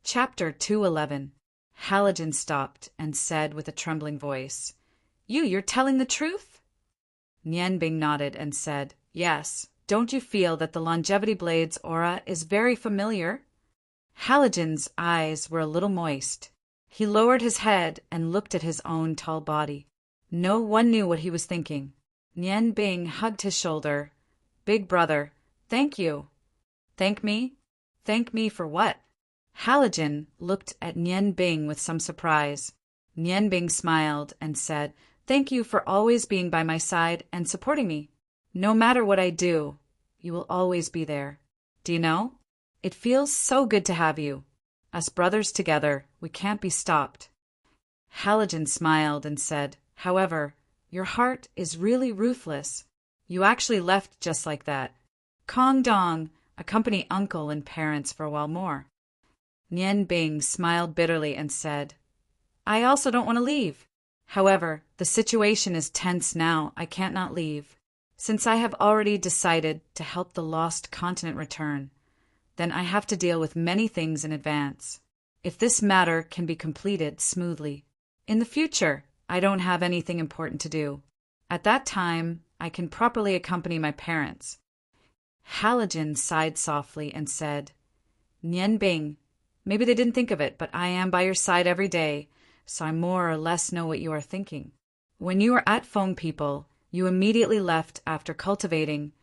Chapter 211. Halogen stopped and said with a trembling voice, You're telling the truth? Nianbing nodded and said, Yes. Don't you feel that the longevity blade's aura is very familiar? Halogen's eyes were a little moist. He lowered his head and looked at his own tall body. No one knew what he was thinking. Nianbing hugged his shoulder. Big brother, thank you. Thank me? Thank me for what? Halogen looked at Nianbing with some surprise. Nianbing smiled and said, Thank you for always being by my side and supporting me. No matter what I do, you will always be there. Do you know? It feels so good to have you. Us brothers together, we can't be stopped. Halogen smiled and said, However, your heart is really ruthless. You actually left just like that. Kong Dong, accompany uncle and parents for a while more. Nianbing smiled bitterly and said, I also don't want to leave. However, the situation is tense now. I can't not leave. Since I have already decided to help the lost continent return, then I have to deal with many things in advance. If this matter can be completed smoothly, in the future, I don't have anything important to do. At that time, I can properly accompany my parents. Halogen sighed softly and said, Nianbing, maybe they didn't think of it, but I am by your side every day, so I more or less know what you are thinking. When you were at Feng People, you immediately left after cultivating,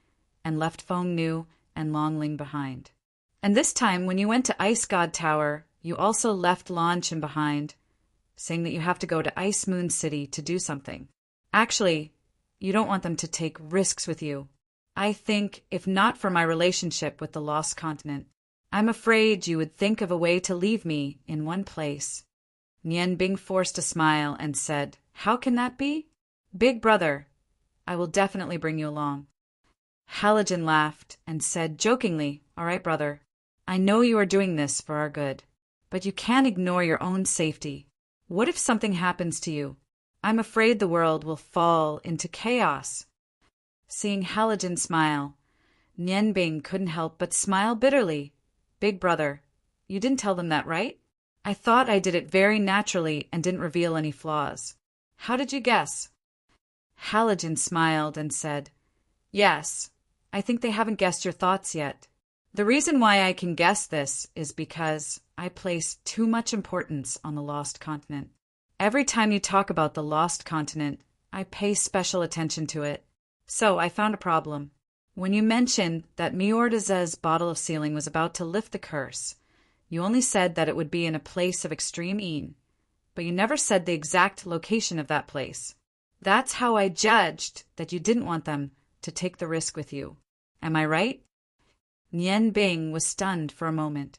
and left Feng Nu and Longling behind. And this time, when you went to Ice God Tower, you also left Lanchin behind, saying that you have to go to Ice Moon City to do something. Actually, you don't want them to take risks with you. I think, if not for my relationship with the Lost Continent, I'm afraid you would think of a way to leave me in one place. Nianbing forced a smile and said, How can that be? Big brother, I will definitely bring you along. Halogen laughed and said jokingly, All right, brother, I know you are doing this for our good, but you can't ignore your own safety. What if something happens to you? I'm afraid the world will fall into chaos. Seeing Halogen smile, Nianbing couldn't help but smile bitterly. Big brother, you didn't tell them that, right? I thought I did it very naturally and didn't reveal any flaws. How did you guess? Halogen smiled and said, Yes, I think they haven't guessed your thoughts yet. The reason why I can guess this is because I place too much importance on the Lost Continent. Every time you talk about the Lost Continent, I pay special attention to it. So I found a problem. When you mentioned that Miordaz's bottle of sealing was about to lift the curse, you only said that it would be in a place of extreme Een, but you never said the exact location of that place. That's how I judged that you didn't want them to take the risk with you. Am I right? Nianbing was stunned for a moment.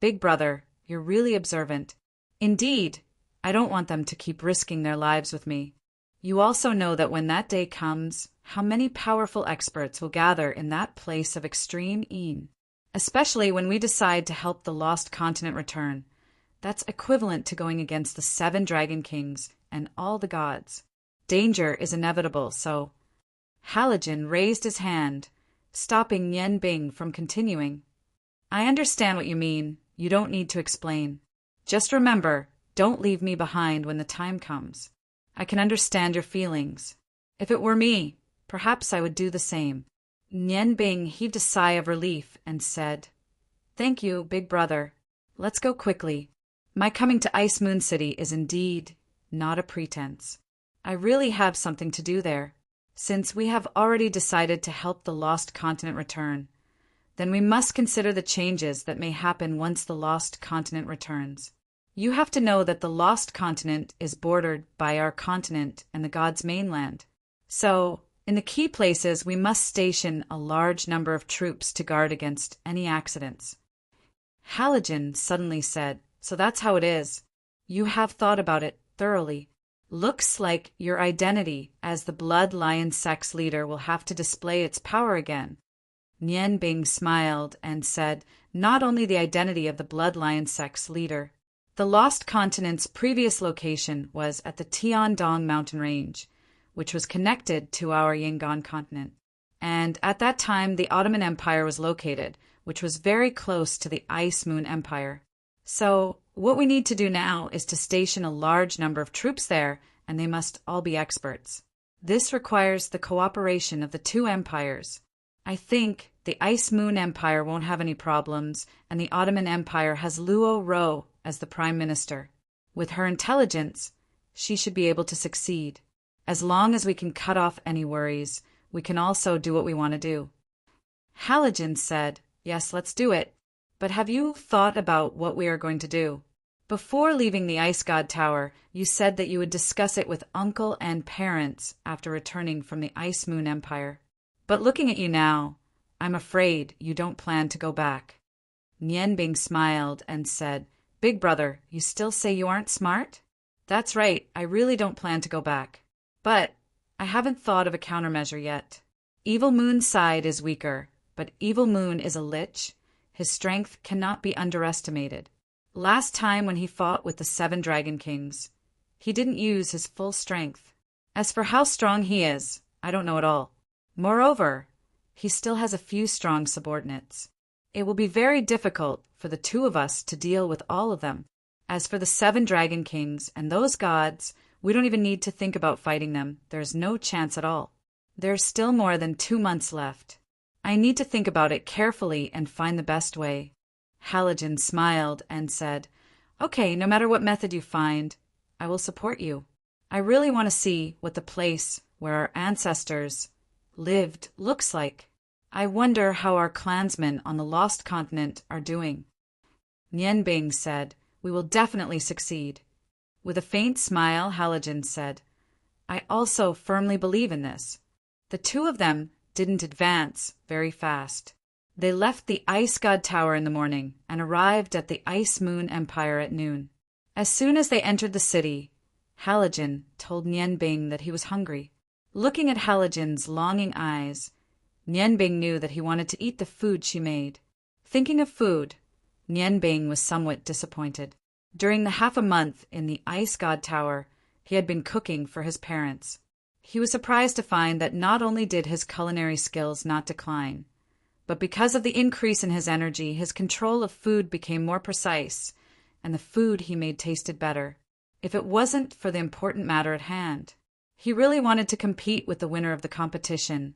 Big brother, you're really observant. Indeed, I don't want them to keep risking their lives with me. You also know that when that day comes, how many powerful experts will gather in that place of extreme Een, especially when we decide to help the Lost Continent return. That's equivalent to going against the 7 Dragon Kings and all the gods. Danger is inevitable, so... Halogen raised his hand, stopping Nianbing from continuing. I understand what you mean. You don't need to explain. Just remember, don't leave me behind when the time comes. I can understand your feelings. If it were me, perhaps I would do the same. Nianbing heaved a sigh of relief and said, Thank you, big brother. Let's go quickly. My coming to Ice Moon City is indeed not a pretense. I really have something to do there. Since we have already decided to help the Lost Continent return, then we must consider the changes that may happen once the Lost Continent returns. You have to know that the Lost Continent is bordered by our continent and the gods' mainland. So, in the key places, we must station a large number of troops to guard against any accidents. Halogen suddenly said, So that's how it is. You have thought about it thoroughly. Looks like your identity as the Blood Lion Sect's leader will have to display its power again. Nianbing smiled and said, Not only the identity of the Blood Lion Sect's leader. The Lost Continent's previous location was at the Tiandong mountain range, which was connected to our Yangon continent. And at that time, the Ottoman Empire was located, which was very close to the Ice Moon Empire. So, what we need to do now is to station a large number of troops there, and they must all be experts. This requires the cooperation of the two empires. I think the Ice Moon Empire won't have any problems, and the Ottoman Empire has Luo Ro as the prime minister. With her intelligence, she should be able to succeed. As long as we can cut off any worries, we can also do what we want to do. Halogen said, "Yes, let's do it. But have you thought about what we are going to do? Before leaving the Ice God Tower, you said that you would discuss it with uncle and parents after returning from the Ice Moon Empire. But looking at you now, I'm afraid you don't plan to go back." Nianbing smiled and said, "Big brother, you still say you aren't smart?" "That's right, I really don't plan to go back. But I haven't thought of a countermeasure yet. Evil Moon's side is weaker, but Evil Moon is a lich. His strength cannot be underestimated. Last time when he fought with the 7 Dragon Kings, he didn't use his full strength. As for how strong he is, I don't know at all. Moreover, he still has a few strong subordinates. It will be very difficult for the two of us to deal with all of them. As for the 7 Dragon Kings and those gods, we don't even need to think about fighting them. There is no chance at all. There's still more than 2 months left. I need to think about it carefully and find the best way." Halogen smiled and said, "Okay, no matter what method you find, I will support you. I really want to see what the place where our ancestors lived looks like. I wonder how our clansmen on the Lost Continent are doing." Nianbing said, "We will definitely succeed." With a faint smile, Halogen said, "I also firmly believe in this." The two of them didn't advance very fast. They left the Ice God Tower in the morning and arrived at the Ice Moon Empire at noon. As soon as they entered the city, Halogen told Nianbing that he was hungry. Looking at Halogen's longing eyes, Nianbing knew that he wanted to eat the food she made. Thinking of food, Nianbing was somewhat disappointed. During the half a month in the Ice God Tower, he had been cooking for his parents. He was surprised to find that not only did his culinary skills not decline, but because of the increase in his energy, his control of food became more precise, and the food he made tasted better. If it wasn't for the important matter at hand, he really wanted to compete with the winner of the competition,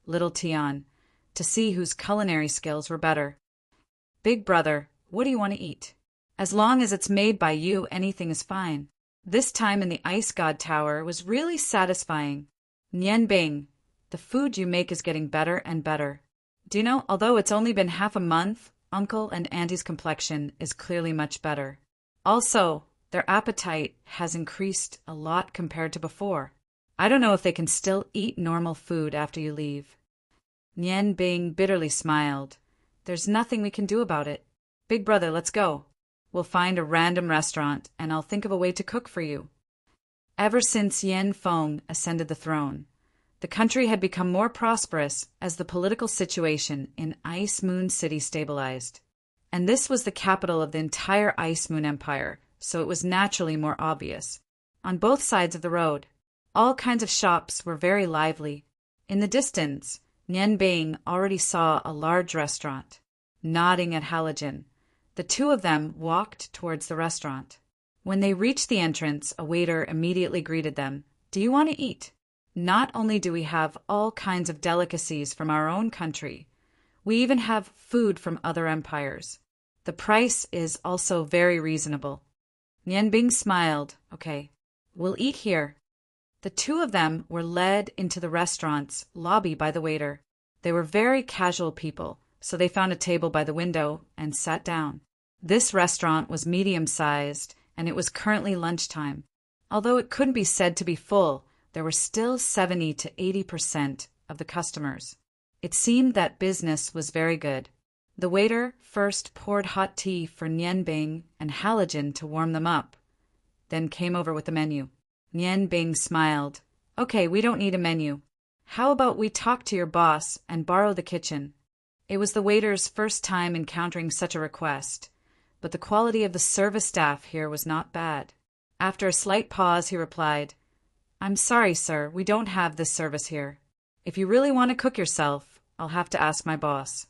Little Tian, to see whose culinary skills were better. "Big brother, what do you want to eat? As long as it's made by you, anything is fine." This time in the Ice God Tower was really satisfying. "Nianbing, the food you make is getting better and better. Do you know, although it's only been half a month, Uncle and Auntie's complexion is clearly much better. Also, their appetite has increased a lot compared to before. I don't know if they can still eat normal food after you leave." Nianbing bitterly smiled. "There's nothing we can do about it. Big brother, let's go. We'll find a random restaurant, and I'll think of a way to cook for you." Ever since Yan Feng ascended the throne, the country had become more prosperous as the political situation in Ice Moon City stabilized. And this was the capital of the entire Ice Moon Empire, so it was naturally more obvious. On both sides of the road, all kinds of shops were very lively. In the distance, Nianbing already saw a large restaurant. Nodding at Halogen, the two of them walked towards the restaurant. When they reached the entrance, a waiter immediately greeted them. "Do you want to eat? Not only do we have all kinds of delicacies from our own country, we even have food from other empires. The price is also very reasonable." Nianbing smiled. "Okay, we'll eat here." The two of them were led into the restaurant's lobby by the waiter. They were very casual people, so they found a table by the window and sat down. This restaurant was medium-sized, and it was currently lunchtime. Although it couldn't be said to be full, there were still 70 to 80% of the customers. It seemed that business was very good. The waiter first poured hot tea for Nianbing and Halogen to warm them up, then came over with the menu. Nianbing smiled. "Okay, we don't need a menu. How about we talk to your boss and borrow the kitchen?" It was the waiter's first time encountering such a request, but the quality of the service staff here was not bad. After a slight pause, he replied, "I'm sorry, sir, we don't have this service here. If you really want to cook yourself, I'll have to ask my boss."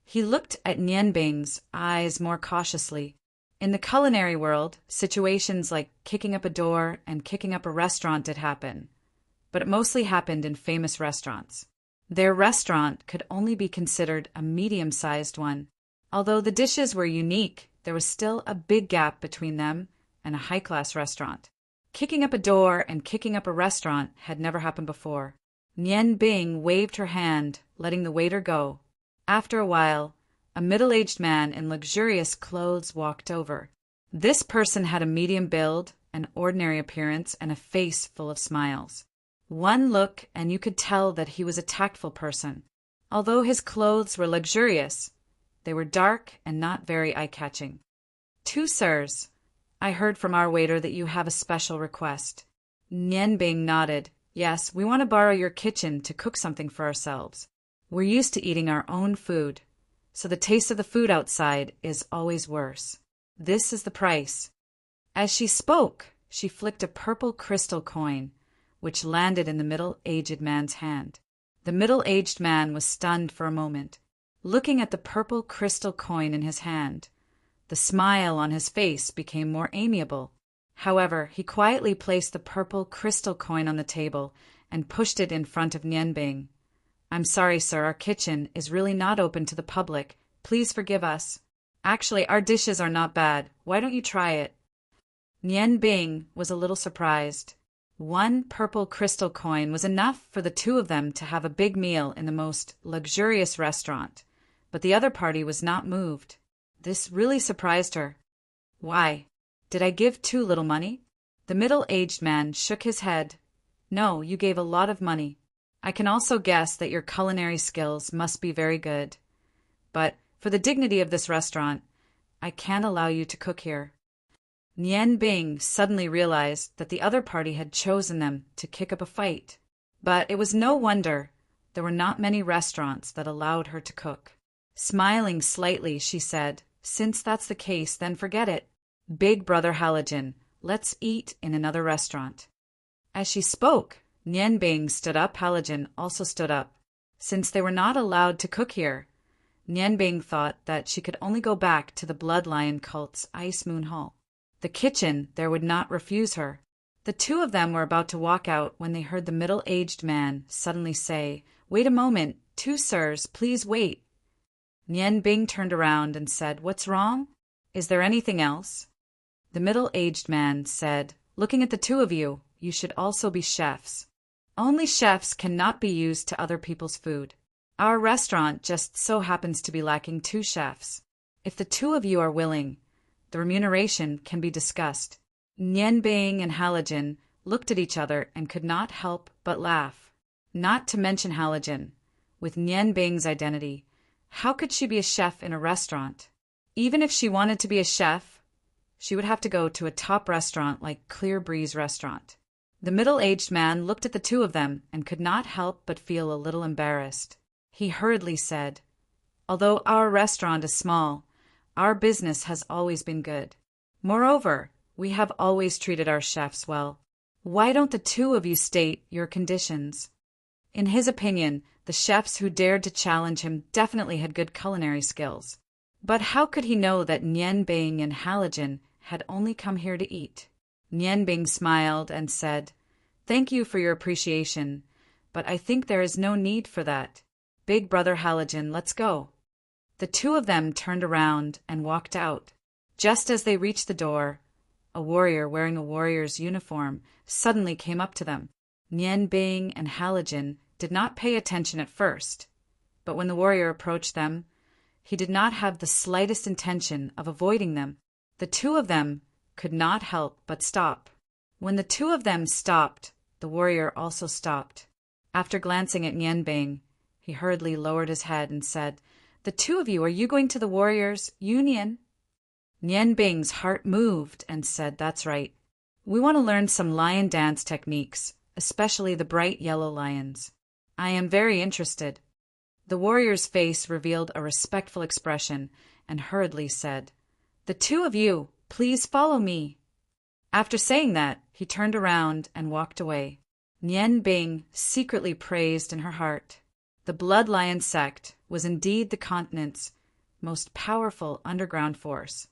He looked at Nianbing's eyes more cautiously. In the culinary world, situations like kicking up a door and kicking up a restaurant did happen, but it mostly happened in famous restaurants. Their restaurant could only be considered a medium-sized one. Although the dishes were unique, there was still a big gap between them and a high-class restaurant. Kicking up a door and kicking up a restaurant had never happened before. Nian Bing waved her hand, letting the waiter go. After a while, a middle-aged man in luxurious clothes walked over. This person had a medium build, an ordinary appearance, and a face full of smiles. One look and you could tell that he was a tactful person. Although his clothes were luxurious, they were dark and not very eye-catching. "Two sirs, I heard from our waiter that you have a special request." Nian Bing nodded. "Yes, we want to borrow your kitchen to cook something for ourselves. We're used to eating our own food, so the taste of the food outside is always worse. This is the price." As she spoke, she flicked a purple crystal coin, which landed in the middle-aged man's hand. The middle-aged man was stunned for a moment, looking at the purple crystal coin in his hand. The smile on his face became more amiable. However, he quietly placed the purple crystal coin on the table and pushed it in front of Nian Bing. "I'm sorry, sir, our kitchen is really not open to the public. Please forgive us. Actually, our dishes are not bad. Why don't you try it?" Nian Bing was a little surprised. One purple crystal coin was enough for the two of them to have a big meal in the most luxurious restaurant, but the other party was not moved. This really surprised her. "Why? Did I give too little money?" The middle-aged man shook his head. "No, you gave a lot of money. I can also guess that your culinary skills must be very good. But for the dignity of this restaurant, I can't allow you to cook here." Nian Bing suddenly realized that the other party had chosen them to kick up a fight. But it was no wonder. There were not many restaurants that allowed her to cook. Smiling slightly, she said, "Since that's the case, then forget it. Big brother Halogen, let's eat in another restaurant." As she spoke, Nian Bing stood up. Halogen also stood up. Since they were not allowed to cook here, Nian Bing thought that she could only go back to the Bloodlion cult's Ice Moon Hall. The kitchen there would not refuse her. The two of them were about to walk out when they heard the middle-aged man suddenly say, "Wait a moment, two sirs, please wait." Nian Bing turned around and said, "What's wrong? Is there anything else?" The middle-aged man said, "Looking at the two of you, you should also be chefs. Only chefs cannot be used to other people's food. Our restaurant just so happens to be lacking two chefs. If the two of you are willing, the remuneration can be discussed." Nian Bing and Halogen looked at each other and could not help but laugh. Not to mention Halogen. With Nian Bing's identity, how could she be a chef in a restaurant? Even if she wanted to be a chef, she would have to go to a top restaurant like Clear Breeze Restaurant. The middle-aged man looked at the two of them and could not help but feel a little embarrassed. He hurriedly said, "Although our restaurant is small, our business has always been good. Moreover, we have always treated our chefs well. Why don't the two of you state your conditions?" In his opinion, the chefs who dared to challenge him definitely had good culinary skills. But how could he know that Nian Bing and Halogen had only come here to eat? Nian Bing smiled and said, "Thank you for your appreciation, but I think there is no need for that. Big brother Halogen, let's go." The two of them turned around and walked out. Just as they reached the door, a warrior wearing a warrior's uniform suddenly came up to them. Nian Bing and Halogen did not pay attention at first, but when the warrior approached them, he did not have the slightest intention of avoiding them. The two of them could not help but stop. When the two of them stopped, the warrior also stopped. After glancing at Nian Bing, he hurriedly lowered his head and said, "The two of you, are you going to the Warriors' Union?" Nian Bing's heart moved and said, "That's right. We want to learn some lion dance techniques, especially the bright yellow lions. I am very interested." The warrior's face revealed a respectful expression and hurriedly said, "The two of you, please follow me." After saying that, he turned around and walked away. Nian Bing secretly praised in her heart. The Blood Lion sect was indeed the continent's most powerful underground force.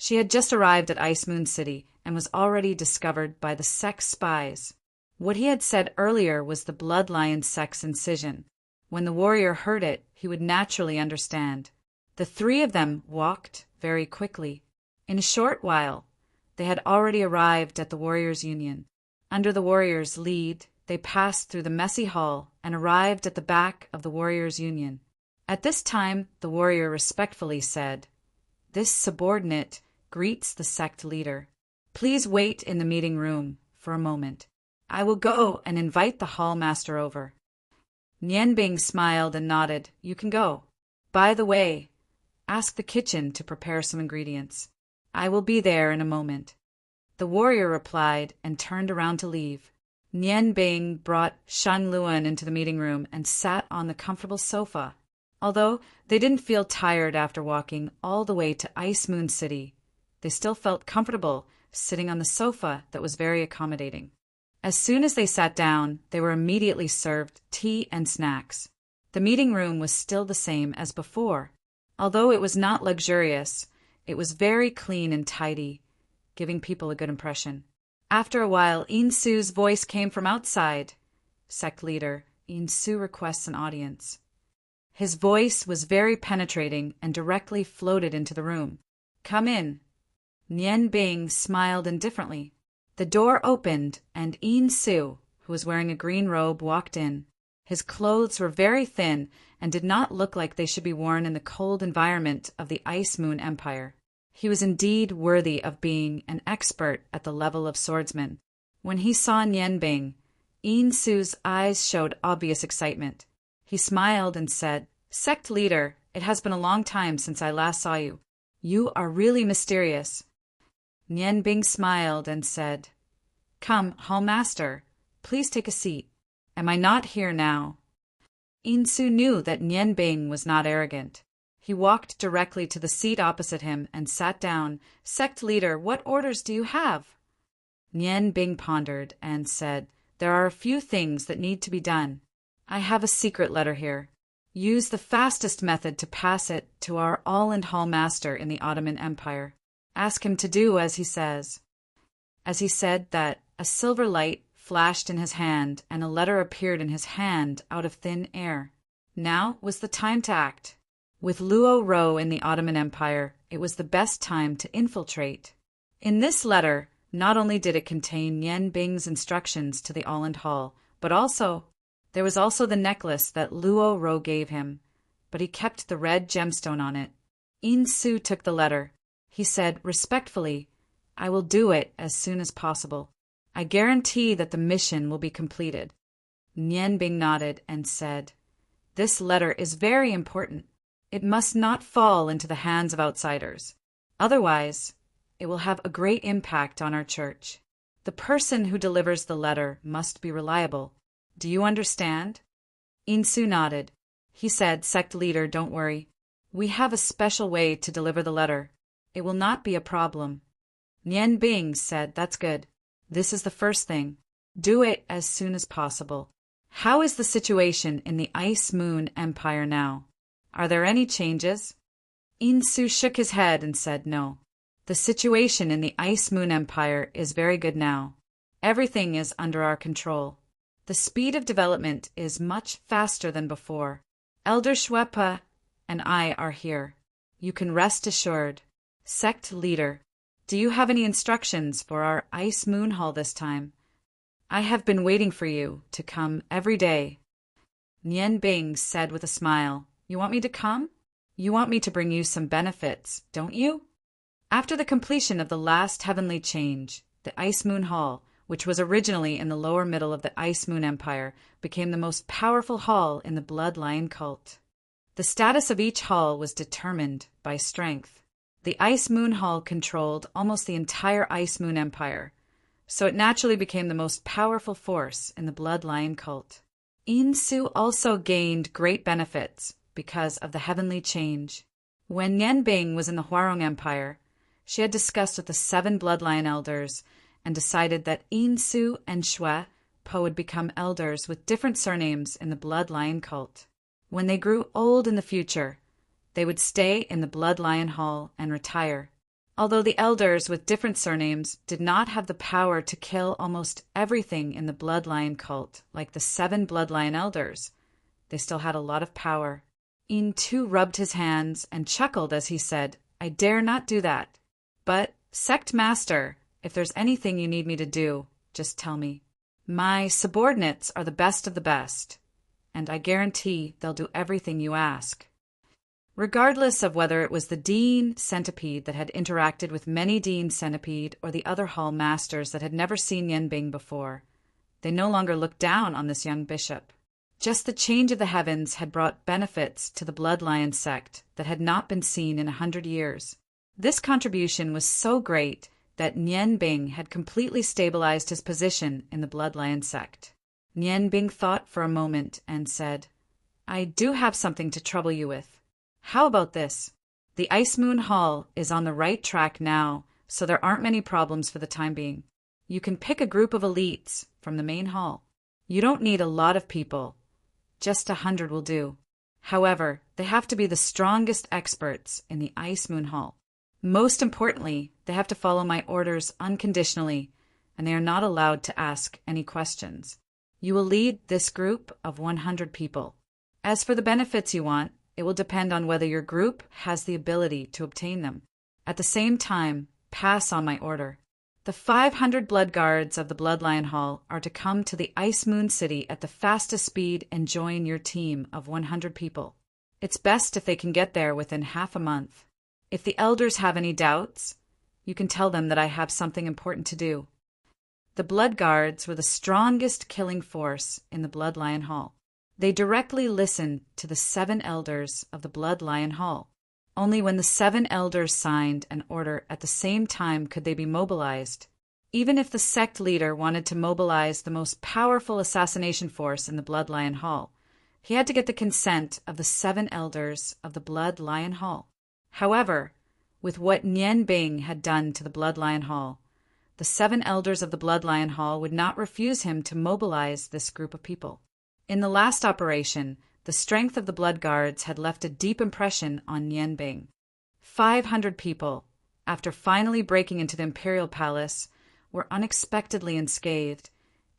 She had just arrived at Ice Moon City and was already discovered by the Sex spies. What he had said earlier was the bloodline Sex incision. When the warrior heard it, he would naturally understand. The three of them walked very quickly. In a short while, they had already arrived at the warriors' union. Under the warriors' lead, they passed through the messy hall and arrived at the back of the warriors' union. At this time, the warrior respectfully said, "This subordinate greets the sect leader. Please wait in the meeting room for a moment. I will go and invite the hall master over." Nianbing smiled and nodded. "You can go. By the way, ask the kitchen to prepare some ingredients. I will be there in a moment." The warrior replied and turned around to leave. Nianbing brought Shan Luan into the meeting room and sat on the comfortable sofa. Although they didn't feel tired after walking all the way to Ice Moon City, they still felt comfortable sitting on the sofa that was very accommodating. As soon as they sat down, they were immediately served tea and snacks. The meeting room was still the same as before. Although it was not luxurious, it was very clean and tidy, giving people a good impression. After a while, Insu's voice came from outside. "Sect leader, Insu requests an audience." His voice was very penetrating and directly floated into the room. "Come in." Nianbing smiled indifferently. The door opened, and Insu, who was wearing a green robe, walked in. His clothes were very thin and did not look like they should be worn in the cold environment of the Ice Moon Empire. He was indeed worthy of being an expert at the level of swordsman. When he saw Nianbing, Insu's eyes showed obvious excitement. He smiled and said, "Sect leader, it has been a long time since I last saw you. You are really mysterious." Nianbing smiled and said, "Come, hall master, please take a seat. Am I not here now?" Insu knew that Nianbing was not arrogant. He walked directly to the seat opposite him and sat down. "Sect leader, what orders do you have?" Nianbing pondered and said, "There are a few things that need to be done. I have a secret letter here. Use the fastest method to pass it to our all-and hall master in the Ottoman Empire. Ask him to do as he says." As he said that, a silver light flashed in his hand and a letter appeared in his hand out of thin air. Now was the time to act. With Luo Ro in the Ottoman Empire, it was the best time to infiltrate. In this letter, not only did it contain Nianbing's instructions to the all-and hall, but there was also the necklace that Luo Ro gave him, but he kept the red gemstone on it. Insu took the letter. He said respectfully, "I will do it as soon as possible. I guarantee that the mission will be completed." Nianbing nodded and said, "This letter is very important. It must not fall into the hands of outsiders. Otherwise, it will have a great impact on our church. The person who delivers the letter must be reliable. Do you understand?" Insu nodded. He said, "Sect leader, don't worry. We have a special way to deliver the letter. It will not be a problem." Nianbing said, "That's good. This is the first thing. Do it as soon as possible. How is the situation in the Ice Moon Empire now? Are there any changes?" Insu shook his head and said no. "The situation in the Ice Moon Empire is very good now. Everything is under our control. The speed of development is much faster than before. Elder Shuepa and I are here. You can rest assured. Sect leader, do you have any instructions for our Ice Moon Hall this time? I have been waiting for you to come every day." Nianbing said with a smile, "You want me to come? You want me to bring you some benefits, don't you?" After the completion of the last heavenly change, the Ice Moon Hall, which was originally in the lower middle of the Ice Moon Empire, became the most powerful hall in the Blood Lion cult. The status of each hall was determined by strength. The Ice Moon Hall controlled almost the entire Ice Moon Empire, so it naturally became the most powerful force in the Blood Lion cult. Insu also gained great benefits because of the heavenly change. When Nianbing was in the Huarong Empire, she had discussed with the 7 Bloodline elders and decided that Insu and Shui Po would become elders with different surnames in the Blood Lion cult. When they grew old in the future, they would stay in the Blood Lion Hall and retire. Although the elders with different surnames did not have the power to kill almost everything in the bloodline cult, like the 7 bloodline elders, they still had a lot of power. In Tu rubbed his hands and chuckled as he said, "I dare not do that. But, sect master, if there's anything you need me to do, just tell me. My subordinates are the best of the best, and I guarantee they'll do everything you ask." Regardless of whether it was the Dean Centipede that had interacted with many Dean Centipede or the other hall masters that had never seen Yenbing before, they no longer looked down on this young bishop. Just the change of the heavens had brought benefits to the Bloodlion sect that had not been seen in 100 years. This contribution was so great that Yenbing had completely stabilized his position in the Bloodlion sect. Yenbing thought for a moment and said, "I do have something to trouble you with. How about this? The Ice Moon Hall is on the right track now, so there aren't many problems for the time being. You can pick a group of elites from the main hall. You don't need a lot of people. Just 100 will do. However, they have to be the strongest experts in the Ice Moon Hall. Most importantly, they have to follow my orders unconditionally, and they are not allowed to ask any questions. You will lead this group of 100 people. As for the benefits you want, it will depend on whether your group has the ability to obtain them. At the same time, pass on my order. The 500 blood guards of the Bloodlion Hall are to come to the Ice Moon City at the fastest speed and join your team of 100 people. It's best if they can get there within half a month. If the elders have any doubts, you can tell them that I have something important to do." The blood guards were the strongest killing force in the Bloodlion Hall. They directly listened to the 7 elders of the Bloodlion Hall. Only when the 7 elders signed an order at the same time could they be mobilized. Even if the sect leader wanted to mobilize the most powerful assassination force in the Bloodlion Hall, he had to get the consent of the 7 elders of the Bloodlion Hall. However, with what Yenbing had done to the Bloodlion Hall, the 7 elders of the Bloodlion Hall would not refuse him to mobilize this group of people. In the last operation, the strength of the blood guards had left a deep impression on Yenbing. 500 people, after finally breaking into the Imperial Palace, were unexpectedly unscathed,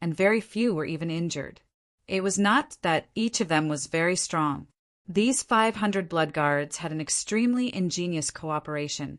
and very few were even injured. It was not that each of them was very strong. These 500 blood guards had an extremely ingenious cooperation,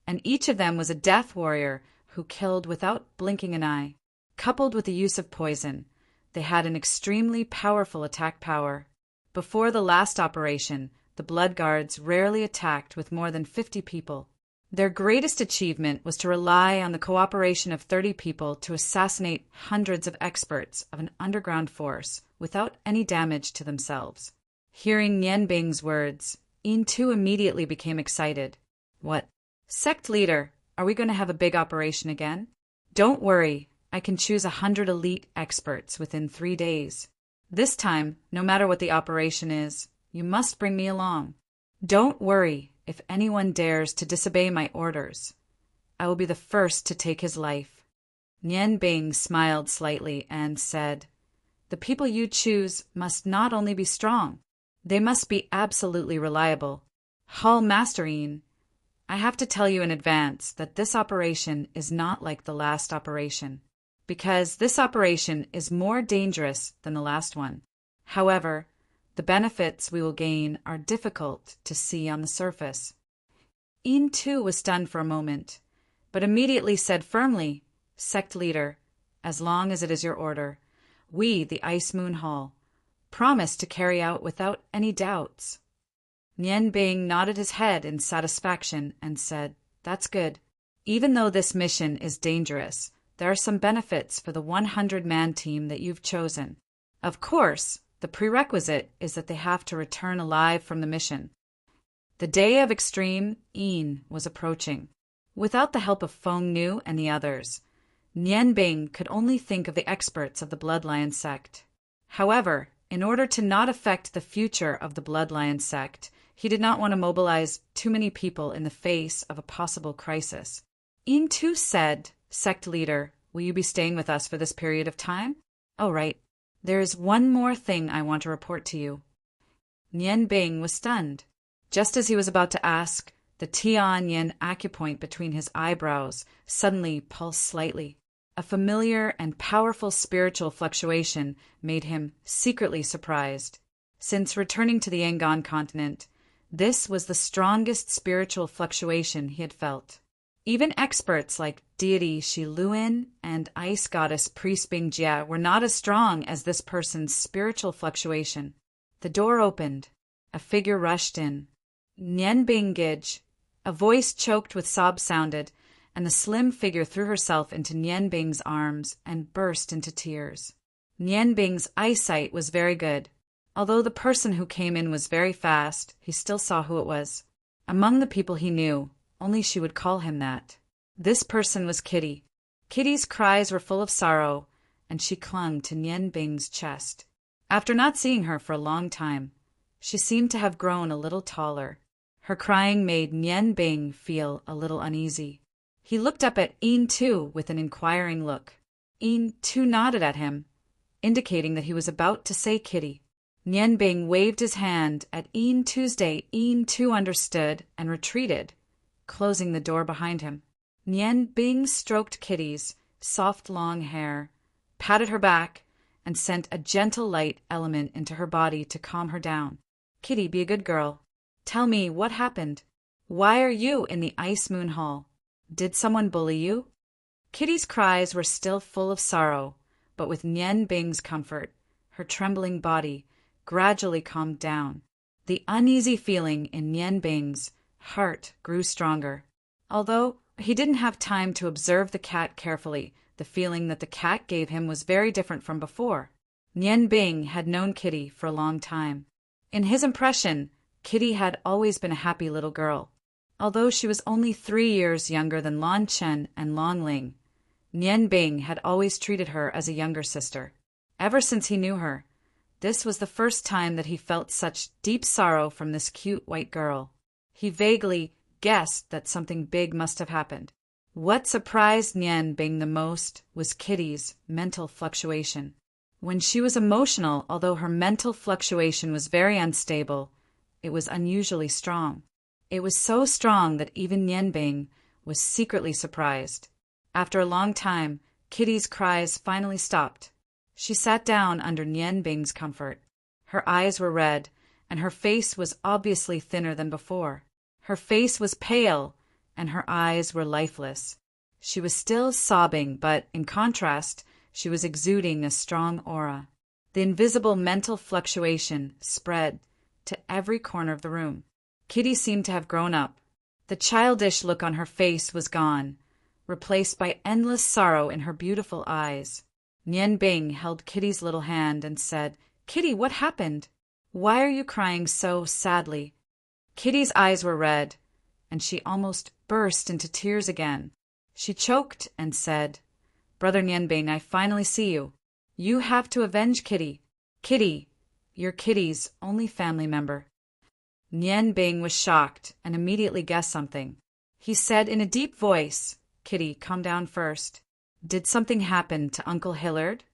and each of them was a death warrior who killed without blinking an eye. Coupled with the use of poison, they had an extremely powerful attack power. Before the last operation, the blood guards rarely attacked with more than 50 people. Their greatest achievement was to rely on the cooperation of 30 people to assassinate hundreds of experts of an underground force without any damage to themselves. Hearing Yenbing's words, Intu immediately became excited. "What? Sect leader, are we going to have a big operation again?" "Don't worry, I can choose 100 elite experts within 3 days. This time, no matter what the operation is, you must bring me along. Don't worry if anyone dares to disobey my orders. I will be the first to take his life." Yenbing smiled slightly and said, "The people you choose must not only be strong, they must be absolutely reliable. Hall Masterine, I have to tell you in advance that this operation is not like the last operation, because this operation is more dangerous than the last one. However, the benefits we will gain are difficult to see on the surface." In too was stunned for a moment, but immediately said firmly, "Sect leader, as long as it is your order, we, the Ice Moon Hall, promise to carry out without any doubts." Yenbing nodded his head in satisfaction and said, "That's good. Even though this mission is dangerous, there are some benefits for the 100-man team that you've chosen. Of course, the prerequisite is that they have to return alive from the mission." The day of extreme Yin was approaching. Without the help of Feng Nu and the others, Yenbing could only think of the experts of the Bloodlion sect. However, in order to not affect the future of the Bloodlion sect, he did not want to mobilize too many people in the face of a possible crisis. In Tu said, "Sect leader, will you be staying with us for this period of time?" "Oh, right. There is one more thing I want to report to you." Yenbing was stunned. Just as he was about to ask, The Tianyin acupoint between his eyebrows suddenly pulsed slightly. A familiar and powerful spiritual fluctuation made him secretly surprised. Since returning to the Yangon continent, this was the strongest spiritual fluctuation he had felt. Even experts like deity Shi Luin and ice goddess priest Bing Jia were not as strong as this person's spiritual fluctuation. The door opened. A figure rushed in. Nian Bing Gij. A voice choked with sobs sounded, and the slim figure threw herself into Nian Bing's arms and burst into tears. Nian Bing's eyesight was very good. Although the person who came in was very fast, he still saw who it was. Among the people he knew, only she would call him that. This person was Kitty. Kitty's cries were full of sorrow, and she clung to Nian Bing's chest. After not seeing her for a long time, she seemed to have grown a little taller. Her crying made Nian Bing feel a little uneasy. He looked up at Yin Tu with an inquiring look. Yin Tu nodded at him, indicating that he was about to say Kitty. Nian Bing waved his hand at Yin Tuesday. Yin Tu understood and retreated, closing the door behind him. Nian Bing stroked Kitty's soft long hair, patted her back, and sent a gentle light element into her body to calm her down. Kitty, be a good girl. Tell me what happened. Why are you in the Ice Moon Hall? Did someone bully you? Kitty's cries were still full of sorrow, but with Nian Bing's comfort, her trembling body gradually calmed down. The uneasy feeling in Nian Bing's heart grew stronger. Although he didn't have time to observe the cat carefully, the feeling that the cat gave him was very different from before. Nian Bing had known Kitty for a long time. In his impression, Kitty had always been a happy little girl. Although she was only 3 years younger than Lan Chen and Long Ling, Nian Bing had always treated her as a younger sister. Ever since he knew her, this was the first time that he felt such deep sorrow from this cute white girl. He vaguely guessed that something big must have happened. What surprised Nian Bing the most was Kitty's mental fluctuation. When she was emotional, although her mental fluctuation was very unstable, it was unusually strong. It was so strong that even Nian Bing was secretly surprised. After a long time, Kitty's cries finally stopped. She sat down under Nian Bing's comfort. Her eyes were red, and her face was obviously thinner than before. Her face was pale, and her eyes were lifeless. She was still sobbing, but, in contrast, she was exuding a strong aura. The invisible mental fluctuation spread to every corner of the room. Kitty seemed to have grown up. The childish look on her face was gone, replaced by endless sorrow in her beautiful eyes. Nian Bing held Kitty's little hand and said, "Kitty, what happened? Why are you crying so sadly?" Kitty's eyes were red, and she almost burst into tears again. She choked and said, "Brother Nian Bing, I finally see you. You have to avenge Kitty. Kitty, you're Kitty's only family member." Nian Bing was shocked and immediately guessed something. He said in a deep voice, "Kitty, calm down first. Did something happen to Uncle Hillard?"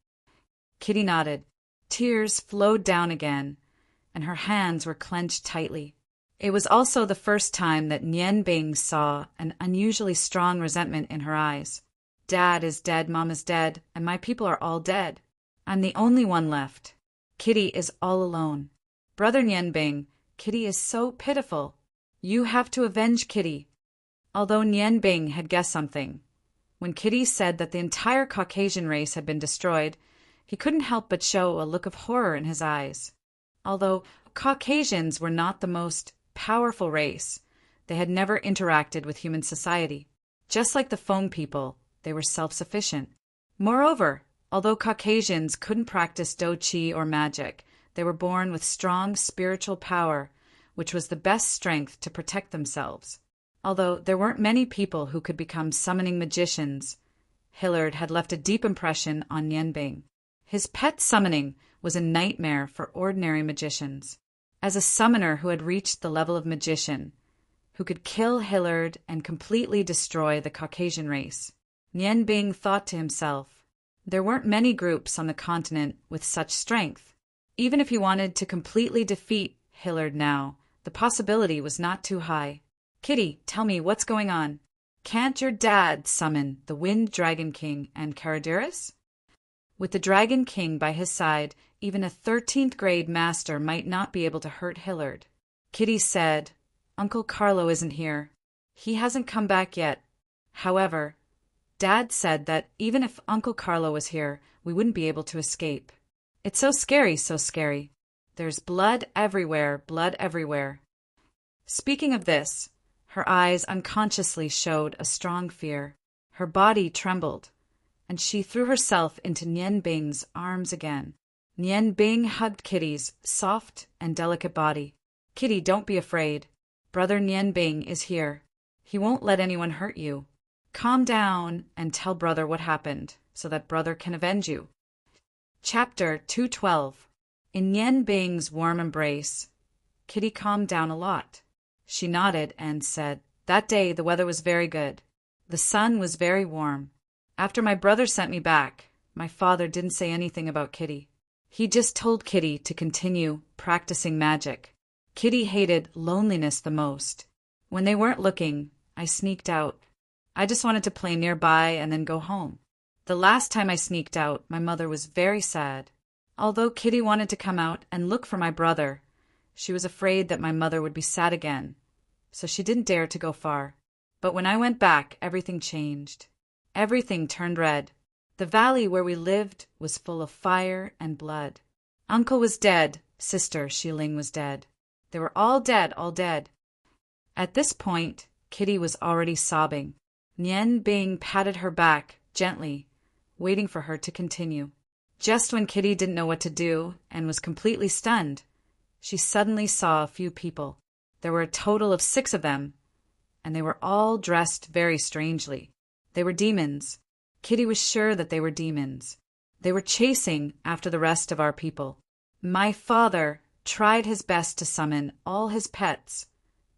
Kitty nodded. Tears flowed down again, and her hands were clenched tightly. It was also the first time that Nian Bing saw an unusually strong resentment in her eyes. "Dad is dead, Mom is dead, and my people are all dead. I'm the only one left. Kitty is all alone. Brother Nian Bing, Kitty is so pitiful. You have to avenge Kitty." Although Nian Bing had guessed something, when Kitty said that the entire Caucasian race had been destroyed, he couldn't help but show a look of horror in his eyes. Although Caucasians were not the most powerful race, they had never interacted with human society. Just like the Feng people, they were self-sufficient. Moreover, although Caucasians couldn't practice Do Qi or magic, they were born with strong spiritual power, which was the best strength to protect themselves. Although there weren't many people who could become summoning magicians, Hillard had left a deep impression on Nian Bing. His pet summoning was a nightmare for ordinary magicians. As a summoner who had reached the level of magician, who could kill Hillard and completely destroy the Caucasian race, Nian Bing thought to himself, there weren't many groups on the continent with such strength. Even if he wanted to completely defeat Hillard now, the possibility was not too high. Kitty, tell me what's going on. Can't your dad summon the Wind Dragon King and Caradiris? With the Dragon King by his side, even a 13th grade master might not be able to hurt Hillard. Kitty said, Uncle Carlo isn't here. He hasn't come back yet. However, Dad said that even if Uncle Carlo was here, we wouldn't be able to escape. It's so scary, so scary. There's blood everywhere, blood everywhere. Speaking of this, her eyes unconsciously showed a strong fear. Her body trembled, and she threw herself into Nian Bing's arms again. Nian Bing hugged Kitty's soft and delicate body. Kitty, don't be afraid. Brother Nian Bing is here. He won't let anyone hurt you. Calm down and tell brother what happened, so that brother can avenge you. Chapter 212. In Nian Bing's warm embrace, Kitty calmed down a lot. She nodded and said, That day the weather was very good. The sun was very warm. After my brother sent me back, my father didn't say anything about Kitty. He just told Kitty to continue practicing magic. Kitty hated loneliness the most. When they weren't looking, I sneaked out. I just wanted to play nearby and then go home. The last time I sneaked out, my mother was very sad. Although Kitty wanted to come out and look for my brother, she was afraid that my mother would be sad again, so she didn't dare to go far. But when I went back, everything changed. Everything turned red. The valley where we lived was full of fire and blood. Uncle was dead. Sister Xiling was dead. They were all dead, all dead. At this point, Kitty was already sobbing. Nian Bing patted her back gently, waiting for her to continue. Just when Kitty didn't know what to do and was completely stunned, she suddenly saw a few people. There were a total of 6 of them, and they were all dressed very strangely. They were demons. Kitty was sure that they were demons. They were chasing after the rest of our people. My father tried his best to summon all his pets,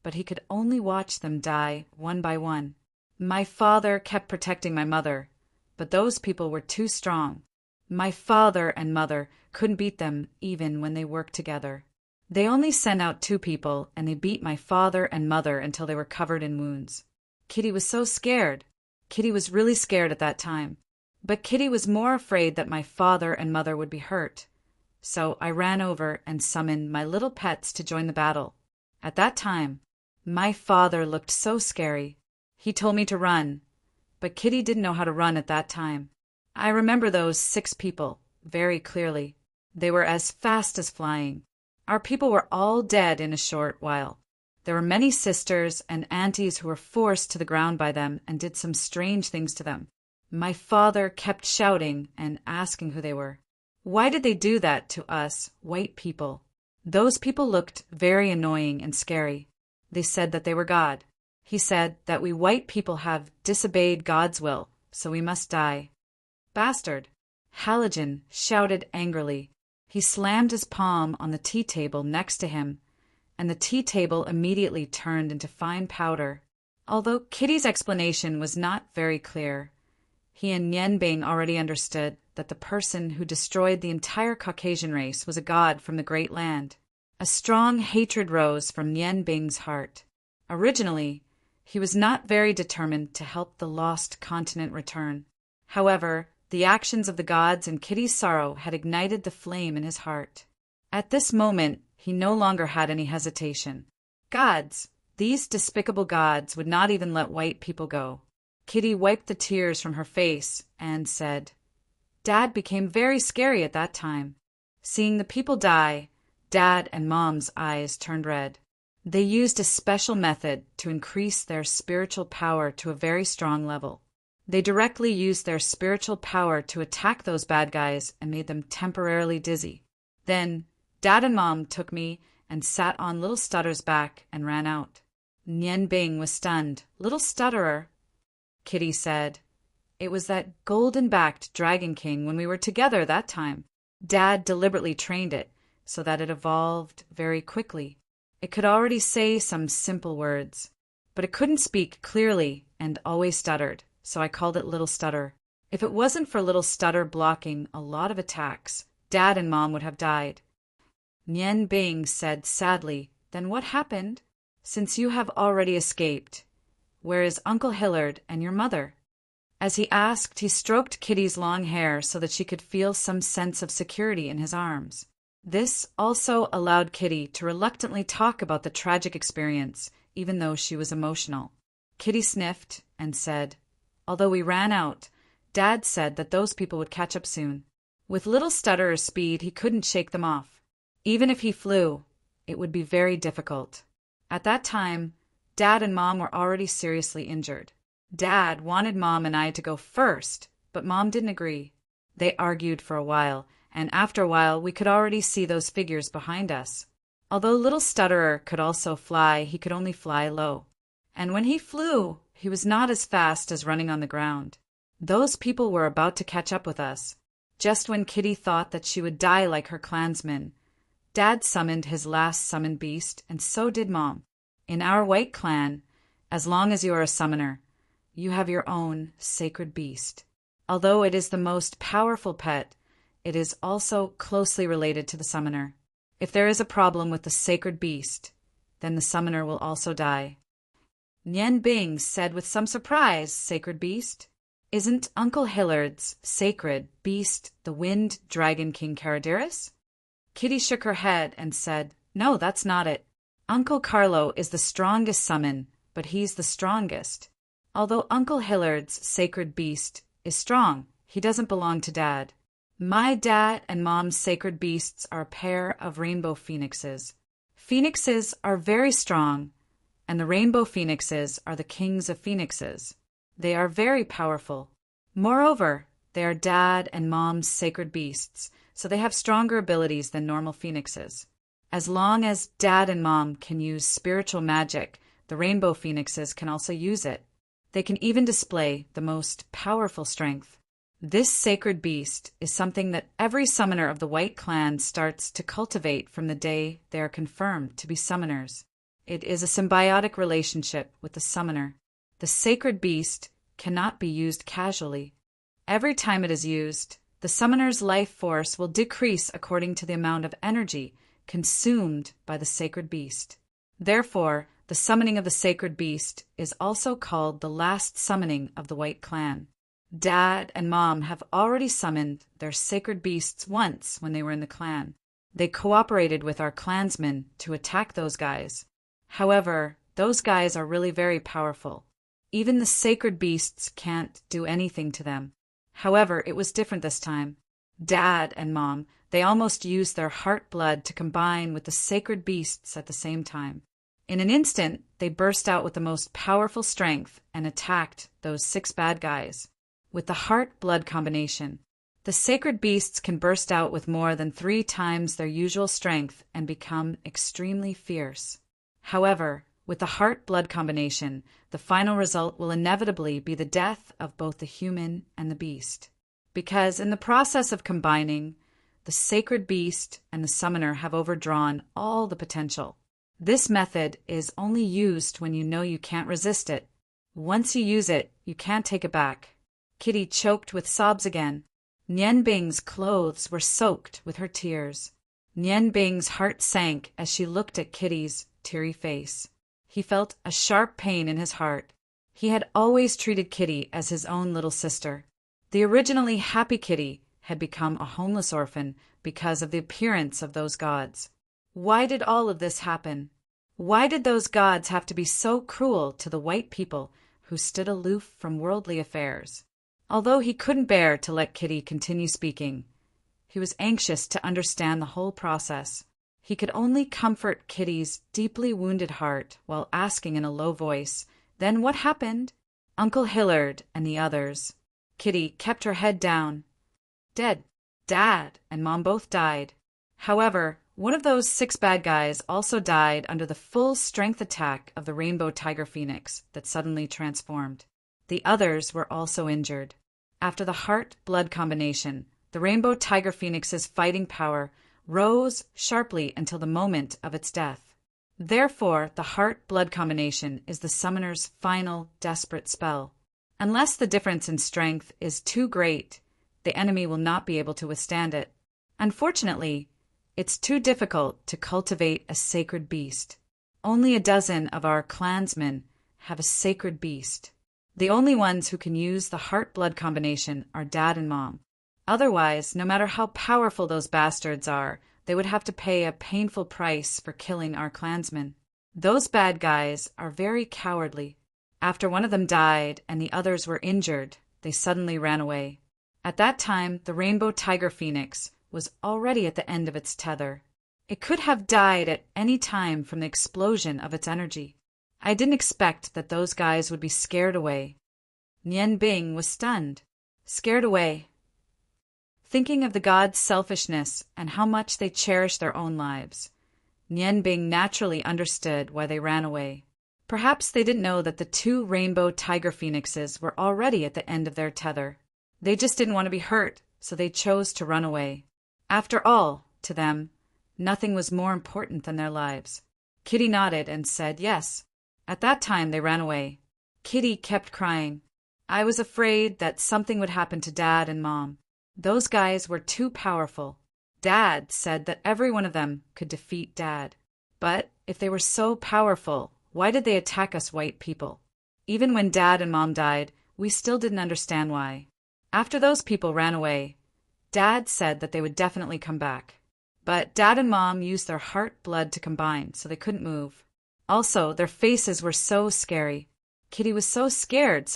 but he could only watch them die one by one. My father kept protecting my mother, but those people were too strong. My father and mother couldn't beat them even when they worked together. They only sent out 2 people, and they beat my father and mother until they were covered in wounds. Kitty was so scared. Kitty was really scared at that time. But Kitty was more afraid that my father and mother would be hurt. So I ran over and summoned my little pets to join the battle. At that time, my father looked so scary. He told me to run, but Kitty didn't know how to run at that time. I remember those 6 people very clearly. They were as fast as flying. Our people were all dead in a short while. There were many sisters and aunties who were forced to the ground by them and did some strange things to them. My father kept shouting and asking who they were. Why did they do that to us, white people? Those people looked very annoying and scary. They said that they were God. He said that we white people have disobeyed God's will, so we must die. Bastard! Halogen shouted angrily. He slammed his palm on the tea table next to him, and the tea table immediately turned into fine powder. Although Kitty's explanation was not very clear, he and Nian Bing already understood that the person who destroyed the entire Caucasian race was a god from the Great Land. A strong hatred rose from Nian Bing's heart. Originally, he was not very determined to help the lost continent return. However, the actions of the gods and Kitty's sorrow had ignited the flame in his heart. At this moment, he no longer had any hesitation. Gods! These despicable gods would not even let white people go. Kitty wiped the tears from her face and said, Dad became very scary at that time. Seeing the people die, Dad and Mom's eyes turned red. They used a special method to increase their spiritual power to a very strong level. They directly used their spiritual power to attack those bad guys and made them temporarily dizzy. Then, Dad and Mom took me and sat on Little Stutter's back and ran out. Nian Bing was stunned. Little Stutterer, Kitty said. It was that golden-backed Dragon King when we were together that time. Dad deliberately trained it so that it evolved very quickly. It could already say some simple words, but it couldn't speak clearly and always stuttered, so I called it Little Stutter. If it wasn't for Little Stutter blocking a lot of attacks, Dad and Mom would have died. Nian Bing said sadly, Then what happened? since you have already escaped, where is Uncle Hillard and your mother?" As he asked, he stroked Kitty's long hair so that she could feel some sense of security in his arms. This also allowed Kitty to reluctantly talk about the tragic experience, even though she was emotional. Kitty sniffed and said, "Although we ran out, Dad said that those people would catch up soon." With little Stutterer's speed, he couldn't shake them off. Even if he flew, it would be very difficult. At that time, Dad and Mom were already seriously injured. Dad wanted Mom and I to go first, but Mom didn't agree. They argued for a while, and after a while we could already see those figures behind us. Although little Stutterer could also fly, he could only fly low. And when he flew, he was not as fast as running on the ground. Those people were about to catch up with us. Just when Kitty thought that she would die like her clansmen, Dad summoned his last summoned beast, and so did Mom. In our white clan, as long as you are a summoner, you have your own sacred beast. Although it is the most powerful pet, it is also closely related to the summoner. If there is a problem with the sacred beast, then the summoner will also die. Nian Bing said with some surprise, "Sacred beast? Isn't Uncle Hillard's sacred beast the Wind Dragon King Caradiris?" Kitty shook her head and said, "No, that's not it. Uncle Carlo is the strongest summon, but he's the strongest. Although Uncle Hillard's sacred beast is strong, he doesn't belong to Dad. My dad and Mom's sacred beasts are a pair of rainbow phoenixes. Phoenixes are very strong, and the rainbow phoenixes are the kings of phoenixes. They are very powerful. Moreover, they are Dad and Mom's sacred beasts, so they have stronger abilities than normal phoenixes. As long as Dad and Mom can use spiritual magic, the rainbow phoenixes can also use it. They can even display the most powerful strength. This sacred beast is something that every summoner of the White Clan starts to cultivate from the day they are confirmed to be summoners. It is a symbiotic relationship with the summoner. The sacred beast cannot be used casually. Every time it is used, the summoner's life force will decrease according to the amount of energy consumed by the sacred beast. Therefore, the summoning of the sacred beast is also called the last summoning of the White Clan. Dad and Mom have already summoned their sacred beasts once when they were in the clan. They cooperated with our clansmen to attack those guys. However, those guys are really very powerful. Even the sacred beasts can't do anything to them. However, it was different this time. Dad and Mom, they almost used their heart blood to combine with the sacred beasts at the same time. In an instant, they burst out with the most powerful strength and attacked those 6 bad guys. With the heart-blood combination, the sacred beasts can burst out with more than 3 times their usual strength and become extremely fierce. However, with the heart-blood combination, the final result will inevitably be the death of both the human and the beast. Because in the process of combining, the sacred beast and the summoner have overdrawn all the potential. This method is only used when you know you can't resist it. Once you use it, you can't take it back. Kitty choked with sobs again. Nian Bing's clothes were soaked with her tears. Nian Bing's heart sank as she looked at Kitty's teary face. He felt a sharp pain in his heart. He had always treated Kitty as his own little sister. The originally happy Kitty had become a homeless orphan because of the appearance of those gods. Why did all of this happen? Why did those gods have to be so cruel to the white people who stood aloof from worldly affairs? Although he couldn't bear to let Kitty continue speaking, he was anxious to understand the whole process. He could only comfort Kitty's deeply wounded heart while asking in a low voice, "Then what happened?" Uncle Hillard and the others. Kitty kept her head down. "Dead. Dad and Mom both died. However, one of those 6 bad guys also died under the full strength attack of the rainbow tiger phoenix that suddenly transformed. The others were also injured. After the heart-blood combination, the rainbow tiger phoenix's fighting power rose sharply until the moment of its death. Therefore, the heart-blood combination is the summoner's final desperate spell. Unless the difference in strength is too great, the enemy will not be able to withstand it. Unfortunately, it's too difficult to cultivate a sacred beast. only a dozen of our clansmen have a sacred beast. The only ones who can use the heart-blood combination are Dad and Mom. Otherwise, no matter how powerful those bastards are, they would have to pay a painful price for killing our clansmen. Those bad guys are very cowardly. After one of them died and the others were injured, they suddenly ran away. At that time, the rainbow tiger phoenix was already at the end of its tether. It could have died at any time from the explosion of its energy. I didn't expect that those guys would be scared away. Nian Bing was stunned. Scared away. Thinking of the gods' selfishness and how much they cherish their own lives, Nian Bing naturally understood why they ran away. Perhaps they didn't know that the two rainbow tiger phoenixes were already at the end of their tether. They just didn't want to be hurt, so they chose to run away. After all, to them, nothing was more important than their lives. Kitty nodded and said yes. At that time they ran away. Kitty kept crying. I was afraid that something would happen to Dad and Mom. Those guys were too powerful. Dad said that every one of them could defeat Dad. But if they were so powerful, why did they attack us white people? Even when Dad and Mom died, we still didn't understand why. After those people ran away, Dad said that they would definitely come back. But Dad and Mom used their heart blood to combine, so they couldn't move. Also, their faces were so scary. Kitty was so scared.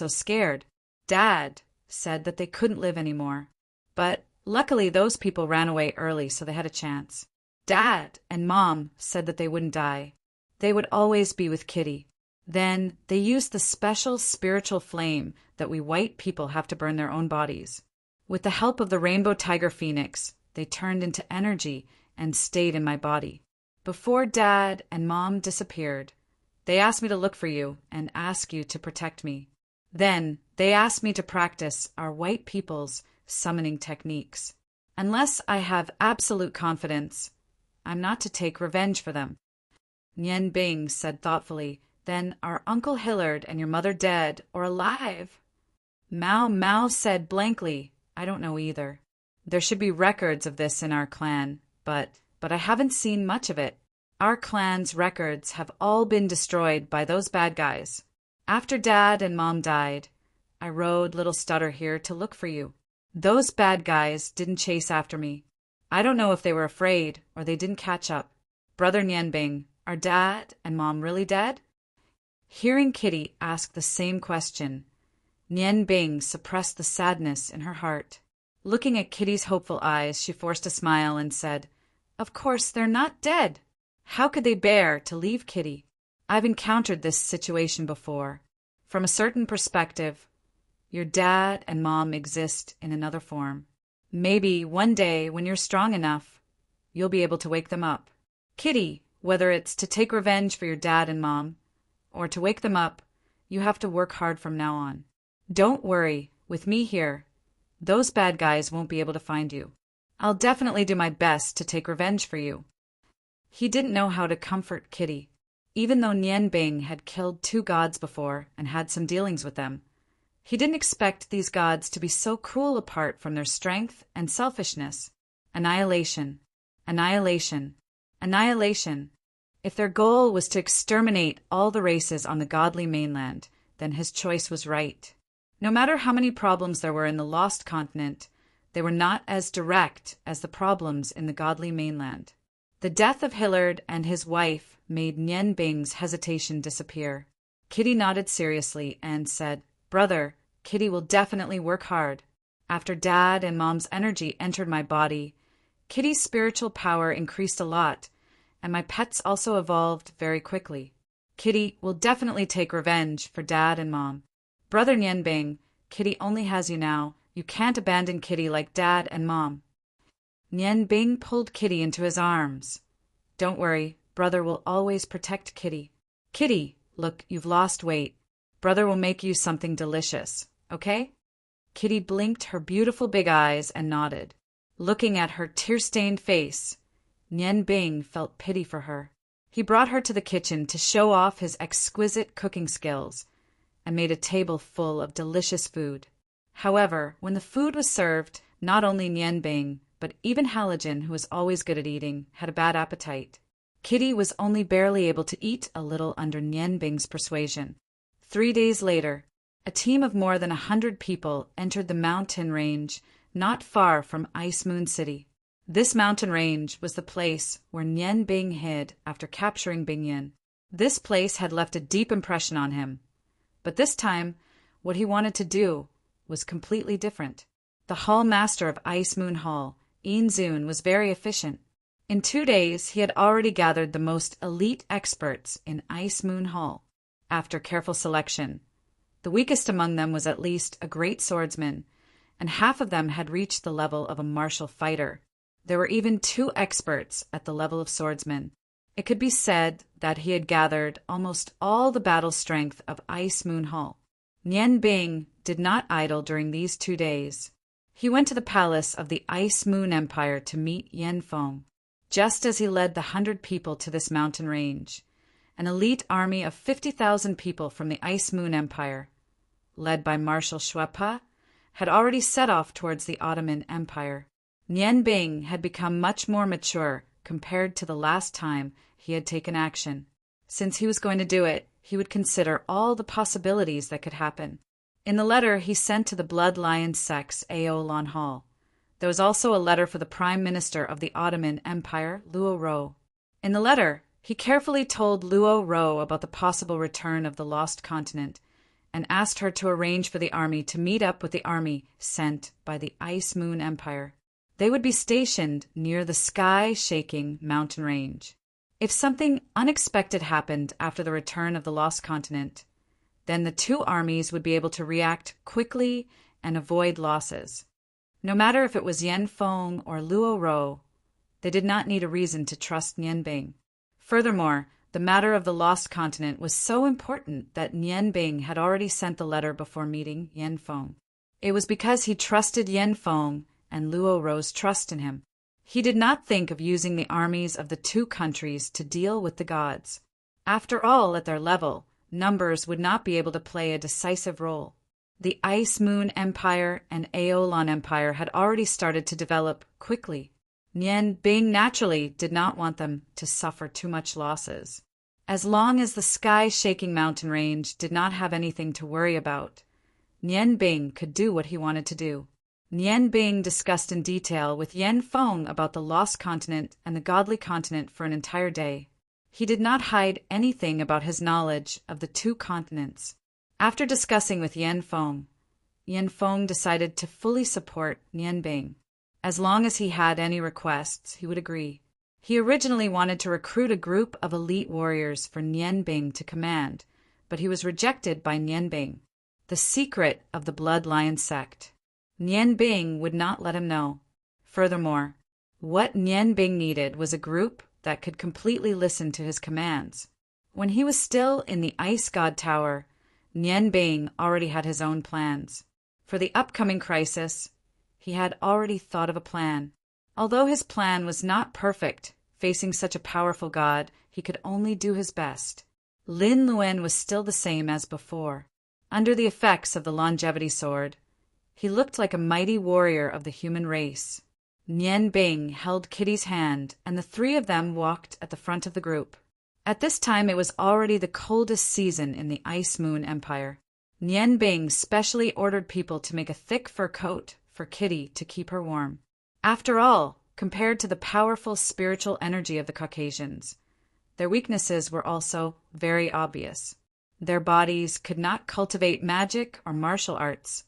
Dad said that they couldn't live anymore. But luckily those people ran away early, so they had a chance. Dad and Mom said that they wouldn't die. They would always be with Kitty. Then they used the special spiritual flame that we white people have to burn their own bodies. With the help of the rainbow tiger phoenix, they turned into energy and stayed in my body. Before Dad and Mom disappeared, they asked me to look for you and ask you to protect me. Then they asked me to practice our white people's summoning techniques. Unless I have absolute confidence, I'm not to take revenge for them. Nian Bing said thoughtfully, Then are Uncle Hillard and your mother dead or alive? Mao said blankly, I don't know either. There should be records of this in our clan, but I haven't seen much of it. Our clan's records have all been destroyed by those bad guys. After Dad and Mom died, I rode Little Stutter here to look for you. Those bad guys didn't chase after me. I don't know if they were afraid or they didn't catch up. Brother Nian Bing, are Dad and Mom really dead? Hearing Kitty ask the same question, Nian Bing suppressed the sadness in her heart. Looking at Kitty's hopeful eyes, she forced a smile and said, Of course they're not dead. How could they bear to leave Kitty? I've encountered this situation before. From a certain perspective, your Dad and Mom exist in another form. Maybe one day when you're strong enough, you'll be able to wake them up. Kitty, whether it's to take revenge for your Dad and Mom, or to wake them up, you have to work hard from now on. Don't worry, with me here, those bad guys won't be able to find you. I'll definitely do my best to take revenge for you. He didn't know how to comfort Kitty. Even though Nian Bing had killed 2 gods before and had some dealings with them, he didn't expect these gods to be so cruel apart from their strength and selfishness. Annihilation. Annihilation. Annihilation. If their goal was to exterminate all the races on the godly mainland, then his choice was right. No matter how many problems there were in the lost continent, they were not as direct as the problems in the godly mainland. The death of Hillard and his wife made Nian Bing's hesitation disappear. Kitty nodded seriously and said, Brother, Kitty will definitely work hard. After Dad and Mom's energy entered my body, Kitty's spiritual power increased a lot, and my pets also evolved very quickly. Kitty will definitely take revenge for Dad and Mom. Brother Nian Bing, Kitty only has you now. You can't abandon Kitty like Dad and Mom. Nian Bing pulled Kitty into his arms. Don't worry, Brother will always protect Kitty. Kitty, look, you've lost weight. Brother will make you something delicious, okay? Kitty blinked her beautiful big eyes and nodded. Looking at her tear-stained face, Nian Bing felt pity for her. He brought her to the kitchen to show off his exquisite cooking skills and made a table full of delicious food. However, when the food was served, not only Nian Bing, but even Halogen, who was always good at eating, had a bad appetite. Kitty was only barely able to eat a little under Nian Bing's persuasion. 3 days later, a team of more than 100 people entered the mountain range not far from Ice Moon City. This mountain range was the place where Nian Bing hid after capturing Bingyin. This place had left a deep impression on him. But this time, what he wanted to do was completely different. The hall master of Ice Moon Hall, Yin Zun, was very efficient. In 2 days, he had already gathered the most elite experts in Ice Moon Hall. After careful selection, the weakest among them was at least a great swordsman, and half of them had reached the level of a martial fighter. There were even 2 experts at the level of swordsman. It could be said that he had gathered almost all the battle strength of Ice Moon Hall. Nian Bing did not idle during these 2 days. He went to the palace of the Ice Moon Empire to meet Yen Feng. Just as he led the 100 people to this mountain range, an elite army of 50,000 people from the Ice Moon Empire, led by Marshal Shuepa, had already set off towards the Ottoman Empire. Nian Bing had become much more mature compared to the last time he had taken action. Since he was going to do it, he would consider all the possibilities that could happen. In the letter he sent to the Blood Lion sect's Aolan Hall, there was also a letter for the Prime Minister of the Ottoman Empire, Luo Ro. In the letter, he carefully told Luo Ro about the possible return of the lost continent, and asked her to arrange for the army to meet up with the army sent by the Ice Moon Empire. They would be stationed near the sky-shaking mountain range. If something unexpected happened after the return of the lost continent, then the 2 armies would be able to react quickly and avoid losses. No matter if it was Yen Feng or Luo Ro, they did not need a reason to trust Nian Bing. Furthermore, the matter of the lost continent was so important that Nian Bing had already sent the letter before meeting Yen Feng. It was because he trusted Yen Feng and Luo Ro's trust in him. He did not think of using the armies of the 2 countries to deal with the gods. After all, at their level, numbers would not be able to play a decisive role. The Ice Moon Empire and Aolan Empire had already started to develop quickly. Nian Bing naturally did not want them to suffer too much losses. As long as the sky-shaking mountain range did not have anything to worry about, Nian Bing could do what he wanted to do. Nian Bing discussed in detail with Yen Feng about the lost continent and the godly continent for an entire day. He did not hide anything about his knowledge of the 2 continents. After discussing with Yen Feng decided to fully support Nian Bing. As long as he had any requests, he would agree. He originally wanted to recruit a group of elite warriors for Nian Bing to command, but he was rejected by Nian Bing, the secret of the Blood Lion sect. Nian Bing would not let him know. Furthermore, what Nian Bing needed was a group that could completely listen to his commands. When he was still in the Ice God Tower, Nian Bing already had his own plans. For the upcoming crisis, he had already thought of a plan. Although his plan was not perfect, facing such a powerful god, he could only do his best. Lin Luen was still the same as before. Under the effects of the longevity sword, he looked like a mighty warrior of the human race. Nian Bing held Kitty's hand, and the 3 of them walked at the front of the group. At this time it was already the coldest season in the Ice Moon Empire. Nian Bing specially ordered people to make a thick fur coat for Kitty to keep her warm. After all, compared to the powerful spiritual energy of the Caucasians, their weaknesses were also very obvious. Their bodies could not cultivate magic or martial arts,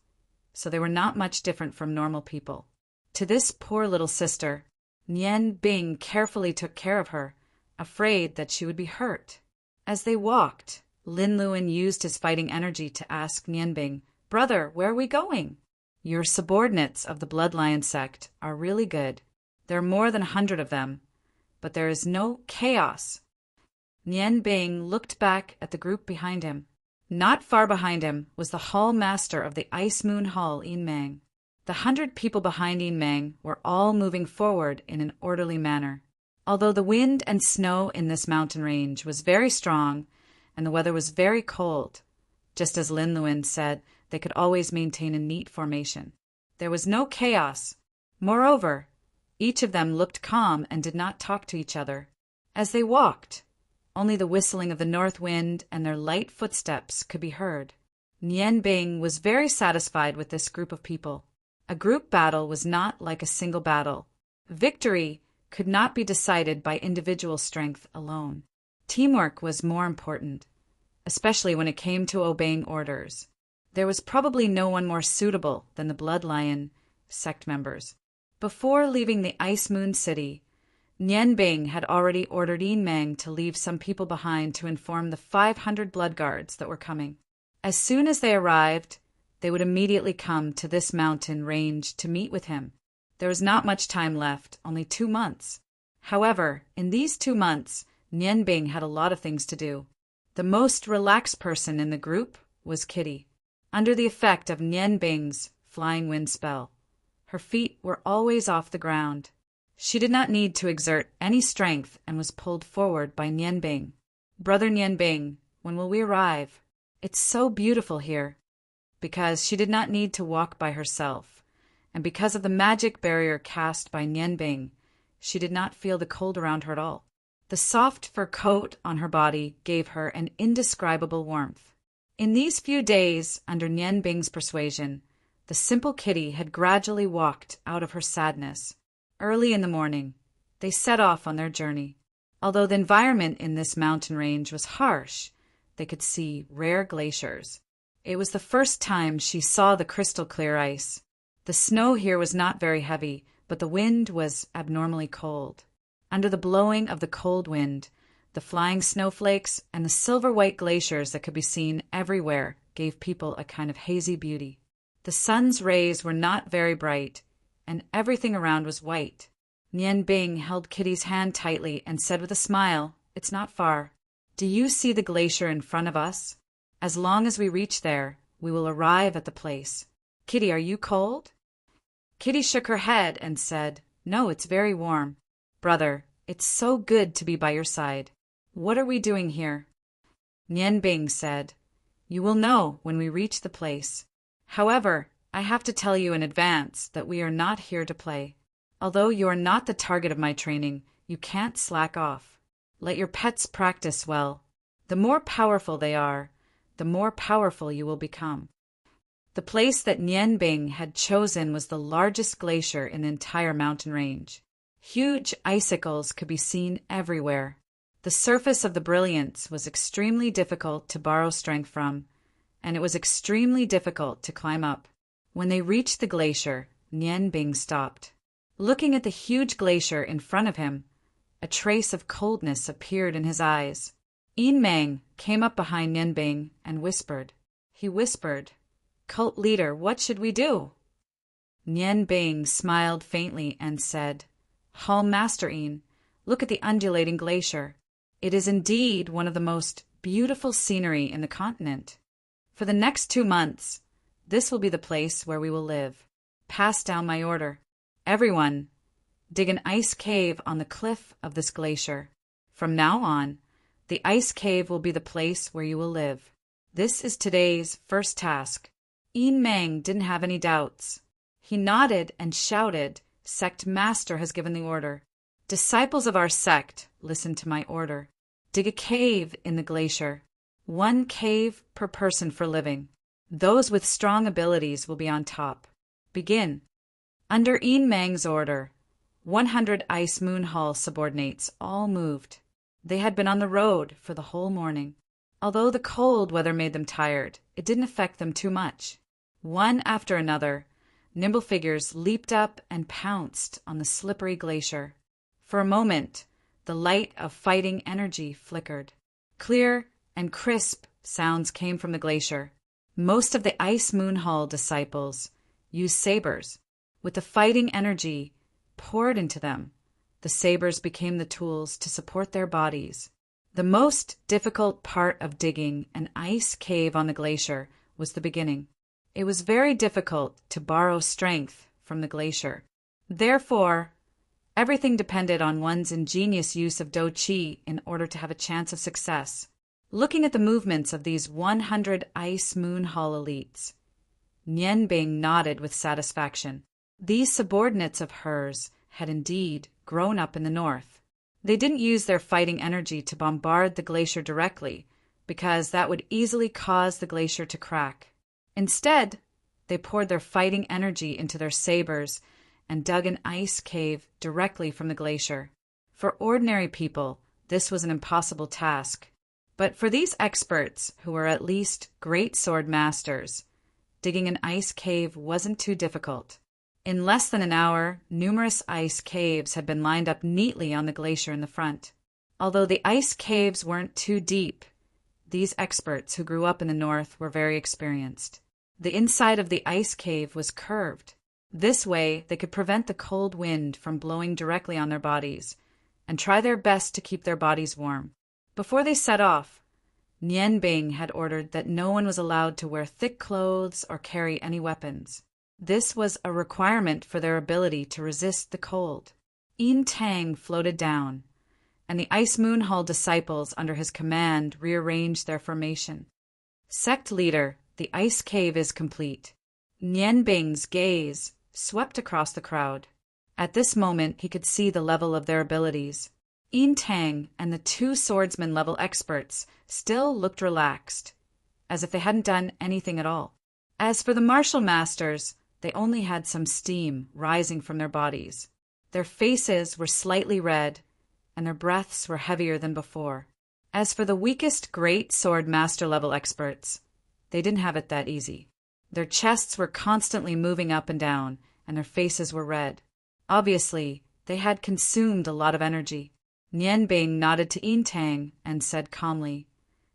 so they were not much different from normal people. To this poor little sister, Nian Bing carefully took care of her, afraid that she would be hurt. As they walked, Lin Luen used his fighting energy to ask Nian Bing, "Brother, where are we going?" "Your subordinates of the Blood Lion sect are really good. There are more than 100 of them, but there is no chaos." Nian Bing looked back at the group behind him. Not far behind him was the hall master of the Ice Moon Hall, Yin Mang. The 100 people behind Yin Mang were all moving forward in an orderly manner. Although the wind and snow in this mountain range was very strong and the weather was very cold, just as Lin Luen said, they could always maintain a neat formation. There was no chaos. Moreover, each of them looked calm and did not talk to each other. As they walked, only the whistling of the north wind and their light footsteps could be heard. Nian Bing was very satisfied with this group of people. A group battle was not like a single battle. Victory could not be decided by individual strength alone. Teamwork was more important, especially when it came to obeying orders. There was probably no one more suitable than the Blood Lion sect members. Before leaving the Ice Moon City, Nian Bing had already ordered Yin Meng to leave some people behind to inform the 500 blood guards that were coming. As soon as they arrived, they would immediately come to this mountain range to meet with him. There was not much time left, only 2 months. However, in these 2 months, Nian Bing had a lot of things to do. The most relaxed person in the group was Kitty. Under the effect of Nian Bing's flying wind spell, her feet were always off the ground. She did not need to exert any strength and was pulled forward by Nian Bing. "Brother Nian Bing, when will we arrive? It's so beautiful here." Because she did not need to walk by herself, and because of the magic barrier cast by Nian Bing, she did not feel the cold around her at all. The soft fur coat on her body gave her an indescribable warmth. In these few days, under Nian Bing's persuasion, the simple Kitty had gradually walked out of her sadness. Early in the morning, they set off on their journey. Although the environment in this mountain range was harsh, they could see rare glaciers. It was the first time she saw the crystal-clear ice. The snow here was not very heavy, but the wind was abnormally cold. Under the blowing of the cold wind, the flying snowflakes and the silver-white glaciers that could be seen everywhere gave people a kind of hazy beauty. The sun's rays were not very bright, and everything around was white. Nian Bing held Kitty's hand tightly and said with a smile, "It's not far. Do you see the glacier in front of us? As long as we reach there, we will arrive at the place. Kitty, are you cold?" Kitty shook her head and said, "No, it's very warm. Brother, it's so good to be by your side. What are we doing here?" Nian Bing said, "You will know when we reach the place. However, I have to tell you in advance that we are not here to play. Although you are not the target of my training, you can't slack off. Let your pets practice well. The more powerful they are, the more powerful you will become." The place that Nian Bing had chosen was the largest glacier in the entire mountain range. Huge icicles could be seen everywhere. The surface of the brilliance was extremely difficult to borrow strength from, and it was extremely difficult to climb up. When they reached the glacier, Nian Bing stopped. Looking at the huge glacier in front of him, a trace of coldness appeared in his eyes. Yin Meng came up behind Nian Bing and whispered. He whispered, "Cult leader, what should we do?" Nian Bing smiled faintly and said, "Hall Master Yin, look at the undulating glacier. It is indeed one of the most beautiful scenery in the continent. For the next 2 months, this will be the place where we will live. Pass down my order. Everyone, dig an ice cave on the cliff of this glacier. From now on, the ice cave will be the place where you will live. This is today's first task." Yin Meng didn't have any doubts. He nodded and shouted, "Sect Master has given the order. Disciples of our sect, listen to my order. Dig a cave in the glacier. 1 cave per person for living. Those with strong abilities will be on top. Begin." Under Yin Meng's order, 100 Ice Moon Hall subordinates all moved. They had been on the road for the whole morning. Although the cold weather made them tired, it didn't affect them too much. One after another, nimble figures leaped up and pounced on the slippery glacier. For a moment, the light of fighting energy flickered. Clear and crisp sounds came from the glacier. Most of the Ice Moon Hall disciples used sabers. With the fighting energy poured into them, the sabers became the tools to support their bodies. The most difficult part of digging an ice cave on the glacier was the beginning. It was very difficult to borrow strength from the glacier. Therefore, everything depended on one's ingenious use of Do Chi in order to have a chance of success. Looking at the movements of these 100 Ice Moon Hall elites, Nian Bing nodded with satisfaction. These subordinates of hers had indeed grown up in the north. They didn't use their fighting energy to bombard the glacier directly, because that would easily cause the glacier to crack. Instead, they poured their fighting energy into their sabers and dug an ice cave directly from the glacier. For ordinary people, this was an impossible task. But for these experts, who were at least great sword masters, digging an ice cave wasn't too difficult. In less than an hour, numerous ice caves had been lined up neatly on the glacier in the front. Although the ice caves weren't too deep, these experts who grew up in the north were very experienced. The inside of the ice cave was curved. This way, they could prevent the cold wind from blowing directly on their bodies and try their best to keep their bodies warm. Before they set off, Nian Bing had ordered that no one was allowed to wear thick clothes or carry any weapons. This was a requirement for their ability to resist the cold. Yin Tang floated down, and the Ice Moon Hall disciples under his command rearranged their formation. Sect leader, the ice cave is complete. Nian Bing's gaze swept across the crowd. At this moment, he could see the level of their abilities. Yin Tang and the two swordsman-level experts still looked relaxed, as if they hadn't done anything at all. As for the martial masters, they only had some steam rising from their bodies. Their faces were slightly red, and their breaths were heavier than before. As for the weakest great sword master-level experts, they didn't have it that easy. Their chests were constantly moving up and down, and their faces were red. Obviously, they had consumed a lot of energy. Nian Bing nodded to Yin Tang and said calmly,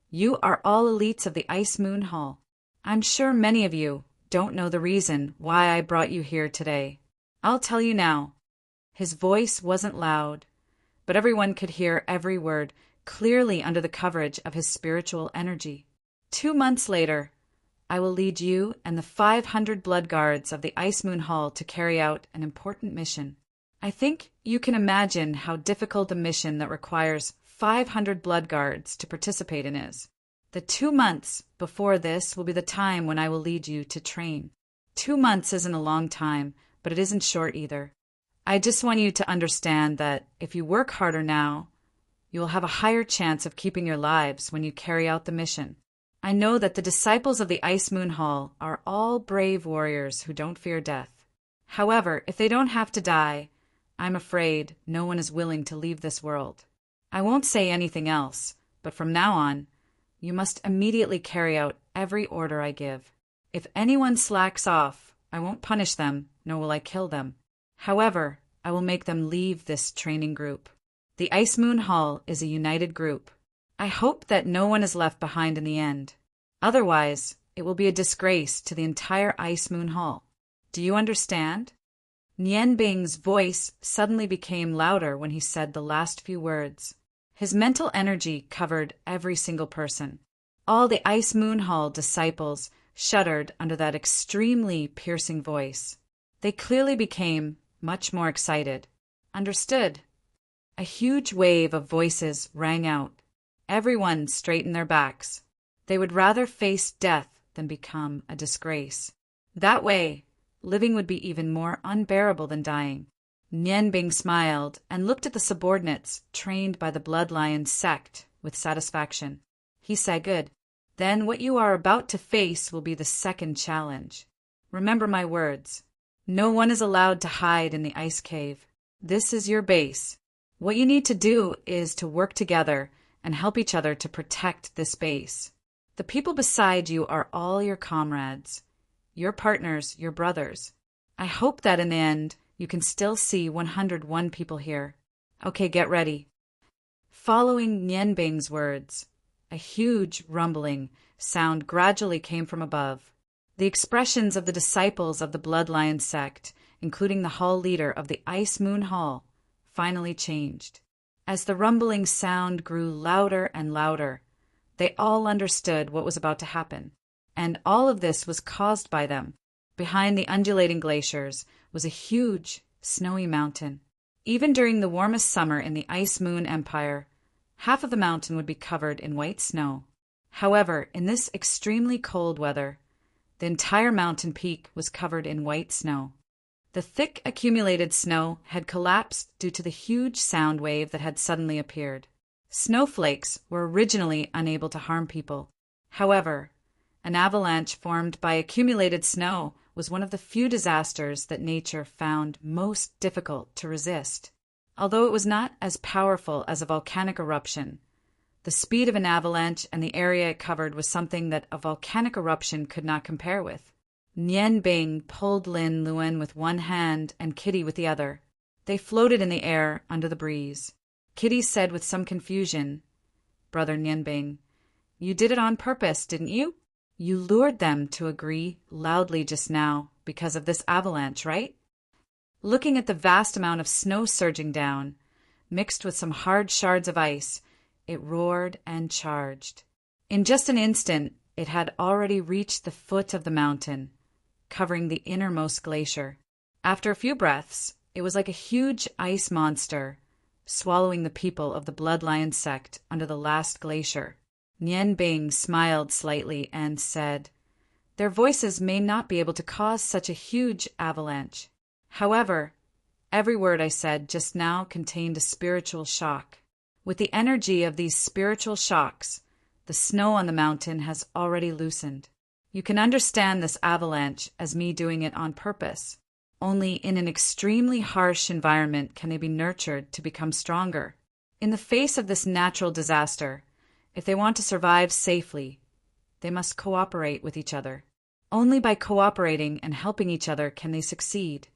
"You are all elites of the Ice Moon Hall. I'm sure many of you don't know the reason why I brought you here today. I'll tell you now." His voice wasn't loud, but everyone could hear every word clearly under the coverage of his spiritual energy. 2 months later, I will lead you and the 500 blood guards of the Ice Moon Hall to carry out an important mission. I think you can imagine how difficult a mission that requires 500 blood guards to participate in is. The 2 months before this will be the time when I will lead you to train. 2 months isn't a long time, but it isn't short either. I just want you to understand that if you work harder now, you will have a higher chance of keeping your lives when you carry out the mission. I know that the disciples of the Ice Moon Hall are all brave warriors who don't fear death. However, if they don't have to die, I'm afraid no one is willing to leave this world. I won't say anything else, but from now on, you must immediately carry out every order I give. If anyone slacks off, I won't punish them, nor will I kill them. However, I will make them leave this training group. The Ice Moon Hall is a united group. I hope that no one is left behind in the end. Otherwise, it will be a disgrace to the entire Ice Moon Hall. Do you understand? Nian Bing's voice suddenly became louder when he said the last few words. His mental energy covered every single person. All the Ice Moon Hall disciples shuddered under that extremely piercing voice. They clearly became much more excited. Understood. A huge wave of voices rang out. Everyone straightened their backs. They would rather face death than become a disgrace. That way, living would be even more unbearable than dying. Nian Bing smiled and looked at the subordinates trained by the Blood Lion sect with satisfaction. He said, "Good. Then what you are about to face will be the second challenge. Remember my words. No one is allowed to hide in the ice cave. This is your base. What you need to do is to work together and help each other to protect this base. The people beside you are all your comrades, your partners, your brothers. I hope that in the end, you can still see 101 people here. Okay, get ready." Following Nian Bing's words, a huge rumbling sound gradually came from above. The expressions of the disciples of the Blood Lion sect, including the hall leader of the Ice Moon Hall, finally changed. As the rumbling sound grew louder and louder, they all understood what was about to happen, and all of this was caused by them. Behind the undulating glaciers was a huge, snowy mountain. Even during the warmest summer in the Ice Moon Empire, half of the mountain would be covered in white snow. However, in this extremely cold weather, the entire mountain peak was covered in white snow. The thick accumulated snow had collapsed due to the huge sound wave that had suddenly appeared. Snowflakes were originally unable to harm people. However, an avalanche formed by accumulated snow was one of the few disasters that nature found most difficult to resist. Although it was not as powerful as a volcanic eruption, the speed of an avalanche and the area it covered was something that a volcanic eruption could not compare with. Nian Bing pulled Lin Luan with one hand and Kitty with the other. They floated in the air under the breeze. Kitty said with some confusion, "Brother Nian Bing, you did it on purpose, didn't you? You lured them to agree loudly just now because of this avalanche, right?" Looking at the vast amount of snow surging down, mixed with some hard shards of ice, it roared and charged. In just an instant, it had already reached the foot of the mountain, covering the innermost glacier. After a few breaths, it was like a huge ice monster, swallowing the people of the Blood Lion sect under the last glacier. Nian Bing smiled slightly and said, "Their voices may not be able to cause such a huge avalanche. However, every word I said just now contained a spiritual shock. With the energy of these spiritual shocks, the snow on the mountain has already loosened. You can understand this avalanche as me doing it on purpose. Only in an extremely harsh environment can they be nurtured to become stronger. In the face of this natural disaster, if they want to survive safely, they must cooperate with each other. Only by cooperating and helping each other can they succeed."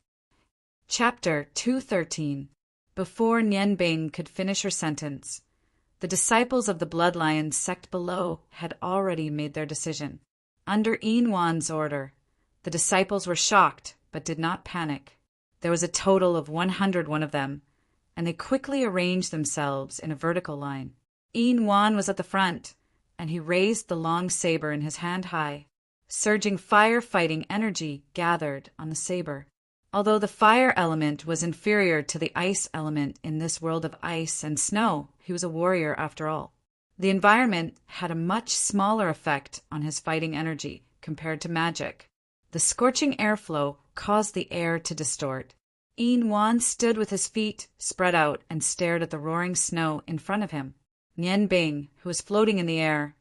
Chapter 213. Before Nian Bing could finish her sentence, the disciples of the Blood Lion sect below had already made their decision. Under Yin Wan's order, the disciples were shocked but did not panic. There was a total of 101 of them, and they quickly arranged themselves in a vertical line. Yin Wan was at the front, and he raised the long saber in his hand high. Surging fire-fighting energy gathered on the saber. Although the fire element was inferior to the ice element in this world of ice and snow, he was a warrior after all. The environment had a much smaller effect on his fighting energy compared to magic. The scorching airflow caused the air to distort. Yin Wan stood with his feet spread out and stared at the roaring snow in front of him. Nian Bing, who was floating in the air,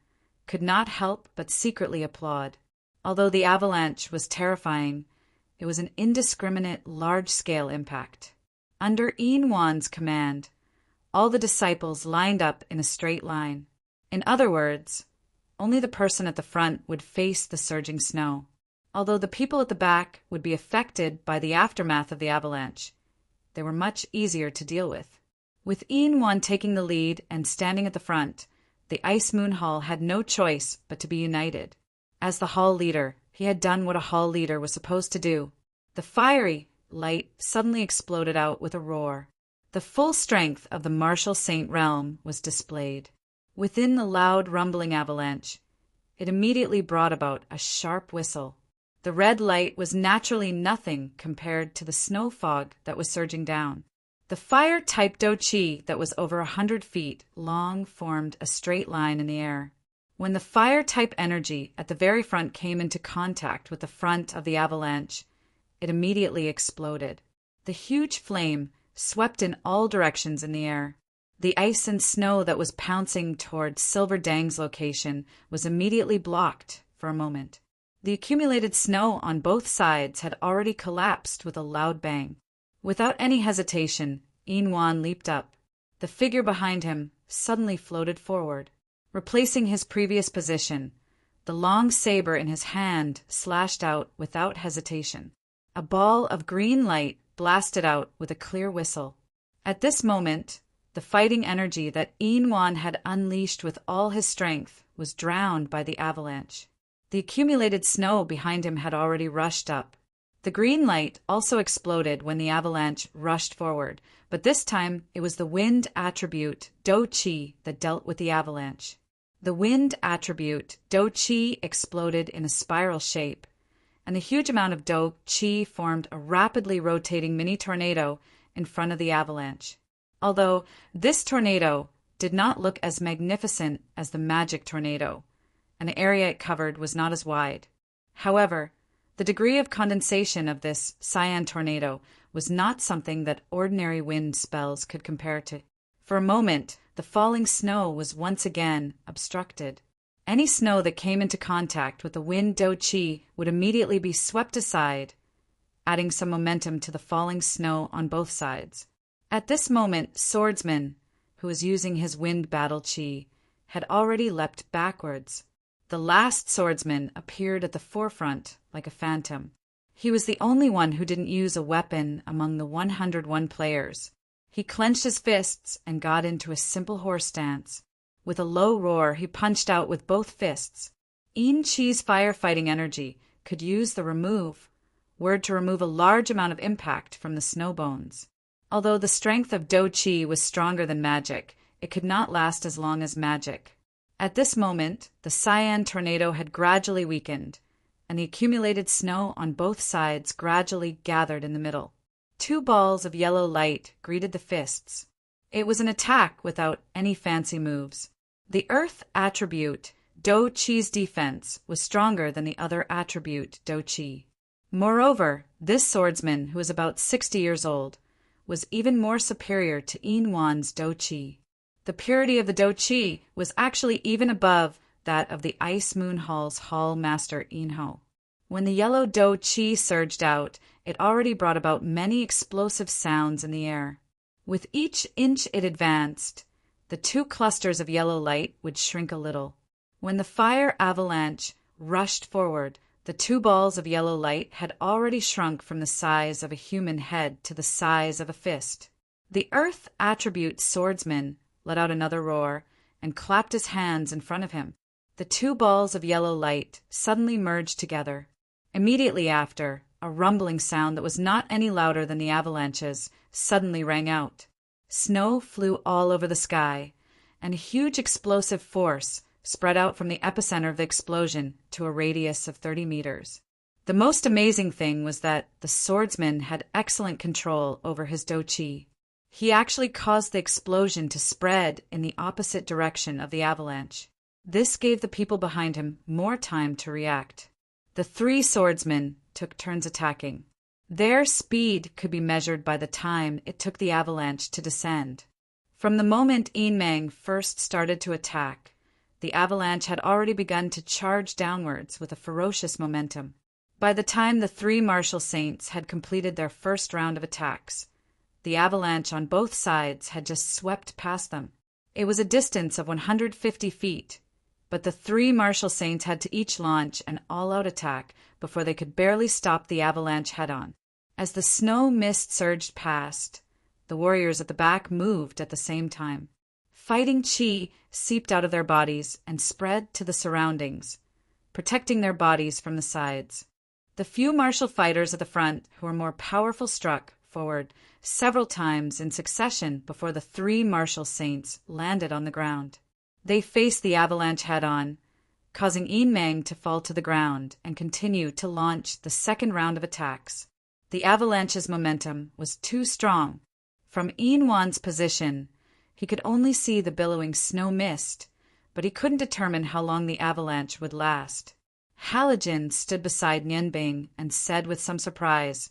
could not help but secretly applaud. Although the avalanche was terrifying, it was an indiscriminate, large-scale impact. Under Yin Wan's command, all the disciples lined up in a straight line. In other words, only the person at the front would face the surging snow. Although the people at the back would be affected by the aftermath of the avalanche, they were much easier to deal with. With Yin Wan taking the lead and standing at the front, the Ice Moon Hall had no choice but to be united. As the hall leader, he had done what a hall leader was supposed to do. The fiery light suddenly exploded out with a roar. The full strength of the Martial Saint realm was displayed. Within the loud rumbling avalanche, it immediately brought about a sharp whistle. The red light was naturally nothing compared to the snow fog that was surging down. The fire-type Do-Chi that was over 100 feet long formed a straight line in the air. When the fire-type energy at the very front came into contact with the front of the avalanche, it immediately exploded. The huge flame swept in all directions in the air. The ice and snow that was pouncing toward Silver Dang's location was immediately blocked for a moment. The accumulated snow on both sides had already collapsed with a loud bang. Without any hesitation, Yin Wan leaped up. The figure behind him suddenly floated forward. Replacing his previous position, the long saber in his hand slashed out without hesitation. A ball of green light blasted out with a clear whistle. At this moment, the fighting energy that Yin Wan had unleashed with all his strength was drowned by the avalanche. The accumulated snow behind him had already rushed up. The green light also exploded when the avalanche rushed forward, but this time it was the wind attribute Do-Chi that dealt with the avalanche. The wind attribute Do-Chi exploded in a spiral shape, and a huge amount of Do-Chi formed a rapidly rotating mini tornado in front of the avalanche. Although this tornado did not look as magnificent as the magic tornado, and the area it covered was not as wide. However, The degree of condensation of this cyan tornado was not something that ordinary wind spells could compare to. For a moment, the falling snow was once again obstructed. Any snow that came into contact with the wind Do-Chi would immediately be swept aside, adding some momentum to the falling snow on both sides. At this moment, Swordsman, who was using his wind battle chi, had already leapt backwards. The last swordsman appeared at the forefront like a phantom. He was the only one who didn't use a weapon among the 101 players. He clenched his fists and got into a simple horse stance. With a low roar, he punched out with both fists. Yin Chi's firefighting energy could use the remove word to remove a large amount of impact from the snow bones. Although the strength of Do-Chi was stronger than magic, it could not last as long as magic. At this moment, the cyan tornado had gradually weakened, and the accumulated snow on both sides gradually gathered in the middle. 2 balls of yellow light greeted the fists. It was an attack without any fancy moves. The earth attribute, Do-Chi's defense, was stronger than the other attribute, Do-Chi. Moreover, this swordsman, who was about 60 years old, was even more superior to Yin Wan's Do-Chi. The purity of the Do-Chi was actually even above that of the Ice Moon Hall's Hall Master Yin Ho. When the yellow Do-Chi surged out, it already brought about many explosive sounds in the air. With each inch it advanced, the 2 clusters of yellow light would shrink a little. When the fire avalanche rushed forward, the 2 balls of yellow light had already shrunk from the size of a human head to the size of a fist. The earth attribute swordsman let out another roar and clapped his hands in front of him. The 2 balls of yellow light suddenly merged together. Immediately after, a rumbling sound that was not any louder than the avalanches suddenly rang out. Snow flew all over the sky, and a huge explosive force spread out from the epicenter of the explosion to a radius of 30 meters. The most amazing thing was that the swordsman had excellent control over his Do-Chi. He actually caused the explosion to spread in the opposite direction of the avalanche. This gave the people behind him more time to react. The 3 swordsmen took turns attacking. Their speed could be measured by the time it took the avalanche to descend. From the moment Yin Mang first started to attack, the avalanche had already begun to charge downwards with a ferocious momentum. By the time the 3 martial saints had completed their first round of attacks, the avalanche on both sides had just swept past them. It was a distance of 150 feet, but the 3 martial saints had to each launch an all-out attack before they could barely stop the avalanche head-on. As the snow mist surged past, the warriors at the back moved at the same time. Fighting chi seeped out of their bodies and spread to the surroundings, protecting their bodies from the sides. The few martial fighters at the front who were more powerful struck forward several times in succession before the 3 martial saints landed on the ground. They faced the avalanche head-on, causing Yin Mang to fall to the ground and continue to launch the second round of attacks. The avalanche's momentum was too strong. From Yin Wan's position, he could only see the billowing snow mist, but he couldn't determine how long the avalanche would last. Halogen stood beside Nian Bing and said with some surprise,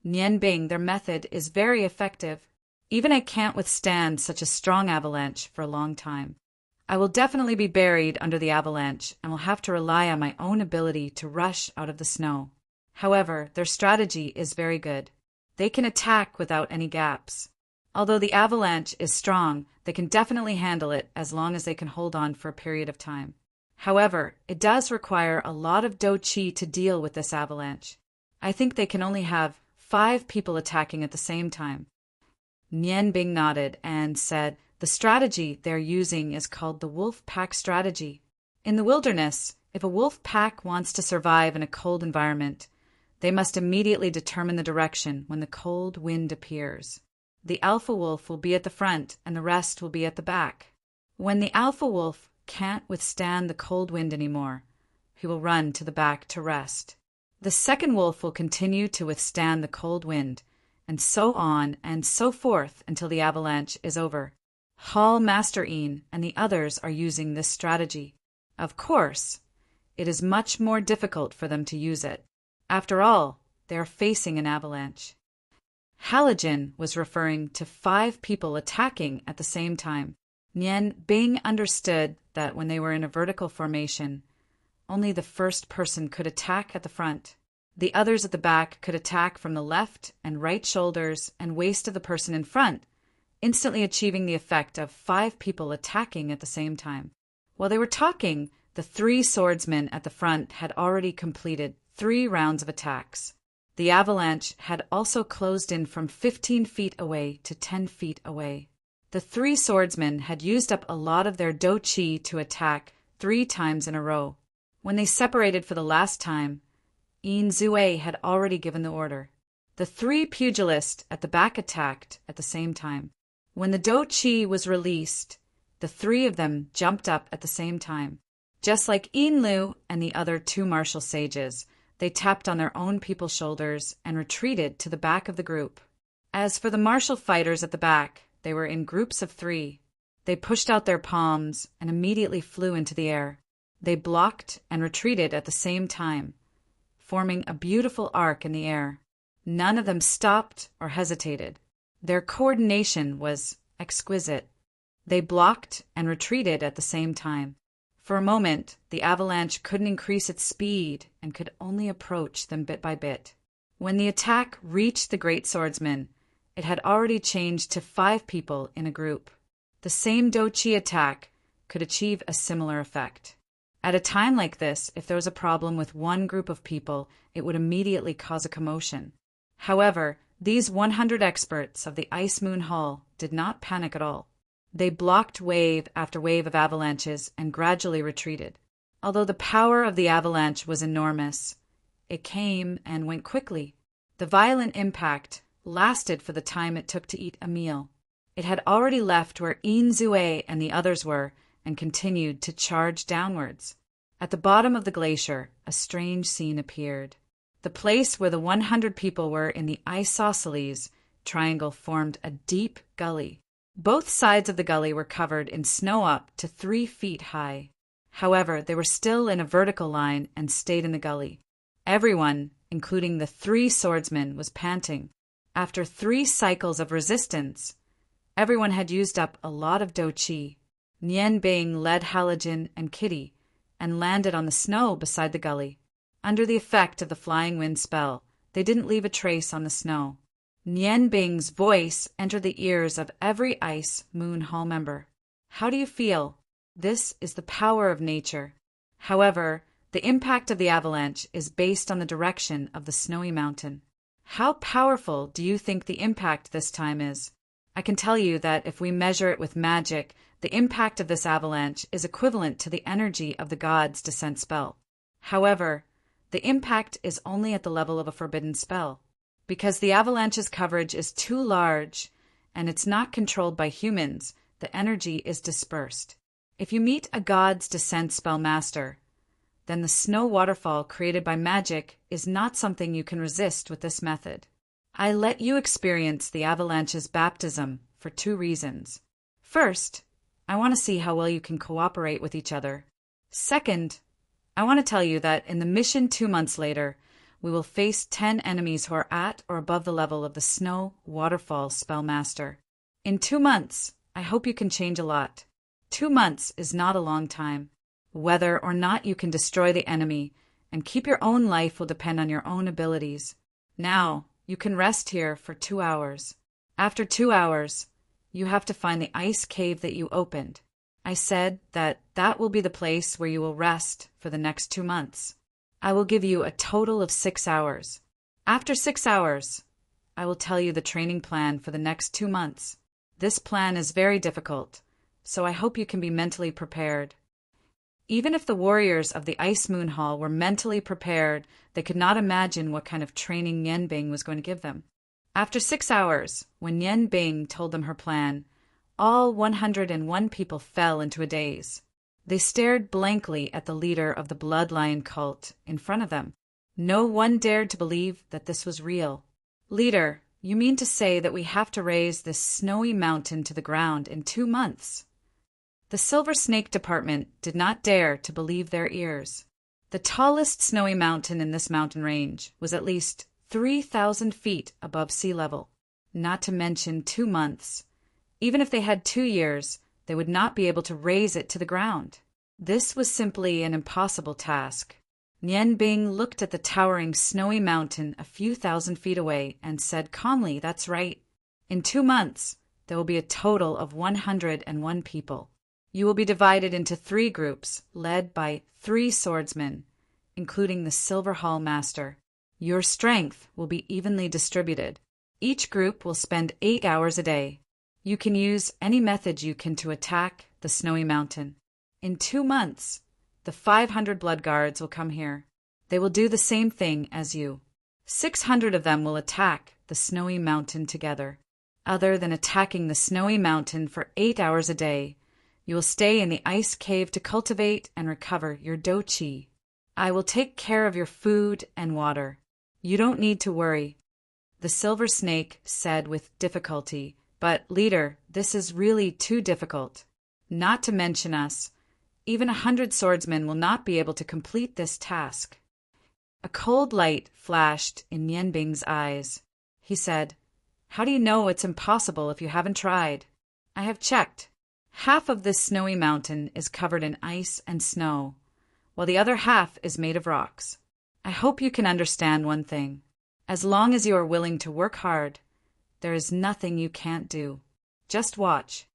"Nian Bing, their method is very effective. Even I can't withstand such a strong avalanche for a long time. I will definitely be buried under the avalanche and will have to rely on my own ability to rush out of the snow. However, their strategy is very good. They can attack without any gaps. Although the avalanche is strong, they can definitely handle it as long as they can hold on for a period of time. However, it does require a lot of Do-Chi to deal with this avalanche. I think they can only have 5 people attacking at the same time." Nian Bing nodded and said, "The strategy they're using is called the wolf pack strategy. In the wilderness, if a wolf pack wants to survive in a cold environment, they must immediately determine the direction when the cold wind appears. The alpha wolf will be at the front and the rest will be at the back. When the alpha wolf can't withstand the cold wind anymore, he will run to the back to rest. The second wolf will continue to withstand the cold wind, and so on and so forth until the avalanche is over. Hall Master Yin and the others are using this strategy. Of course, it is much more difficult for them to use it. After all, they are facing an avalanche. Halogen was referring to 5 people attacking at the same time. Nian Bing understood that when they were in a vertical formation, only the first person could attack at the front. The others at the back could attack from the left and right shoulders and waist of the person in front, instantly achieving the effect of 5 people attacking at the same time. While they were talking, the 3 swordsmen at the front had already completed 3 rounds of attacks. The avalanche had also closed in from 15 feet away to 10 feet away. The 3 swordsmen had used up a lot of their dou qi to attack 3 times in a row. When they separated for the last time, Yin Zue had already given the order. The 3 pugilists at the back attacked at the same time. When the dou qi was released, the 3 of them jumped up at the same time. Just like Yin Lu and the other 2 martial sages, they tapped on their own people's shoulders and retreated to the back of the group. As for the martial fighters at the back, they were in groups of 3. They pushed out their palms and immediately flew into the air. They blocked and retreated at the same time, forming a beautiful arc in the air. None of them stopped or hesitated. Their coordination was exquisite. They blocked and retreated at the same time. For a moment, the avalanche couldn't increase its speed and could only approach them bit by bit. When the attack reached the great swordsman, it had already changed to 5 people in a group. The same dou qi attack could achieve a similar effect. At a time like this, if there was a problem with one group of people, it would immediately cause a commotion. However, these 100 experts of the Ice Moon Hall did not panic at all. They blocked wave after wave of avalanches and gradually retreated. Although the power of the avalanche was enormous, it came and went quickly. The violent impact lasted for the time it took to eat a meal. It had already left where Yin Zue and the others were and continued to charge downwards. At the bottom of the glacier, a strange scene appeared. The place where the 100 people were in the isosceles triangle formed a deep gully. Both sides of the gully were covered in snow up to 3 feet high. However, they were still in a vertical line and stayed in the gully. Everyone, including the 3 swordsmen, was panting. After 3 cycles of resistance, everyone had used up a lot of dou qi. Nian Bing led Halogen and Kitty and landed on the snow beside the gully. Under the effect of the flying wind spell, they didn't leave a trace on the snow. Nian Bing's voice entered the ears of every Ice Moon Hall member. How do you feel? This is the power of nature. However, the impact of the avalanche is based on the direction of the snowy mountain. How powerful do you think the impact this time is? I can tell you that if we measure it with magic, the impact of this avalanche is equivalent to the energy of the god's descent spell. However, the impact is only at the level of a forbidden spell. Because the avalanche's coverage is too large and it's not controlled by humans, the energy is dispersed. If you meet a god's descent spell master, then the snow waterfall created by magic is not something you can resist with this method. I let you experience the avalanche's baptism for 2 reasons. First, I want to see how well you can cooperate with each other. Second, I want to tell you that in the mission 2 months later, we will face 10 enemies who are at or above the level of the Snow Waterfall Spellmaster. In 2 months, I hope you can change a lot. 2 months is not a long time. Whether or not you can destroy the enemy and keep your own life will depend on your own abilities. Now, you can rest here for 2 hours. After 2 hours, you have to find the ice cave that you opened. I said that will be the place where you will rest for the next 2 months. I will give you a total of 6 hours. After 6 hours, I will tell you the training plan for the next 2 months. This plan is very difficult, so I hope you can be mentally prepared. Even if the warriors of the Ice Moon Hall were mentally prepared, they could not imagine what kind of training Nian Bing was going to give them. After 6 hours, when Nian Bing told them her plan, all 101 people fell into a daze. They stared blankly at the leader of the Bloodline cult in front of them. No one dared to believe that this was real. Leader, you mean to say that we have to raise this snowy mountain to the ground in 2 months? The Silver Snake Department did not dare to believe their ears. The tallest snowy mountain in this mountain range was at least 3,000 feet above sea level, not to mention 2 months. Even if they had 2 years, they would not be able to raise it to the ground. This was simply an impossible task. Nian Bing looked at the towering snowy mountain a few thousand feet away and said calmly, "That's right. In 2 months, there will be a total of 101 people. You will be divided into 3 groups, led by 3 swordsmen, including the Silver Hall Master. Your strength will be evenly distributed. Each group will spend 8 hours a day. You can use any method you can to attack the snowy mountain. In 2 months, the 500 blood guards will come here. They will do the same thing as you. 600 of them will attack the snowy mountain together. Other than attacking the snowy mountain for 8 hours a day, you will stay in the ice cave to cultivate and recover your do qi. I will take care of your food and water. You don't need to worry." The silver snake said with difficulty, "But, leader, this is really too difficult. Not to mention us. Even 100 swordsmen will not be able to complete this task." A cold light flashed in Nian Bing's eyes. He said, "How do you know it's impossible if you haven't tried?" "I have checked. Half of this snowy mountain is covered in ice and snow, while the other half is made of rocks. I hope you can understand one thing. As long as you are willing to work hard, there is nothing you can't do. Just watch."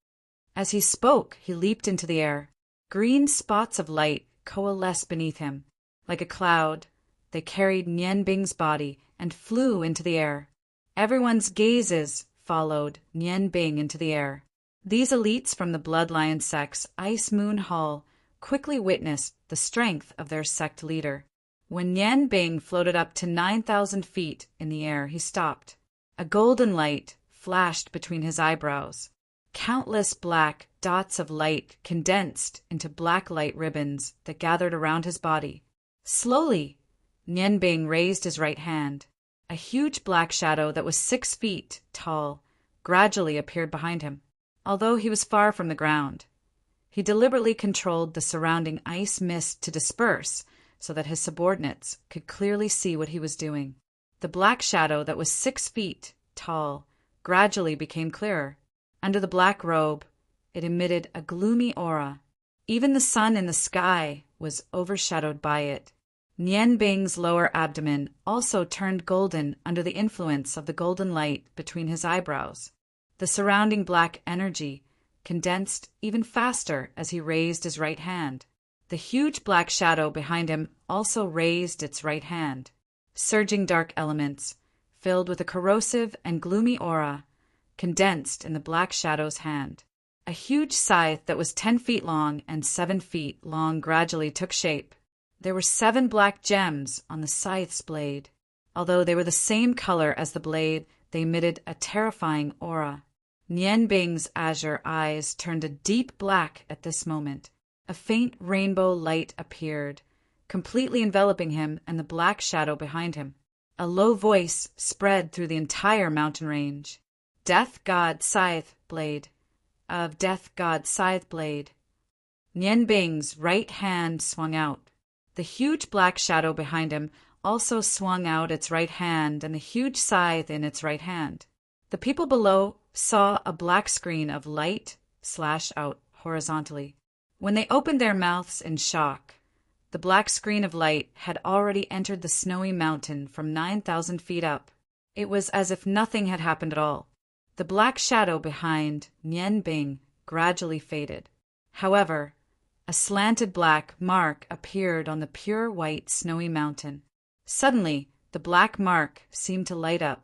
As he spoke, he leaped into the air. Green spots of light coalesced beneath him. Like a cloud, they carried Nian Bing's body and flew into the air. Everyone's gazes followed Nian Bing into the air. These elites from the Bloodlion sect's Ice Moon Hall quickly witnessed the strength of their sect leader. When Nian Bing floated up to 9,000 feet in the air, he stopped. A golden light flashed between his eyebrows. Countless black dots of light condensed into black light ribbons that gathered around his body. Slowly, Nian Bing raised his right hand. A huge black shadow that was 6 feet tall gradually appeared behind him. Although he was far from the ground, he deliberately controlled the surrounding ice mist to disperse so that his subordinates could clearly see what he was doing. The black shadow that was 6 feet tall gradually became clearer. Under the black robe, it emitted a gloomy aura. Even the sun in the sky was overshadowed by it. Nian Bing's lower abdomen also turned golden under the influence of the golden light between his eyebrows. The surrounding black energy condensed even faster as he raised his right hand. The huge black shadow behind him also raised its right hand. Surging dark elements, filled with a corrosive and gloomy aura, condensed in the black shadow's hand. A huge scythe that was 10 feet long and 7 feet long gradually took shape. There were 7 black gems on the scythe's blade. Although they were the same color as the blade, they emitted a terrifying aura. Nian Bing's azure eyes turned a deep black at this moment. A faint rainbow light appeared, completely enveloping him and the black shadow behind him. A low voice spread through the entire mountain range. "Death God Scythe Blade. Of Death God Scythe Blade." Nian Bing's right hand swung out. The huge black shadow behind him also swung out its right hand and the huge scythe in its right hand. The people below saw a black screen of light slash out horizontally. When they opened their mouths in shock, the black screen of light had already entered the snowy mountain from 9,000 feet up. It was as if nothing had happened at all. The black shadow behind Nian Bing gradually faded. However, a slanted black mark appeared on the pure white snowy mountain. Suddenly, the black mark seemed to light up.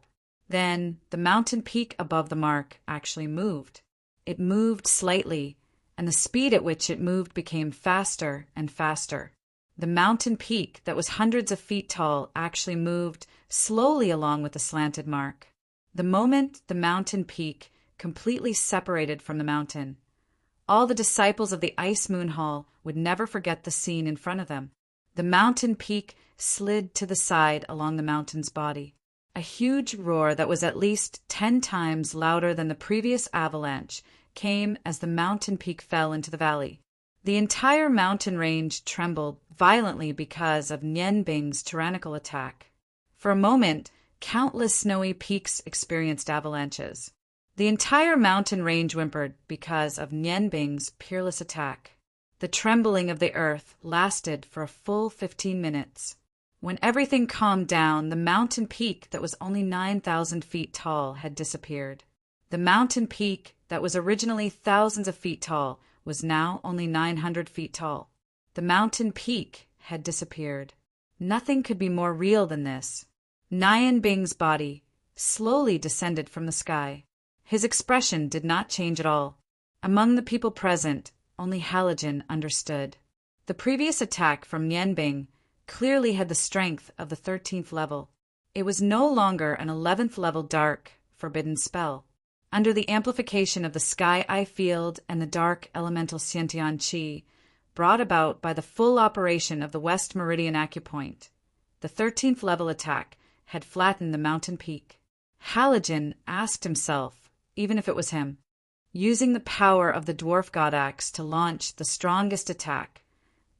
Then, the mountain peak above the mark actually moved. It moved slightly, and the speed at which it moved became faster and faster. The mountain peak that was hundreds of feet tall actually moved slowly along with the slanted mark. The moment the mountain peak completely separated from the mountain, all the disciples of the Ice Moon Hall would never forget the scene in front of them. The mountain peak slid to the side along the mountain's body. A huge roar that was at least 10 times louder than the previous avalanche came as the mountain peak fell into the valley. The entire mountain range trembled violently because of Nian Bing's tyrannical attack. For a moment, countless snowy peaks experienced avalanches. The entire mountain range whimpered because of Nian Bing's peerless attack. The trembling of the earth lasted for a full 15 minutes. When everything calmed down, the mountain peak that was only 9,000 feet tall had disappeared. The mountain peak that was originally thousands of feet tall was now only 900 feet tall. The mountain peak had disappeared. Nothing could be more real than this. Nian Bing's body slowly descended from the sky. His expression did not change at all. Among the people present, only Halogen understood. The previous attack from Nian Bing clearly had the strength of the 13th level. It was no longer an 11th level dark, forbidden spell. Under the amplification of the Sky Eye Field and the dark elemental Xiantian Qi, brought about by the full operation of the West Meridian Acupoint, the 13th level attack had flattened the mountain peak. Halogen asked himself, even if it was him, using the power of the dwarf god axe to launch the strongest attack,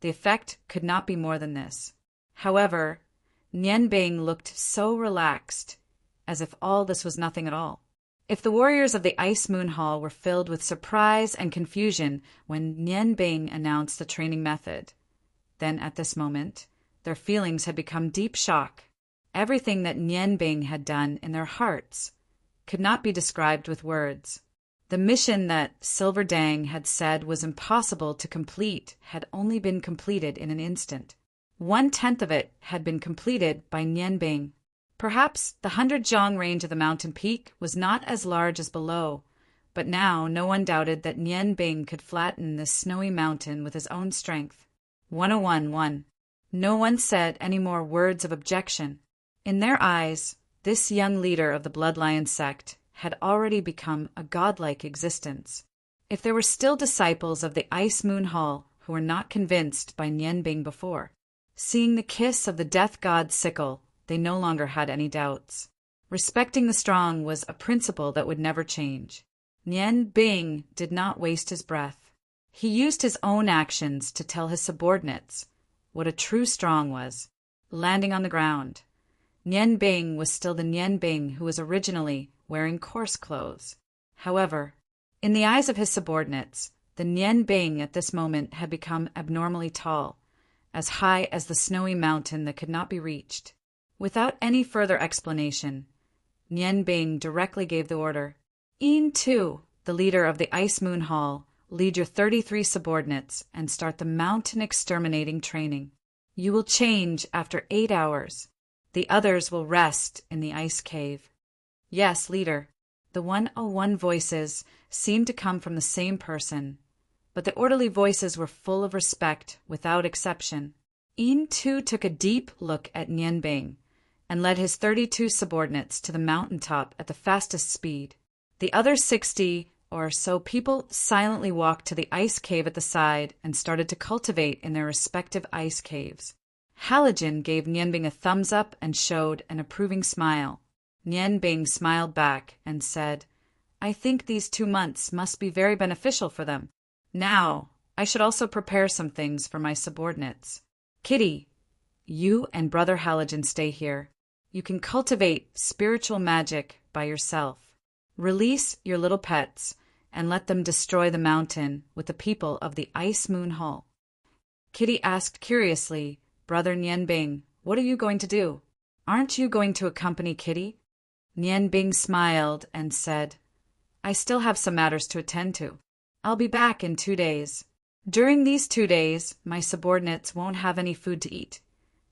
the effect could not be more than this. However, Nian Bing looked so relaxed, as if all this was nothing at all. If the warriors of the Ice Moon Hall were filled with surprise and confusion when Nian Bing announced the training method, then at this moment, their feelings had become deep shock. Everything that Nian Bing had done in their hearts could not be described with words. The mission that Silver Dang had said was impossible to complete had only been completed in an instant. 1/10 of it had been completed by Nian Bing. Perhaps the 100-jong range of the mountain peak was not as large as below, but now no one doubted that Nian Bing could flatten this snowy mountain with his own strength. 101-1. No one said any more words of objection. In their eyes, this young leader of the Bloodlion sect had already become a godlike existence. If there were still disciples of the Ice Moon Hall who were not convinced by Nian Bing before, seeing the kiss of the death god's sickle, they no longer had any doubts. Respecting the strong was a principle that would never change. Nian Bing did not waste his breath. He used his own actions to tell his subordinates what a true strong was. Landing on the ground, Nian Bing was still the Nian Bing who was originally wearing coarse clothes. However, in the eyes of his subordinates, the Nian Bing at this moment had become abnormally tall, as high as the snowy mountain that could not be reached. Without any further explanation, Nian Bing directly gave the order, "Yin Tu, the leader of the Ice Moon Hall, lead your 33 subordinates and start the mountain exterminating training. You will change after 8 hours. The others will rest in the ice cave." "Yes, leader." The 101 voices seemed to come from the same person, but the orderly voices were full of respect without exception. Yin Tu took a deep look at Nian Bing and led his 32 subordinates to the mountaintop at the fastest speed. The other 60 or so people silently walked to the ice cave at the side and started to cultivate in their respective ice caves. Halogen gave Nian Bing a thumbs up and showed an approving smile. Nian Bing smiled back and said, "I think these 2 months must be very beneficial for them. Now, I should also prepare some things for my subordinates. Kitty, you and Brother Halogen stay here. You can cultivate spiritual magic by yourself. Release your little pets and let them destroy the mountain with the people of the Ice Moon Hall." Kitty asked curiously, "Brother Nian Bing, what are you going to do? Aren't you going to accompany Kitty?" Nian Bing smiled and said, "I still have some matters to attend to. I'll be back in 2 days. During these 2 days, my subordinates won't have any food to eat,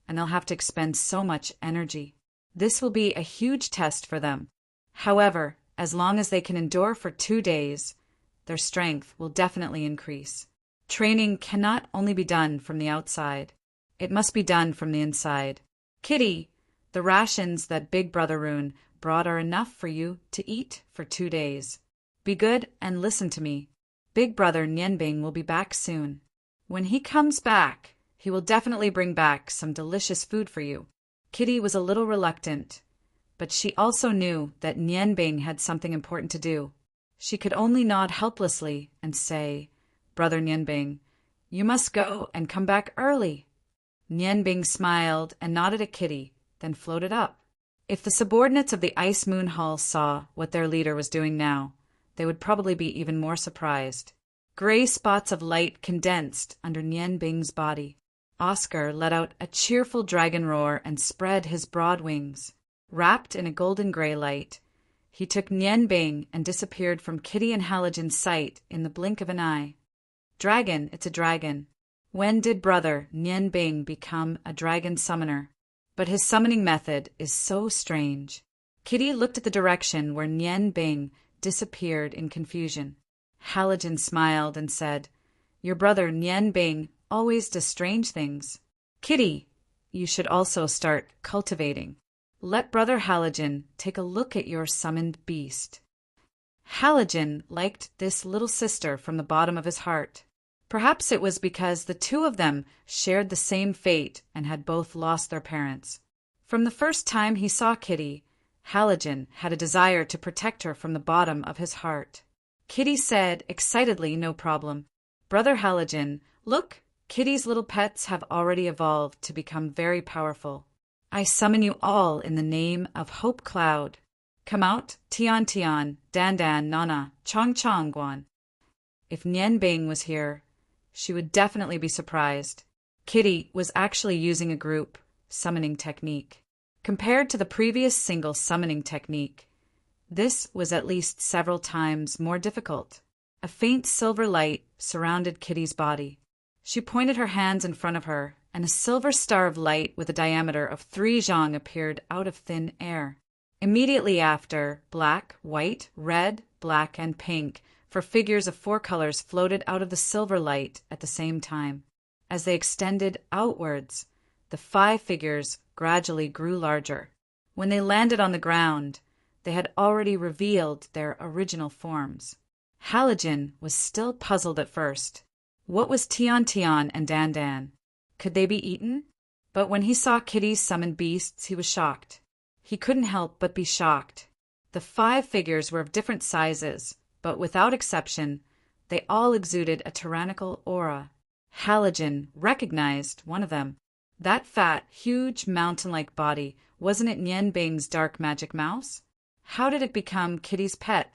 and they'll have to expend so much energy. This will be a huge test for them. However, as long as they can endure for 2 days, their strength will definitely increase. Training cannot only be done from the outside. It must be done from the inside. Kitty, the rations that Big Brother Rune brought are enough for you to eat for 2 days. Be good and listen to me. Big Brother Nian Bing will be back soon. When he comes back, he will definitely bring back some delicious food for you." Kitty was a little reluctant, but she also knew that Nian Bing had something important to do. She could only nod helplessly and say, "Brother Nian Bing, You must go and come back early. Nian Bing smiled and nodded at Kitty, then floated up. If the subordinates of the Ice Moon Hall saw what their leader was doing now, they would probably be even more surprised. Gray spots of light condensed under Nian Bing's body. Oscar let out a cheerful dragon roar and spread his broad wings. Wrapped in a golden gray light, he took Nian Bing and disappeared from Kitty and Halogen's sight in the blink of an eye. Dragon, it's a dragon. When did brother Nian Bing become a dragon summoner? But his summoning method is so strange. Kitty looked at the direction where Nian Bing disappeared in confusion. Halogen smiled and said, Your brother Nian Bing always does strange things. Kitty, you should also start cultivating. Let brother Halogen take a look at your summoned beast. Halogen liked this little sister from the bottom of his heart. Perhaps it was because the two of them shared the same fate and had both lost their parents. From the first time he saw Kitty, Halogen had a desire to protect her from the bottom of his heart. Kitty said excitedly, No problem. Brother Halogen, look, Kitty's little pets have already evolved to become very powerful. I summon you all in the name of Hope Cloud. Come out, Tian Tian, Dan Dan, Nana, Chong Chong Guan. If Nian Bing was here, she would definitely be surprised. Kitty was actually using a group summoning technique. Compared to the previous single summoning technique, this was at least several times more difficult. A faint silver light surrounded Kitty's body. She pointed her hands in front of her, and a silver star of light with a diameter of 3 zhang appeared out of thin air. Immediately after, black, white, red, black, and pink, for figures of 4 colors floated out of the silver light at the same time. As they extended outwards, the 5 figures gradually grew larger. When they landed on the ground, they had already revealed their original forms. Halogen was still puzzled at first. What was Tian Tian and Dan Dan? Could they be eaten? But when he saw Kitty's summoned beasts, he was shocked. He couldn't help but be shocked. The 5 figures were of different sizes, but without exception, they all exuded a tyrannical aura. Halogen recognized one of them. That fat, huge, mountain-like body, wasn't it Nian Bing's dark magic mouse? How did it become Kitty's pet?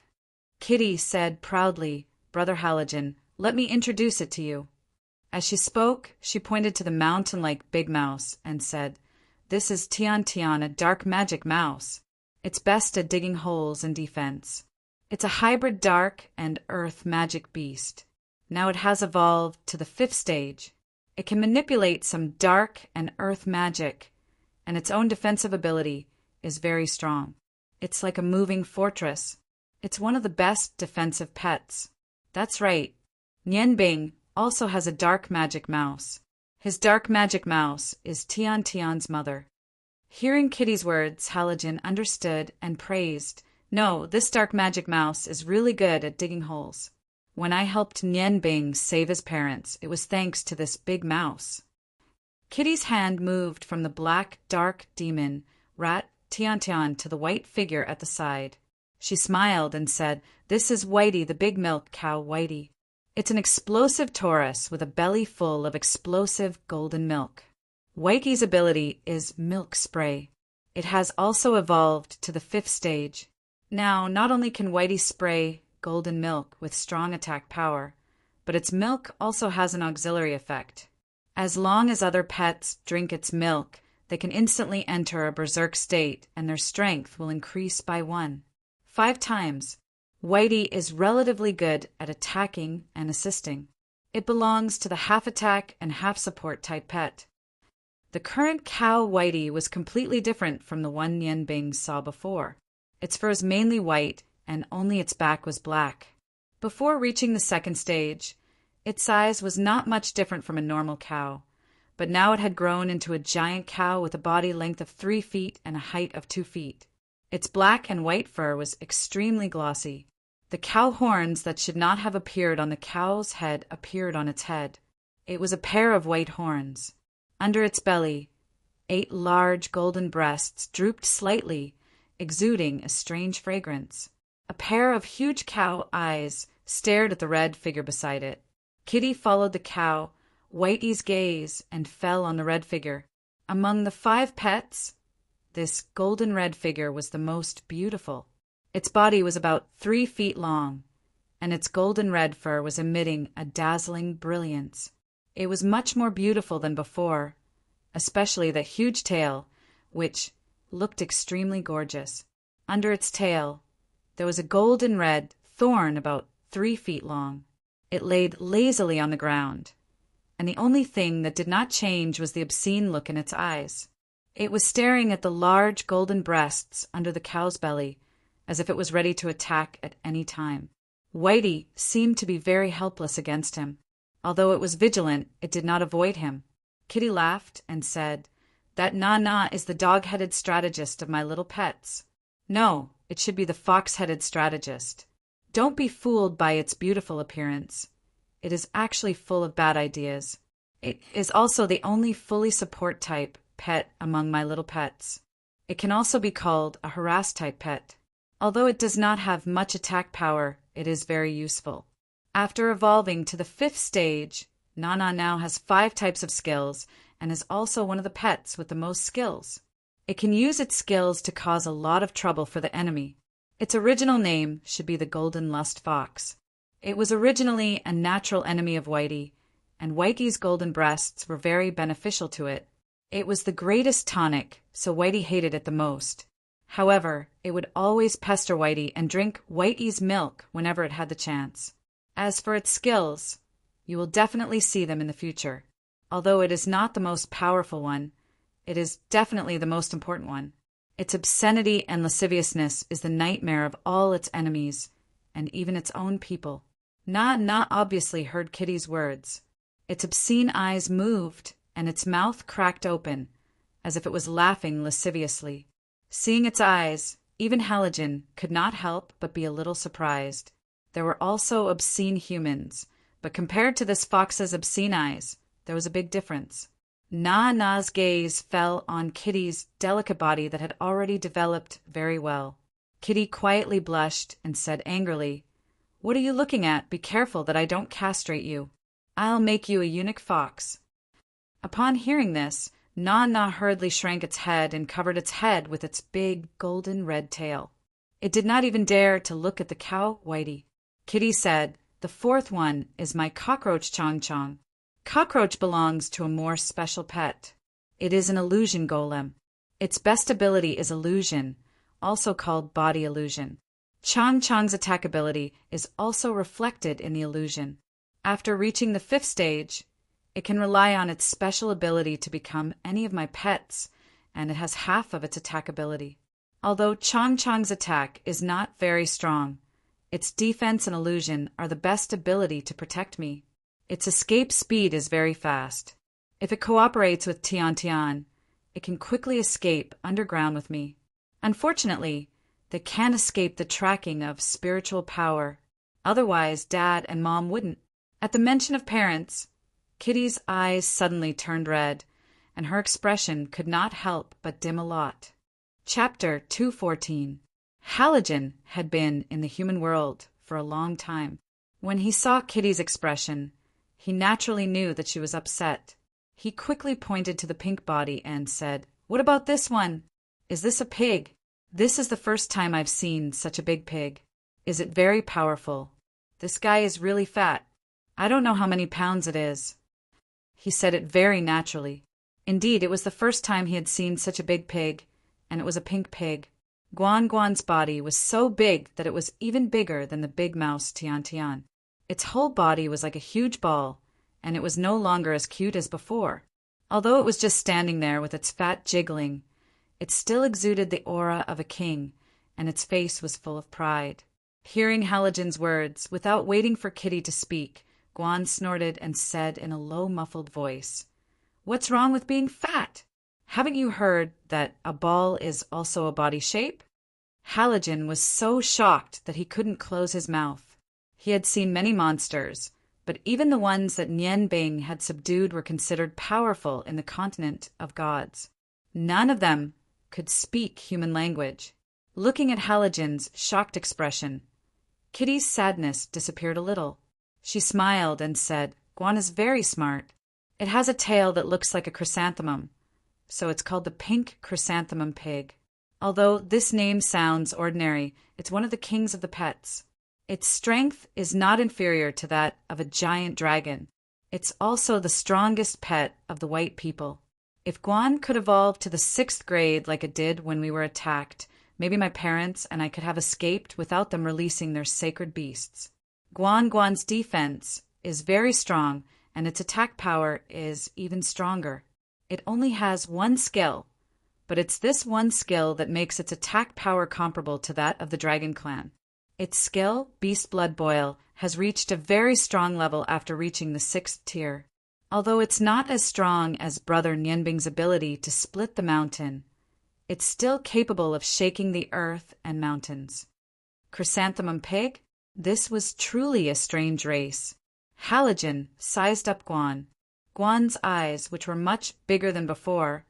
Kitty said proudly, Brother Halogen, let me introduce it to you. As she spoke, she pointed to the mountain-like big mouse and said, This is Tian Tian, a dark magic mouse. It's best at digging holes in defense. It's a hybrid dark and earth magic beast. Now it has evolved to the 5th stage. It can manipulate some dark and earth magic, and its own defensive ability is very strong. It's like a moving fortress. It's one of the best defensive pets. That's right. Nian Bing also has a dark magic mouse. His dark magic mouse is Tian Tian's mother. Hearing Kitty's words, Halogen understood and praised. No, this dark magic mouse is really good at digging holes. When I helped Nian Bing save his parents, it was thanks to this big mouse. Kitty's hand moved from the black, dark demon, rat Tian Tian, to the white figure at the side. She smiled and said, This is Whitey, the big milk cow Whitey. It's an explosive Taurus with a belly full of explosive golden milk. Whitey's ability is milk spray. It has also evolved to the 5th stage. Now, not only can Whitey spray golden milk with strong attack power, but its milk also has an auxiliary effect. As long as other pets drink its milk, they can instantly enter a berserk state and their strength will increase by 1. 5 times. Whitey is relatively good at attacking and assisting. It belongs to the half-attack and half-support type pet. The current cow Whitey was completely different from the one Nian Bing saw before. Its fur is mainly white, and only its back was black. Before reaching the 2nd stage, its size was not much different from a normal cow, but now it had grown into a giant cow with a body length of 3 feet and a height of 2 feet. Its black and white fur was extremely glossy. The cow horns that should not have appeared on the cow's head appeared on its head. It was a pair of white horns. Under its belly, 8 large golden breasts drooped slightly, exuding a strange fragrance. A pair of huge cow eyes stared at the red figure beside it. Kitty followed the cow Whitey's gaze and fell on the red figure. Among the 5 pets, this golden red figure was the most beautiful. Its body was about 3 feet long, and its golden red fur was emitting a dazzling brilliance. It was much more beautiful than before, especially the huge tail, which looked extremely gorgeous. Under its tail, there was a golden red thorn about 3 feet long. It laid lazily on the ground, and the only thing that did not change was the obscene look in its eyes. It was staring at the large golden breasts under the cow's belly, as if it was ready to attack at any time. Whitey seemed to be very helpless against him. Although it was vigilant, it did not avoid him. Kitty laughed and said, "That Na-Na is the dog-headed strategist of my little pets." "No, it should be the fox-headed strategist. Don't be fooled by its beautiful appearance. It is actually full of bad ideas. It is also the only fully support-type pet among my little pets. It can also be called a harass-type pet. Although it does not have much attack power, it is very useful." After evolving to the 5th stage, Na-Na now has 5 types of skills and is also one of the pets with the most skills. It can use its skills to cause a lot of trouble for the enemy. Its original name should be the Golden Lust Fox. It was originally a natural enemy of Whitey, and Whitey's golden breasts were very beneficial to it. It was the greatest tonic, so Whitey hated it the most. However, it would always pester Whitey and drink Whitey's milk whenever it had the chance. As for its skills, you will definitely see them in the future. Although it is not the most powerful one, it is definitely the most important one. Its obscenity and lasciviousness is the nightmare of all its enemies, and even its own people. Na-Na obviously heard Kitty's words. Its obscene eyes moved, and its mouth cracked open, as if it was laughing lasciviously. Seeing its eyes, even Halogen could not help but be a little surprised. There were also obscene humans, but compared to this fox's obscene eyes, there was a big difference. Na-Na's gaze fell on Kitty's delicate body that had already developed very well. Kitty quietly blushed and said angrily, "What are you looking at? Be careful that I don't castrate you. I'll make you a eunuch fox." Upon hearing this, Na-Na hurriedly shrank its head and covered its head with its big golden red tail. It did not even dare to look at the cow Whitey. Kitty said, "The 4th one is my cockroach Chong-Chong. Cockroach belongs to a more special pet. It is an illusion golem. Its best ability is illusion, also called body illusion. Chong-Chong's attack ability is also reflected in the illusion. After reaching the 5th stage, it can rely on its special ability to become any of my pets, and it has half of its attack ability. Although Chong-Chong's attack is not very strong, its defense and illusion are the best ability to protect me. Its escape speed is very fast. If it cooperates with Tian-Tian, it can quickly escape underground with me. Unfortunately, they can't escape the tracking of spiritual power. Otherwise, Dad and Mom wouldn't." At the mention of parents, Kitty's eyes suddenly turned red, and her expression could not help but dim a lot. Chapter 214. Halogen had been in the human world for a long time. When he saw Kitty's expression, he naturally knew that she was upset. He quickly pointed to the pink body and said, "What about this one? Is this a pig? This is the first time I've seen such a big pig. Is it very powerful? This guy is really fat. I don't know how many pounds it is." He said it very naturally. Indeed, it was the first time he had seen such a big pig, and it was a pink pig. Guan Guan's body was so big that it was even bigger than the big mouse Tian-Tian. Its whole body was like a huge ball, and it was no longer as cute as before. Although it was just standing there with its fat jiggling, it still exuded the aura of a king, and its face was full of pride. Hearing Halogen's words, without waiting for Kitty to speak, Guan snorted and said in a low, muffled voice, "What's wrong with being fat? Haven't you heard that a ball is also a body shape?" Halogen was so shocked that he couldn't close his mouth. He had seen many monsters, but even the ones that Nian Bing had subdued were considered powerful in the continent of gods. None of them could speak human language. Looking at Halogen's shocked expression, Kitty's sadness disappeared a little. She smiled and said, "Guan is very smart. It has a tail that looks like a chrysanthemum, so it's called the pink chrysanthemum pig. Although this name sounds ordinary, it's one of the kings of the pets. Its strength is not inferior to that of a giant dragon. It's also the strongest pet of the white people. If Guan could evolve to the 6th grade like it did when we were attacked, maybe my parents and I could have escaped without them releasing their sacred beasts. Guan's defense is very strong, and its attack power is even stronger. It only has one skill, but it's this one skill that makes its attack power comparable to that of the Dragon Clan. Its skill, Beast Blood Boil, has reached a very strong level after reaching the 6th tier. Although it's not as strong as Brother Nianbing's ability to split the mountain, it's still capable of shaking the earth and mountains. Chrysanthemum Pig? This was truly a strange race. Halogen sized up Guan. Guan's eyes, which were much bigger than before,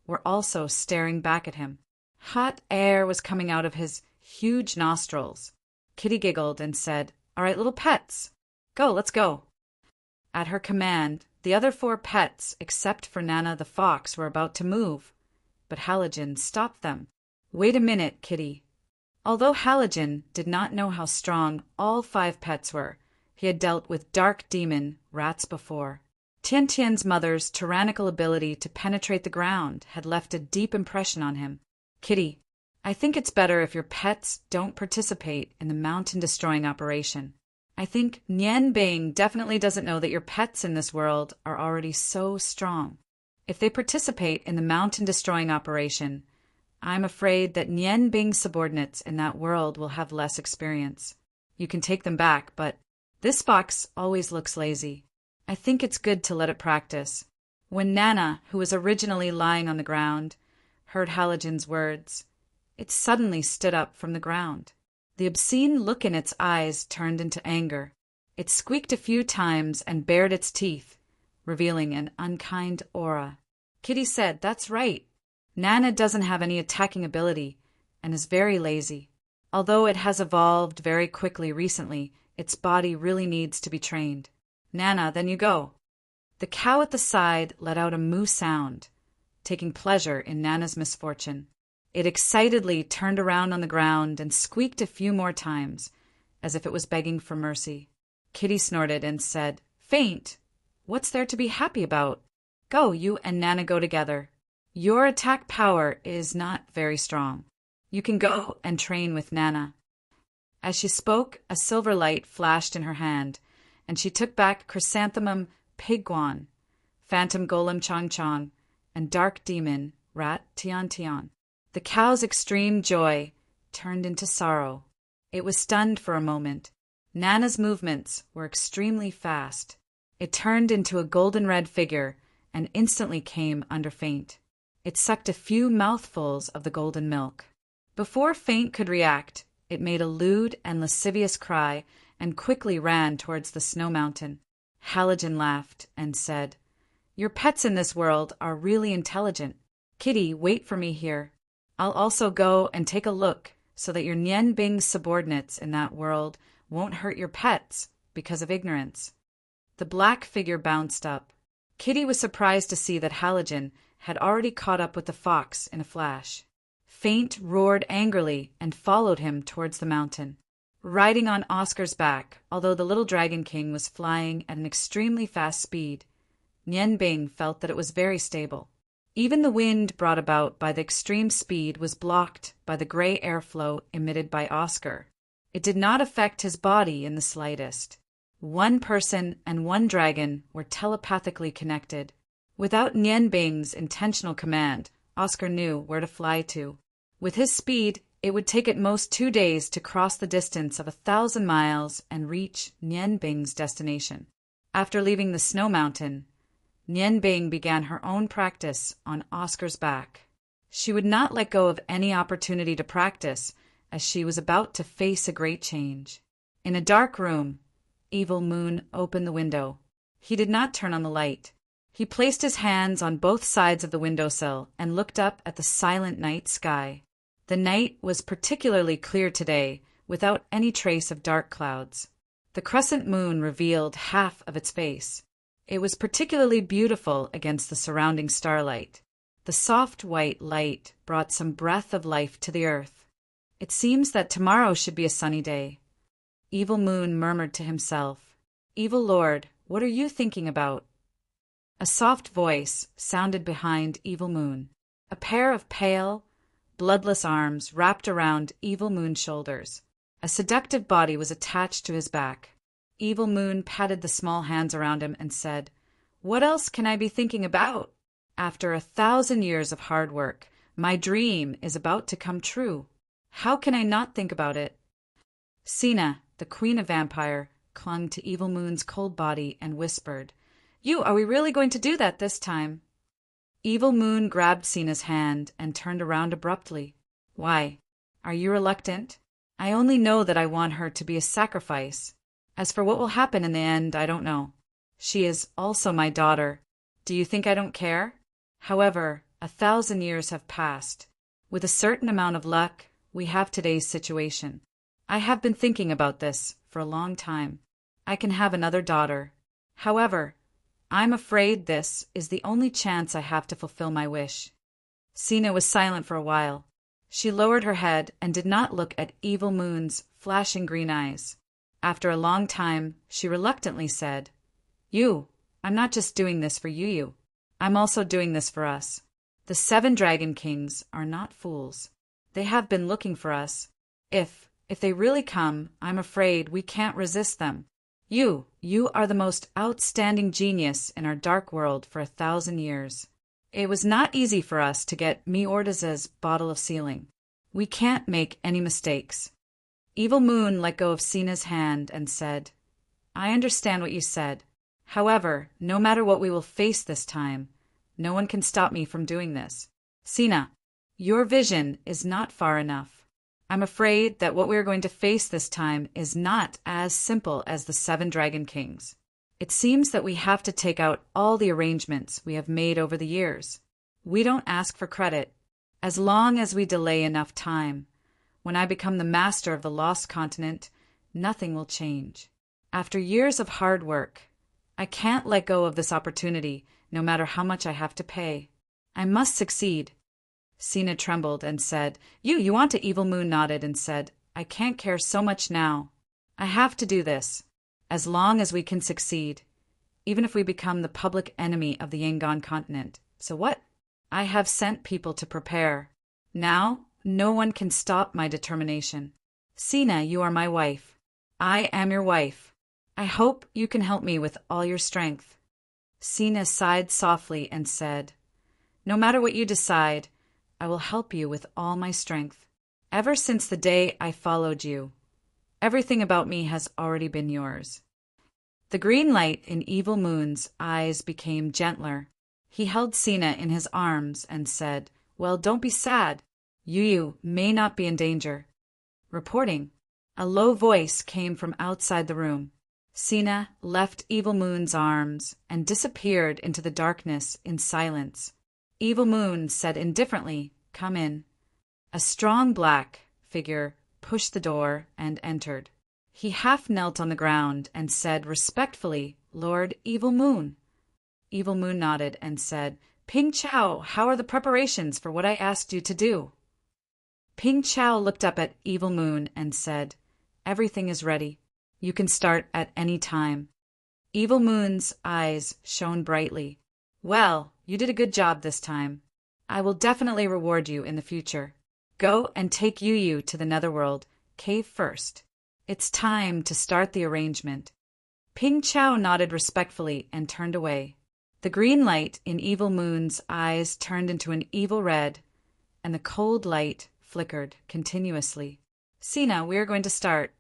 were also staring back at him. Hot air was coming out of his huge nostrils. Kitty giggled and said, "All right, little pets. Let's go." At her command, the other 4 pets, except for Nana the fox, were about to move, but Halogen stopped them. "Wait a minute, Kitty." Although Halogen did not know how strong all 5 pets were, he had dealt with dark demon rats before. Tiantian's mother's tyrannical ability to penetrate the ground had left a deep impression on him. "Kitty, I think it's better if your pets don't participate in the mountain-destroying operation. I think Nianbing definitely doesn't know that your pets in this world are already so strong. If they participate in the mountain-destroying operation, I'm afraid that Nianbing's subordinates in that world will have less experience. You can take them back, but this fox always looks lazy. I think it's good to let it practice." When Nana, who was originally lying on the ground, heard Halogen's words, it suddenly stood up from the ground. The obscene look in its eyes turned into anger. It squeaked a few times and bared its teeth, revealing an unkind aura. Kitty said, "That's right. Nana doesn't have any attacking ability and is very lazy. Although it has evolved very quickly recently, its body really needs to be trained. Nana, then you go." The cow at the side let out a moo sound, taking pleasure in Nana's misfortune. It excitedly turned around on the ground and squeaked a few more times, as if it was begging for mercy. Kitty snorted and said, "Faint? What's there to be happy about? Go, you and Nana go together. Your attack power is not very strong. You can go and train with Nana." As she spoke, a silver light flashed in her hand, and she took back Chrysanthemum Pig Guan, Phantom Golem Chong Chong, and Dark Demon Rat Tian Tian. The cow's extreme joy turned into sorrow. It was stunned for a moment. Nana's movements were extremely fast. It turned into a golden-red figure and instantly came under Faint. It sucked a few mouthfuls of the golden milk. Before Faint could react, it made a lewd and lascivious cry and quickly ran towards the snow mountain. Halogen laughed and said, "Your pets in this world are really intelligent. Kitty, wait for me here. I'll also go and take a look so that your Nianbing subordinates in that world won't hurt your pets because of ignorance." The black figure bounced up. Kitty was surprised to see that Halogen had already caught up with the fox in a flash. Faint roared angrily and followed him towards the mountain. Riding on Oscar's back, although the little Dragon King was flying at an extremely fast speed, Nianbing felt that it was very stable. Even the wind brought about by the extreme speed was blocked by the gray airflow emitted by Oscar. It did not affect his body in the slightest. One person and one dragon were telepathically connected. Without Nianbing's intentional command, Oscar knew where to fly to. With his speed, it would take at most 2 days to cross the distance of 1,000 miles and reach Nianbing's destination. After leaving the snow mountain, Nianbing began her own practice on Oscar's back. She would not let go of any opportunity to practice, as she was about to face a great change. In a dark room, Evil Moon opened the window. He did not turn on the light. He placed his hands on both sides of the windowsill and looked up at the silent night sky. The night was particularly clear today, without any trace of dark clouds. The crescent moon revealed half of its face. It was particularly beautiful against the surrounding starlight. The soft white light brought some breath of life to the earth. It seems that tomorrow should be a sunny day. Evil Moon murmured to himself, "Evil Lord, what are you thinking about?" A soft voice sounded behind Evil Moon. A pair of pale, bloodless arms wrapped around Evil Moon's shoulders. A seductive body was attached to his back. Evil Moon patted the small hands around him and said, "What else can I be thinking about? After 1,000 years of hard work, my dream is about to come true. How can I not think about it?" Sina, the queen of vampire, clung to Evil Moon's cold body and whispered, Are we really going to do that this time?" Evil Moon grabbed Sina's hand and turned around abruptly. "Why? Are you reluctant?" "I only know that I want her to be a sacrifice. As for what will happen in the end, I don't know. She is also my daughter. Do you think I don't care? However, 1,000 years have passed. With a certain amount of luck, we have today's situation. I have been thinking about this for a long time. I can have another daughter. However, I'm afraid this is the only chance I have to fulfill my wish." Sina was silent for a while. She lowered her head and did not look at Evil Moon's flashing green eyes. After a long time, she reluctantly said, I'm not just doing this for you. I'm also doing this for us. The 7 Dragon Kings are not fools. They have been looking for us. If they really come, I'm afraid we can't resist them. You are the most outstanding genius in our dark world for 1,000 years. It was not easy for us to get Miordaz's bottle of sealing. We can't make any mistakes. Evil Moon let go of Sina's hand and said, "I understand what you said. However, no matter what we will face this time, no one can stop me from doing this. Sina, your vision is not far enough. I'm afraid that what we are going to face this time is not as simple as the 7 Dragon Kings. It seems that we have to take out all the arrangements we have made over the years. We don't ask for credit. As long as we delay enough time, when I become the master of the Lost Continent, nothing will change. After years of hard work, I can't let go of this opportunity, no matter how much I have to pay. I must succeed." Sina trembled and said, You want to?" Evil Moon nodded and said, "I can't care so much now. I have to do this, as long as we can succeed, even if we become the public enemy of the Yangon continent. So what? I have sent people to prepare. Now, no one can stop my determination. Sina, you are my wife. I am your wife. I hope you can help me with all your strength." Sina sighed softly and said, "No matter what you decide, I will help you with all my strength. Ever since the day I followed you, everything about me has already been yours." The green light in Evil Moon's eyes became gentler. He held Sina in his arms and said, "Well, don't be sad. You may not be in danger." Reporting. A low voice came from outside the room. Sina left Evil Moon's arms and disappeared into the darkness in silence. Evil Moon said indifferently, "Come in." A strong black figure pushed the door and entered. He half knelt on the ground and said respectfully, "Lord Evil Moon." Evil Moon nodded and said, "Ping Chao, how are the preparations for what I asked you to do?" Ping Chao looked up at Evil Moon and said, "Everything is ready. You can start at any time." Evil Moon's eyes shone brightly. "Well, you did a good job this time. I will definitely reward you in the future. Go and take Yu to the Netherworld, cave first. It's time to start the arrangement." Ping Chao nodded respectfully and turned away. The green light in Evil Moon's eyes turned into an evil red, and the cold light flickered continuously. "Sina, we are going to start."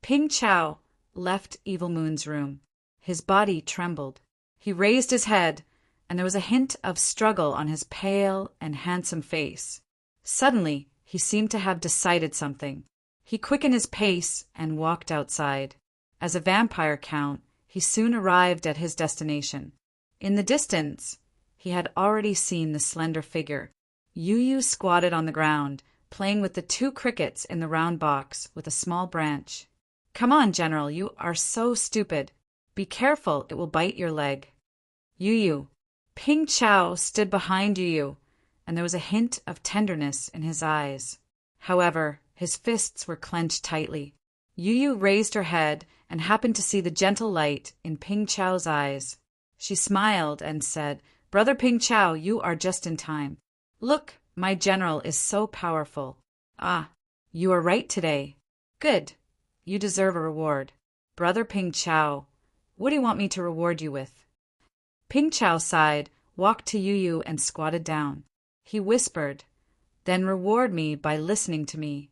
Ping Chao left Evil Moon's room. His body trembled. He raised his head, and there was a hint of struggle on his pale and handsome face. Suddenly, he seemed to have decided something. He quickened his pace and walked outside. As a vampire count, he soon arrived at his destination. In the distance, he had already seen the slender figure. Yu squatted on the ground, playing with the 2 crickets in the round box with a small branch. "Come on, General, you are so stupid. Be careful, it will bite your leg. Yu. Ping Chao stood behind Yu, and there was a hint of tenderness in his eyes. However, his fists were clenched tightly. Yu raised her head and happened to see the gentle light in Ping Chao's eyes. She smiled and said, "Brother Ping Chao, you are just in time. Look, my general is so powerful. Ah, you are right today. Good. You deserve a reward. Brother Ping Chao, what do you want me to reward you with?" Ping Chao sighed, walked to Yu and squatted down. He whispered, "Then reward me by listening to me."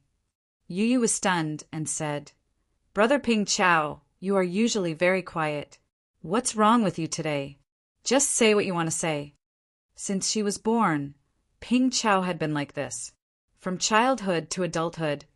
Yu was stunned and said, "Brother Ping Chao, you are usually very quiet. What's wrong with you today? Just say what you want to say." Since she was born, Ping Chao had been like this. From childhood to adulthood,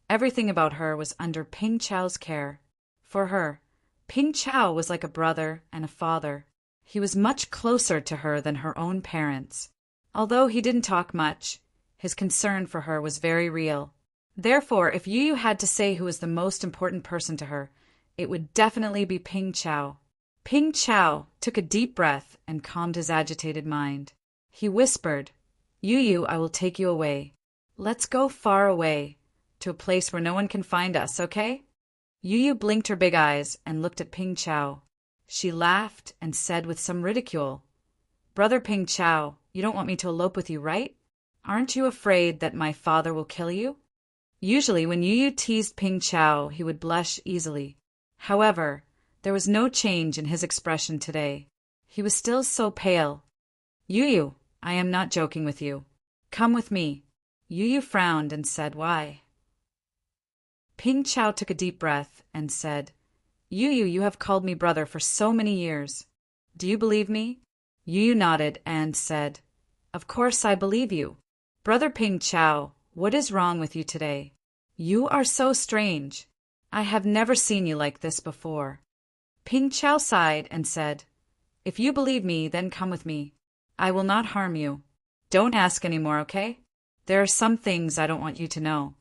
everything about her was under Ping Chao's care. For her, Ping Chao was like a brother and a father. He was much closer to her than her own parents. Although he didn't talk much, his concern for her was very real. Therefore, if Yu had to say who was the most important person to her, it would definitely be Ping Chao. Ping Chao took a deep breath and calmed his agitated mind. He whispered, "Yu, I will take you away. Let's go far away, to a place where no one can find us, okay?" Yu blinked her big eyes and looked at Ping Chao. She laughed and said with some ridicule, "Brother Ping Chao, you don't want me to elope with you, right? Aren't you afraid that my father will kill you?" Usually when Yu teased Ping Chao, he would blush easily. However, there was no change in his expression today. He was still so pale. "Yu, I am not joking with you. Come with me." Yu frowned and said, "Why?" Ping Chao took a deep breath and said, "Yu, you have called me brother for so many years. Do you believe me?" Yu nodded and said, "Of course I believe you. Brother Ping Chao, what is wrong with you today? You are so strange. I have never seen you like this before." Ping Chao sighed and said, "If you believe me, then come with me. I will not harm you. Don't ask any more, okay? There are some things I don't want you to know."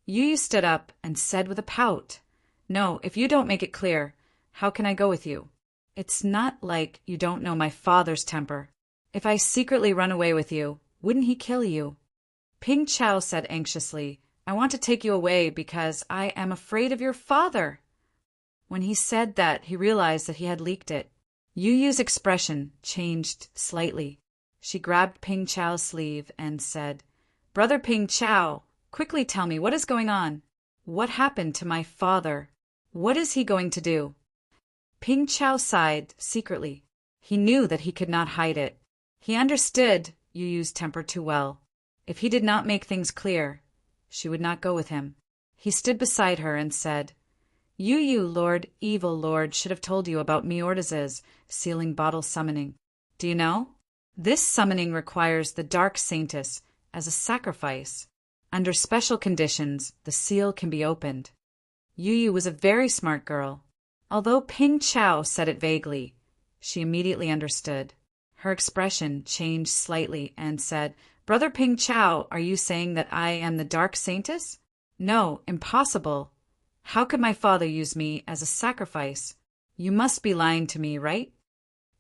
Yu stood up and said with a pout, "No, if you don't make it clear, how can I go with you? It's not like you don't know my father's temper. If I secretly run away with you, wouldn't he kill you?" Ping Chao said anxiously, "I want to take you away because I am afraid of your father." When he said that, he realized that he had leaked it. Yu's expression changed slightly. She grabbed Ping Chao's sleeve and said, "Brother Ping Chao, quickly tell me what is going on. What happened to my father? What is he going to do?" Ping Chao sighed secretly. He knew that he could not hide it. He understood Yu's temper too well. If he did not make things clear, she would not go with him. He stood beside her and said, "Yu, Lord, Evil Lord, should have told you about Miordaz's sealing bottle summoning. Do you know? This summoning requires the Dark Saintess as a sacrifice. Under special conditions, the seal can be opened." Yu was a very smart girl. Although Ping Chao said it vaguely, she immediately understood. Her expression changed slightly and said, "Brother Ping Chao, are you saying that I am the Dark Saintess?" "No, impossible. How could my father use me as a sacrifice? You must be lying to me, right?"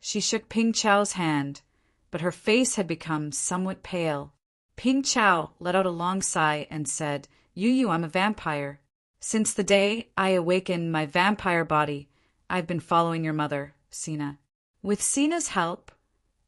She shook Ping Chao's hand, but her face had become somewhat pale. Ping Chao let out a long sigh and said, "Yu, I'm a vampire. Since the day I awakened my vampire body, I've been following your mother, Sina. With Sina's help,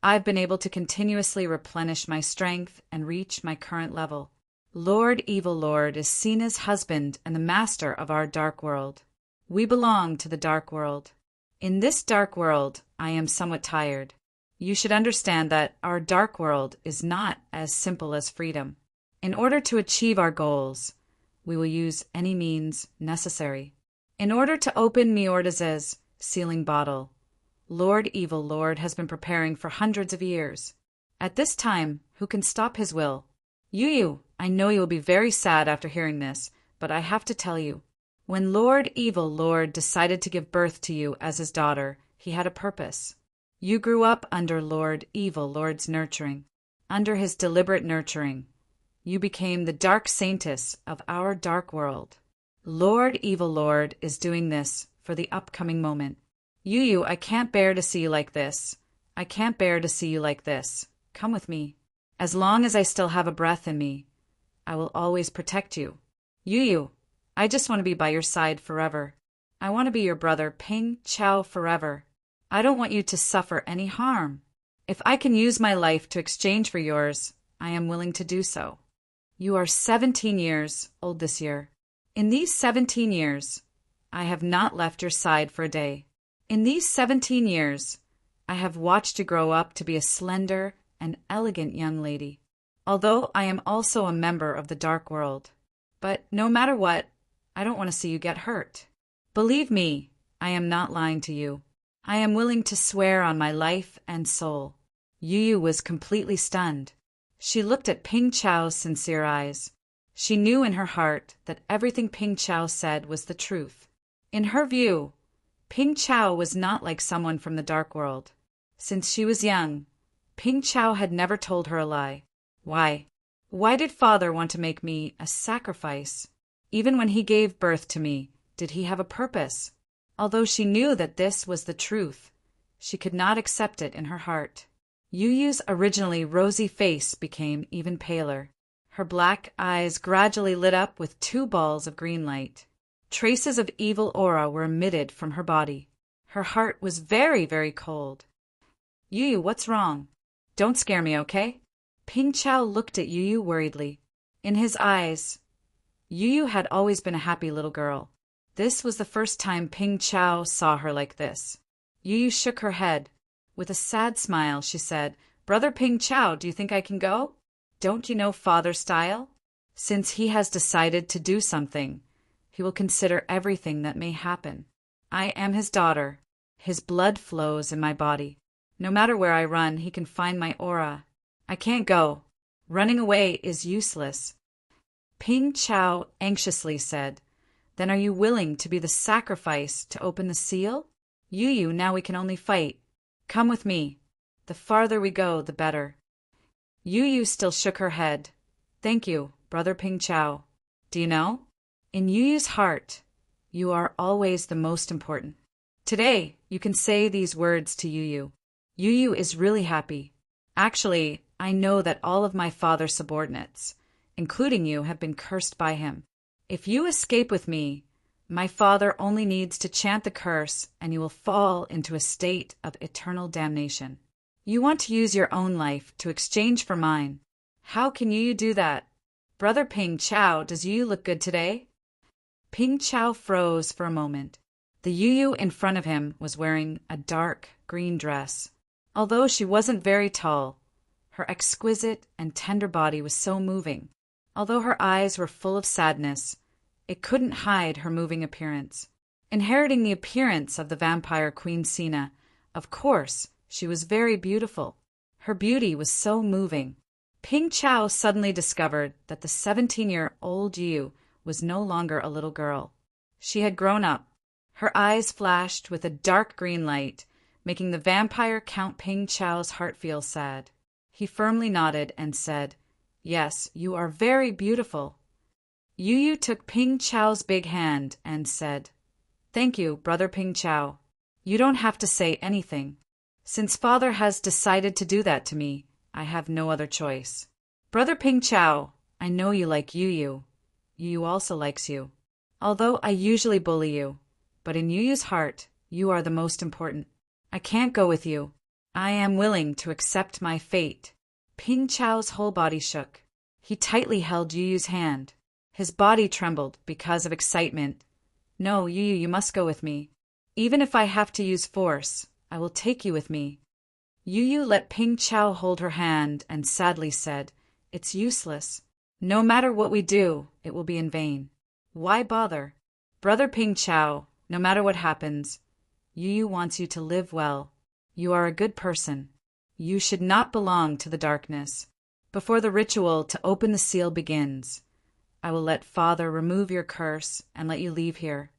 I've been able to continuously replenish my strength and reach my current level. Lord Evil Lord is Sina's husband and the master of our dark world. We belong to the dark world. In this dark world, I am somewhat tired. You should understand that our dark world is not as simple as freedom. In order to achieve our goals, we will use any means necessary. In order to open Miordaz's sealing bottle, Lord Evil Lord has been preparing for hundreds of years. At this time, who can stop his will? Yu, I know you will be very sad after hearing this, but I have to tell you. When Lord Evil Lord decided to give birth to you as his daughter, he had a purpose. You grew up under Lord Evil Lord's nurturing. Under his deliberate nurturing, you became the Dark Saintess of our dark world. Lord Evil Lord is doing this for the upcoming moment. Yu, I can't bear to see you like this. I can't bear to see you like this. Come with me. As long as I still have a breath in me, I will always protect you. Yu, I just want to be by your side forever. I want to be your brother Ping Chao forever. I don't want you to suffer any harm. If I can use my life to exchange for yours, I am willing to do so. You are 17 years old this year. In these 17 years, I have not left your side for a day. In these 17 years, I have watched you grow up to be a slender and elegant young lady. Although I am also a member of the dark world. But no matter what, I don't want to see you get hurt. Believe me, I am not lying to you. I am willing to swear on my life and soul. Yu was completely stunned. She looked at Ping Chao's sincere eyes. She knew in her heart that everything Ping Chao said was the truth. In her view, Ping Chao was not like someone from the dark world. Since she was young, Ping Chao had never told her a lie. Why? Why did father want to make me a sacrifice? Even when he gave birth to me, did he have a purpose? Although she knew that this was the truth, she could not accept it in her heart. Yu's originally rosy face became even paler. Her black eyes gradually lit up with two balls of green light. Traces of evil aura were emitted from her body. Her heart was very, very cold. Yu, what's wrong? Don't scare me, okay? Ping Chao looked at Yu worriedly. In his eyes, Yu had always been a happy little girl. This was the first time Ping Chao saw her like this. Yu shook her head. With a sad smile, she said, Brother Ping Chao, do you think I can go? Don't you know father style? Since he has decided to do something, he will consider everything that may happen. I am his daughter. His blood flows in my body. No matter where I run, he can find my aura. I can't go. Running away is useless. Ping Chao anxiously said, Then are you willing to be the sacrifice to open the seal? Yu, now we can only fight. Come with me. The farther we go, the better. Yu still shook her head. Thank you, Brother Ping Chao. Do you know? In Yu's heart, you are always the most important. Today, you can say these words to Yu. Yu is really happy. Actually, I know that all of my father's subordinates, including you, have been cursed by him. If you escape with me, my father only needs to chant the curse and you will fall into a state of eternal damnation. You want to use your own life to exchange for mine. How can Yu do that? Brother Ping Chao, does Yu look good today? Ping Chao froze for a moment. The Yu in front of him was wearing a dark green dress. Although she wasn't very tall, her exquisite and tender body was so moving. Although her eyes were full of sadness, it couldn't hide her moving appearance. Inheriting the appearance of the vampire Queen Sina, of course, she was very beautiful. Her beauty was so moving. Ping Chao suddenly discovered that the 17-year-old Yu was no longer a little girl. She had grown up. Her eyes flashed with a dark green light, making the vampire Count Ping Chao's heart feel sad. He firmly nodded and said, Yes, you are very beautiful. Yu took Ping Chao's big hand and said, Thank you, Brother Ping Chao. You don't have to say anything. Since father has decided to do that to me, I have no other choice. Brother Ping Chao, I know you like Yu. Yu also likes you. Although I usually bully you, but in Yu's heart, you are the most important. I can't go with you. I am willing to accept my fate. Ping Chao's whole body shook. He tightly held Yu's hand. His body trembled because of excitement. No, you must go with me. Even if I have to use force, I will take you with me. Yu let Ping Chao hold her hand and sadly said, It's useless. No matter what we do, it will be in vain. Why bother? Brother Ping Chao, no matter what happens, Yu wants you to live well. You are a good person. You should not belong to the darkness. Before the ritual to open the seal begins, I will let father remove your curse and let you leave here.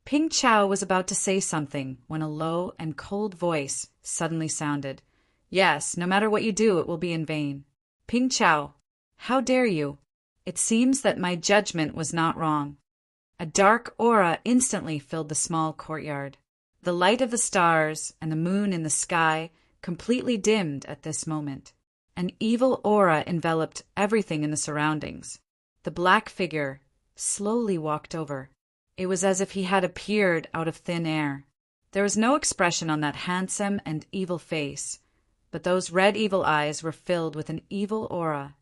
Ping Chao was about to say something when a low and cold voice suddenly sounded. Yes, no matter what you do, it will be in vain. Ping Chao, how dare you? It seems that my judgment was not wrong. A dark aura instantly filled the small courtyard. The light of the stars and the moon in the sky completely dimmed at this moment. An evil aura enveloped everything in the surroundings. The black figure slowly walked over. It was as if he had appeared out of thin air. There was no expression on that handsome and evil face, but those red evil eyes were filled with an evil aura.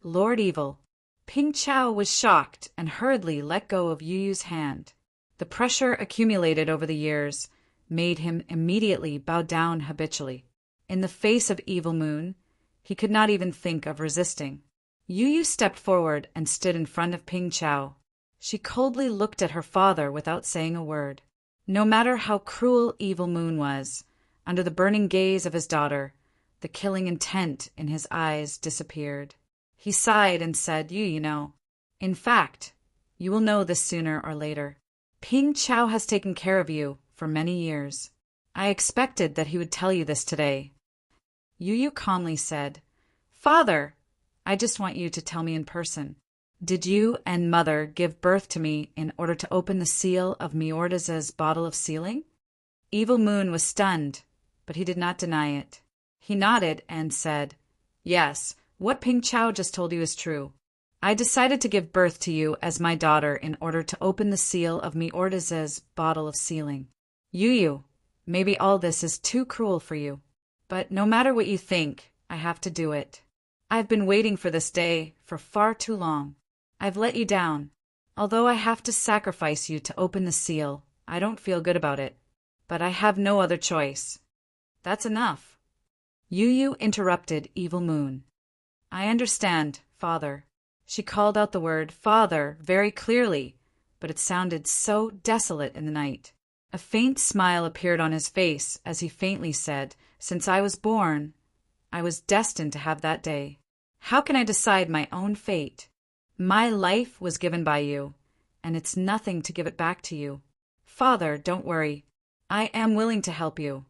Lord Evil. Ping Chao was shocked and hurriedly let go of Yu Yu's hand. The pressure accumulated over the years made him immediately bow down habitually. In the face of Evil Moon, he could not even think of resisting. Yu Yu stepped forward and stood in front of Ping Chao. She coldly looked at her father without saying a word. No matter how cruel Evil Moon was, under the burning gaze of his daughter, the killing intent in his eyes disappeared. He sighed and said, You know. In fact, you will know this sooner or later. Ping Chao has taken care of you for many years. I expected that he would tell you this today. Yu Yu calmly said, Father, I just want you to tell me in person. Did you and Mother give birth to me in order to open the seal of Miorda's bottle of sealing? Evil Moon was stunned, but he did not deny it. He nodded and said, Yes, what Ping Chao just told you is true. I decided to give birth to you as my daughter in order to open the seal of Miorda's bottle of sealing. Yu Yu, maybe all this is too cruel for you. But no matter what you think, I have to do it. I've been waiting for this day for far too long. I've let you down. Although I have to sacrifice you to open the seal, I don't feel good about it. But I have no other choice. That's enough. Yu Yu interrupted Evil Moon. I understand, Father. She called out the word Father very clearly, but it sounded so desolate in the night. A faint smile appeared on his face as he faintly said, Since I was born, I was destined to have that day. How can I decide my own fate? My life was given by you, and it's nothing to give it back to you. Father, don't worry. I am willing to help you,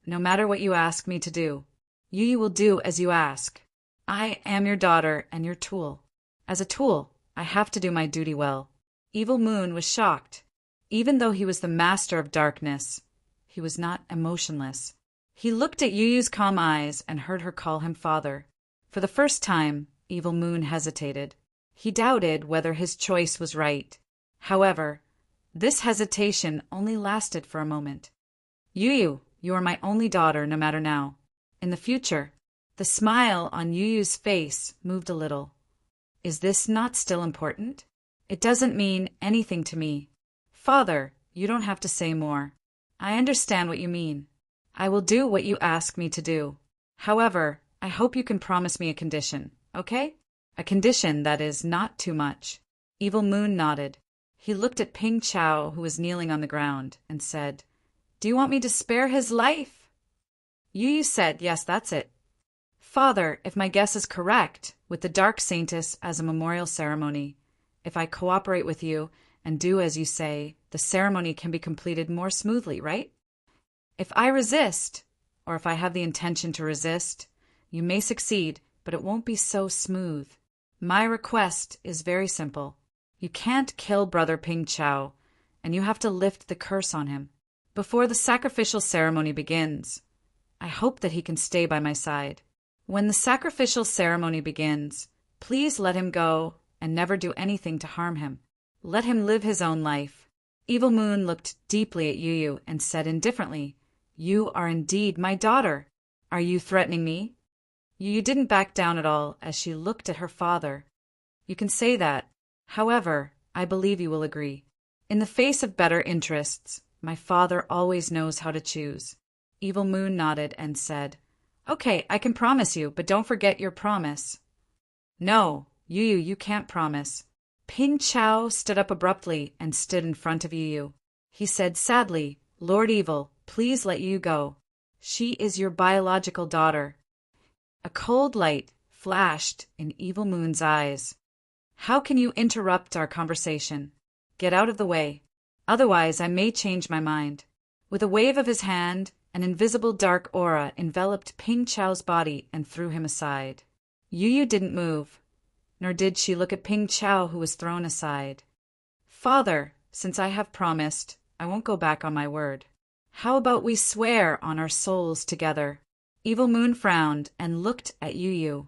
no matter what you ask me to do. You will do as you ask. I am your daughter and your tool. As a tool, I have to do my duty well. Evil Moon was shocked. Even though he was the master of darkness, he was not emotionless. He looked at Yu Yu's calm eyes and heard her call him father. For the first time, Evil Moon hesitated. He doubted whether his choice was right. However, this hesitation only lasted for a moment. Yu Yu, you are my only daughter no matter now. In the future, the smile on Yu Yu's face moved a little. Is this not still important? It doesn't mean anything to me. Father, you don't have to say more. I understand what you mean. I will do what you ask me to do. However, I hope you can promise me a condition, okay? A condition that is not too much. Evil Moon nodded. He looked at Ping Chao, who was kneeling on the ground, and said, Do you want me to spare his life? Yu Yu said, Yes, that's it. Father, if my guess is correct, with the Dark Saintess as a memorial ceremony, if I cooperate with you and do as you say, the ceremony can be completed more smoothly, right? If I resist, or if I have the intention to resist, you may succeed, but it won't be so smooth. My request is very simple. You can't kill Brother Ping Chao, and you have to lift the curse on him. Before the sacrificial ceremony begins, I hope that he can stay by my side. When the sacrificial ceremony begins, please let him go and never do anything to harm him. Let him live his own life. Evil Moon looked deeply at Yu Yu and said indifferently, You are indeed my daughter. Are you threatening me? Yu Yu didn't back down at all as she looked at her father. You can say that. However, I believe you will agree. In the face of better interests, my father always knows how to choose. Evil Moon nodded and said, Okay, I can promise you, but don't forget your promise. No, Yu Yu, you can't promise. Ping Chao stood up abruptly and stood in front of Yu Yu. He said sadly, Lord Evil, please let Yu go. She is your biological daughter. A cold light flashed in Evil Moon's eyes. How can you interrupt our conversation? Get out of the way. Otherwise, I may change my mind. With a wave of his hand, an invisible dark aura enveloped Ping Chao's body and threw him aside. Yu Yu didn't move, nor did she look at Ping Chao, who was thrown aside. Father, since I have promised, I won't go back on my word. How about we swear on our souls together? Evil Moon frowned and looked at Yu.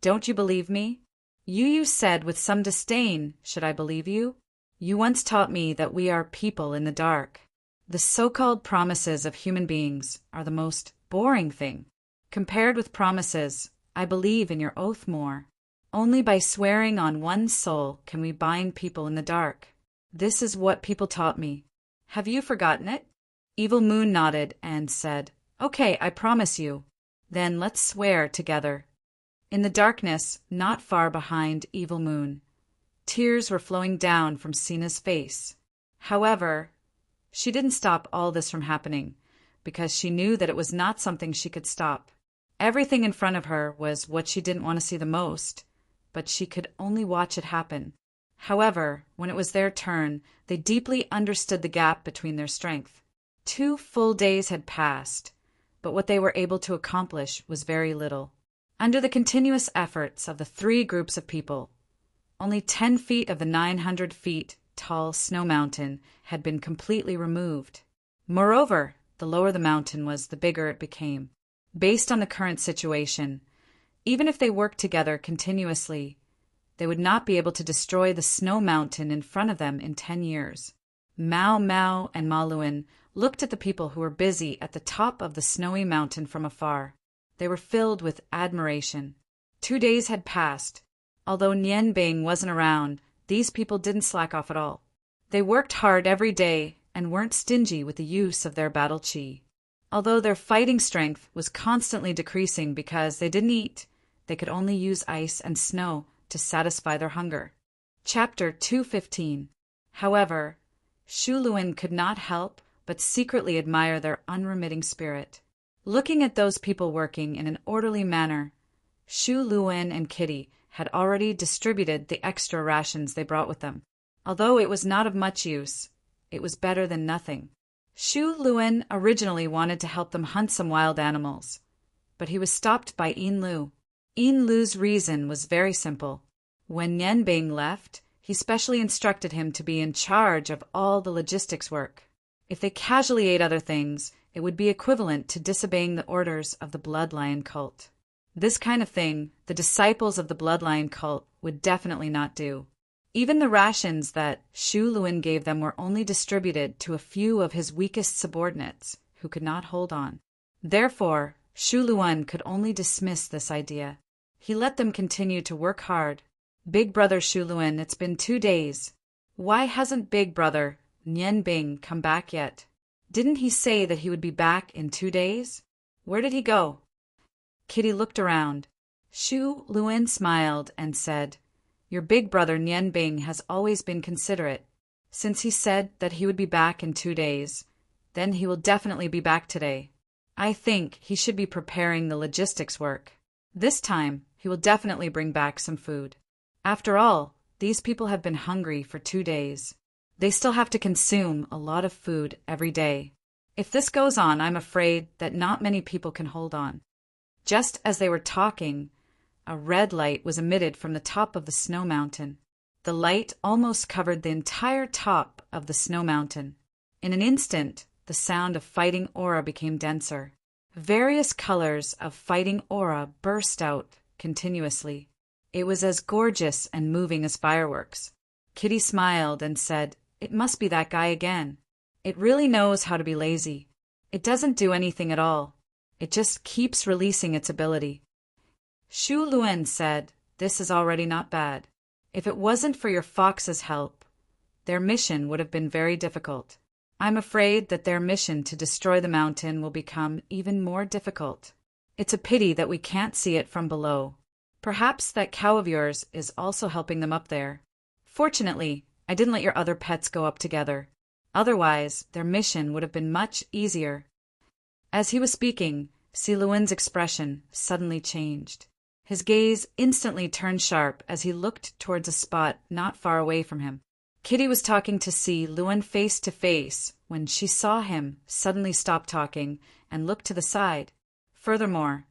Don't you believe me? Yu said with some disdain, should I believe you? You once taught me that we are people in the dark. The so-called promises of human beings are the most boring thing. Compared with promises, I believe in your oath more. Only by swearing on one soul can we bind people in the dark. This is what people taught me. Have you forgotten it? Evil Moon nodded and said, Okay, I promise you. Then let's swear together. In the darkness, not far behind Evil Moon, tears were flowing down from Sina's face. However, she didn't stop all this from happening, because she knew that it was not something she could stop. Everything in front of her was what she didn't want to see the most, but she could only watch it happen. However, when it was their turn, they deeply understood the gap between their strength. 2 full days had passed, but what they were able to accomplish was very little. Under the continuous efforts of the 3 groups of people, only 10 feet of the 900 feet tall snow mountain had been completely removed. Moreover, the lower the mountain was, the bigger it became. Based on the current situation, even if they worked together continuously, they would not be able to destroy the snow mountain in front of them in 10 years. Mao Mao and Maluan looked at the people who were busy at the top of the snowy mountain from afar. They were filled with admiration. 2 days had passed. Although Nian Bing wasn't around, these people didn't slack off at all. They worked hard every day and weren't stingy with the use of their battle chi. Although their fighting strength was constantly decreasing because they didn't eat, they could only use ice and snow to satisfy their hunger. Chapter 215. However, Shu Luan could not help but secretly admire their unremitting spirit. Looking at those people working in an orderly manner, Shu Luan and Kitty had already distributed the extra rations they brought with them. Although it was not of much use, it was better than nothing. Shu Luan originally wanted to help them hunt some wild animals, but he was stopped by Yin Lu. Yin Lu's reason was very simple. When Nian Bing left, he specially instructed him to be in charge of all the logistics work. If they casually ate other things, it would be equivalent to disobeying the orders of the Bloodline cult. This kind of thing, the disciples of the Bloodline cult would definitely not do. Even the rations that Shu Luan gave them were only distributed to a few of his weakest subordinates, who could not hold on. Therefore, Shu Luan could only dismiss this idea. He let them continue to work hard. Big brother Shu Luan, it's been 2 days. Why hasn't big brother Nian Bing come back yet? Didn't he say that he would be back in 2 days? Where did he go? Kitty looked around. Shu Luan smiled and said, Your big brother Nian Bing has always been considerate. Since he said that he would be back in 2 days, then he will definitely be back today. I think he should be preparing the logistics work. This time, he will definitely bring back some food. After all, these people have been hungry for 2 days. They still have to consume a lot of food every day. If this goes on, I'm afraid that not many people can hold on. Just as they were talking, a red light was emitted from the top of the snow mountain. The light almost covered the entire top of the snow mountain. In an instant, the sound of fighting aura became denser. Various colors of fighting aura burst out continuously. It was as gorgeous and moving as fireworks. Kitty smiled and said, It must be that guy again. It really knows how to be lazy. It doesn't do anything at all. It just keeps releasing its ability. Shu Luan said, This is already not bad. If it wasn't for your fox's help, their mission would have been very difficult. I'm afraid that their mission to destroy the mountain will become even more difficult. It's a pity that we can't see it from below. Perhaps that cow of yours is also helping them up there. Fortunately, I didn't let your other pets go up together. Otherwise, their mission would have been much easier. As he was speaking, Si Luan's expression suddenly changed. His gaze instantly turned sharp as he looked towards a spot not far away from him. Kitty was talking to Si Luan face to face when she saw him suddenly stop talking and look to the side. Furthermore,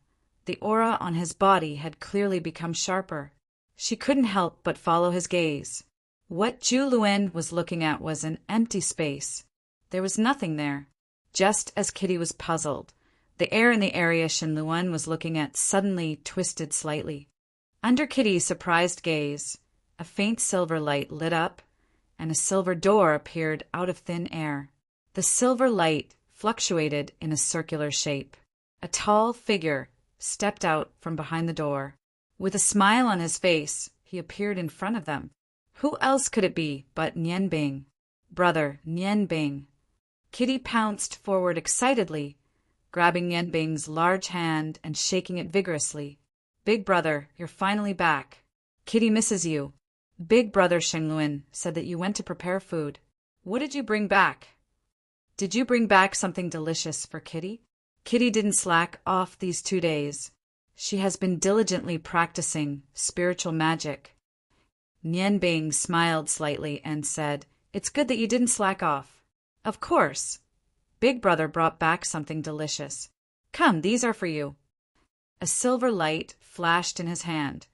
the aura on his body had clearly become sharper. She couldn't help but follow his gaze. What Zhu Luan was looking at was an empty space. There was nothing there. Just as Kitty was puzzled, the air in the area Shen Luan was looking at suddenly twisted slightly. Under Kitty's surprised gaze, a faint silver light lit up, and a silver door appeared out of thin air. The silver light fluctuated in a circular shape. A tall figure stepped out from behind the door. With a smile on his face, he appeared in front of them. Who else could it be but Nian Bing? Brother Nian Bing. Kitty pounced forward excitedly, grabbing Nian Bing's large hand and shaking it vigorously. Big brother, you're finally back. Kitty misses you. Big brother Shen Luan said that you went to prepare food. What did you bring back? Did you bring back something delicious for Kitty? Kitty didn't slack off these 2 days. She has been diligently practicing spiritual magic. Nian Bing smiled slightly and said, It's good that you didn't slack off. Of course. Big brother brought back something delicious. Come, these are for you. A silver light flashed in his hand,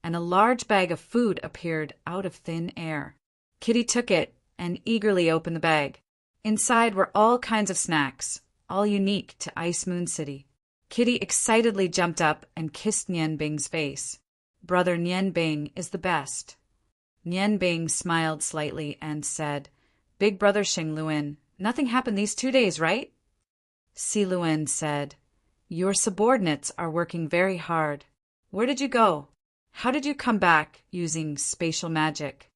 and a large bag of food appeared out of thin air. Kitty took it and eagerly opened the bag. Inside were all kinds of snacks, all unique to Ice Moon City. Kitty excitedly jumped up and kissed Nian Bing's face. Brother Nian Bing is the best. Nian Bing smiled slightly and said, Big brother Shen Luan, nothing happened these 2 days, right? Si Luan said, Your subordinates are working very hard. Where did you go? How did you come back using spatial magic?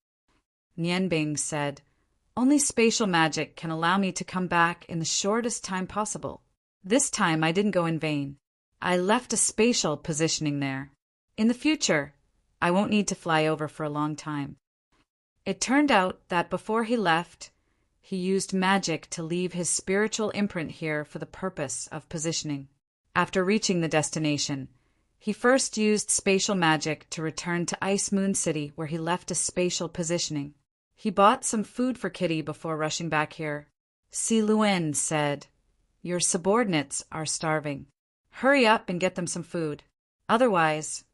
Nian Bing said, Only spatial magic can allow me to come back in the shortest time possible. This time I didn't go in vain. I left a spatial positioning there. In the future, I won't need to fly over for a long time. It turned out that before he left, he used magic to leave his spiritual imprint here for the purpose of positioning. After reaching the destination, he first used spatial magic to return to Ice Moon City, where he left a spatial positioning. He bought some food for Kitty before rushing back here. Si Luan said, Your subordinates are starving. Hurry up and get them some food. Otherwise,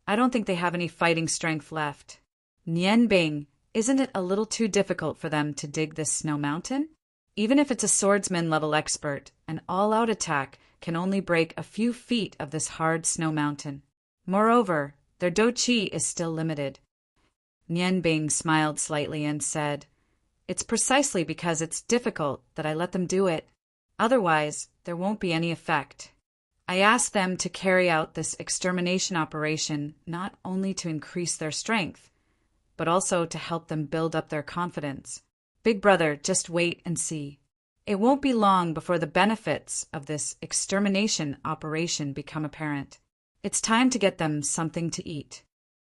I don't think they have any fighting strength left. Nian Bing, isn't it a little too difficult for them to dig this snow mountain? Even if it's a swordsman-level expert, an all-out attack can only break a few feet of this hard snow mountain. Moreover, their do chi is still limited. Nian Bing smiled slightly and said, It's precisely because it's difficult that I let them do it. Otherwise, there won't be any effect. I asked them to carry out this extermination operation not only to increase their strength, but also to help them build up their confidence. Big brother, just wait and see. It won't be long before the benefits of this extermination operation become apparent. It's time to get them something to eat.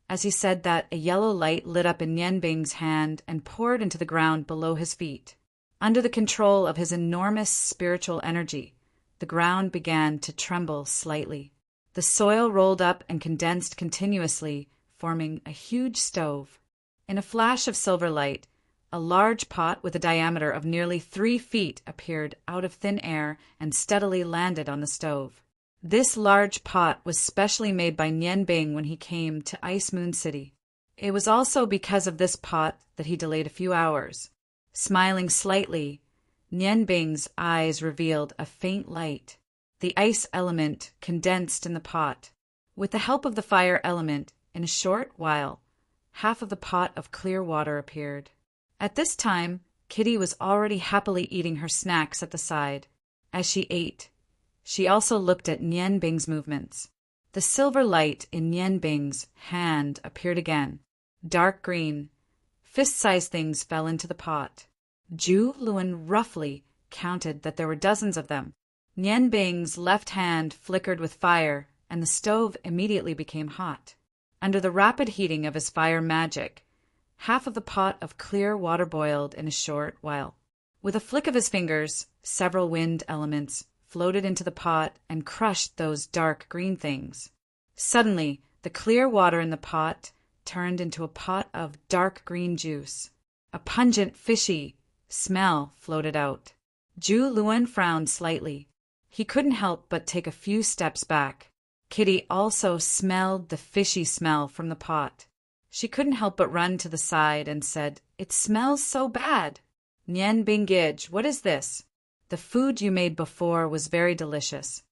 As he said that, a yellow light lit up in Nian Bing's hand and poured into the ground below his feet. Under the control of his enormous spiritual energy, the ground began to tremble slightly. The soil rolled up and condensed continuously, forming a huge stove. In a flash of silver light, a large pot with a diameter of nearly 3 feet appeared out of thin air and steadily landed on the stove. This large pot was specially made by Nian Bing when he came to Ice Moon City. It was also because of this pot that he delayed a few hours. Smiling slightly, Nian Bing's eyes revealed a faint light. The ice element condensed in the pot. With the help of the fire element, in a short while, half of the pot of clear water appeared. At this time, Kitty was already happily eating her snacks at the side. As she ate, she also looked at Nian Bing's movements. The silver light in Nian Bing's hand appeared again. Dark green, fist-sized things fell into the pot. Zhu Luan roughly counted that there were dozens of them. Nian Bing's left hand flickered with fire, and the stove immediately became hot. Under the rapid heating of his fire magic, half of the pot of clear water boiled in a short while. With a flick of his fingers, several wind elements floated into the pot and crushed those dark green things. Suddenly, the clear water in the pot turned into a pot of dark green juice. A pungent, fishy smell floated out. Zhu Luan frowned slightly. He couldn't help but take a few steps back. Kitty also smelled the fishy smell from the pot. She couldn't help but run to the side and said, "It smells so bad." "Nian Bingij, what is this?" The food you made before was very delicious.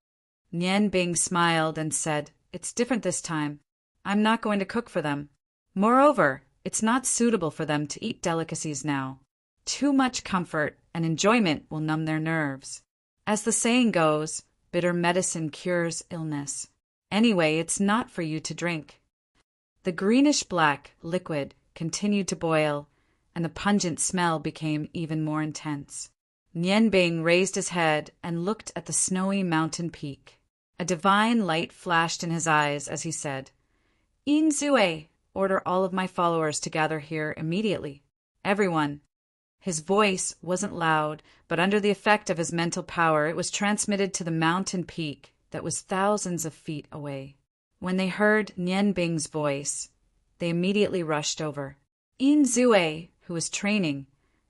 Nian Bing smiled and said, "It's different this time. I'm not going to cook for them. Moreover, it's not suitable for them to eat delicacies now. Too much comfort and enjoyment will numb their nerves. As the saying goes, bitter medicine cures illness. Anyway, it's not for you to drink." The greenish-black liquid continued to boil, and the pungent smell became even more intense. Nian Bing raised his head and looked at the snowy mountain peak. A divine light flashed in his eyes as he said, "Yin Zue, order all of my followers to gather here immediately. Everyone." His voice wasn't loud, but under the effect of his mental power, it was transmitted to the mountain peak that was thousands of feet away. When they heard Nian Bing's voice, they immediately rushed over. Yin Zue, who was training,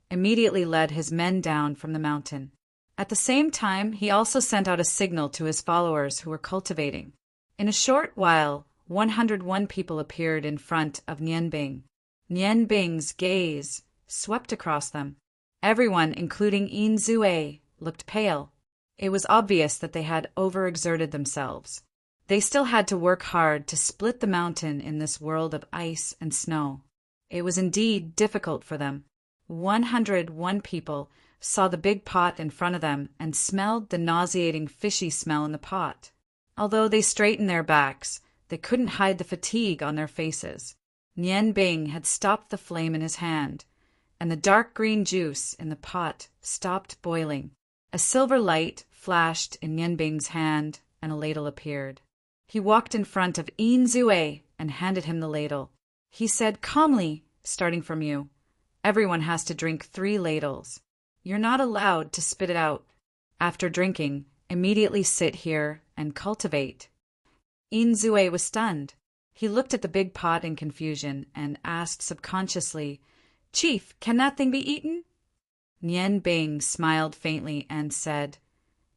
immediately led his men down from the mountain. At the same time, he also sent out a signal to his followers who were cultivating. In a short while, 101 people appeared in front of Nian Bing. Nian Bing's gaze swept across them. Everyone, including Yin Zue, looked pale. It was obvious that they had overexerted themselves. They still had to work hard to split the mountain in this world of ice and snow. It was indeed difficult for them. 101 people saw the big pot in front of them and smelled the nauseating fishy smell in the pot. Although they straightened their backs, they couldn't hide the fatigue on their faces. Nian Bing had stopped the flame in his hand, and the dark green juice in the pot stopped boiling. A silver light flashed in Nian Bing's hand, and a ladle appeared. He walked in front of Yin Zue and handed him the ladle. He said calmly, "Starting from you, everyone has to drink 3 ladles. You're not allowed to spit it out. After drinking, immediately sit here and cultivate." Yin Zue was stunned. He looked at the big pot in confusion and asked subconsciously, "Chief, can that thing be eaten?" Nian Bing smiled faintly and said,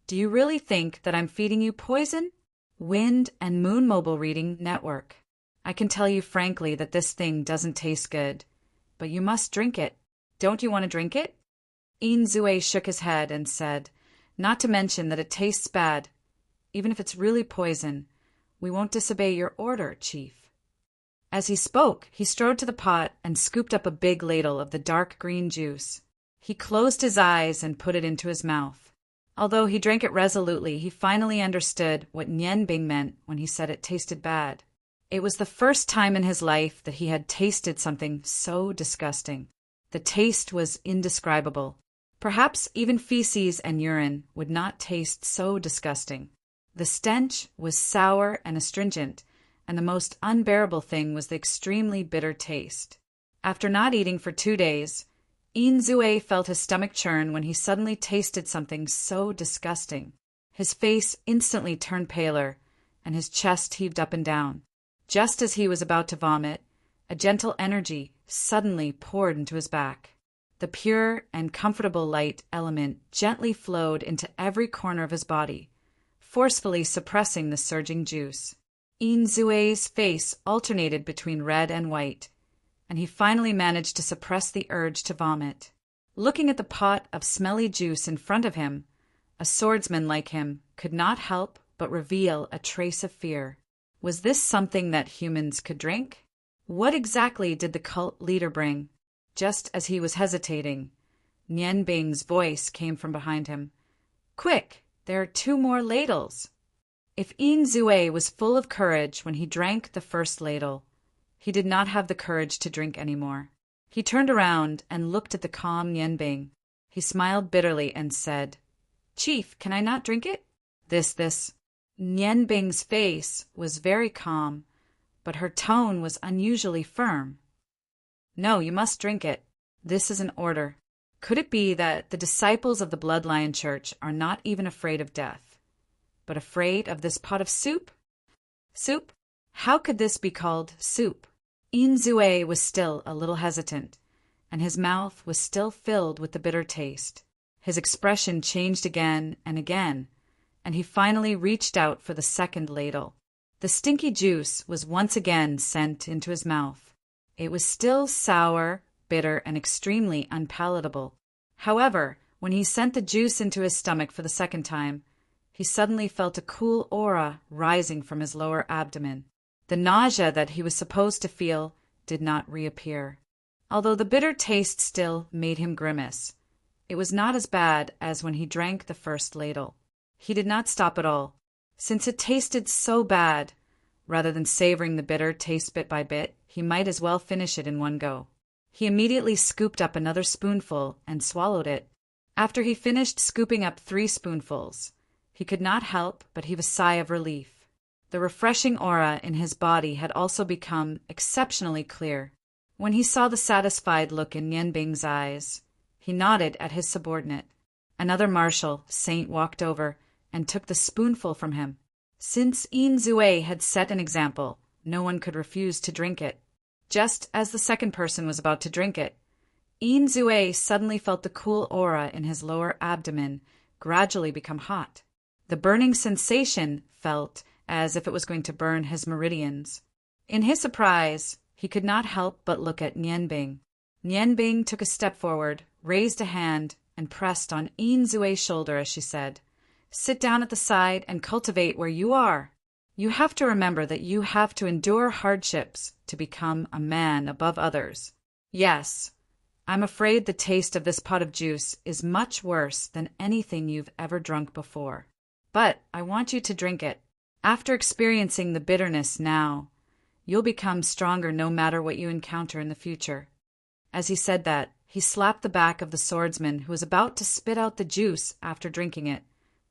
"Do you really think that I'm feeding you poison? Wind and Moon Mobile Reading Network. I can tell you frankly that this thing doesn't taste good, but you must drink it. Don't you want to drink it?" Yin Zue shook his head and said, "Not to mention that it tastes bad. Even if it's really poison, we won't disobey your order, Chief." As he spoke, he strode to the pot and scooped up a big ladle of the dark green juice. He closed his eyes and put it into his mouth. Although he drank it resolutely, he finally understood what Nian Bing meant when he said it tasted bad. It was the first time in his life that he had tasted something so disgusting. The taste was indescribable. Perhaps even feces and urine would not taste so disgusting. The stench was sour and astringent, and the most unbearable thing was the extremely bitter taste. After not eating for 2 days, Yin Zue felt his stomach churn when he suddenly tasted something so disgusting. His face instantly turned paler, and his chest heaved up and down. Just as he was about to vomit, a gentle energy suddenly poured into his back. The pure and comfortable light element gently flowed into every corner of his body, forcefully suppressing the surging juice. Yin Zue's face alternated between red and white, and he finally managed to suppress the urge to vomit. Looking at the pot of smelly juice in front of him, a swordsman like him could not help but reveal a trace of fear. Was this something that humans could drink? What exactly did the cult leader bring? Just as he was hesitating, Nian Bing's voice came from behind him. "Quick, there are 2 more ladles." If Yin Zue was full of courage when he drank the first ladle, he did not have the courage to drink any more. He turned around and looked at the calm Nian Bing. He smiled bitterly and said, "Chief, can I not drink it?" This. Nian Bing's face was very calm, but her tone was unusually firm. "No, you must drink it. This is an order." Could it be that the disciples of the Bloodline Church are not even afraid of death, but afraid of this pot of soup? Soup? How could this be called soup? Yin Zue was still a little hesitant, and his mouth was still filled with the bitter taste. His expression changed again and again, and he finally reached out for the second ladle. The stinky juice was once again sent into his mouth. It was still sour, bitter, and extremely unpalatable. However, When he sent the juice into his stomach for the second time, he suddenly felt a cool aura rising from his lower abdomen. The nausea that he was supposed to feel did not reappear, although the bitter taste still made him grimace. It was not as bad as when he drank the first ladle. He did not stop at all. Since it tasted so bad, rather than savoring the bitter taste bit by bit, he might as well finish it in one go. He immediately scooped up another spoonful and swallowed it. After he finished scooping up 3 spoonfuls, he could not help but heave a sigh of relief. The refreshing aura in his body had also become exceptionally clear. When he saw the satisfied look in Nianbing's eyes, he nodded at his subordinate. Another martial saint walked over and took the spoonful from him. Since Yin Zue had set an example, no one could refuse to drink it. Just as the second person was about to drink it, Yin Zue suddenly felt the cool aura in his lower abdomen gradually become hot. The burning sensation felt as if it was going to burn his meridians. In his surprise, he could not help but look at Nianbing. Nianbing took a step forward, raised a hand, and pressed on Yin Zue's shoulder as she said, "Sit down at the side and cultivate where you are. You have to remember that you have to endure hardships to become a man above others. Yes, I'm afraid the taste of this pot of juice is much worse than anything you've ever drunk before. But I want you to drink it. After experiencing the bitterness now, you'll become stronger no matter what you encounter in the future." As he said that, he slapped the back of the swordsman who was about to spit out the juice after drinking it,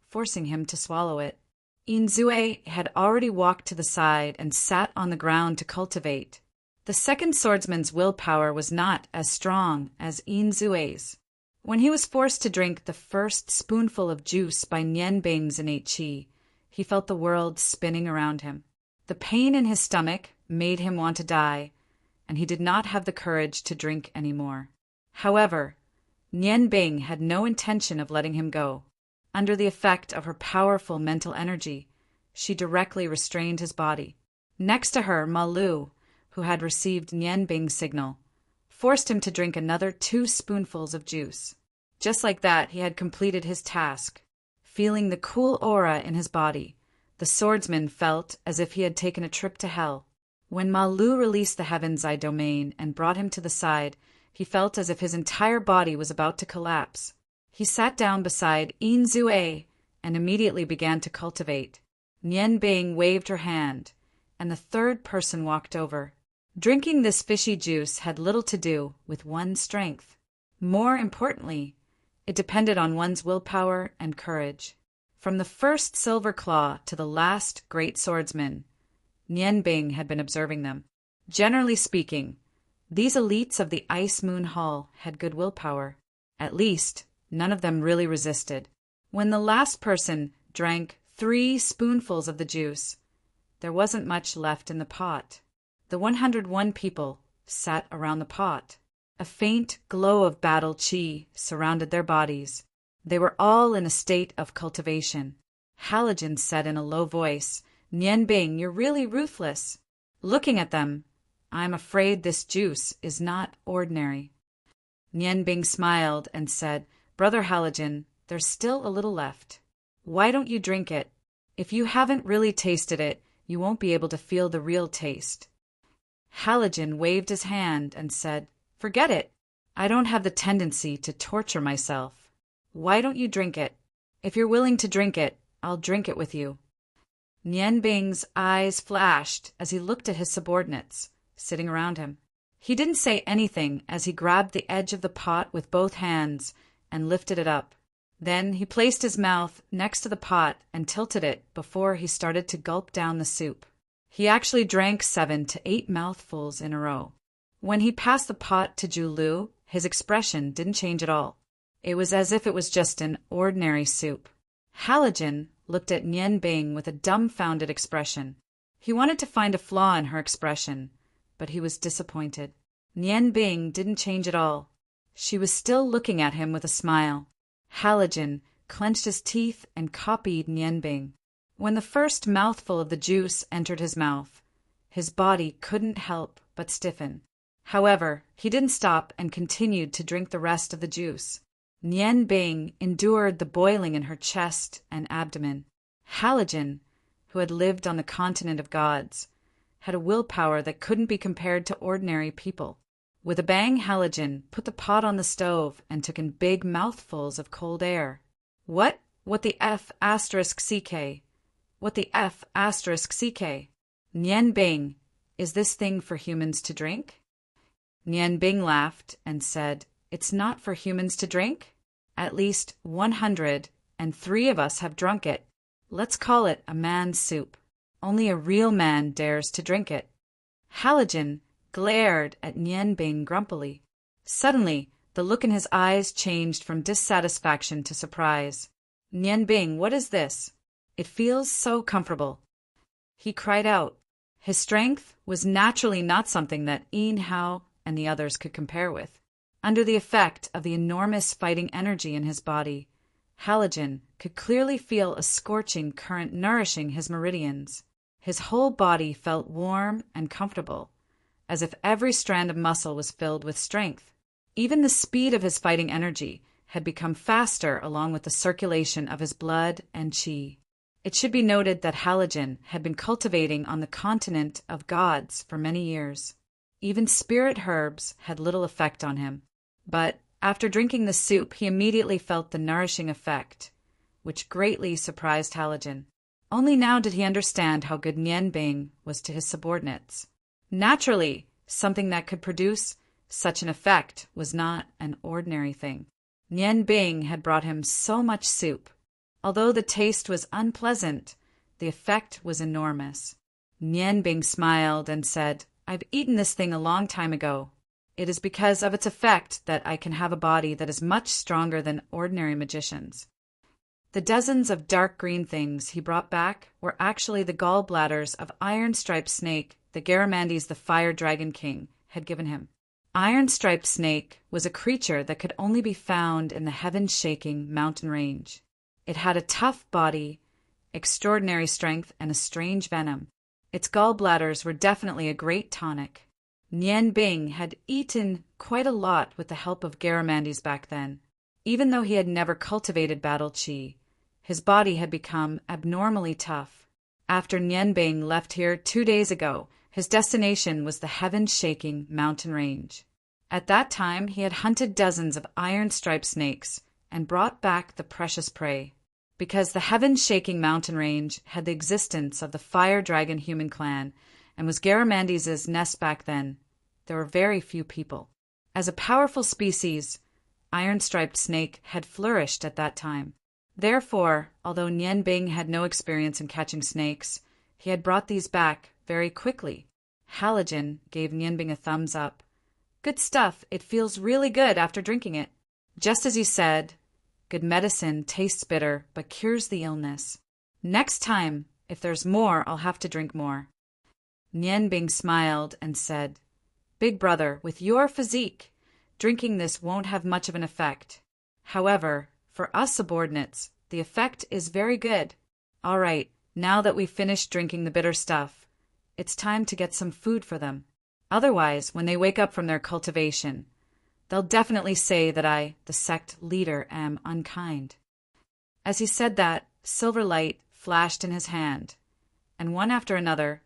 forcing him to swallow it. Yin Zue had already walked to the side and sat on the ground to cultivate. The second swordsman's willpower was not as strong as Yin Zue's. When he was forced to drink the first spoonful of juice by Nianbing's innate qi, he felt the world spinning around him. The pain in his stomach made him want to die, and he did not have the courage to drink any more. However, Nianbing had no intention of letting him go. Under the effect of her powerful mental energy, she directly restrained his body. Next to her, Ma Lu, who had received Nianbing's signal, forced him to drink another 2 spoonfuls of juice. Just like that, he had completed his task. Feeling the cool aura in his body, the swordsman felt as if he had taken a trip to hell. When Ma Lu released the Heaven's Eye domain and brought him to the side, he felt as if his entire body was about to collapse. He sat down beside Yin Zue and immediately began to cultivate. Nianbing waved her hand, and the third person walked over. Drinking this fishy juice had little to do with one's strength. More importantly, it depended on one's willpower and courage. From the first Silver Claw to the last great swordsman, Nianbing had been observing them. Generally speaking, these elites of the Ice Moon Hall had good willpower. At least, none of them really resisted. When the last person drank 3 spoonfuls of the juice, there wasn't much left in the pot. The 101 people sat around the pot. A faint glow of battle qi surrounded their bodies. They were all in a state of cultivation. Halogen said in a low voice, "Nianbing, you're really ruthless." Looking at them, "I'm afraid this juice is not ordinary." Nianbing smiled and said, "Brother Halogen, there's still a little left. Why don't you drink it? If you haven't really tasted it, you won't be able to feel the real taste." Halogen waved his hand and said, "Forget it. I don't have the tendency to torture myself. Why don't you drink it? If you're willing to drink it, I'll drink it with you." Nianbing's eyes flashed as he looked at his subordinates, sitting around him. He didn't say anything as he grabbed the edge of the pot with both hands and lifted it up. Then he placed his mouth next to the pot and tilted it before he started to gulp down the soup. He actually drank 7 to 8 mouthfuls in a row. When he passed the pot to Julu, his expression didn't change at all. It was as if it was just an ordinary soup. Halogen looked at Nianbing with a dumbfounded expression. He wanted to find a flaw in her expression, but he was disappointed. Nianbing didn't change at all. She was still looking at him with a smile. Halogen clenched his teeth and copied Nianbing. When the first mouthful of the juice entered his mouth, his body couldn't help but stiffen. However, he didn't stop and continued to drink the rest of the juice. Nian Bing endured the boiling in her chest and abdomen. Halogen, who had lived on the continent of gods, had a willpower that couldn't be compared to ordinary people. With a bang, Halogen put the pot on the stove and took in big mouthfuls of cold air. What the F asterisk CK? What the F asterisk CK? Nian Bing, is this thing for humans to drink? Nian Bing laughed and said, It's not for humans to drink? At least 103 of us have drunk it. Let's call it a man's soup. Only a real man dares to drink it. Halogen glared at Nian Bing grumpily. Suddenly, the look in his eyes changed from dissatisfaction to surprise. Nian Bing, what is this? It feels so comfortable. He cried out. His strength was naturally not something that Yin Hao and the others could compare with. Under the effect of the enormous fighting energy in his body, Halogen could clearly feel a scorching current nourishing his meridians. His whole body felt warm and comfortable, as if every strand of muscle was filled with strength. Even the speed of his fighting energy had become faster along with the circulation of his blood and qi. It should be noted that Halogen had been cultivating on the continent of gods for many years. Even spirit herbs had little effect on him. But after drinking the soup, he immediately felt the nourishing effect, which greatly surprised Halogen. Only now did he understand how good Nian Bing was to his subordinates. Naturally, something that could produce such an effect was not an ordinary thing. Nian Bing had brought him so much soup. Although the taste was unpleasant, the effect was enormous. Nian Bing smiled and said, I've eaten this thing a long time ago. It is because of its effect that I can have a body that is much stronger than ordinary magicians. The dozens of dark green things he brought back were actually the gallbladders of iron-striped snake that Garamandes the Fire Dragon King had given him. Iron-striped snake was a creature that could only be found in the heaven-shaking mountain range. It had a tough body, extraordinary strength, and a strange venom. Its gallbladders were definitely a great tonic. Nian Bing had eaten quite a lot with the help of Garamandes back then. Even though he had never cultivated battle qi, his body had become abnormally tough. After Nian Bing left here 2 days ago, his destination was the heaven-shaking mountain range. At that time, he had hunted dozens of iron-striped snakes and brought back the precious prey. Because the heaven-shaking mountain range had the existence of the Fire Dragon human clan and was Garamandes' nest back then, there were very few people. As a powerful species, iron-striped snake had flourished at that time. Therefore, although Nian Bing had no experience in catching snakes, he had brought these back very quickly. Halogen gave Nian Bing a thumbs up. Good stuff, it feels really good after drinking it. Just as you said, good medicine tastes bitter but cures the illness. Next time, if there's more, I'll have to drink more. Nian Bing smiled and said, Big brother, with your physique, drinking this won't have much of an effect. However, for us subordinates, the effect is very good. All right, now that we've finished drinking the bitter stuff, it's time to get some food for them. Otherwise, when they wake up from their cultivation, they'll definitely say that I, the sect leader, am unkind. As he said that, silver light flashed in his hand, and one after another,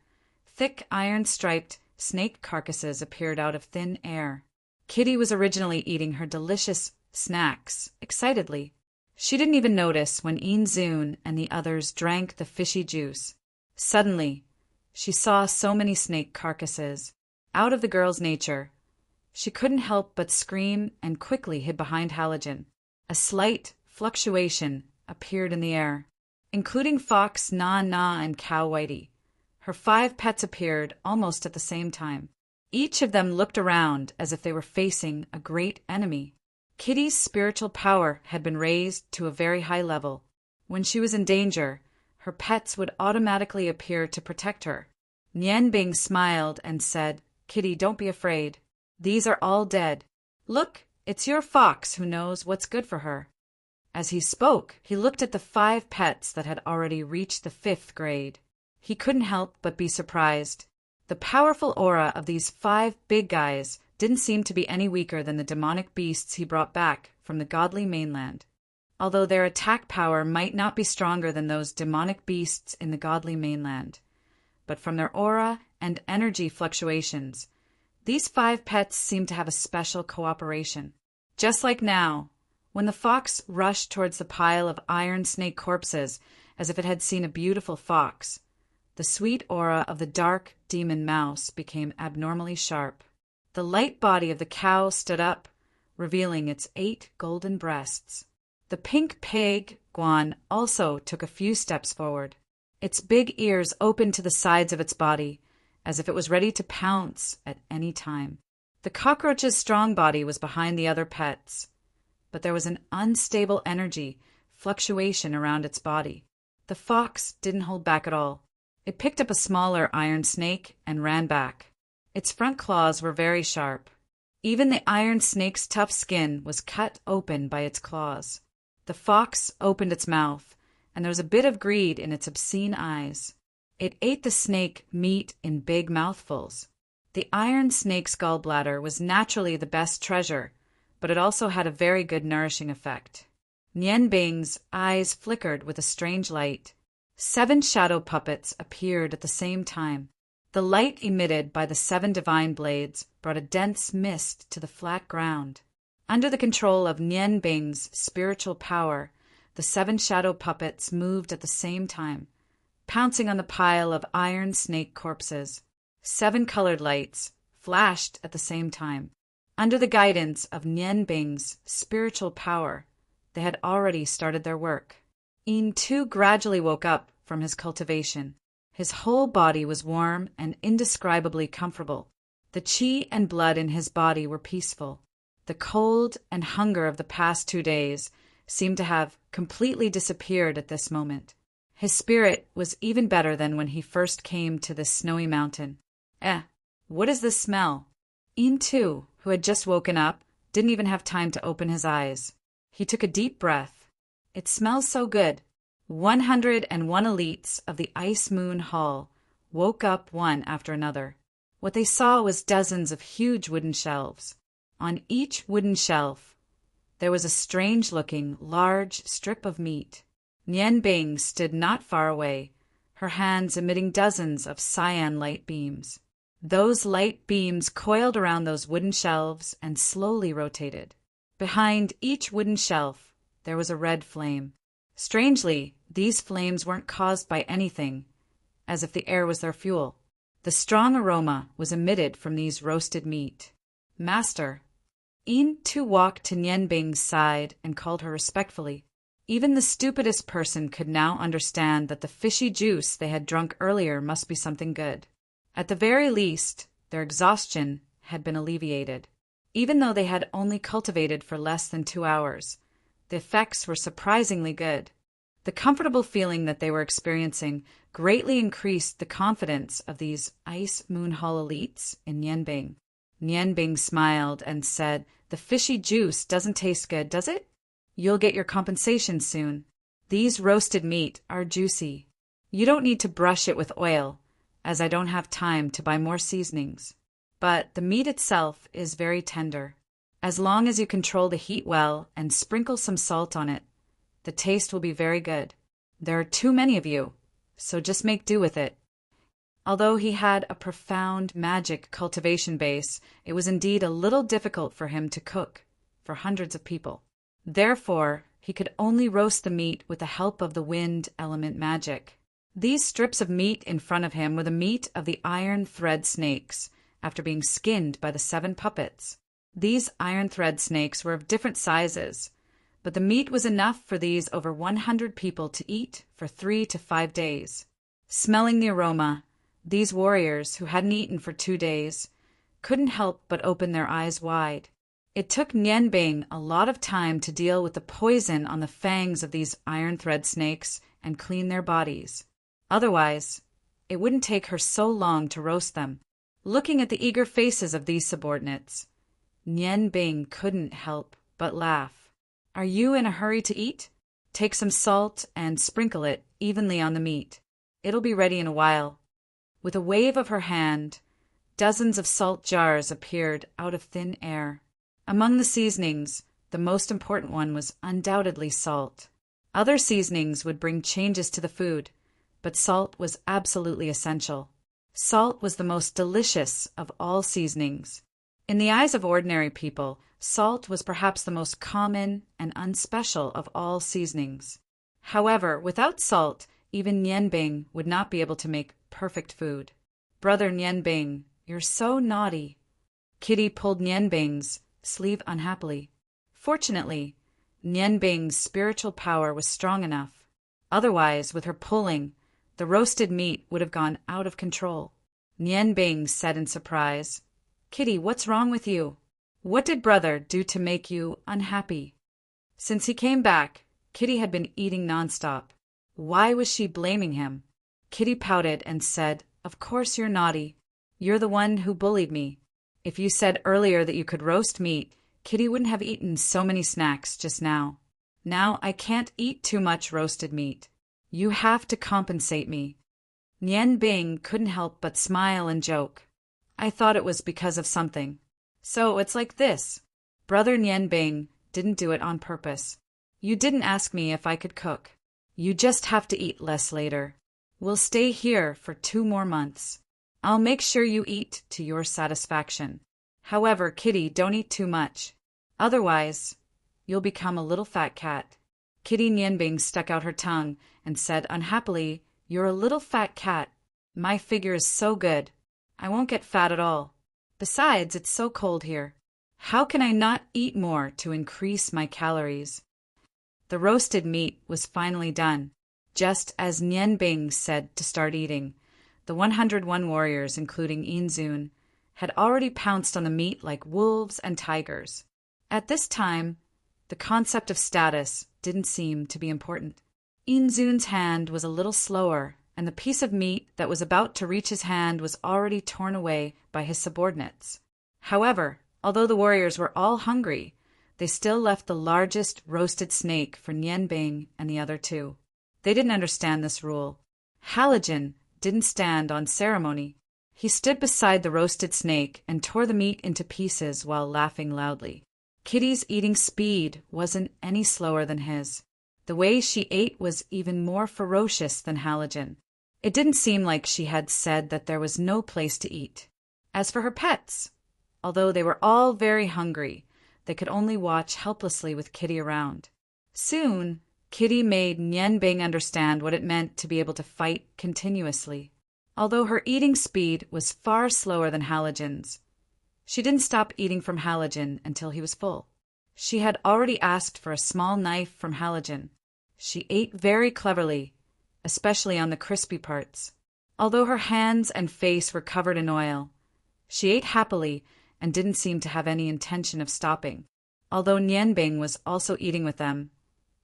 thick iron-striped snake carcasses appeared out of thin air. Kitty was originally eating her delicious snacks excitedly. She didn't even notice when Inzun and the others drank the fishy juice. Suddenly, she saw so many snake carcasses. Out of the girl's nature, she couldn't help but scream and quickly hid behind Halogen. A slight fluctuation appeared in the air, including Fox, Na Na, and Cow Whitey. Her 5 pets appeared almost at the same time. Each of them looked around as if they were facing a great enemy. Kitty's spiritual power had been raised to a very high level. When she was in danger, her pets would automatically appear to protect her. Nian Bing smiled and said, Kitty, don't be afraid. These are all dead. Look, it's your fox who knows what's good for her. As he spoke, he looked at the 5 pets that had already reached the 5th grade. He couldn't help but be surprised. The powerful aura of these 5 big guys didn't seem to be any weaker than the demonic beasts he brought back from the godly mainland. Although their attack power might not be stronger than those demonic beasts in the godly mainland, but from their aura and energy fluctuations, these 5 pets seemed to have a special cooperation. Just like now, when the fox rushed towards the pile of iron snake corpses as if it had seen a beautiful fox, the sweet aura of the dark demon mouse became abnormally sharp. The light body of the cow stood up, revealing its 8 golden breasts. The pink pig guan also took a few steps forward. Its big ears opened to the sides of its body, as if it was ready to pounce at any time. The cockroach's strong body was behind the other pets, but there was an unstable energy fluctuation around its body. The fox didn't hold back at all. It picked up a smaller iron snake and ran back. Its front claws were very sharp. Even the iron snake's tough skin was cut open by its claws. The fox opened its mouth, and there was a bit of greed in its obscene eyes. It ate the snake meat in big mouthfuls. The iron snake's gallbladder was naturally the best treasure, but it also had a very good nourishing effect. Nian Bing's eyes flickered with a strange light. 7 shadow puppets appeared at the same time. The light emitted by the 7 divine blades brought a dense mist to the flat ground. Under the control of Nian Bing's spiritual power, the 7 shadow puppets moved at the same time, pouncing on the pile of iron snake corpses. 7 colored lights flashed at the same time. Under the guidance of Nian Bing's spiritual power, they had already started their work. Yin Tu gradually woke up from his cultivation. His whole body was warm and indescribably comfortable. The qi and blood in his body were peaceful. The cold and hunger of the past 2 days seemed to have completely disappeared at this moment. His spirit was even better than when he first came to this snowy mountain. What is this smell? Yin Tu, who had just woken up, didn't even have time to open his eyes. He took a deep breath. It smells so good. 101 elites of the Ice Moon Hall woke up one after another. What they saw was dozens of huge wooden shelves. On each wooden shelf, there was a strange-looking, large strip of meat. Nian Bing stood not far away, her hands emitting dozens of cyan light beams. Those light beams coiled around those wooden shelves and slowly rotated. Behind each wooden shelf, there was a red flame. Strangely, these flames weren't caused by anything, as if the air was their fuel. The strong aroma was emitted from these roasted meat. Master. Yin Tu walked to Nian Bing's side and called her respectfully. Even the stupidest person could now understand that the fishy juice they had drunk earlier must be something good. At the very least, their exhaustion had been alleviated. Even though they had only cultivated for less than 2 hours, the effects were surprisingly good. The comfortable feeling that they were experiencing greatly increased the confidence of these Ice Moon Hall elites in Nian Bing. Nian Bing smiled and said, "The fishy juice doesn't taste good, does it? You'll get your compensation soon. These roasted meat are juicy. You don't need to brush it with oil, as I don't have time to buy more seasonings. But the meat itself is very tender. As long as you control the heat well and sprinkle some salt on it, the taste will be very good. There are too many of you, so just make do with it." Although he had a profound magic cultivation base, it was indeed a little difficult for him to cook for hundreds of people. Therefore, he could only roast the meat with the help of the wind element magic. These strips of meat in front of him were the meat of the iron thread snakes, after being skinned by the 7 puppets. These iron thread snakes were of different sizes, but the meat was enough for these over 100 people to eat for 3 to 5 days. Smelling the aroma, these warriors, who hadn't eaten for 2 days, couldn't help but open their eyes wide. It took Nian Bing a lot of time to deal with the poison on the fangs of these iron thread snakes and clean their bodies. Otherwise, it wouldn't take her so long to roast them. Looking at the eager faces of these subordinates, Nian Bing couldn't help but laugh. "Are you in a hurry to eat? Take some salt and sprinkle it evenly on the meat. It'll be ready in a while." With a wave of her hand, Dozens of salt jars appeared out of thin air. Among the seasonings, the most important one was undoubtedly salt. Other seasonings would bring changes to the food, but salt was absolutely essential. Salt was the most delicious of all seasonings. In the eyes of ordinary people, salt was perhaps the most common and unspecial of all seasonings. However, without salt, even Nianbing would not be able to make perfect food. "Brother Nianbing, you're so naughty." Kitty pulled Nianbing's sleeve unhappily. Fortunately, Nianbing's spiritual power was strong enough. Otherwise, with her pulling, the roasted meat would have gone out of control. Nianbing said in surprise, "Kitty, what's wrong with you? What did brother do to make you unhappy?" Since he came back, Kitty had been eating nonstop. Why was she blaming him? Kitty pouted and said, "Of course you're naughty. You're the one who bullied me. If you said earlier that you could roast meat, Kitty wouldn't have eaten so many snacks just now. Now I can't eat too much roasted meat. You have to compensate me." Nianbing couldn't help but smile and joke. "I thought it was because of something. So it's like this. Brother Nianbing didn't do it on purpose. You didn't ask me if I could cook. You just have to eat less later. We'll stay here for 2 more months. I'll make sure you eat to your satisfaction. However, Kitty, don't eat too much. Otherwise, you'll become a little fat cat." Kitty Nianbing stuck out her tongue and said unhappily, "You're a little fat cat. My figure is so good. I won't get fat at all. Besides, it's so cold here. How can I not eat more to increase my calories?" The roasted meat was finally done, just as Nianbing said to start eating. The 101 warriors, including Inzun, had already pounced on the meat like wolves and tigers. At this time, the concept of status didn't seem to be important. Inzun's hand was a little slower, and the piece of meat that was about to reach his hand was already torn away by his subordinates. However, although the warriors were all hungry, they still left the largest roasted snake for Nianbing and the other 2. They didn't understand this rule. Halogen didn't stand on ceremony. He stood beside the roasted snake and tore the meat into pieces while laughing loudly. Kitty's eating speed wasn't any slower than his. The way she ate was even more ferocious than Halogen. It didn't seem like she had said that there was no place to eat. As for her pets, although they were all very hungry, they could only watch helplessly with Kitty around. Soon, Kitty made Nianbing understand what it meant to be able to fight continuously. Although her eating speed was far slower than Halogen's, she didn't stop eating from Halogen until he was full. She had already asked for a small knife from Halogen. She ate very cleverly, especially on the crispy parts. Although her hands and face were covered in oil, she ate happily and didn't seem to have any intention of stopping. Although Nianbing was also eating with them,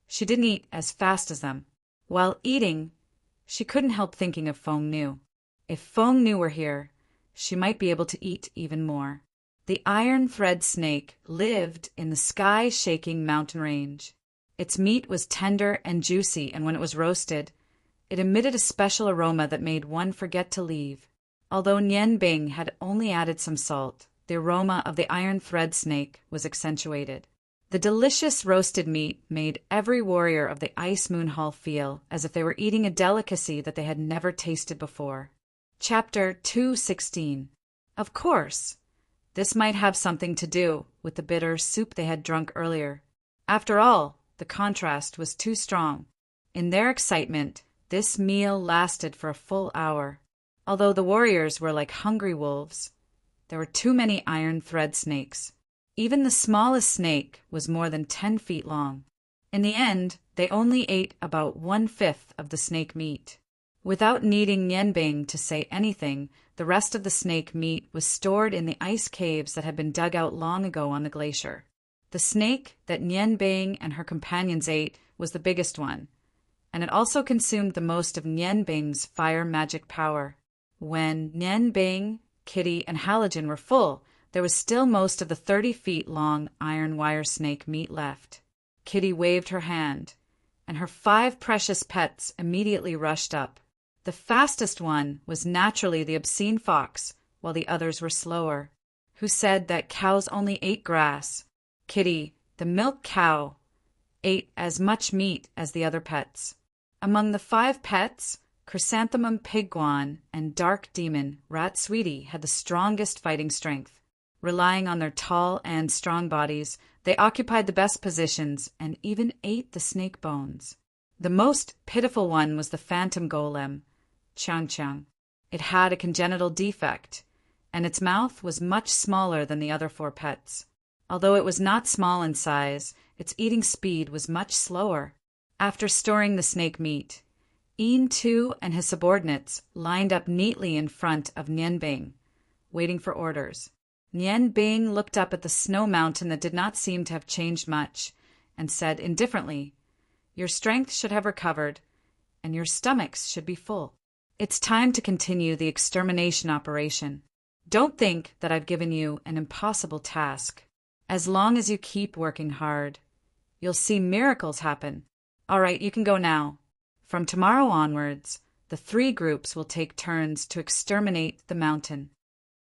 she didn't eat as fast as them. While eating, she couldn't help thinking of Feng Nu. If Feng Nu were here, she might be able to eat even more. The iron thread snake lived in the sky-shaking mountain range. Its meat was tender and juicy, and when it was roasted, it emitted a special aroma that made one forget to leave. Although Nianbing had only added some salt, the aroma of the iron thread snake was accentuated. The delicious roasted meat made every warrior of the Ice Moon Hall feel as if they were eating a delicacy that they had never tasted before. Chapter 216. Of course, this might have something to do with the bitter soup they had drunk earlier. After all, the contrast was too strong. In their excitement, this meal lasted for a full hour. Although the warriors were like hungry wolves, there were too many iron thread snakes. Even the smallest snake was more than 10 feet long. In the end, they only ate about 1/5 of the snake meat. Without needing Nianbing to say anything, the rest of the snake meat was stored in the ice caves that had been dug out long ago on the glacier. The snake that Nianbing and her companions ate was the biggest one, and it also consumed the most of Nianbing's fire magic power. When Nianbing, Kitty, and Halogen were full, there was still most of the 30 feet long iron wire snake meat left. Kitty waved her hand, and her 5 precious pets immediately rushed up. The fastest one was naturally the obscene fox, while the others were slower, who said that cows only ate grass. Kitty, the milk cow, ate as much meat as the other pets. Among the 5 pets, Chrysanthemum Pigwan and Dark Demon Rat Sweetie had the strongest fighting strength. Relying on their tall and strong bodies, they occupied the best positions and even ate the snake bones. The most pitiful one was the phantom golem, Chang Chang. It had a congenital defect, and its mouth was much smaller than the other 4 pets. Although it was not small in size, its eating speed was much slower. After storing the snake meat, Yin Tu and his subordinates lined up neatly in front of Nian Bing, waiting for orders. Nian Bing looked up at the snow mountain that did not seem to have changed much, and said indifferently, "Your strength should have recovered, and your stomachs should be full. It's time to continue the extermination operation. Don't think that I've given you an impossible task. As long as you keep working hard, you'll see miracles happen. All right, you can go now. From tomorrow onwards, the 3 groups will take turns to exterminate the mountain."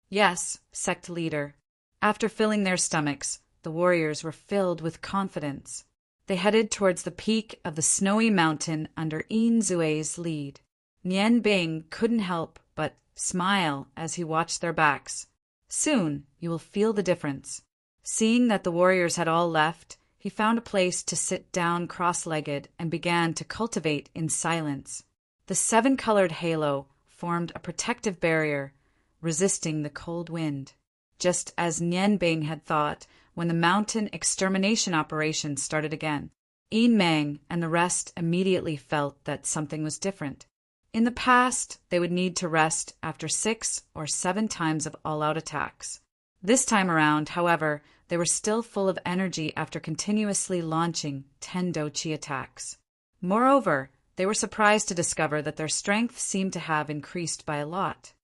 "Yes, sect leader." After filling their stomachs, the warriors were filled with confidence. They headed towards the peak of the snowy mountain under Yin Zui's lead. Nian Bing couldn't help but smile as he watched their backs. "Soon you will feel the difference." Seeing that the warriors had all left, he found a place to sit down cross-legged and began to cultivate in silence. The 7-colored halo formed a protective barrier, resisting the cold wind, just as Nian Bing had thought when the mountain extermination operation started again. Yin Meng and the rest immediately felt that something was different. In the past, they would need to rest after 6 or 7 times of all-out attacks. This time around, however, they were still full of energy after continuously launching 10 Douqi attacks. Moreover, they were surprised to discover that their strength seemed to have increased by a lot.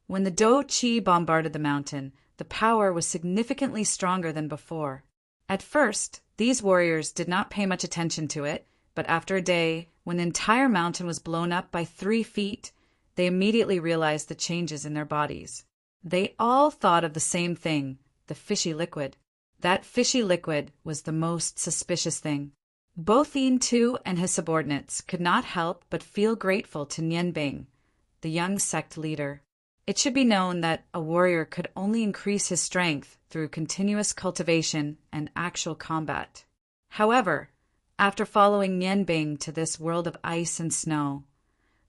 When the Douqi bombarded the mountain, the power was significantly stronger than before. At first, these warriors did not pay much attention to it, but after a day, when the entire mountain was blown up by 3 feet, they immediately realized the changes in their bodies. They all thought of the same thing, the fishy liquid. That fishy liquid was the most suspicious thing. Both Yin Tu and his subordinates could not help but feel grateful to Nian Bing, the young sect leader. It should be known that a warrior could only increase his strength through continuous cultivation and actual combat. However, after following Nian Bing to this world of ice and snow,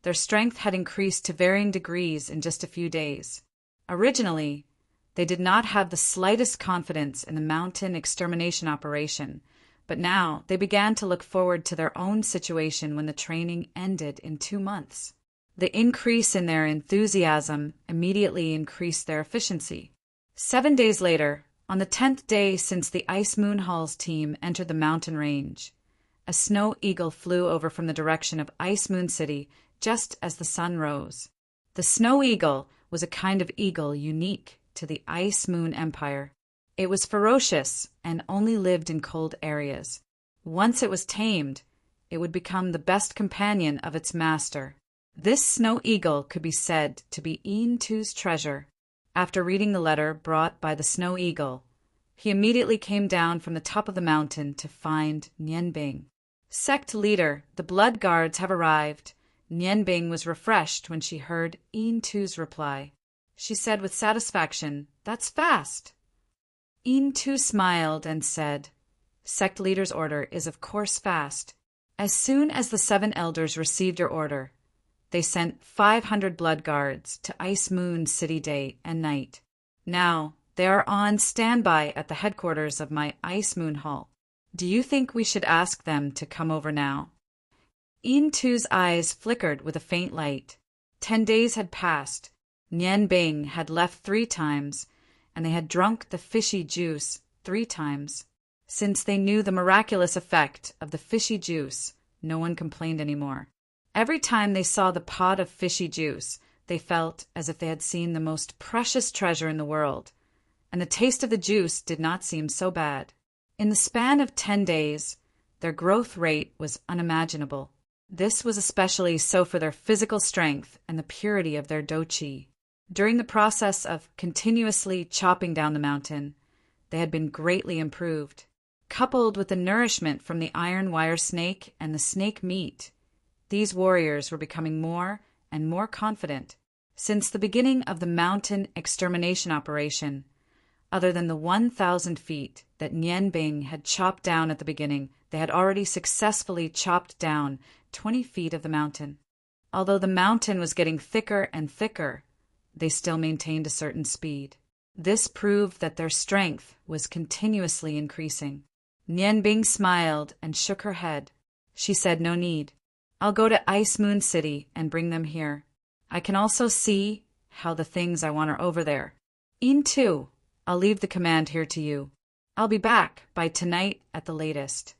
their strength had increased to varying degrees in just a few days. Originally, they did not have the slightest confidence in the mountain extermination operation, but now they began to look forward to their own situation when the training ended in 2 months. The increase in their enthusiasm immediately increased their efficiency. 7 days later, on the 10th day since the Ice Moon Hall's team entered the mountain range, a snow eagle flew over from the direction of Ice Moon City just as the sun rose. The snow eagle was a kind of eagle unique to the Ice Moon Empire. It was ferocious and only lived in cold areas. Once it was tamed, it would become the best companion of its master. This snow eagle could be said to be Yin Tu's treasure. After reading the letter brought by the snow eagle, he immediately came down from the top of the mountain to find Nian Bing. "Sect leader, the blood guards have arrived." Nian Bing was refreshed when she heard Yin Tu's reply. She said with satisfaction, "That's fast." Yin Tu smiled and said, "Sect leader's order is of course fast. As soon as the 7 elders received your order, they sent 500 blood guards to Ice Moon City day and night. Now they are on standby at the headquarters of my Ice Moon Hall. Do you think we should ask them to come over now?" Yin Tu's eyes flickered with a faint light. 10 days had passed. Nian Bing had left 3 times, and they had drunk the fishy juice 3 times. Since they knew the miraculous effect of the fishy juice, no one complained anymore. Every time they saw the pot of fishy juice, they felt as if they had seen the most precious treasure in the world, and the taste of the juice did not seem so bad. In the span of 10 days, their growth rate was unimaginable. This was especially so for their physical strength and the purity of their douqi. During the process of continuously chopping down the mountain, they had been greatly improved. Coupled with the nourishment from the iron wire snake and the snake meat, these warriors were becoming more and more confident. Since the beginning of the mountain extermination operation, other than the 1,000 feet that Nian Bing had chopped down at the beginning, they had already successfully chopped down 20 feet of the mountain. Although the mountain was getting thicker and thicker, they still maintained a certain speed. This proved that their strength was continuously increasing. Nian Bing smiled and shook her head. She said, "No need. I'll go to Ice Moon City and bring them here. I can also see how the things I want are over there. Yin too, I'll leave the command here to you. I'll be back by tonight at the latest."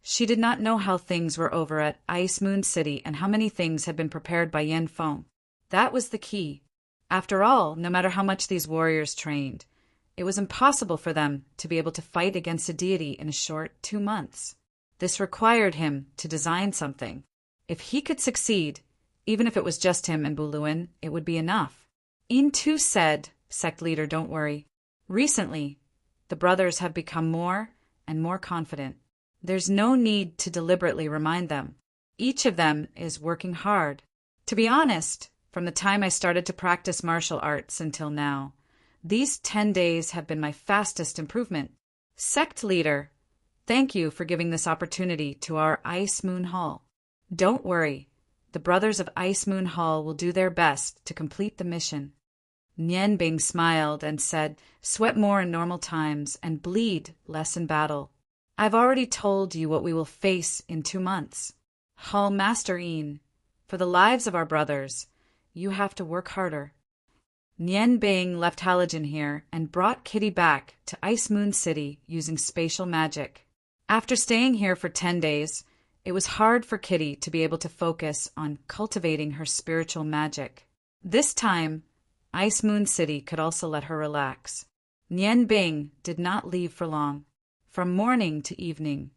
She did not know how things were over at Ice Moon City and how many things had been prepared by Yen Feng. That was the key. After all, no matter how much these warriors trained, it was impossible for them to be able to fight against a deity in a short 2 months. This required him to design something. If he could succeed, even if it was just him and Buluin, it would be enough. Yin Tu said, "Sect leader, don't worry. Recently, the brothers have become more and more confident. There's no need to deliberately remind them. Each of them is working hard. To be honest, from the time I started to practice martial arts until now, these 10 days have been my fastest improvement. Sect leader, thank you for giving this opportunity to our Ice Moon Hall. Don't worry, the brothers of Ice Moon Hall will do their best to complete the mission." Nian Bing smiled and said, "Sweat more in normal times and bleed less in battle. I've already told you what we will face in 2 months. Hall Master Yin, for the lives of our brothers, you have to work harder." Nian Bing left Halogen here and brought Kitty back to Ice Moon City using spatial magic. After staying here for 10 days, it was hard for Kitty to be able to focus on cultivating her spiritual magic. This time, Ice Moon City could also let her relax. Nian Bing did not leave for long. From morning to evening,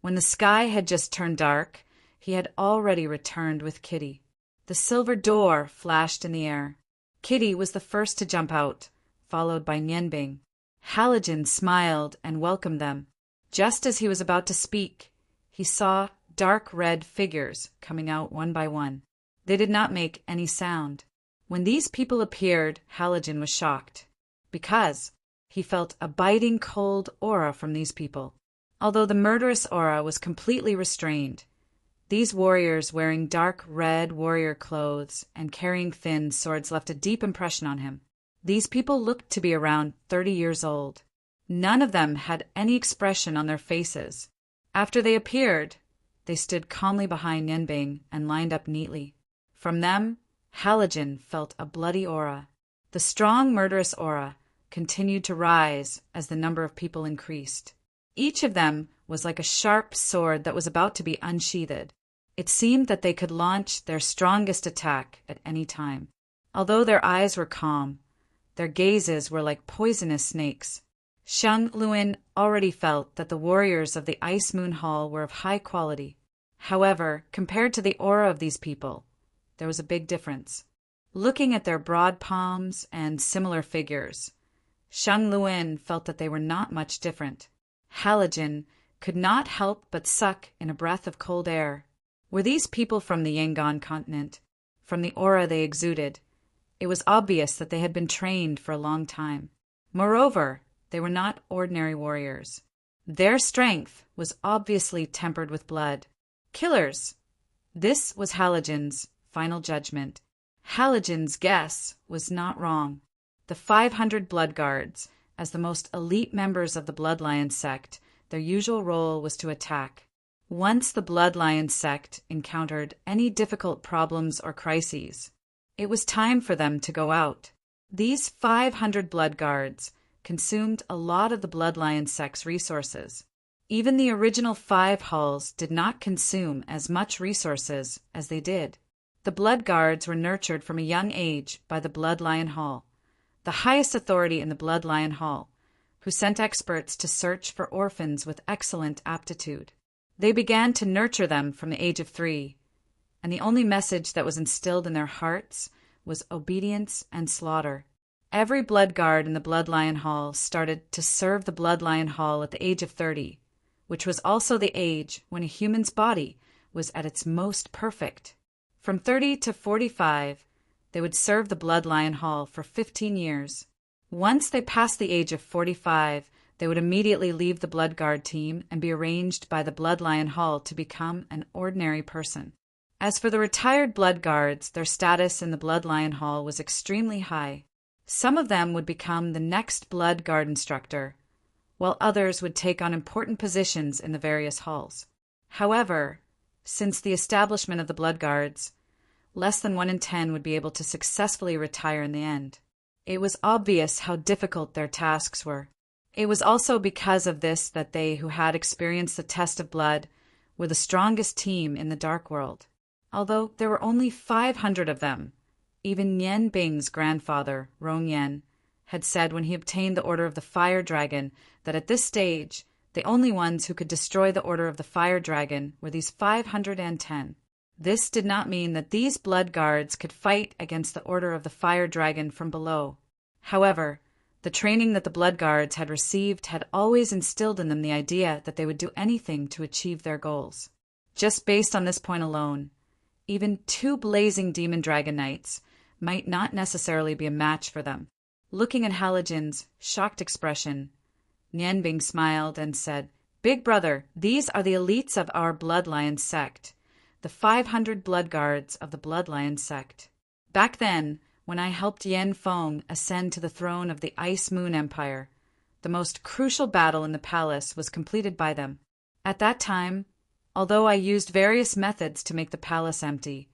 when the sky had just turned dark, he had already returned with Kitty. The silver door flashed in the air. Kitty was the first to jump out, followed by Nian Bing. Halogen smiled and welcomed them. Just as he was about to speak, he saw dark red figures coming out one by one. They did not make any sound. When these people appeared, Halogen was shocked, because he felt a biting cold aura from these people. Although the murderous aura was completely restrained, these warriors wearing dark red warrior clothes and carrying thin swords left a deep impression on him. These people looked to be around 30 years old. None of them had any expression on their faces. After they appeared, they stood calmly behind Nianbing and lined up neatly. From them, Halogen felt a bloody aura. The strong murderous aura continued to rise as the number of people increased. Each of them was like a sharp sword that was about to be unsheathed. It seemed that they could launch their strongest attack at any time. Although their eyes were calm, their gazes were like poisonous snakes. Xiang Luin already felt that the warriors of the Ice Moon Hall were of high quality. However, compared to the aura of these people, there was a big difference. Looking at their broad palms and similar figures, Xiang Luin felt that they were not much different. Halogen could not help but suck in a breath of cold air. Were these people from the Yangon continent? From the aura they exuded, it was obvious that they had been trained for a long time. Moreover, they were not ordinary warriors. Their strength was obviously tempered with blood. Killers! This was Halogen's final judgment. Halogen's guess was not wrong. The 500 Blood Guards, as the most elite members of the Bloodlion sect, their usual role was to attack. Once the Bloodlion sect encountered any difficult problems or crises, it was time for them to go out. These 500 Blood Guards consumed a lot of the Bloodlion sect's resources. Even the original 5 halls did not consume as much resources as they did. The Blood Guards were nurtured from a young age by the Bloodlion Hall, the highest authority in the Bloodlion Hall, who sent experts to search for orphans with excellent aptitude. They began to nurture them from the age of 3, and the only message that was instilled in their hearts was obedience and slaughter. Every blood guard in the Blood Lion Hall started to serve the Blood Lion Hall at the age of 30, which was also the age when a human's body was at its most perfect. From 30 to 45, they would serve the Blood Lion Hall for 15 years. Once they passed the age of 45, they would immediately leave the Blood Guard team and be arranged by the Blood Lion Hall to become an ordinary person. As for the retired Blood Guards, their status in the Blood Lion Hall was extremely high. Some of them would become the next Blood Guard instructor, while others would take on important positions in the various halls. However, since the establishment of the Blood Guards, less than 1 in 10 would be able to successfully retire in the end. It was obvious how difficult their tasks were. It was also because of this that they who had experienced the test of blood were the strongest team in the Dark World. Although there were only 500 of them, even Nian Bing's grandfather, Rong Yen, had said when he obtained the Order of the Fire Dragon that at this stage, the only ones who could destroy the Order of the Fire Dragon were these 510. This did not mean that these Blood Guards could fight against the Order of the Fire Dragon from below. However, the training that the Blood Guards had received had always instilled in them the idea that they would do anything to achieve their goals. Just based on this point alone, even 2 blazing Demon Dragon Knights might not necessarily be a match for them. Looking at Halogen's shocked expression, Nianbing smiled and said, "Big brother, these are the elites of our Blood Lion sect, the 500 Blood Guards of the Blood Lion sect. Back then, when I helped Yen Feng ascend to the throne of the Ice Moon Empire, the most crucial battle in the palace was completed by them. At that time, although I used various methods to make the palace empty,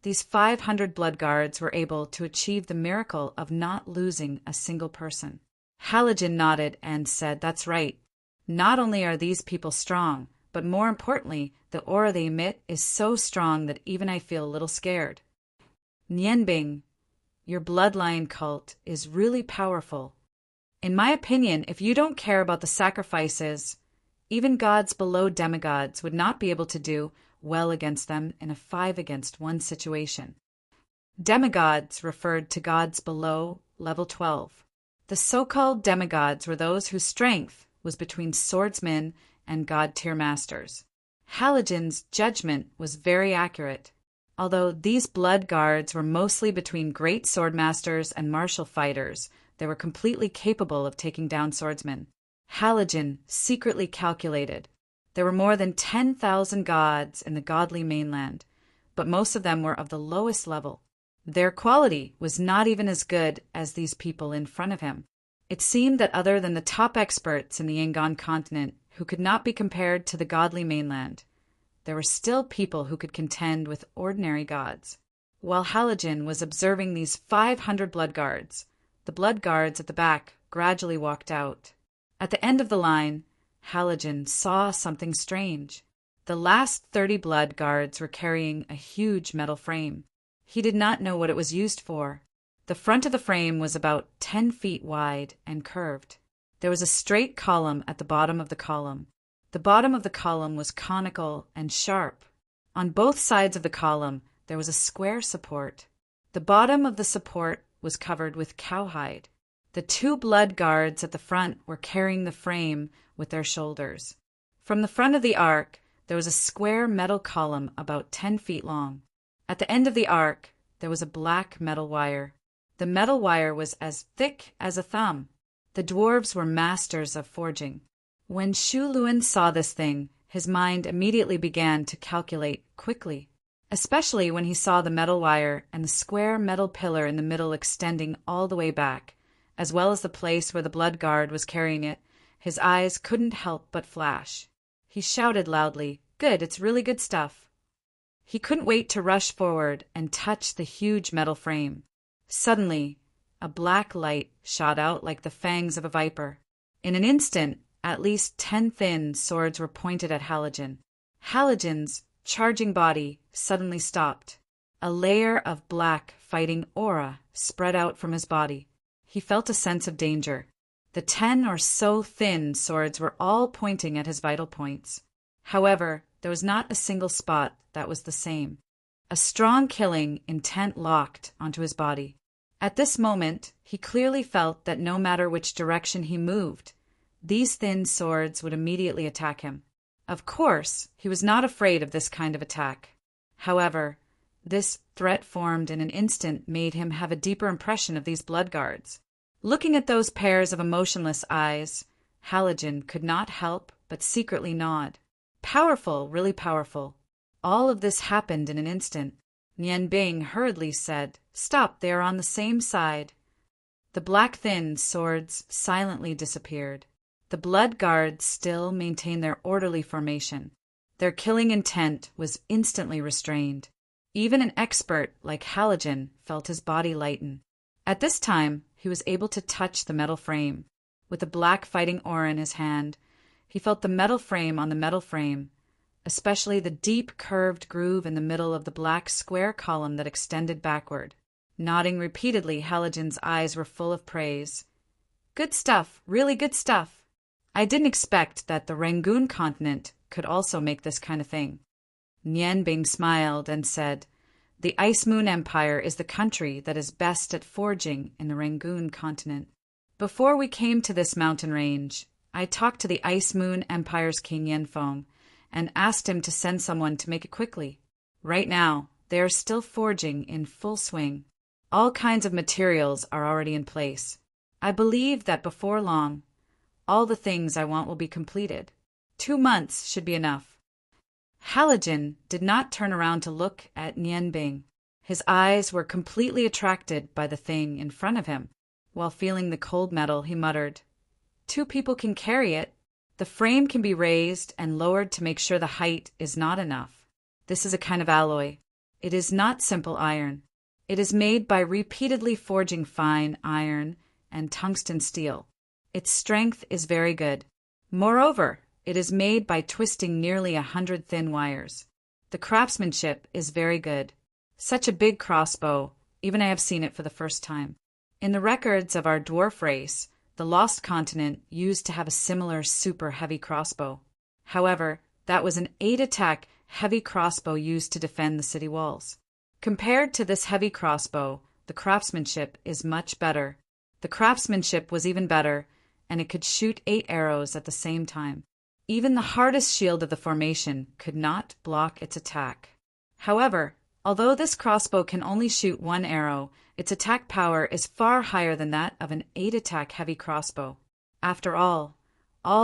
these 500 Blood Guards were able to achieve the miracle of not losing a single person." Halogen nodded and said, "That's right. Not only are these people strong, but more importantly, the aura they emit is so strong that even I feel a little scared. Nianbing, your Blood Lion cult is really powerful. In my opinion, if you don't care about the sacrifices, even gods below demigods would not be able to do well against them in a 5-against-1 situation." Demigods referred to gods below level 12. The so-called demigods were those whose strength was between swordsmen and god-tier masters. Halogen's judgment was very accurate. Although these Blood Guards were mostly between great swordmasters and martial fighters, they were completely capable of taking down swordsmen. Halogen secretly calculated there were more than 10,000 gods in the godly mainland, but most of them were of the lowest level. Their quality was not even as good as these people in front of him. It seemed that other than the top experts in the Yangon continent, who could not be compared to the godly mainland, there were still people who could contend with ordinary gods. While Halogen was observing these 500 Blood Guards, the Blood Guards at the back gradually walked out. At the end of the line, Halogen saw something strange. The last 30 Blood Guards were carrying a huge metal frame. He did not know what it was used for. The front of the frame was about 10 feet wide and curved. There was a straight column at the bottom of the column. The bottom of the column was conical and sharp. On both sides of the column, there was a square support. The bottom of the support was covered with cowhide. The 2 Blood Guards at the front were carrying the frame with their shoulders. From the front of the ark, there was a square metal column about 10 feet long. At the end of the ark, there was a black metal wire. The metal wire was as thick as a thumb. The dwarves were masters of forging. When Shu Luan saw this thing, his mind immediately began to calculate quickly. Especially when he saw the metal wire and the square metal pillar in the middle extending all the way back, as well as the place where the Blood Guard was carrying it, his eyes couldn't help but flash. He shouted loudly, "Good, it's really good stuff." He couldn't wait to rush forward and touch the huge metal frame. Suddenly, a black light shot out like the fangs of a viper. In an instant, at least 10 thin swords were pointed at Halogen. Halogen's charging body suddenly stopped. A layer of black fighting aura spread out from his body. He felt a sense of danger. The 10 or so thin swords were all pointing at his vital points. However, there was not a single spot that was the same. A strong killing intent locked onto his body. At this moment, he clearly felt that no matter which direction he moved, these thin swords would immediately attack him. Of course, he was not afraid of this kind of attack. However, this threat formed in an instant made him have a deeper impression of these blood guards. Looking at those pairs of emotionless eyes, Halogen could not help but secretly nod. Powerful, really powerful. All of this happened in an instant. Nian Bing hurriedly said, "Stop, they are on the same side." The black thin swords silently disappeared. The blood guards still maintained their orderly formation. Their killing intent was instantly restrained. Even an expert like Halogen felt his body lighten. At this time, he was able to touch the metal frame. With the black fighting aura in his hand, he felt the metal frame on the metal frame, especially the deep curved groove in the middle of the black square column that extended backward. Nodding repeatedly, Halogen's eyes were full of praise. "Good stuff, really good stuff. I didn't expect that the Rangoon continent could also make this kind of thing." Nian Bing smiled and said, "The Ice Moon Empire is the country that is best at forging in the Rangoon continent. Before we came to this mountain range, I talked to the Ice Moon Empire's King Yanfeng and asked him to send someone to make it quickly. Right now, they are still forging in full swing. All kinds of materials are already in place. I believe that before long, all the things I want will be completed. 2 months should be enough." Halogen did not turn around to look at Nian Bing. His eyes were completely attracted by the thing in front of him. While feeling the cold metal, he muttered, "2 people can carry it. The frame can be raised and lowered to make sure the height is not enough. This is a kind of alloy. It is not simple iron. It is made by repeatedly forging fine iron and tungsten steel. Its strength is very good. Moreover, it is made by twisting nearly 100 thin wires. The craftsmanship is very good. Such a big crossbow, even I have seen it for the first time. In the records of our dwarf race, the Lost Continent used to have a similar super heavy crossbow. However, that was an 8-attack heavy crossbow used to defend the city walls. Compared to this heavy crossbow, the craftsmanship is much better. The craftsmanship was even better, and it could shoot 8 arrows at the same time. Even the hardest shield of the formation could not block its attack. However, although this crossbow can only shoot 1 arrow, its attack power is far higher than that of an 8-attack heavy crossbow. After all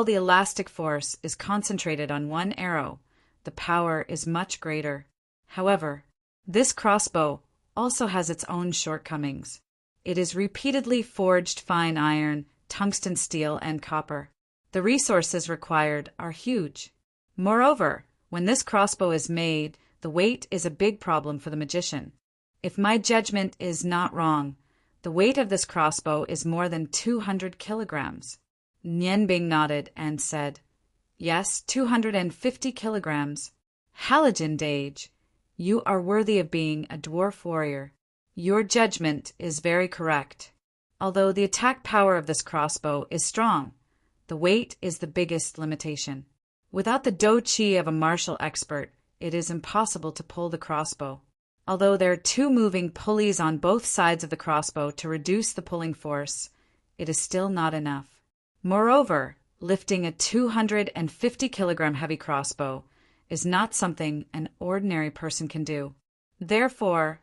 the elastic force is concentrated on 1 arrow. The power is much greater. However, this crossbow also has its own shortcomings. It is repeatedly forged fine iron, tungsten steel, and copper. The resources required are huge. Moreover, when this crossbow is made, the weight is a big problem for the magician. If my judgment is not wrong, the weight of this crossbow is more than 200 kilograms. Nian Bing nodded and said, "Yes, 250 kilograms. Halogen Dage, you are worthy of being a dwarf warrior. Your judgment is very correct. Although the attack power of this crossbow is strong, the weight is the biggest limitation. Without the do chi of a martial expert, it is impossible to pull the crossbow. Although there are 2 moving pulleys on both sides of the crossbow to reduce the pulling force, it is still not enough. Moreover, lifting a 250-kilogram heavy crossbow is not something an ordinary person can do. Therefore,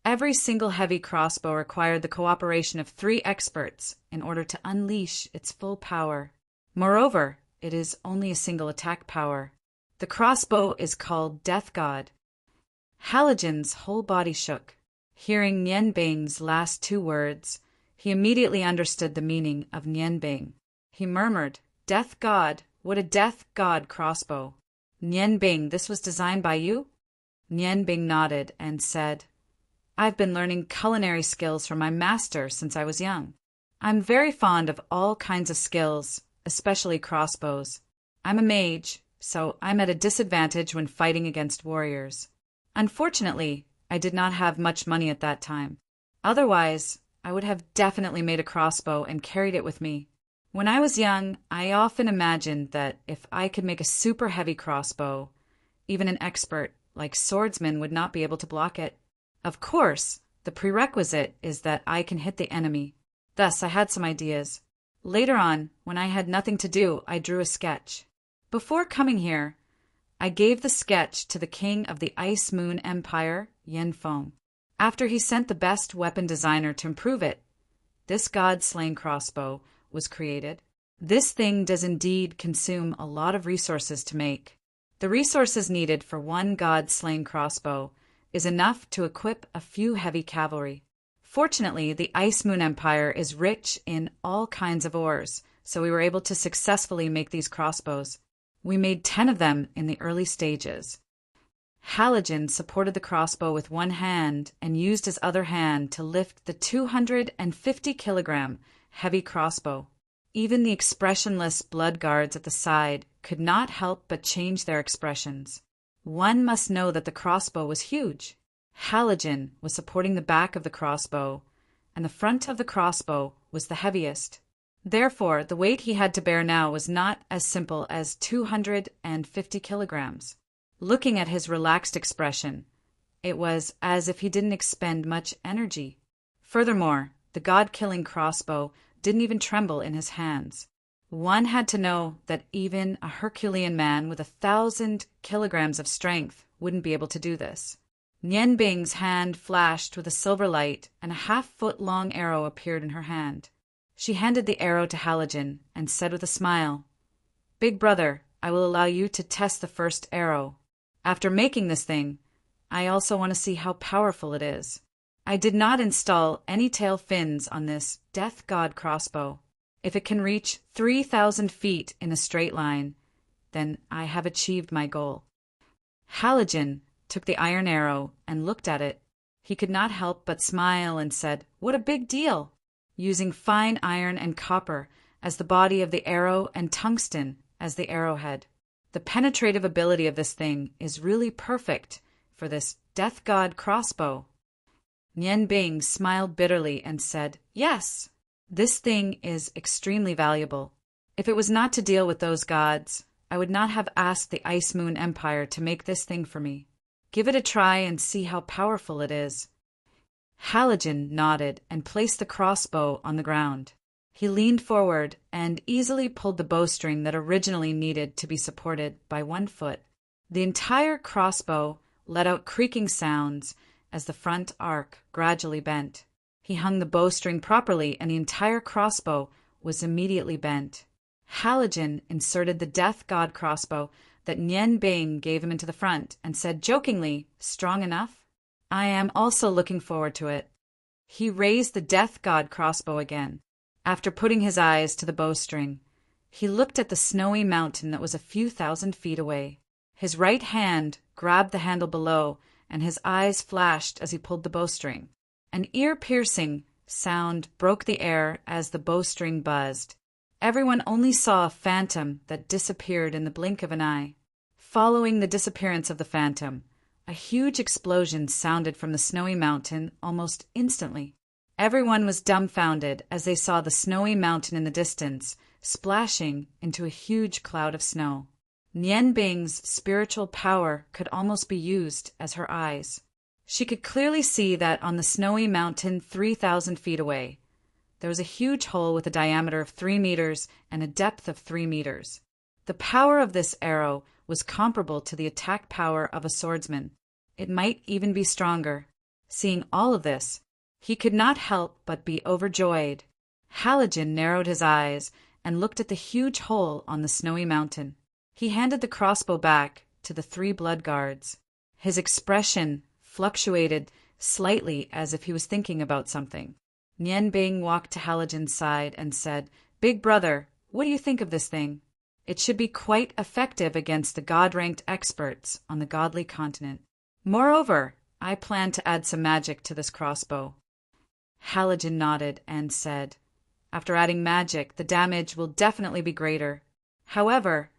every single heavy crossbow required the cooperation of 3 experts in order to unleash its full power. Moreover, it is only a single attack power. The crossbow is called Death God." Halogen's whole body shook. Hearing Nian Bing's last 2 words, he immediately understood the meaning of Nian Bing. He murmured, "Death God, what a Death God crossbow. Nian Bing, this was designed by you?" Nian Bing nodded and said, "I've been learning culinary skills from my master since I was young. I'm very fond of all kinds of skills, especially crossbows. I'm a mage, so I'm at a disadvantage when fighting against warriors. Unfortunately, I did not have much money at that time. Otherwise, I would have definitely made a crossbow and carried it with me. When I was young, I often imagined that if I could make a super heavy crossbow, even an expert like swordsmen would not be able to block it. Of course, the prerequisite is that I can hit the enemy. Thus, I had some ideas. Later on, when I had nothing to do, I drew a sketch. Before coming here, I gave the sketch to the king of the Ice Moon Empire, Yin Feng. After he sent the best weapon designer to improve it, this god-slaying crossbow was created. This thing does indeed consume a lot of resources to make. The resources needed for one god-slaying crossbow is enough to equip a few heavy cavalry. Fortunately, the Ice Moon Empire is rich in all kinds of ores, so we were able to successfully make these crossbows. We made 10 of them in the early stages. Halogen supported the crossbow with one hand and used his other hand to lift the 250-kilogram heavy crossbow. Even the expressionless blood guards at the side could not help but change their expressions. One must know that the crossbow was huge. Halogen was supporting the back of the crossbow, and the front of the crossbow was the heaviest. Therefore, the weight he had to bear now was not as simple as 250 kilograms. Looking at his relaxed expression, it was as if he didn't expend much energy. Furthermore, the god-killing crossbow didn't even tremble in his hands. One had to know that even a Herculean man with 1,000 kilograms of strength wouldn't be able to do this. Nian Bing's hand flashed with a silver light, and a half-foot-long arrow appeared in her hand. She handed the arrow to Halogen and said with a smile, "Big brother, I will allow you to test the first arrow. After making this thing, I also want to see how powerful it is." I did not install any tail fins on this death god crossbow. If it can reach 3,000 feet in a straight line, then I have achieved my goal. Halogen took the iron arrow and looked at it. He could not help but smile and said, "What a big deal!" Using fine iron and copper as the body of the arrow and tungsten as the arrowhead. The penetrative ability of this thing is really perfect for this death god crossbow. Nian Bing smiled bitterly and said, "Yes, this thing is extremely valuable. If it was not to deal with those gods, I would not have asked the Ice Moon Empire to make this thing for me. Give it a try and see how powerful it is." Halogen nodded and placed the crossbow on the ground. He leaned forward and easily pulled the bowstring that originally needed to be supported by one foot. The entire crossbow let out creaking sounds as the front arc gradually bent. He hung the bowstring properly, and the entire crossbow was immediately bent. Halogen inserted the death god crossbow that Nian Bing gave him into the front and said jokingly, "Strong enough? I am also looking forward to it." He raised the death god crossbow again. After putting his eyes to the bowstring, he looked at the snowy mountain that was a few thousand feet away. His right hand grabbed the handle below, and his eyes flashed as he pulled the bowstring. An ear-piercing sound broke the air as the bowstring buzzed. Everyone only saw a phantom that disappeared in the blink of an eye. Following the disappearance of the phantom, a huge explosion sounded from the snowy mountain almost instantly. Everyone was dumbfounded as they saw the snowy mountain in the distance, splashing into a huge cloud of snow. Nian Bing's spiritual power could almost be used as her eyes. She could clearly see that on the snowy mountain 3,000 feet away, there was a huge hole with a diameter of 3 meters and a depth of 3 meters. The power of this arrow was comparable to the attack power of a swordsman. It might even be stronger. Seeing all of this, he could not help but be overjoyed. Halogen narrowed his eyes and looked at the huge hole on the snowy mountain. He handed the crossbow back to the 3 blood guards. His expression fluctuated slightly as if he was thinking about something. Nian Bing walked to Halogen's side and said, "Big brother, what do you think of this thing? It should be quite effective against the god-ranked experts on the godly continent. Moreover, I plan to add some magic to this crossbow." Halogen nodded and said, "After adding magic, the damage will definitely be greater. However,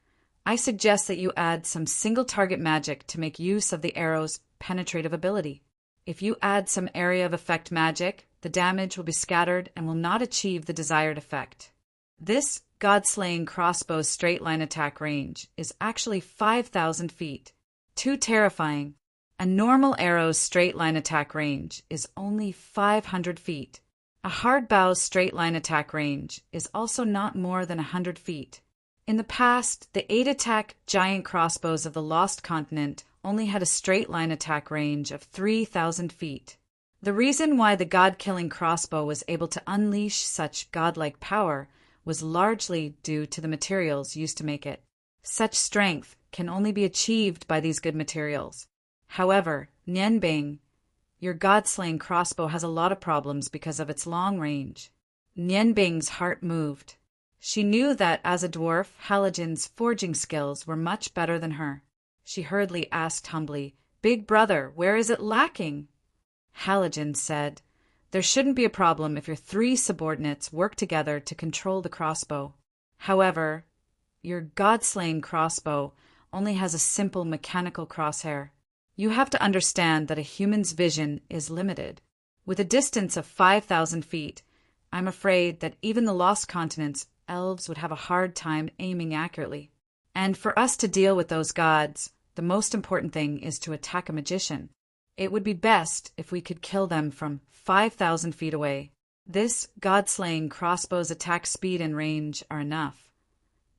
I suggest that you add some single-target magic to make use of the arrow's penetrative ability. If you add some area of effect magic, the damage will be scattered and will not achieve the desired effect. This god-slaying crossbow's straight-line attack range is actually 5,000 feet. Too terrifying. A normal arrow's straight-line attack range is only 500 feet. A hard bow's straight-line attack range is also not more than 100 feet. In the past, the 8-attack giant crossbows of the Lost Continent only had a straight-line attack range of 3,000 feet. The reason why the god-killing crossbow was able to unleash such godlike power was largely due to the materials used to make it. Such strength can only be achieved by these good materials. However, Nianbing, your god-slaying crossbow has a lot of problems because of its long range. Nianbing's heart moved. She knew that as a dwarf, Halogen's forging skills were much better than her. She hurriedly asked humbly, "Big brother, where is it lacking?" Halogen said, "There shouldn't be a problem if your 3 subordinates work together to control the crossbow. However, your god-slaying crossbow only has a simple mechanical crosshair. You have to understand that a human's vision is limited. With a distance of 5,000 feet, I'm afraid that even the Lost Continent's elves would have a hard time aiming accurately. And for us to deal with those gods, the most important thing is to attack a magician. It would be best if we could kill them from 5,000 feet away. This god-slaying crossbow's attack speed and range are enough.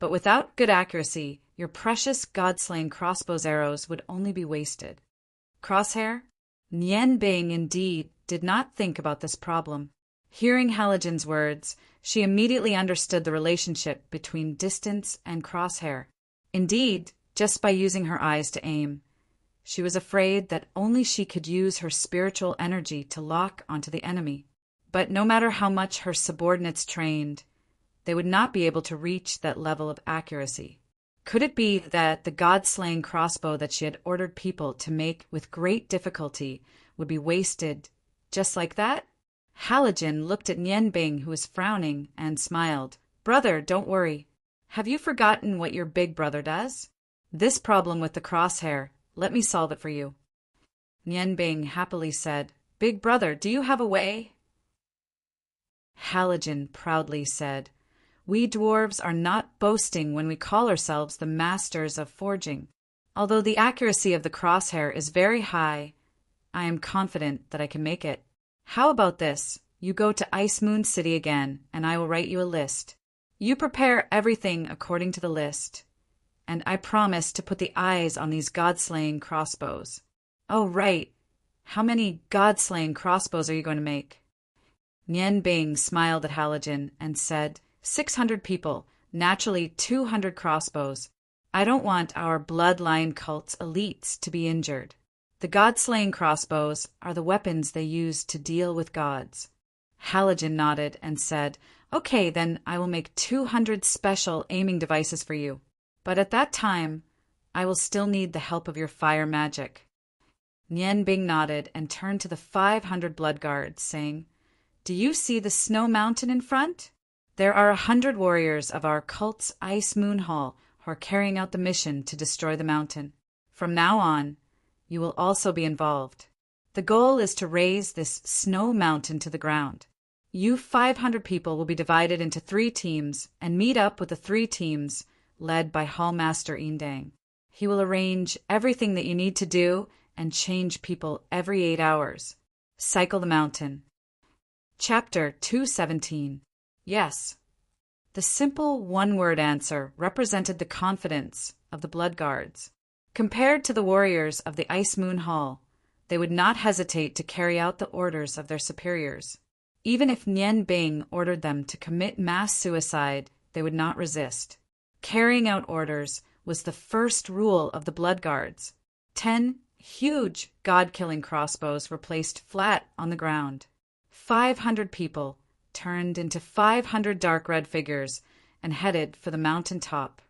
But without good accuracy, your precious god-slaying crossbow's arrows would only be wasted." Crosshair? Nianbing indeed did not think about this problem. Hearing Halogen's words, she immediately understood the relationship between distance and crosshair. Indeed, just by using her eyes to aim, she was afraid that only she could use her spiritual energy to lock onto the enemy. But no matter how much her subordinates trained, they would not be able to reach that level of accuracy. Could it be that the god-slaying crossbow that she had ordered people to make with great difficulty would be wasted just like that? Halogen looked at Nianbing, who was frowning, and smiled. "Brother, don't worry. Have you forgotten what your big brother does? This problem with the crosshair, let me solve it for you." Nianbing happily said, "Big brother, do you have a way?" Halogen proudly said, "We dwarves are not boasting when we call ourselves the masters of forging. Although the accuracy of the crosshair is very high, I am confident that I can make it. How about this? You go to Ice Moon City again, and I will write you a list. You prepare everything according to the list, and I promise to put the eyes on these god-slaying crossbows." "Oh, right. How many god-slaying crossbows are you going to make?" Nianbing smiled at Halogen and said, 600 people, naturally 200 crossbows. I don't want our bloodline cult's elites to be injured. The god-slaying crossbows are the weapons they use to deal with gods." Halogen nodded and said, "Okay, then I will make 200 special aiming devices for you. But at that time, I will still need the help of your fire magic." Nianbing nodded and turned to the 500 blood guards, saying, "Do you see the snow mountain in front? There are 100 warriors of our cult's Ice Moon Hall who are carrying out the mission to destroy the mountain. From now on, you will also be involved. The goal is to raise this snow mountain to the ground. You 500 people will be divided into 3 teams and meet up with the 3 teams led by Hallmaster Indang. He will arrange everything that you need to do and change people every 8 hours. Cycle the mountain." Chapter 217. Yes. The simple one-word answer represented the confidence of the Blood Guards. Compared to the warriors of the Ice Moon Hall, they would not hesitate to carry out the orders of their superiors. Even if Nianbing ordered them to commit mass suicide, they would not resist. Carrying out orders was the first rule of the Blood Guards. 10 huge god-killing crossbows were placed flat on the ground. 500 people turned into 500 dark red figures and headed for the mountain top.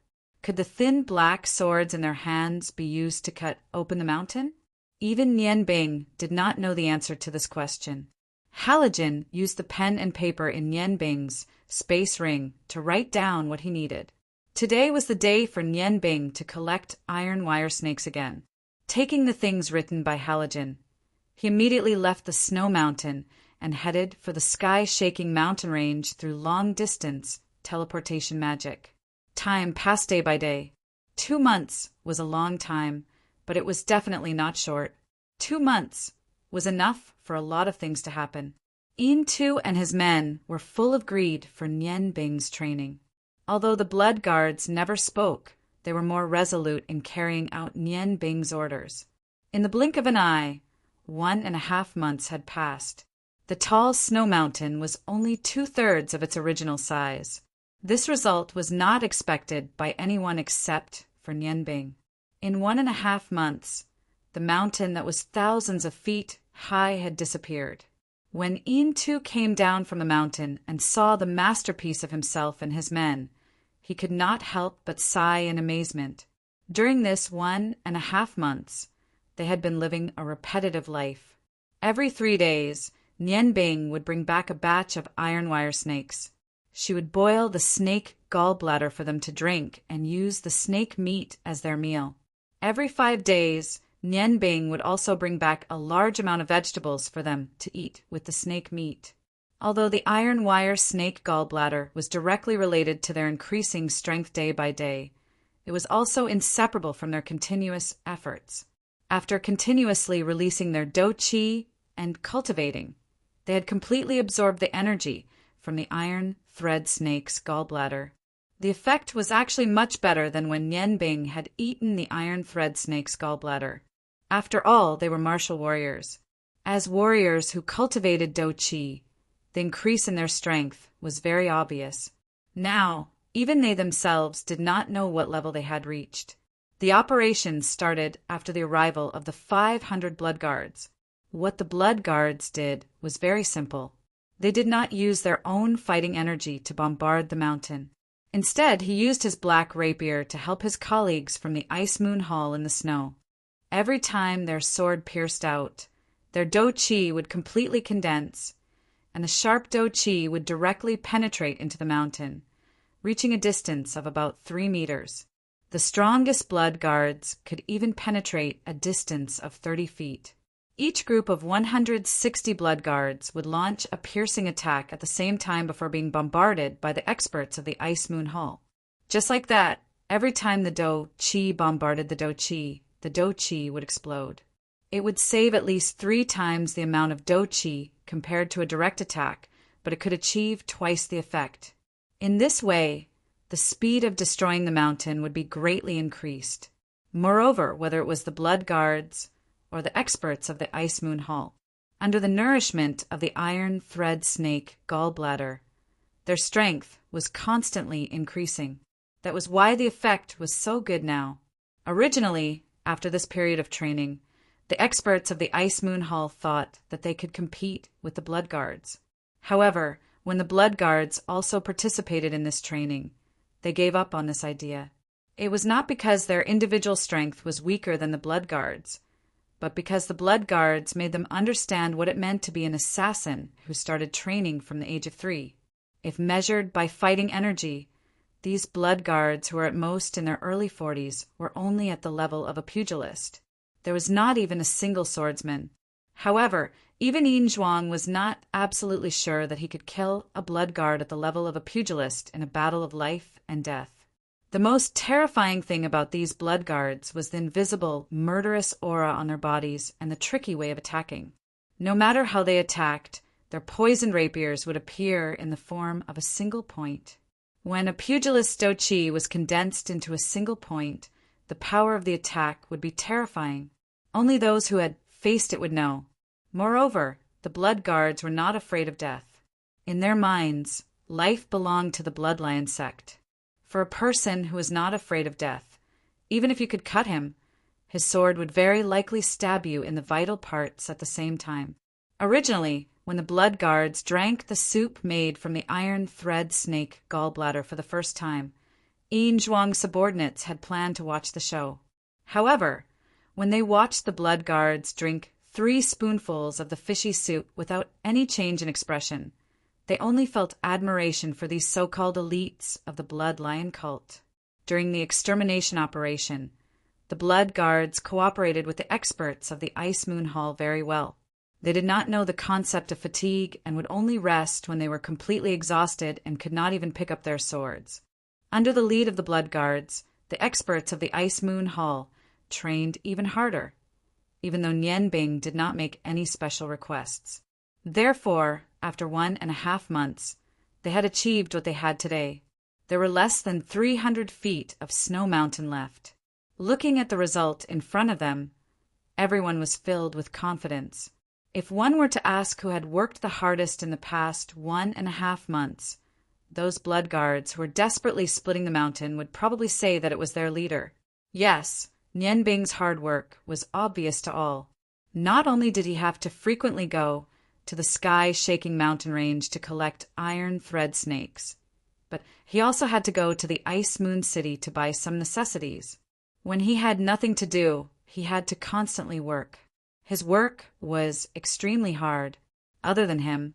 Could the thin black swords in their hands be used to cut open the mountain? Even Nianbing did not know the answer to this question. Halogen used the pen and paper in Nianbing's space ring to write down what he needed. Today was the day for Nianbing to collect iron wire snakes again. Taking the things written by Halogen, he immediately left the snow mountain and headed for the sky-shaking mountain range through long-distance teleportation magic. Time passed day by day. 2 months was a long time, but it was definitely not short. 2 months was enough for a lot of things to happen. Intu and his men were full of greed for Nian Bing's training. Although the blood guards never spoke, they were more resolute in carrying out Nian Bing's orders. In the blink of an eye, 1.5 months had passed. The tall snow mountain was only 2/3 of its original size. This result was not expected by anyone except for Nian Bing. In 1.5 months, the mountain that was thousands of feet high had disappeared. When Intu came down from the mountain and saw the masterpiece of himself and his men, he could not help but sigh in amazement. During this 1.5 months, they had been living a repetitive life. Every 3 days, Nian Bing would bring back a batch of iron wire snakes. She would boil the snake gallbladder for them to drink and use the snake meat as their meal. Every 5 days, Nian Bing would also bring back a large amount of vegetables for them to eat with the snake meat. Although the iron wire snake gallbladder was directly related to their increasing strength day by day, it was also inseparable from their continuous efforts. After continuously releasing their dou qi and cultivating, they had completely absorbed the energy from the iron thread snake's gallbladder. The effect was actually much better than when Nian Bing had eaten the iron thread snake's gallbladder. After all, they were martial warriors. As warriors who cultivated dou qi, the increase in their strength was very obvious. Now, even they themselves did not know what level they had reached. The operation started after the arrival of the 500 blood guards. What the blood guards did was very simple. They did not use their own fighting energy to bombard the mountain. Instead, he used his black rapier to help his colleagues from the Ice Moon Hall in the snow. Every time their sword pierced out, their dou qi would completely condense, and the sharp dou qi would directly penetrate into the mountain, reaching a distance of about 3 meters. The strongest blood guards could even penetrate a distance of 30 feet. Each group of 160 blood guards would launch a piercing attack at the same time before being bombarded by the experts of the Ice Moon Hall. Just like that, every time the dou qi bombarded the dou qi would explode. It would save at least 3 times the amount of dou qi compared to a direct attack, but it could achieve twice the effect. In this way, the speed of destroying the mountain would be greatly increased. Moreover, whether it was the blood guards or the experts of the Ice Moon Hall, under the nourishment of the iron thread snake gallbladder, their strength was constantly increasing. That was why the effect was so good now. Originally, after this period of training, the experts of the Ice Moon Hall thought that they could compete with the blood guards. However, when the blood guards also participated in this training, they gave up on this idea. It was not because their individual strength was weaker than the blood guards, but because the blood guards made them understand what it meant to be an assassin who started training from the age of 3. If measured by fighting energy, these blood guards, who were at most in their early 40s, were only at the level of a pugilist. There was not even a single swordsman. However, even Yin Zhuang was not absolutely sure that he could kill a blood guard at the level of a pugilist in a battle of life and death. The most terrifying thing about these blood guards was the invisible, murderous aura on their bodies and the tricky way of attacking. No matter how they attacked, their poisoned rapiers would appear in the form of a single point. When a pugilist's dou qi was condensed into a single point, the power of the attack would be terrifying. Only those who had faced it would know. Moreover, the blood guards were not afraid of death. In their minds, life belonged to the bloodlion sect. For a person who was not afraid of death, even if you could cut him, his sword would very likely stab you in the vital parts at the same time. Originally, when the blood guards drank the soup made from the iron thread snake gallbladder for the first time, Yin Zhuang's subordinates had planned to watch the show. However, when they watched the blood guards drink 3 spoonfuls of the fishy soup without any change in expression, they only felt admiration for these so-called elites of the blood lion cult. During the extermination operation, the blood guards cooperated with the experts of the Ice Moon Hall very well. They did not know the concept of fatigue and would only rest when they were completely exhausted and could not even pick up their swords. Under the lead of the blood guards, the experts of the Ice Moon Hall trained even harder. even though Nian Bing did not make any special requests. Therefore, after 1.5 months, they had achieved what they had today. There were less than 300 feet of snow mountain left. Looking at the result in front of them, everyone was filled with confidence. If one were to ask who had worked the hardest in the past 1.5 months, those blood guards who were desperately splitting the mountain would probably say that it was their leader. Yes, Nian Bing's hard work was obvious to all. Not only did he have to frequently go to the sky-shaking mountain range to collect iron thread snakes, but he also had to go to the Ice Moon City to buy some necessities. When he had nothing to do, he had to constantly work. His work was extremely hard. Other than him,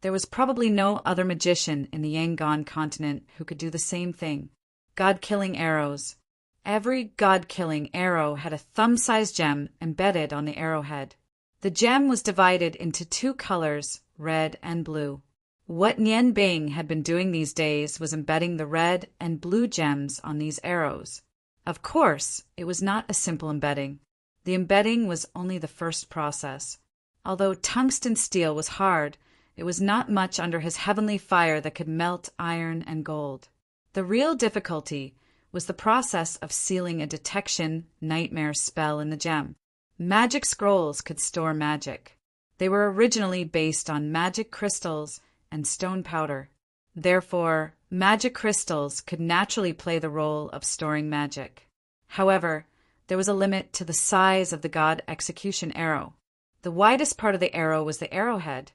there was probably no other magician in the Yangon continent who could do the same thing. God-killing arrows. Every god-killing arrow had a thumb-sized gem embedded on the arrowhead. The gem was divided into 2 colors, red and blue. What Nian Bing had been doing these days was embedding the red and blue gems on these arrows. Of course, it was not a simple embedding. The embedding was only the first process. Although tungsten steel was hard, it was not much under his heavenly fire that could melt iron and gold. The real difficulty was the process of sealing a detection nightmare spell in the gem. Magic scrolls could store magic. They were originally based on magic crystals and stone powder. Therefore, magic crystals could naturally play the role of storing magic. However, there was a limit to the size of the god execution arrow. The widest part of the arrow was the arrowhead,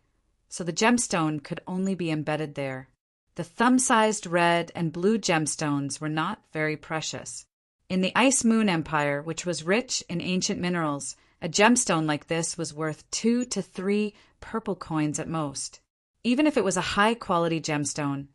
so the gemstone could only be embedded there. The thumb-sized red and blue gemstones were not very precious. In the Ice Moon Empire, which was rich in ancient minerals, a gemstone like this was worth 2 to 3 purple coins at most. Even if it was a high-quality gemstone,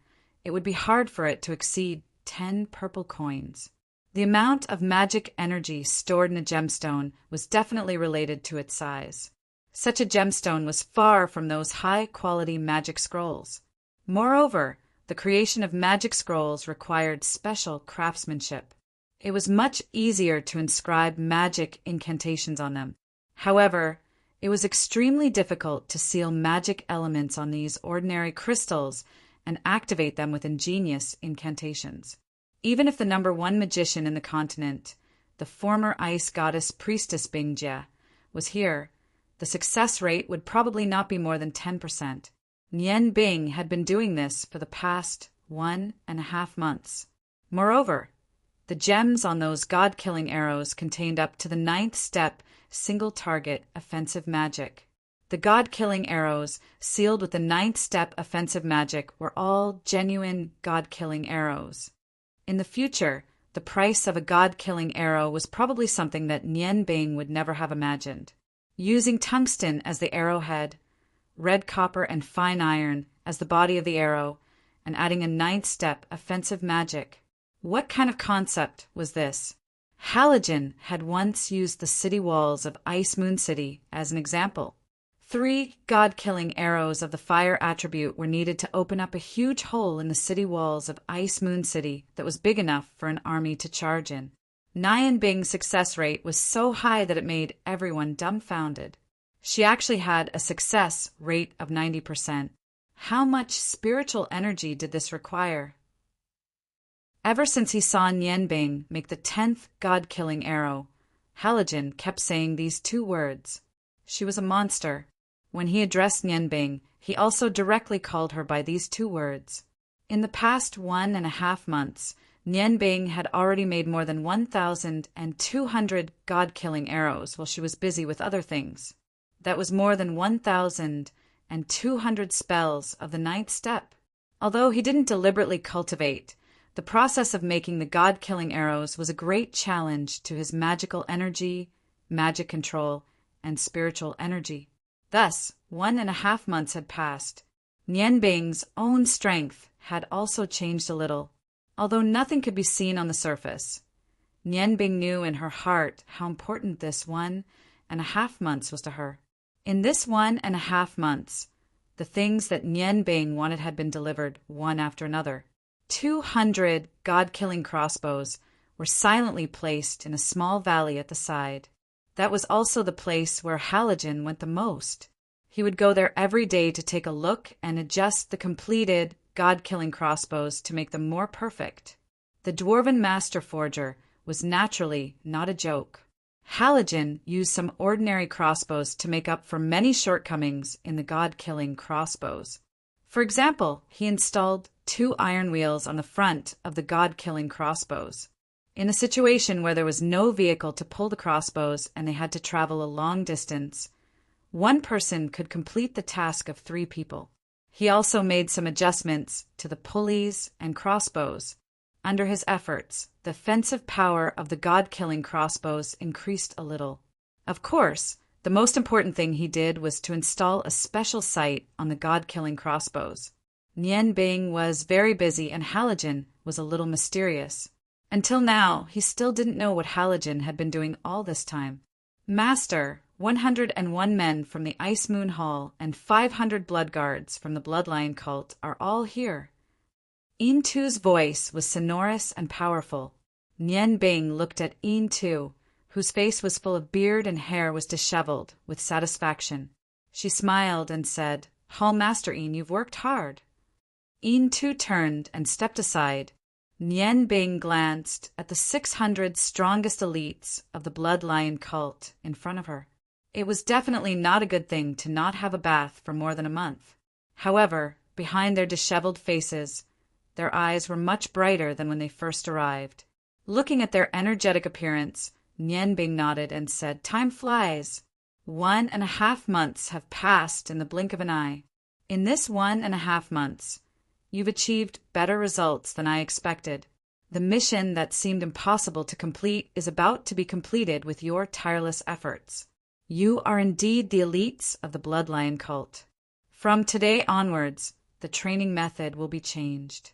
it would be hard for it to exceed 10 purple coins. The amount of magic energy stored in a gemstone was definitely related to its size. Such a gemstone was far from those high-quality magic scrolls. Moreover, the creation of magic scrolls required special craftsmanship. It was much easier to inscribe magic incantations on them. However, it was extremely difficult to seal magic elements on these ordinary crystals and activate them with ingenious incantations. Even if the number 1 magician in the continent, the former ice goddess priestess Bingjie, was here, the success rate would probably not be more than 10%. Nian Bing had been doing this for the past 1.5 months. Moreover, the gems on those god-killing arrows contained up to the 9th step single-target offensive magic. The god-killing arrows, sealed with the 9th step offensive magic, were all genuine god-killing arrows. In the future, the price of a god-killing arrow was probably something that Nian Bing would never have imagined. Using tungsten as the arrowhead, red copper and fine iron as the body of the arrow, and adding a 9th step offensive magic. What kind of concept was this? Halogen had once used the city walls of Ice Moon City as an example. 3 god-killing arrows of the fire attribute were needed to open up a huge hole in the city walls of Ice Moon City that was big enough for an army to charge in. Nian Bing's success rate was so high that it made everyone dumbfounded. She actually had a success rate of 90%. How much spiritual energy did this require? Ever since he saw Nian Bing make the 10th god-killing arrow, Halogen kept saying these 2 words. She was a monster. When he addressed Nian Bing, he also directly called her by these 2 words. In the past 1.5 months, Nian Bing had already made more than 1,200 god-killing arrows while she was busy with other things. That was more than 1,200 spells of the 9th step. Although he didn't deliberately cultivate, the process of making the god-killing arrows was a great challenge to his magical energy, magic control, and spiritual energy. Thus, 1.5 months had passed. Nian Bing's own strength had also changed a little, although nothing could be seen on the surface. Nian Bing knew in her heart how important this 1.5 months was to her. In this 1.5 months, the things that Nian Bing wanted had been delivered one after another. 200 god-killing crossbows were silently placed in a small valley at the side. That was also the place where Halogen went the most. He would go there every day to take a look and adjust the completed, god-killing crossbows to make them more perfect. The dwarven master forger was naturally not a joke. Halogen used some ordinary crossbows to make up for many shortcomings in the god-killing crossbows. For example, he installed 2 iron wheels on the front of the god-killing crossbows. In a situation where there was no vehicle to pull the crossbows and they had to travel a long distance, one person could complete the task of 3 people. He also made some adjustments to the pulleys and crossbows. Under his efforts, the offensive power of the god-killing crossbows increased a little. Of course, the most important thing he did was to install a special sight on the god-killing crossbows. Nian Bing was very busy and Halogen was a little mysterious. Until now, he still didn't know what Halogen had been doing all this time. Master, 101 men from the Ice Moon Hall and 500 blood guards from the Bloodline cult are all here. Yin Tu's voice was sonorous and powerful. Nian Bing looked at Yin Tu, whose face was full of beard and hair was disheveled, with satisfaction. She smiled and said, "Hall Master Yin, you've worked hard." Yin Tu turned and stepped aside. Nian Bing glanced at the 600 strongest elites of the Bloodline cult in front of her. It was definitely not a good thing to not have a bath for more than a month. However, behind their disheveled faces, their eyes were much brighter than when they first arrived. Looking at their energetic appearance, Nian Bing nodded and said, "Time flies. 1.5 months have passed in the blink of an eye. In this 1.5 months, you've achieved better results than I expected. The mission that seemed impossible to complete is about to be completed with your tireless efforts. You are indeed the elites of the Bloodline cult. From today onwards, the training method will be changed.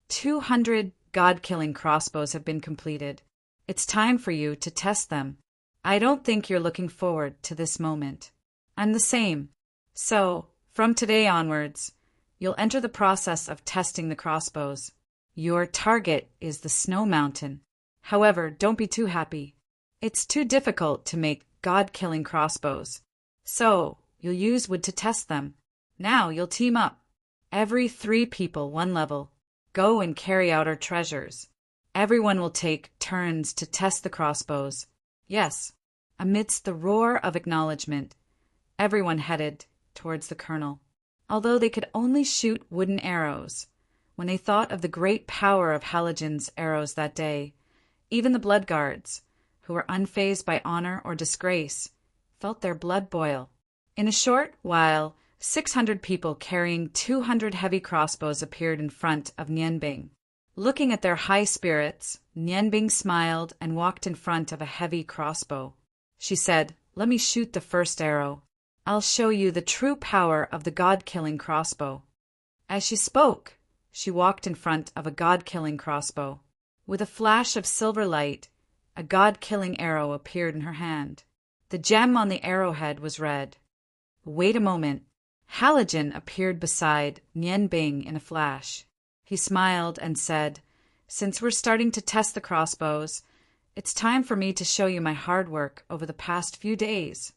200 god-killing crossbows have been completed. It's time for you to test them. I don't think you're looking forward to this moment. I'm the same. So, from today onwards, you'll enter the process of testing the crossbows. Your target is the Snow Mountain. However, don't be too happy. It's too difficult to make god-killing crossbows. So, you'll use wood to test them. Now you'll team up. Every 3 people 1 level. Go and carry out our treasures. Everyone will take turns to test the crossbows. Yes." Amidst the roar of acknowledgement, everyone headed towards the colonel. Although they could only shoot wooden arrows, when they thought of the great power of Halogen's arrows that day, even the blood guards, who were unfazed by honor or disgrace, felt their blood boil. In a short while, 600 people carrying 200 heavy crossbows appeared in front of Nian Bing. Looking at their high spirits, Nian Bing smiled and walked in front of a heavy crossbow. She said, "Let me shoot the first arrow. I'll show you the true power of the god-killing crossbow." As she spoke, she walked in front of a god-killing crossbow. With a flash of silver light, a god-killing arrow appeared in her hand. The gem on the arrowhead was red. Wait a moment. Halogen appeared beside Nian Bing in a flash. He smiled and said, "Since we're starting to test the crossbows, it's time for me to show you my hard work over the past few days."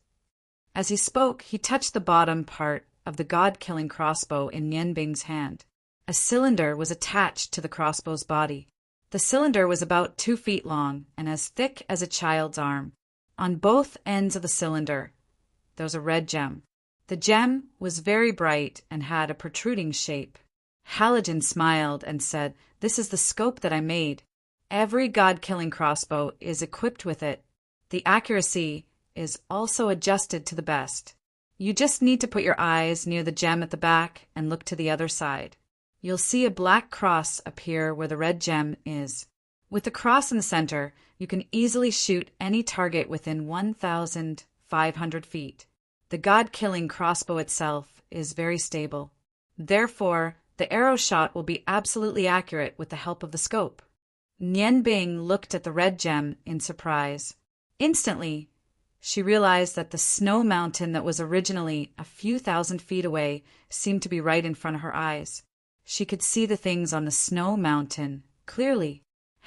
As he spoke, he touched the bottom part of the god-killing crossbow in Nian Bing's hand. A cylinder was attached to the crossbow's body. The cylinder was about 2 feet long and as thick as a child's arm. On both ends of the cylinder, there was a red gem. The gem was very bright and had a protruding shape. Halogen smiled and said, "This is the scope that I made. Every god-killing crossbow is equipped with it. The accuracy is also adjusted to the best. You just need to put your eyes near the gem at the back and look to the other side. You'll see a black cross appear where the red gem is. With the cross in the center, you can easily shoot any target within 1,500 feet. The god-killing crossbow itself is very stable. Therefore, the arrow shot will be absolutely accurate with the help of the scope." Nian Bing looked at the red gem in surprise. Instantly, she realized that the snow mountain that was originally a few thousand feet away seemed to be right in front of her eyes. She could see the things on the snow mountain clearly.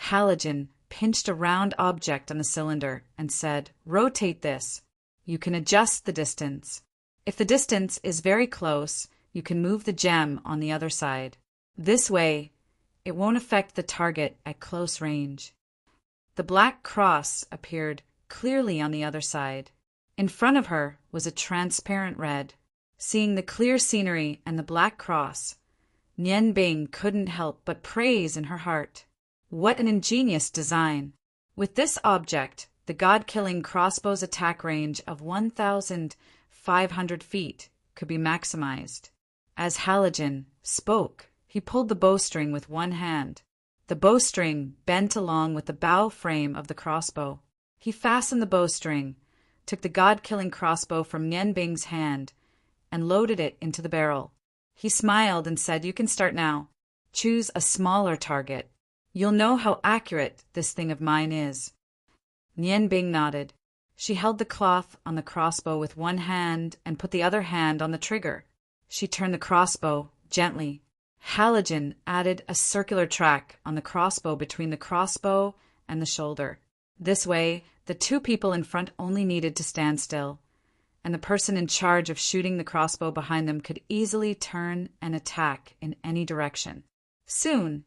Halogen pinched a round object on the cylinder and said, "Rotate this. You can adjust the distance. If the distance is very close, you can move the gem on the other side. This way, it won't affect the target at close range." The black cross appeared clearly on the other side. In front of her was a transparent red. Seeing the clear scenery and the black cross, Nian Bing couldn't help but praise in her heart. What an ingenious design! With this object, the god-killing crossbow's attack range of 1,500 feet could be maximized. As Halogen spoke, he pulled the bowstring with one hand. The bowstring bent along with the bow frame of the crossbow. He fastened the bowstring, took the god-killing crossbow from Nian Bing's hand, and loaded it into the barrel. He smiled and said, "You can start now. Choose a smaller target. You'll know how accurate this thing of mine is." Nian Bing nodded. She held the cloth on the crossbow with one hand and put the other hand on the trigger. She turned the crossbow gently. Halogen added a circular track on the crossbow between the crossbow and the shoulder. This way, the two people in front only needed to stand still, and the person in charge of shooting the crossbow behind them could easily turn and attack in any direction. Soon,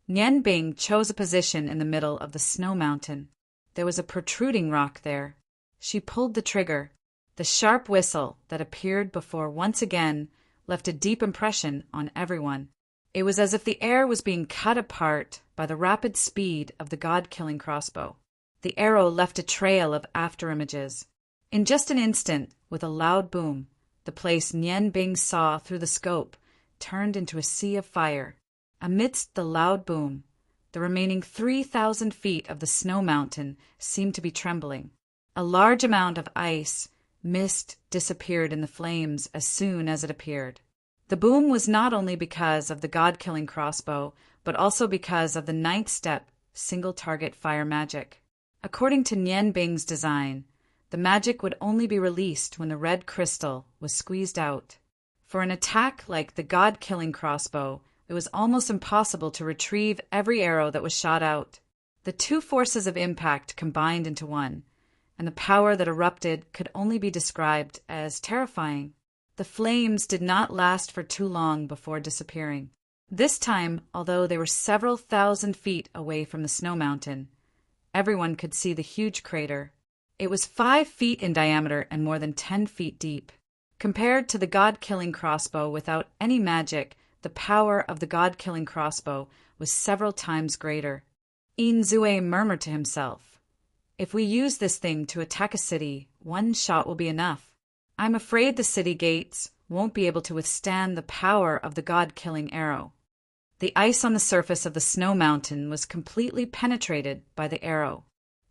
Nian Bing chose a position in the middle of the snow mountain. There was a protruding rock there. She pulled the trigger. The sharp whistle that appeared before once again left a deep impression on everyone. It was as if the air was being cut apart by the rapid speed of the god-killing crossbow. The arrow left a trail of afterimages. In just an instant, with a loud boom, the place Nian Bing saw through the scope turned into a sea of fire. Amidst the loud boom, the remaining 3,000 feet of the snow mountain seemed to be trembling. A large amount of ice mist disappeared in the flames as soon as it appeared. The boom was not only because of the god-killing crossbow, but also because of the ninth step single-target fire magic. According to Nian Bing's design, the magic would only be released when the red crystal was squeezed out. For an attack like the god-killing crossbow, it was almost impossible to retrieve every arrow that was shot out. The two forces of impact combined into one, and the power that erupted could only be described as terrifying. The flames did not last for too long before disappearing. This time, although they were several thousand feet away from the snow mountain, everyone could see the huge crater. It was 5 feet in diameter and more than 10 feet deep. Compared to the god-killing crossbow without any magic, the power of the god-killing crossbow was several times greater. Yin Zue murmured to himself, "If we use this thing to attack a city, one shot will be enough. I'm afraid the city gates won't be able to withstand the power of the god-killing arrow." The ice on the surface of the snow mountain was completely penetrated by the arrow.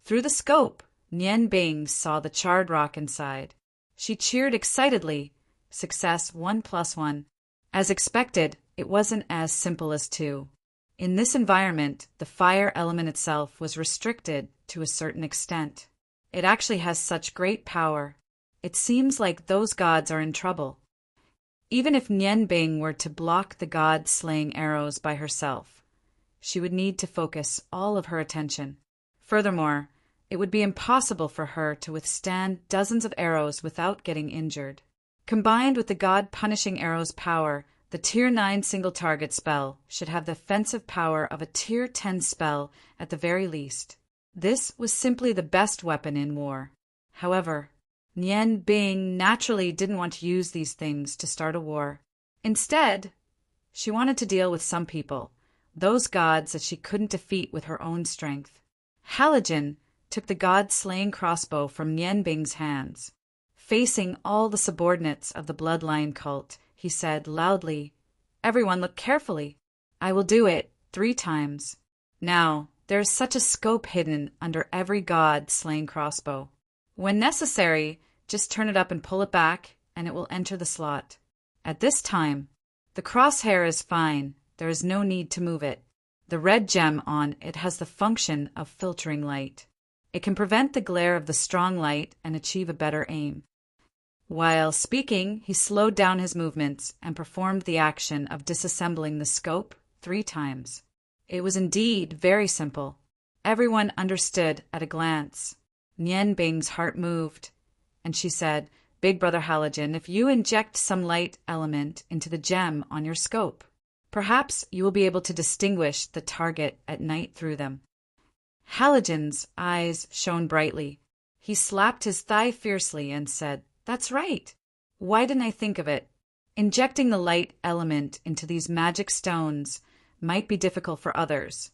Through the scope, Nian Bing saw the charred rock inside. She cheered excitedly. Success 1+1. As expected, it wasn't as simple as 2. In this environment, the fire element itself was restricted to a certain extent. It actually has such great power. It seems like those gods are in trouble. Even if Nian Bing were to block the god-slaying arrows by herself, she would need to focus all of her attention. Furthermore, it would be impossible for her to withstand dozens of arrows without getting injured. Combined with the god-punishing arrow's power, the Tier 9 single-target spell should have the offensive power of a Tier 10 spell at the very least. This was simply the best weapon in war. However, Nian Bing naturally didn't want to use these things to start a war. Instead, she wanted to deal with some people, those gods that she couldn't defeat with her own strength. Halogen took the god-slaying crossbow from Nian Bing's hands. Facing all the subordinates of the bloodline cult, he said loudly, "Everyone look carefully. I will do it 3 times. Now, there is such a scope hidden under every god-slaying crossbow. When necessary, just turn it up and pull it back, and it will enter the slot. At this time, the crosshair is fine. There is no need to move it. The red gem on it has the function of filtering light. It can prevent the glare of the strong light and achieve a better aim." While speaking, he slowed down his movements and performed the action of disassembling the scope 3 times. It was indeed very simple. Everyone understood at a glance. Nian Bing's heart moved, and she said, Big Brother Halogen, if you inject some light element into the gem on your scope, perhaps you will be able to distinguish the target at night through them. Halogen's eyes shone brightly. He slapped his thigh fiercely and said, That's right. Why didn't I think of it? Injecting the light element into these magic stones might be difficult for others,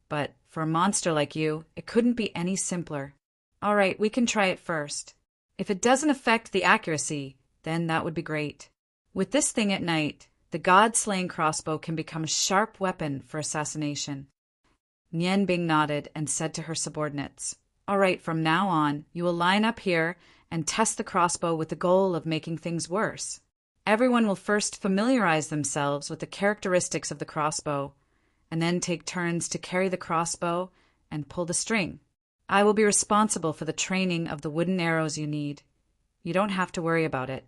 but for a monster like you, it couldn't be any simpler. All right, we can try it first. If it doesn't affect the accuracy, then that would be great. With this thing at night, the god-slaying crossbow can become a sharp weapon for assassination. Nian Bing nodded and said to her subordinates, All right, from now on, you will line up here and test the crossbow with the goal of making things worse. Everyone will first familiarize themselves with the characteristics of the crossbow, and then take turns to carry the crossbow and pull the string. I will be responsible for the training of the wooden arrows you need. You don't have to worry about it.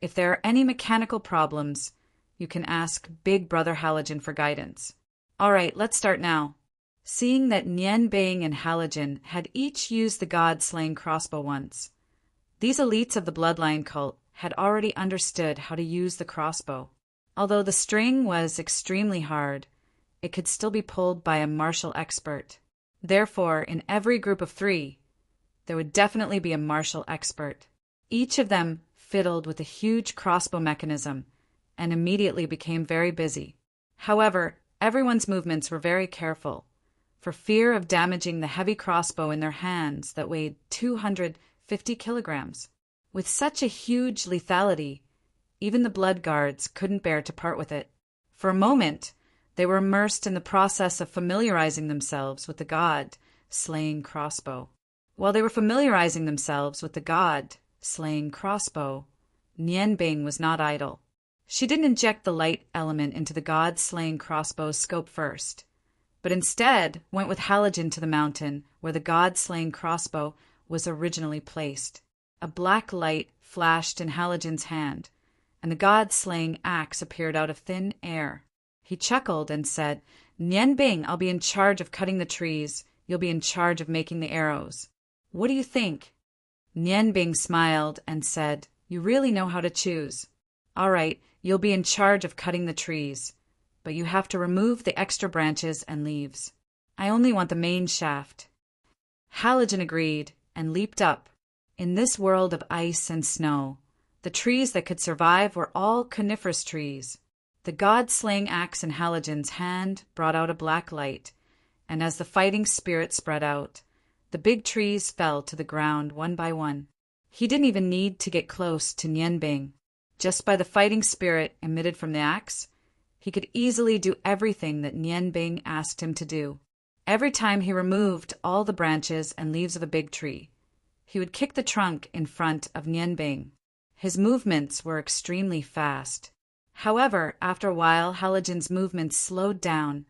If there are any mechanical problems, you can ask Big Brother Halogen for guidance. All right, let's start now. Seeing that Nian Bing and Halogen had each used the god-slaying crossbow once, these elites of the bloodline cult had already understood how to use the crossbow. Although the string was extremely hard, it could still be pulled by a martial expert. Therefore, in every group of 3, there would definitely be a martial expert. Each of them fiddled with a huge crossbow mechanism and immediately became very busy. However, everyone's movements were very careful, for fear of damaging the heavy crossbow in their hands that weighed 250 kilograms. With such a huge lethality, even the blood guards couldn't bear to part with it. For a moment, they were immersed in the process of familiarizing themselves with the god-slaying crossbow. While they were familiarizing themselves with the god-slaying crossbow, Nian Bing was not idle. She didn't inject the light element into the god-slaying crossbow's scope first, but instead went with Halogen to the mountain where the god-slaying crossbow was originally placed. A black light flashed in Halogen's hand, and the god-slaying axe appeared out of thin air. He chuckled and said, Nian Bing, I'll be in charge of cutting the trees. You'll be in charge of making the arrows. What do you think? Nian Bing smiled and said, You really know how to choose. All right, you'll be in charge of cutting the trees, but you have to remove the extra branches and leaves. I only want the main shaft. Halogen agreed and leaped up. In this world of ice and snow, the trees that could survive were all coniferous trees. The god-slaying axe in Halogen's hand brought out a black light, and as the fighting spirit spread out, the big trees fell to the ground one by one. He didn't even need to get close to Nian Bing. Just by the fighting spirit emitted from the axe, he could easily do everything that Nian Bing asked him to do. Every time he removed all the branches and leaves of a big tree, he would kick the trunk in front of Nian Bing. His movements were extremely fast. However, after a while, Halogen's movements slowed down,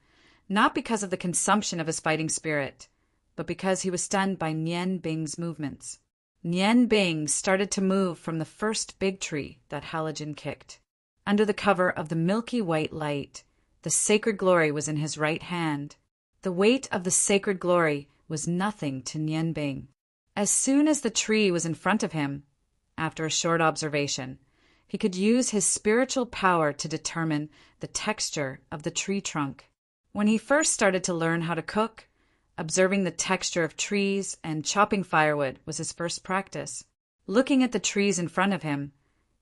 not because of the consumption of his fighting spirit, but because he was stunned by Nian Bing's movements. Nian Bing started to move from the first big tree that Halogen kicked. Under the cover of the milky white light, the sacred glory was in his right hand. The weight of the sacred glory was nothing to Nian Bing. As soon as the tree was in front of him, after a short observation, he could use his spiritual power to determine the texture of the tree trunk. When he first started to learn how to cook, observing the texture of trees and chopping firewood was his first practice. Looking at the trees in front of him,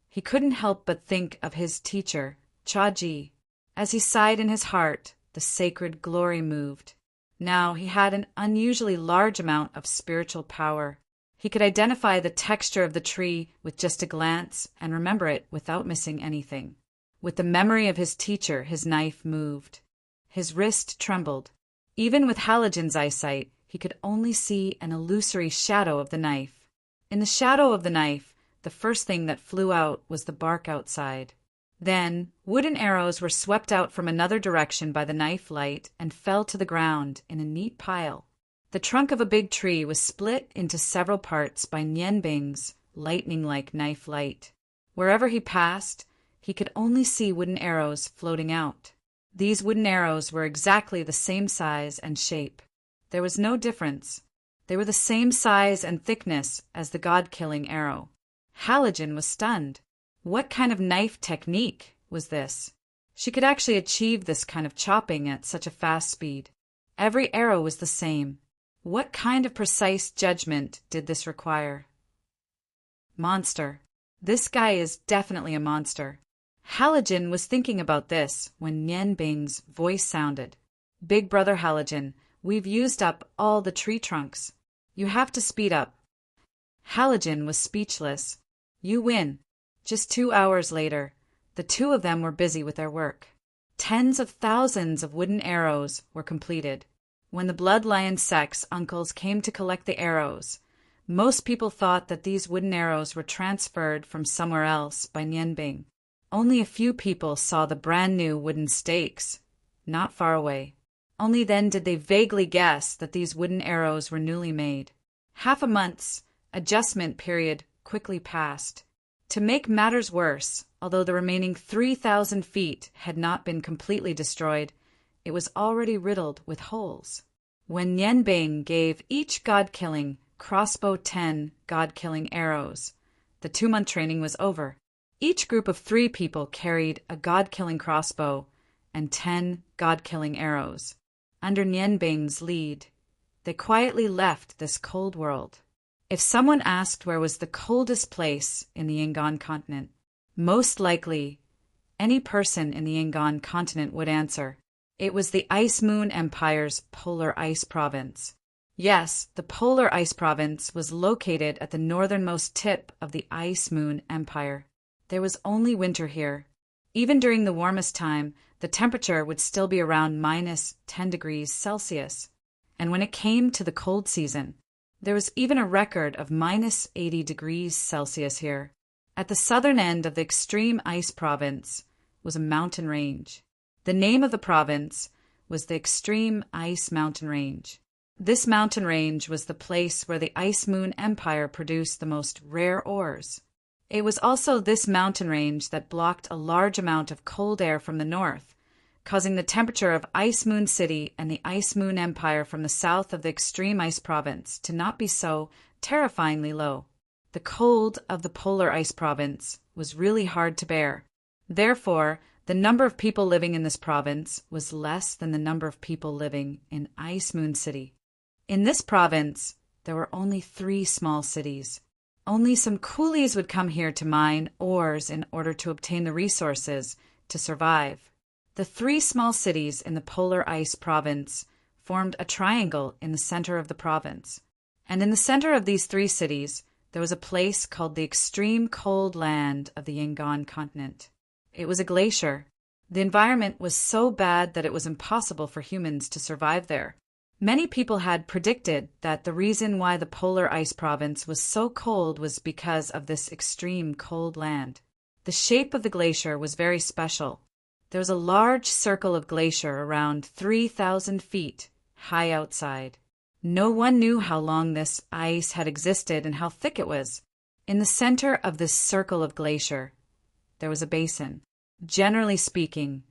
he couldn't help but think of his teacher, Cha-Ji. As he sighed in his heart, the sacred glory moved. Now he had an unusually large amount of spiritual power. He could identify the texture of the tree with just a glance and remember it without missing anything. With the memory of his teacher, his knife moved. His wrist trembled. Even with Halogen's eyesight, he could only see an illusory shadow of the knife. In the shadow of the knife, the first thing that flew out was the bark outside. Then, wooden arrows were swept out from another direction by the knife light and fell to the ground in a neat pile. The trunk of a big tree was split into several parts by Nian Bing's lightning-like knife light. Wherever he passed, he could only see wooden arrows floating out. These wooden arrows were exactly the same size and shape. There was no difference. They were the same size and thickness as the god-killing arrow. Halogen was stunned. What kind of knife technique was this? She could actually achieve this kind of chopping at such a fast speed. Every arrow was the same. What kind of precise judgment did this require? Monster. This guy is definitely a monster. Halogen was thinking about this when Nian Bing's voice sounded. Big Brother Halogen, we've used up all the tree trunks. You have to speed up. Halogen was speechless. You win. Just 2 hours later, the two of them were busy with their work. Tens of thousands of wooden arrows were completed. When the Blood Lion Sect's uncles came to collect the arrows, most people thought that these wooden arrows were transferred from somewhere else by Nian Bing. Only a few people saw the brand new wooden stakes, not far away. Only then did they vaguely guess that these wooden arrows were newly made. Half a month's adjustment period quickly passed. To make matters worse, although the remaining 3,000 feet had not been completely destroyed, it was already riddled with holes. When Nian Bing gave each god-killing crossbow 10 god-killing arrows, the 2-month training was over. Each group of 3 people carried a god-killing crossbow and 10 god-killing arrows. Under Nian Bing's lead, they quietly left this cold world. If someone asked where was the coldest place in the Yingan continent, most likely any person in the Yingan continent would answer, it was the Ice Moon Empire's Polar Ice Province. Yes, the Polar Ice Province was located at the northernmost tip of the Ice Moon Empire. There was only winter here. Even during the warmest time, the temperature would still be around -10 degrees Celsius. And when it came to the cold season, there was even a record of -80 degrees Celsius here. At the southern end of the extreme ice province was a mountain range. The name of the province was the Extreme Ice Mountain Range. This mountain range was the place where the Ice Moon Empire produced the most rare ores. It was also this mountain range that blocked a large amount of cold air from the north, causing the temperature of Ice Moon City and the Ice Moon Empire from the south of the Extreme Ice Province to not be so terrifyingly low. The cold of the Polar Ice Province was really hard to bear. Therefore, the number of people living in this province was less than the number of people living in Ice Moon City. In this province, there were only 3 small cities. Only some coolies would come here to mine ores in order to obtain the resources to survive. The 3 small cities in the Polar Ice Province formed a triangle in the center of the province. And in the center of these 3 cities, there was a place called the extreme cold land of the Yingan continent. It was a glacier. The environment was so bad that it was impossible for humans to survive there. Many people had predicted that the reason why the Polar Ice Province was so cold was because of this extreme cold land. The shape of the glacier was very special. There was a large circle of glacier around 3,000 feet high outside. No one knew how long this ice had existed and how thick it was. In the center of this circle of glacier, there was a basin. Generally speaking,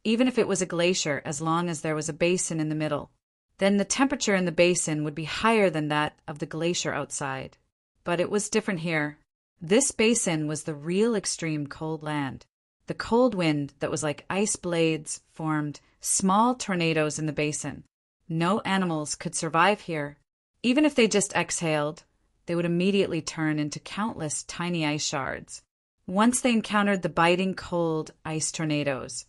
even if it was a glacier, as long as there was a basin in the middle, then the temperature in the basin would be higher than that of the glacier outside. But it was different here. This basin was the real extreme cold land. The cold wind that was like ice blades formed small tornadoes in the basin. No animals could survive here. Even if they just exhaled, they would immediately turn into countless tiny ice shards. Once they encountered the biting cold ice tornadoes,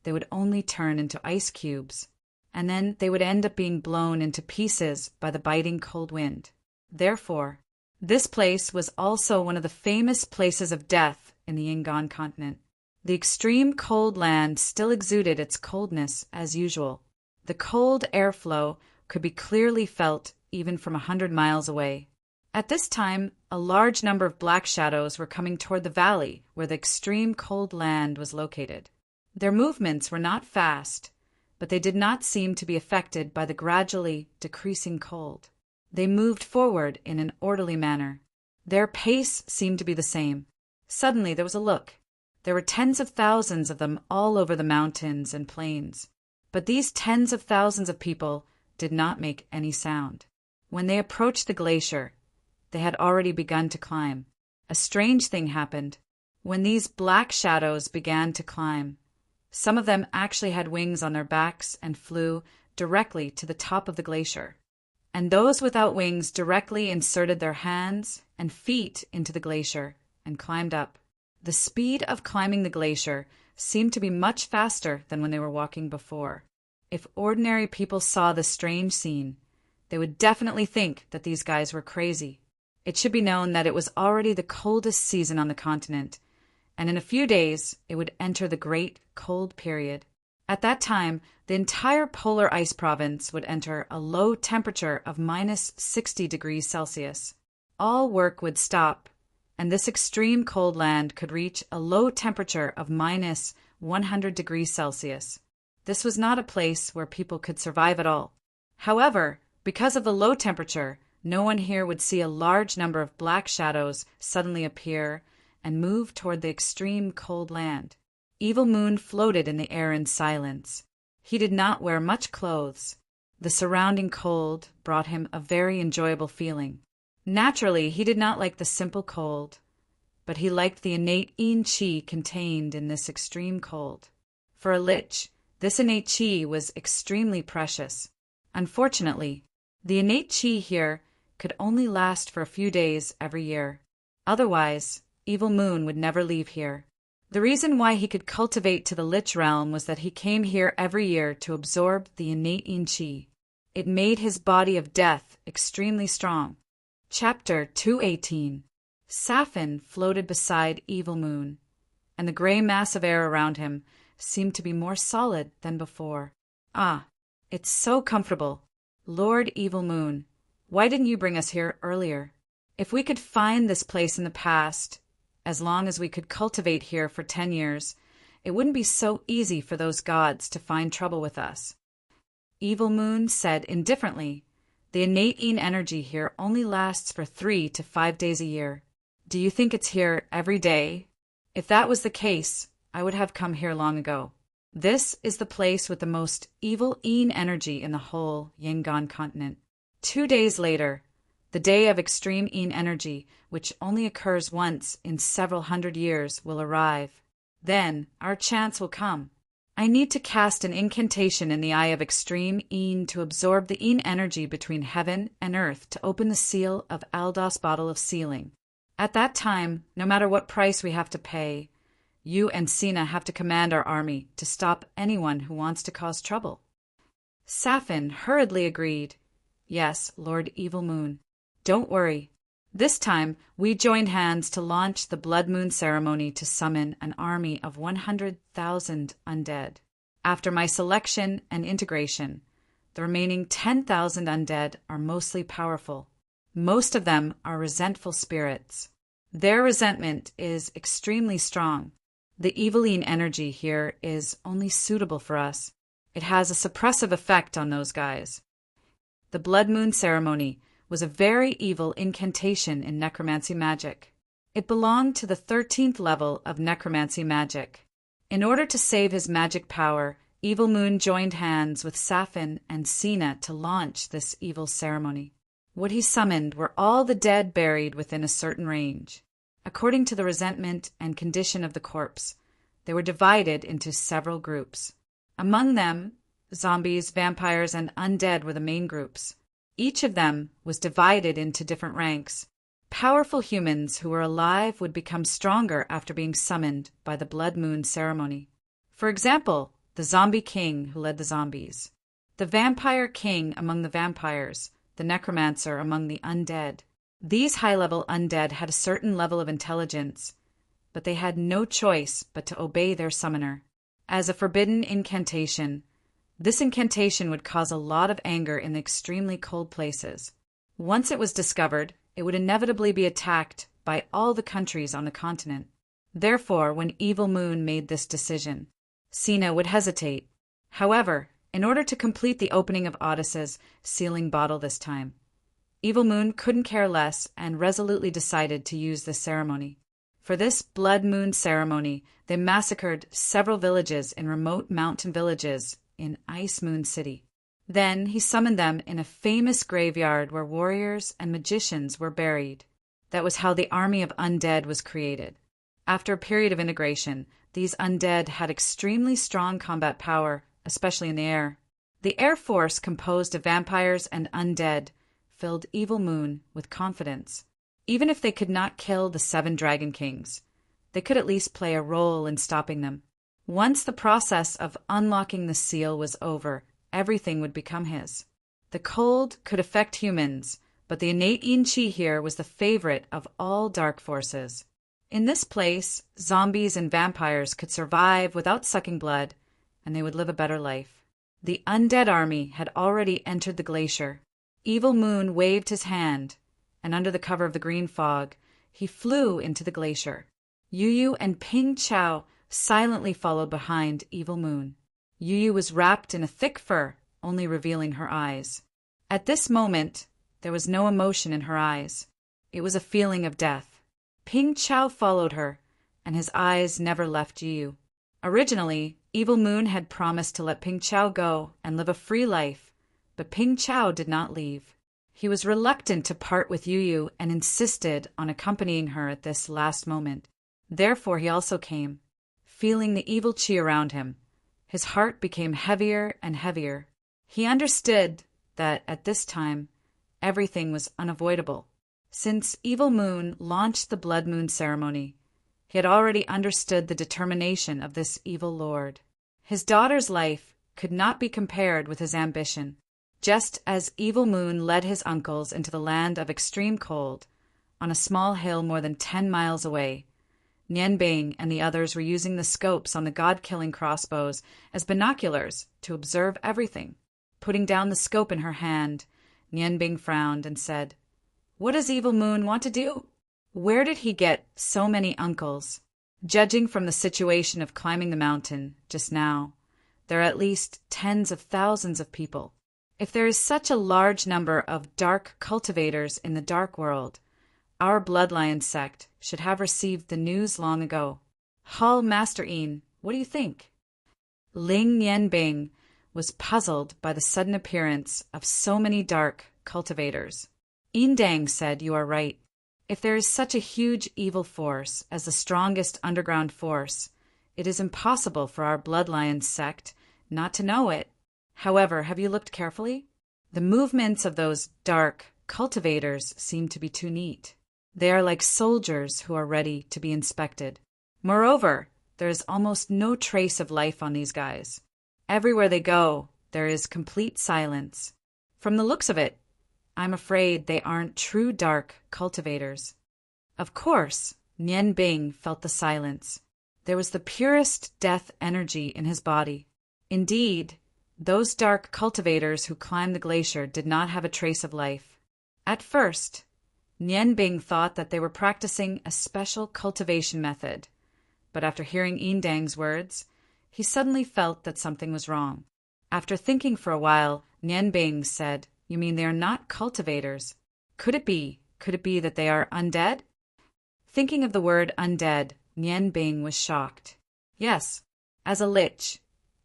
they would only turn into ice cubes, and then they would end up being blown into pieces by the biting cold wind. Therefore, this place was also one of the famous places of death in the Yingan continent. The extreme cold land still exuded its coldness as usual. The cold airflow could be clearly felt even from 100 miles away. At this time, a large number of black shadows were coming toward the valley where the extreme cold land was located. Their movements were not fast, but they did not seem to be affected by the gradually decreasing cold. They moved forward in an orderly manner. Their pace seemed to be the same. Suddenly there was a look. There were tens of thousands of them all over the mountains and plains. But these tens of thousands of people did not make any sound. When they approached the glacier, they had already begun to climb. A strange thing happened. When these black shadows began to climb, some of them actually had wings on their backs and flew directly to the top of the glacier. And those without wings directly inserted their hands and feet into the glacier and climbed up. The speed of climbing the glacier seemed to be much faster than when they were walking before. If ordinary people saw this strange scene, they would definitely think that these guys were crazy. It should be known that it was already the coldest season on the continent, and in a few days it would enter the Great Cold Period. At that time, the entire polar ice province would enter a low temperature of minus 60 degrees Celsius. All work would stop, and this extreme cold land could reach a low temperature of minus 100 degrees Celsius. This was not a place where people could survive at all. However, because of the low temperature, no one here would see a large number of black shadows suddenly appear and move toward the extreme cold land. Evil Moon floated in the air in silence. He did not wear much clothes. The surrounding cold brought him a very enjoyable feeling. Naturally, he did not like the simple cold, but he liked the innate yin qi contained in this extreme cold. For a lich, this innate qi was extremely precious. Unfortunately, the innate qi here could only last for a few days every year. Otherwise, Evil Moon would never leave here. The reason why he could cultivate to the Lich realm was that he came here every year to absorb the innate yin qi. It made his body of death extremely strong. Chapter 218. Safin floated beside Evil Moon, and the gray mass of air around him seemed to be more solid than before. Ah, it's so comfortable. Lord Evil Moon, why didn't you bring us here earlier? If we could find this place in the past, as long as we could cultivate here for 10 years, it wouldn't be so easy for those gods to find trouble with us. Evil Moon said indifferently, the innate yin energy here only lasts for 3 to 5 days a year. Do you think it's here every day? If that was the case, I would have come here long ago. This is the place with the most evil yin energy in the whole Yangon continent. 2 days later, the day of extreme yin energy, which only occurs once in several hundred years, will arrive. Then our chance will come. I need to cast an incantation in the eye of extreme yin to absorb the yin energy between heaven and earth to open the seal of Aldos bottle of sealing. At that time, no matter what price we have to pay, you and Sina have to command our army to stop anyone who wants to cause trouble. Safin hurriedly agreed. Yes, Lord Evil Moon. Don't worry. This time, we joined hands to launch the Blood Moon ceremony to summon an army of 100,000 undead. After my selection and integration, the remaining 10,000 undead are mostly powerful. Most of them are resentful spirits. Their resentment is extremely strong. The eviline energy here is only suitable for us. It has a suppressive effect on those guys. The Blood Moon ceremony was a very evil incantation in necromancy magic. It belonged to the 13th level of necromancy magic. In order to save his magic power, Evil Moon joined hands with Safin and Sina to launch this evil ceremony. What he summoned were all the dead buried within a certain range. According to the resentment and condition of the corpse, they were divided into several groups. Among them, zombies, vampires, and undead were the main groups. Each of them was divided into different ranks. Powerful humans who were alive would become stronger after being summoned by the Blood Moon ceremony. For example, the zombie king who led the zombies, the vampire king among the vampires, the necromancer among the undead. These high-level undead had a certain level of intelligence, but they had no choice but to obey their summoner. As a forbidden incantation, this incantation would cause a lot of anger in the extremely cold places. Once it was discovered, it would inevitably be attacked by all the countries on the continent. Therefore, when Evil Moon made this decision, Sina would hesitate. However, in order to complete the opening of Otis's sealing bottle this time, Evil Moon couldn't care less and resolutely decided to use this ceremony. For this Blood Moon ceremony, they massacred several villages in remote mountain villages in Ice Moon City. Then he summoned them in a famous graveyard where warriors and magicians were buried. That was how the army of undead was created. After a period of integration, these undead had extremely strong combat power, especially in the air. The Air Force, composed of vampires and undead, filled Evil Moon with confidence. Even if they could not kill the 7 Dragon Kings, they could at least play a role in stopping them. Once the process of unlocking the seal was over, everything would become his. The cold could affect humans, but the innate yin chi here was the favorite of all dark forces. In this place, zombies and vampires could survive without sucking blood, and they would live a better life. The undead army had already entered the glacier. Evil Moon waved his hand, and under the cover of the green fog, he flew into the glacier. Yu and Ping Chao silently followed behind Evil Moon. Yu was wrapped in a thick fur, only revealing her eyes. At this moment, there was no emotion in her eyes. It was a feeling of death. Ping Chao followed her, and his eyes never left Yu. Originally, Evil Moon had promised to let Ping Chao go and live a free life, but Ping Chao did not leave. He was reluctant to part with Yu and insisted on accompanying her at this last moment. Therefore he also came. Feeling the evil chi around him, his heart became heavier and heavier. He understood that, at this time, everything was unavoidable. Since Evil Moon launched the Blood Moon ceremony, he had already understood the determination of this evil lord. His daughter's life could not be compared with his ambition. Just as Evil Moon led his uncles into the land of extreme cold, on a small hill more than 10 miles away, Nian Bing and the others were using the scopes on the god-killing crossbows as binoculars to observe everything. Putting down the scope in her hand, Nian Bing frowned and said, "What does Evil Moon want to do? Where did he get so many uncles? Judging from the situation of climbing the mountain just now, there are at least tens of thousands of people. If there is such a large number of dark cultivators in the dark world, our Bloodlion sect should have received the news long ago. Hall Master Yin, what do you think?" Ling Nianbing was puzzled by the sudden appearance of so many dark cultivators. Yin Dang said, "You are right. If there is such a huge evil force as the strongest underground force, it is impossible for our Bloodlion sect not to know it. However, have you looked carefully? The movements of those dark cultivators seem to be too neat. They are like soldiers who are ready to be inspected. Moreover, there is almost no trace of life on these guys. Everywhere they go, there is complete silence. From the looks of it, I'm afraid they aren't true dark cultivators." Of course, Nian Bing felt the silence. There was the purest death energy in his body. Indeed, those dark cultivators who climbed the glacier did not have a trace of life. At first, Nian Bing thought that they were practicing a special cultivation method, but after hearing Yin Dang's words, he suddenly felt that something was wrong. After thinking for a while, Nian Bing said, "You mean they are not cultivators? Could it be that they are undead?" Thinking of the word undead, Nian Bing was shocked. Yes, as a lich,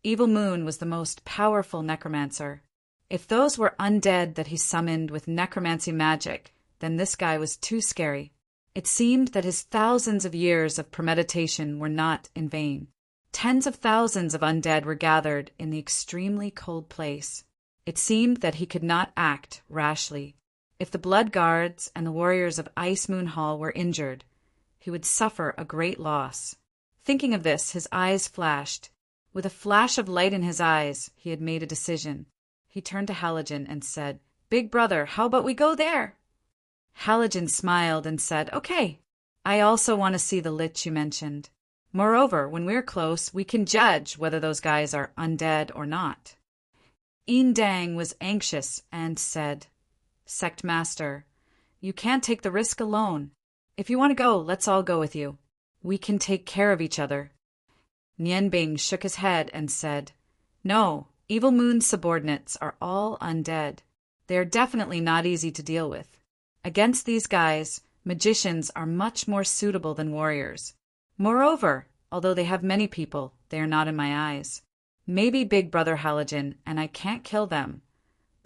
Evil Moon was the most powerful necromancer. If those were undead that he summoned with necromancy magic, then this guy was too scary. It seemed that his thousands of years of premeditation were not in vain. Tens of thousands of undead were gathered in the extremely cold place. It seemed that he could not act rashly. If the Blood Guards and the warriors of Ice Moon Hall were injured, he would suffer a great loss. Thinking of this, his eyes flashed. With a flash of light in his eyes, he had made a decision. He turned to Halogen and said, "Big brother, how about we go there?" Halogen smiled and said, "Okay. I also want to see the lich you mentioned. Moreover, when we're close, we can judge whether those guys are undead or not." Yin Dang was anxious and said, "Sect Master, you can't take the risk alone. If you want to go, let's all go with you. We can take care of each other." Nian Bing shook his head and said, "No, Evil Moon's subordinates are all undead. They are definitely not easy to deal with. Against these guys, magicians are much more suitable than warriors. Moreover, although they have many people, they are not in my eyes. Maybe Big Brother Halogen and I can't kill them,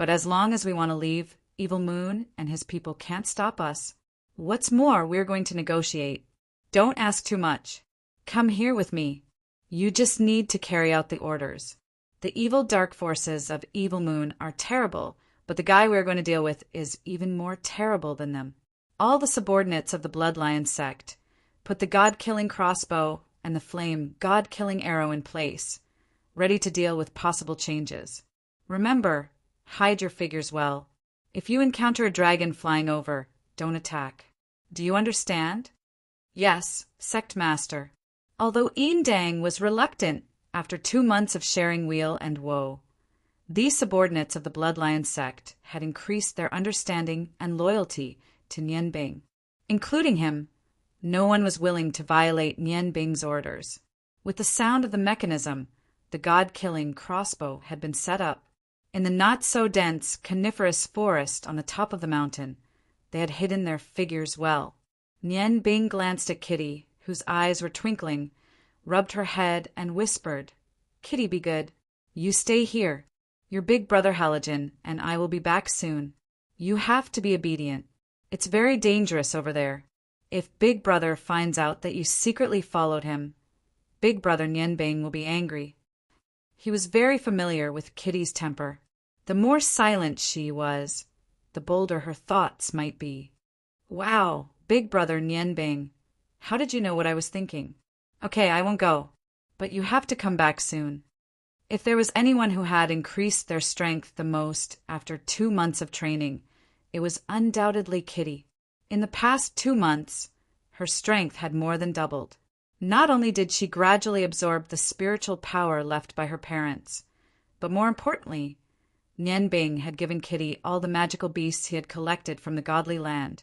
But as long as we want to leave, Evil Moon and his people can't stop us. What's more, we're going to negotiate. Don't ask too much. Come here with me. You just need to carry out the orders. The evil dark forces of Evil Moon are terrible, but the guy we're going to deal with is even more terrible than them. All the subordinates of the Bloodlion sect put the god-killing crossbow and the flame god-killing arrow in place, ready to deal with possible changes. Remember, hide your figures well. If you encounter a dragon flying over, don't attack. Do you understand? Yes, Sect Master. Although Eendang was reluctant after 2 months of sharing weal and woe, these subordinates of the Bloodlion sect had increased their understanding and loyalty to Nian Bing. Including him, no one was willing to violate Nian Bing's orders. With the sound of the mechanism, the god-killing crossbow had been set up. In the not-so-dense coniferous forest on the top of the mountain, they had hidden their figures well. Nian Bing glanced at Kitty, whose eyes were twinkling, rubbed her head, and whispered, "Kitty, be good. You stay here. Your big brother Halogen and I will be back soon. You have to be obedient. It's very dangerous over there. If Big Brother finds out that you secretly followed him, Big Brother Nian Bing will be angry." He was very familiar with Kitty's temper. The more silent she was, the bolder her thoughts might be. "Wow, Big Brother Nian Bing, how did you know what I was thinking? Okay, I won't go, but you have to come back soon." If there was anyone who had increased their strength the most after 2 months of training, it was undoubtedly Kitty. In the past 2 months, her strength had more than doubled. Not only did she gradually absorb the spiritual power left by her parents, but more importantly, Nian Bing had given Kitty all the magical beasts he had collected from the godly land,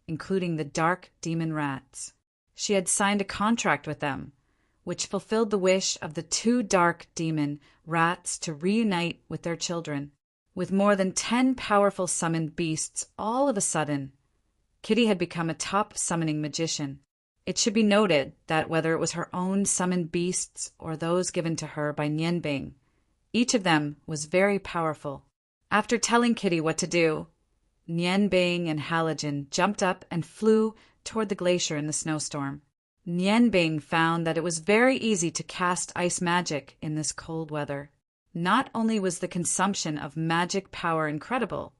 including the dark demon rats. She had signed a contract with them, which fulfilled the wish of the 2 dark demon rats to reunite with their children. With more than 10 powerful summoned beasts all of a sudden, Kitty had become a top summoning magician. It should be noted that whether it was her own summoned beasts or those given to her by Nian Bing, each of them was very powerful. After telling Kitty what to do, Nian Bing and Halogen jumped up and flew toward the glacier in the snowstorm. Nian Bing found that it was very easy to cast ice magic in this cold weather. Not only was the consumption of magic power incredible,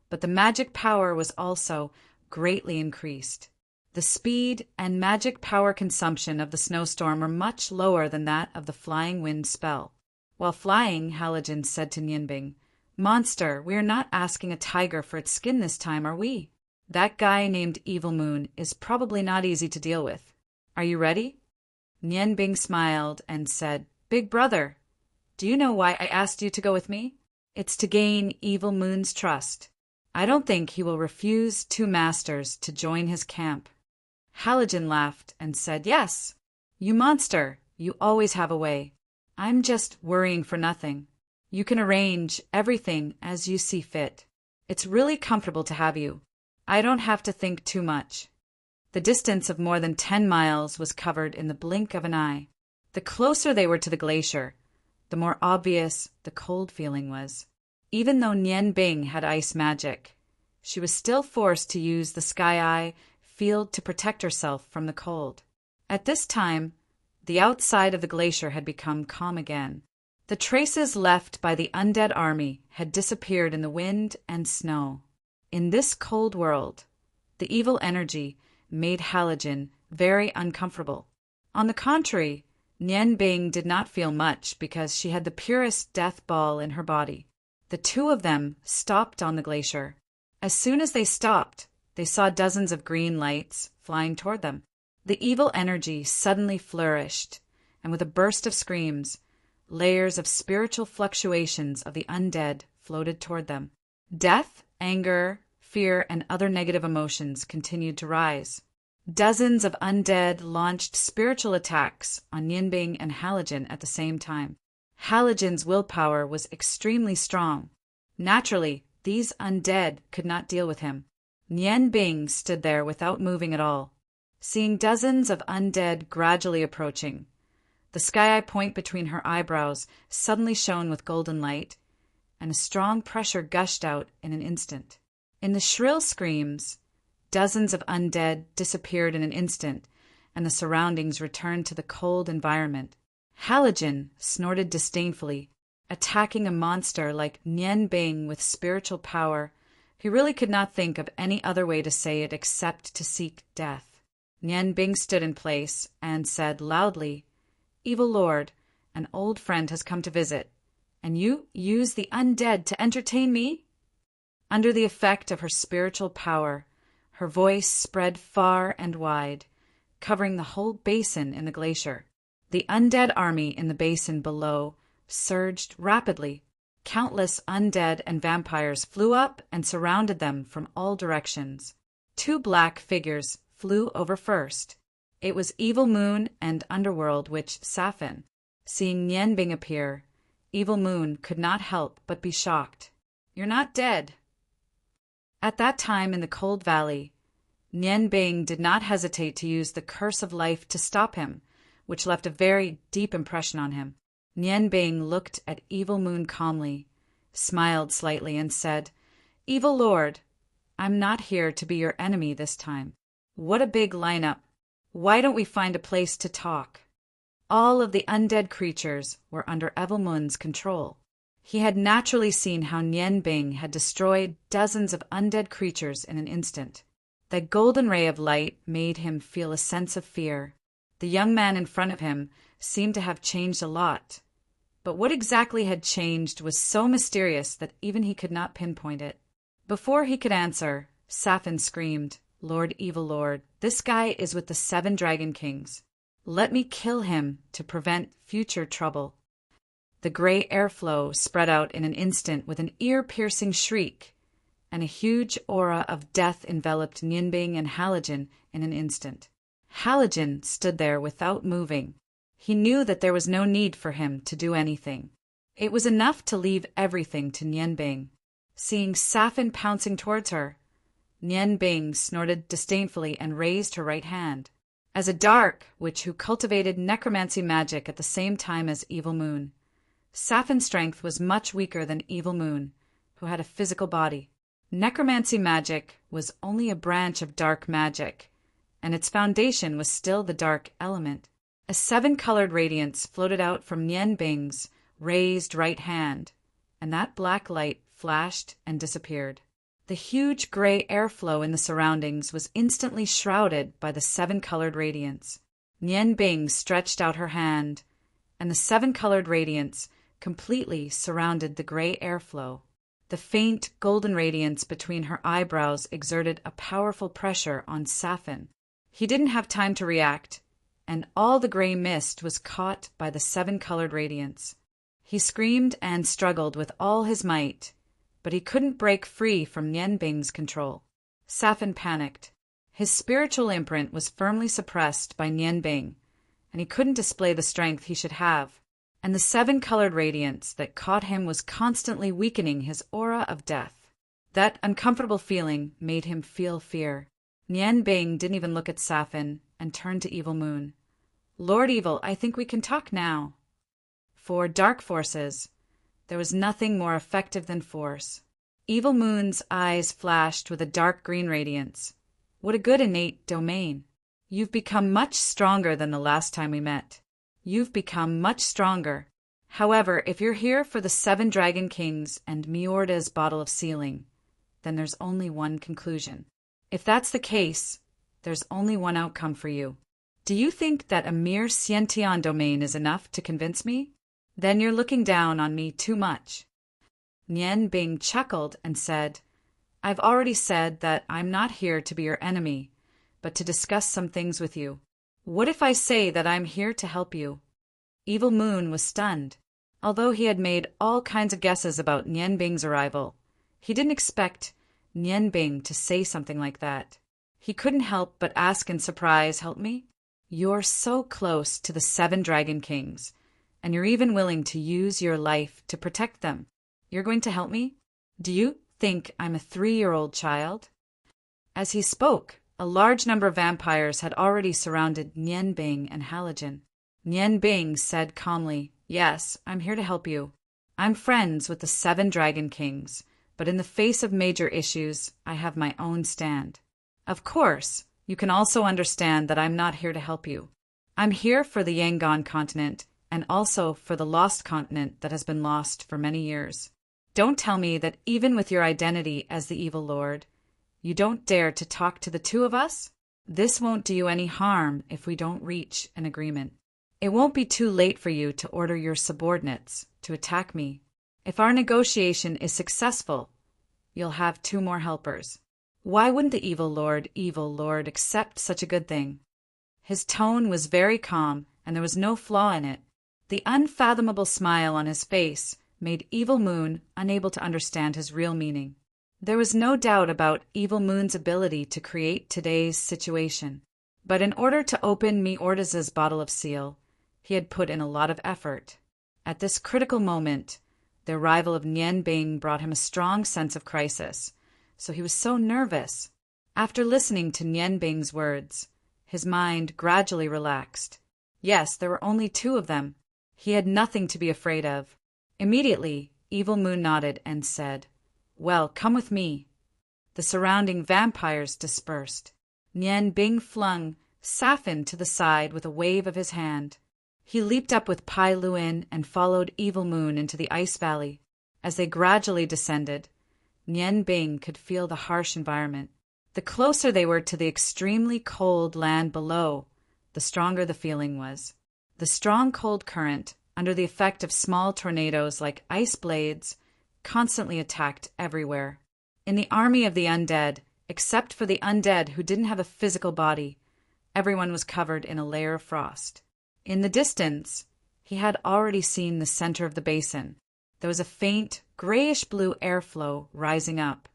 but the magic power was also greatly increased. The speed and magic power consumption of the snowstorm were much lower than that of the flying wind spell. While flying, Halogen said to Nian Bing, "Monster, we are not asking a tiger for its skin this time, are we? That guy named Evil Moon is probably not easy to deal with. Are you ready?" Nian Bing smiled and said, "Big brother, do you know why I asked you to go with me? It's to gain Evil Moon's trust. I don't think he will refuse 2 masters to join his camp." Halogen laughed and said, "Yes, you monster, you always have a way. I'm just worrying for nothing. You can arrange everything as you see fit. It's really comfortable to have you. I don't have to think too much." The distance of more than 10 miles was covered in the blink of an eye. The closer they were to the glacier, the more obvious the cold feeling was. Even though Nian Bing had ice magic, she was still forced to use the Sky Eye field to protect herself from the cold. At this time, the outside of the glacier had become calm again. The traces left by the undead army had disappeared in the wind and snow. In this cold world, the evil energy made Halogen very uncomfortable. On the contrary, Nian Bing did not feel much because she had the purest death ball in her body. The 2 of them stopped on the glacier. As soon as they stopped, they saw dozens of green lights flying toward them. The evil energy suddenly flourished, and with a burst of screams, layers of spiritual fluctuations of the undead floated toward them. Death, anger, fear, and other negative emotions continued to rise. Dozens of undead launched spiritual attacks on Nian Bing and Halogen at the same time. Halogen's willpower was extremely strong. Naturally, these undead could not deal with him. Nian Bing stood there without moving at all, seeing dozens of undead gradually approaching. The sky-eye point between her eyebrows suddenly shone with golden light, and a strong pressure gushed out in an instant. In the shrill screams, dozens of undead disappeared in an instant, and the surroundings returned to the cold environment. Halogen snorted disdainfully, attacking a monster like Nian Bing with spiritual power. He really could not think of any other way to say it except to seek death. Nian Bing stood in place and said loudly, "Evil Lord, an old friend has come to visit, and you use the undead to entertain me?" Under the effect of her spiritual power, her voice spread far and wide, covering the whole basin in the glacier. The undead army in the basin below surged rapidly. Countless undead and vampires flew up and surrounded them from all directions. 2 black figures flew over first. It was Evil Moon and Underworld Witch Safin. Seeing Nian Bing appear, Evil Moon could not help but be shocked. "You're not dead." At that time in the cold valley, Nian Bing did not hesitate to use the curse of life to stop him, which left a very deep impression on him. Nian Bing looked at Evil Moon calmly, smiled slightly, and said, "Evil Lord, I'm not here to be your enemy this time. What a big lineup. Why don't we find a place to talk?" All of the undead creatures were under Evil Moon's control. He had naturally seen how Nian Bing had destroyed dozens of undead creatures in an instant. That golden ray of light made him feel a sense of fear. The young man in front of him seemed to have changed a lot. But what exactly had changed was so mysterious that even he could not pinpoint it. Before he could answer, Safin screamed, "Lord Evil Lord, this guy is with the 7 Dragon Kings. Let me kill him to prevent future trouble." The gray airflow spread out in an instant with an ear-piercing shriek, and a huge aura of death enveloped Nian Bing and Halogen in an instant. Halogen stood there without moving. He knew that there was no need for him to do anything. It was enough to leave everything to Nian Bing. Seeing Safin pouncing towards her, Nian Bing snorted disdainfully and raised her right hand. As a dark witch who cultivated necromancy magic at the same time as Evil Moon, Safin's strength was much weaker than Evil Moon, who had a physical body. Necromancy magic was only a branch of dark magic, and its foundation was still the dark element. A 7-colored radiance floated out from Nian Bing's raised right hand, and that black light flashed and disappeared. The huge gray airflow in the surroundings was instantly shrouded by the 7-colored radiance. Nian Bing stretched out her hand, and the 7-colored radiance completely surrounded the gray airflow. The faint golden radiance between her eyebrows exerted a powerful pressure on Safin. He didn't have time to react, and all the gray mist was caught by the 7-colored radiance. He screamed and struggled with all his might, but he couldn't break free from Nian Bing's control. Safin panicked. His spiritual imprint was firmly suppressed by Nian Bing, and he couldn't display the strength he should have. And the 7-colored radiance that caught him was constantly weakening his aura of death. That uncomfortable feeling made him feel fear. Nian Bing didn't even look at Safin and turned to Evil Moon. "Lord Evil, I think we can talk now." For dark forces, there was nothing more effective than force. Evil Moon's eyes flashed with a dark green radiance. "What a good innate domain. You've become much stronger than the last time we met. You've become much stronger. However, if you're here for the 7 Dragon Kings and Miorda's bottle of sealing, then there's only one conclusion. If that's the case, there's only one outcome for you. Do you think that a mere Xiantian domain is enough to convince me? Then you're looking down on me too much." Nian Bing chuckled and said, "I've already said that I'm not here to be your enemy, but to discuss some things with you. What if I say that I'm here to help you?" Evil Moon was stunned. Although he had made all kinds of guesses about Nian Bing's arrival, he didn't expect Nian Bing to say something like that. He couldn't help but ask in surprise, "Help me? You're so close to the 7 Dragon Kings, and you're even willing to use your life to protect them. You're going to help me? Do you think I'm a 3-year-old child?" As he spoke, a large number of vampires had already surrounded Nian Bing and Halogen. Nian Bing said calmly, "Yes, I'm here to help you. I'm friends with the 7 Dragon Kings, but in the face of major issues, I have my own stand. Of course, you can also understand that I'm not here to help you. I'm here for the Yangon continent and also for the lost continent that has been lost for many years. Don't tell me that even with your identity as the evil lord, you don't dare to talk to the 2 of us? This won't do you any harm if we don't reach an agreement. It won't be too late for you to order your subordinates to attack me. If our negotiation is successful, you'll have 2 more helpers. Why wouldn't the evil lord, accept such a good thing? His tone was very calm, and there was no flaw in it. The unfathomable smile on his face made Evil Moon unable to understand his real meaning. There was no doubt about Evil Moon's ability to create today's situation. But in order to open Miorda's bottle of seal, he had put in a lot of effort. At this critical moment, the arrival of Nian Bing brought him a strong sense of crisis, so he was so nervous. After listening to Nian Bing's words, his mind gradually relaxed. Yes, there were only 2 of them. He had nothing to be afraid of. Immediately, Evil Moon nodded and said, "Well, come with me." The surrounding vampires dispersed. Nian Bing flung Safin to the side with a wave of his hand. He leaped up with Pai Luin and followed Evil Moon into the ice valley. As they gradually descended, Nian Bing could feel the harsh environment. The closer they were to the extremely cold land below, the stronger the feeling was. The strong cold current, under the effect of small tornadoes like ice blades, constantly attacked everywhere. In the army of the undead, except for the undead who didn't have a physical body, everyone was covered in a layer of frost. In the distance, he had already seen the center of the basin. There was a faint, grayish-blue airflow rising up,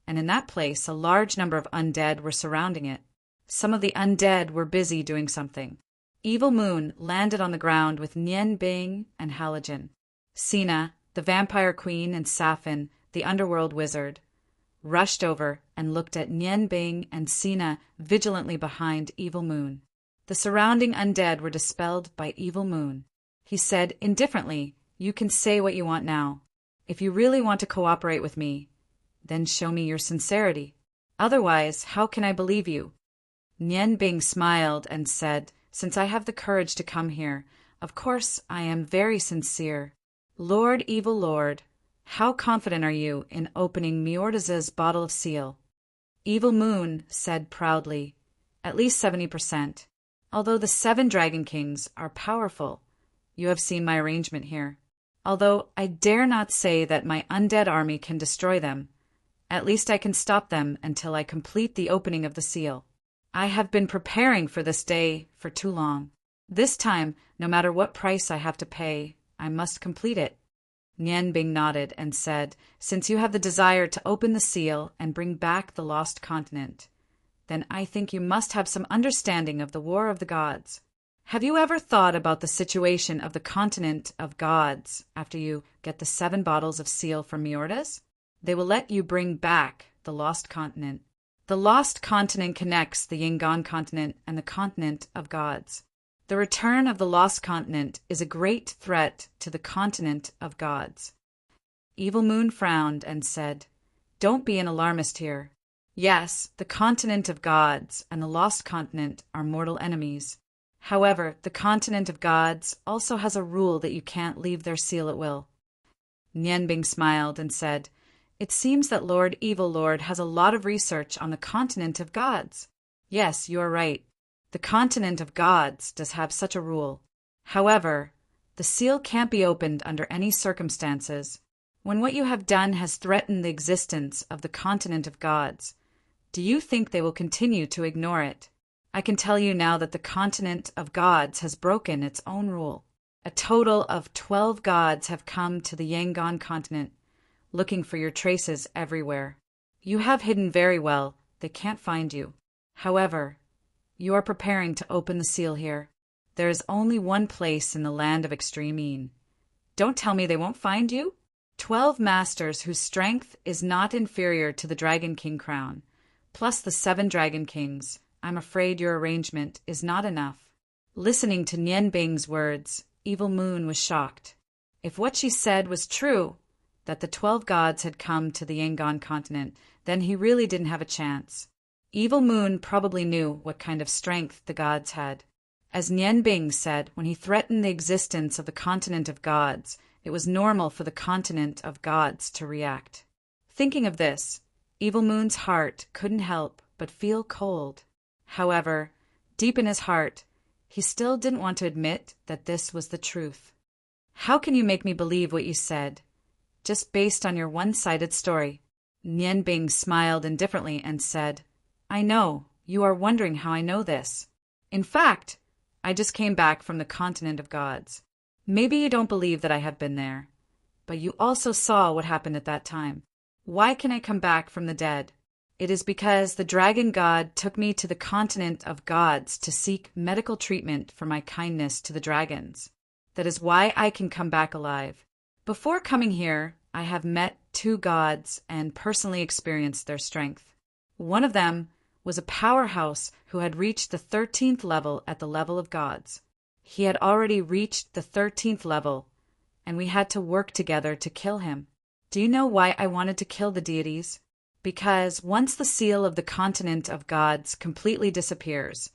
and in that place a large number of undead were surrounding it. Some of the undead were busy doing something. Evil Moon landed on the ground with Nian Bing and Halogen. Sina, the vampire queen, and Safin, the underworld wizard, rushed over and looked at Nian Bing and Sina vigilantly behind Evil Moon. The surrounding undead were dispelled by Evil Moon. He said indifferently, "You can say what you want now. If you really want to cooperate with me, then show me your sincerity. Otherwise, how can I believe you?" Nian Bing smiled and said, "Since I have the courage to come here, of course I am very sincere. Lord Evil Lord, how confident are you in opening Miorda's bottle of seal?" Evil Moon said proudly, "At least 70%. Although the 7 Dragon Kings are powerful, you have seen my arrangement here. Although I dare not say that my undead army can destroy them, at least I can stop them until I complete the opening of the seal. I have been preparing for this day for too long. This time, no matter what price I have to pay, I must complete it." Nian Bing nodded and said, "Since you have the desire to open the seal and bring back the lost continent, then I think you must have some understanding of the War of the Gods. Have you ever thought about the situation of the continent of gods after you get the 7 bottles of seal from Miorda's? They will let you bring back the lost continent. The lost continent connects the Yangon continent and the continent of gods. The return of the lost continent is a great threat to the continent of gods." Evil Moon frowned and said, "Don't be an alarmist here. Yes, the continent of gods and the lost continent are mortal enemies. However, the continent of gods also has a rule that you can't leave their seal at will." Nian Bing smiled and said, "It seems that Lord Evil Lord has a lot of research on the continent of gods. Yes, you are right. The continent of gods does have such a rule. However, the seal can't be opened under any circumstances. When what you have done has threatened the existence of the continent of gods, do you think they will continue to ignore it? I can tell you now that the continent of gods has broken its own rule. A total of 12 gods have come to the Yangon continent, looking for your traces everywhere. You have hidden very well. They can't find you. However, you are preparing to open the seal here. There is only one place in the land of extreme Een. Don't tell me they won't find you? 12 masters whose strength is not inferior to the Dragon King crown, plus the 7 Dragon Kings. I'm afraid your arrangement is not enough." Listening to Nian Bing's words, Evil Moon was shocked. If what she said was true, that the 12 gods had come to the Yangon continent, then he really didn't have a chance. Evil Moon probably knew what kind of strength the gods had. As Nian Bing said, when he threatened the existence of the continent of gods, it was normal for the continent of gods to react. Thinking of this, Evil Moon's heart couldn't help but feel cold. However, deep in his heart, he still didn't want to admit that this was the truth. How can you make me believe what you said, just based on your one-sided story? Nian Bing smiled indifferently and said, I know, you are wondering how I know this. In fact, I just came back from the continent of gods. Maybe you don't believe that I have been there, but you also saw what happened at that time. Why can I come back from the dead? It is because the dragon god took me to the continent of gods to seek medical treatment for my kindness to the dragons. That is why I can come back alive. Before coming here, I have met 2 gods and personally experienced their strength. One of them was a powerhouse who had reached the 13th level at the level of gods. He had already reached the 13th level, and we had to work together to kill him. Do you know why I wanted to kill the deities? Because once the seal of the continent of gods completely disappears,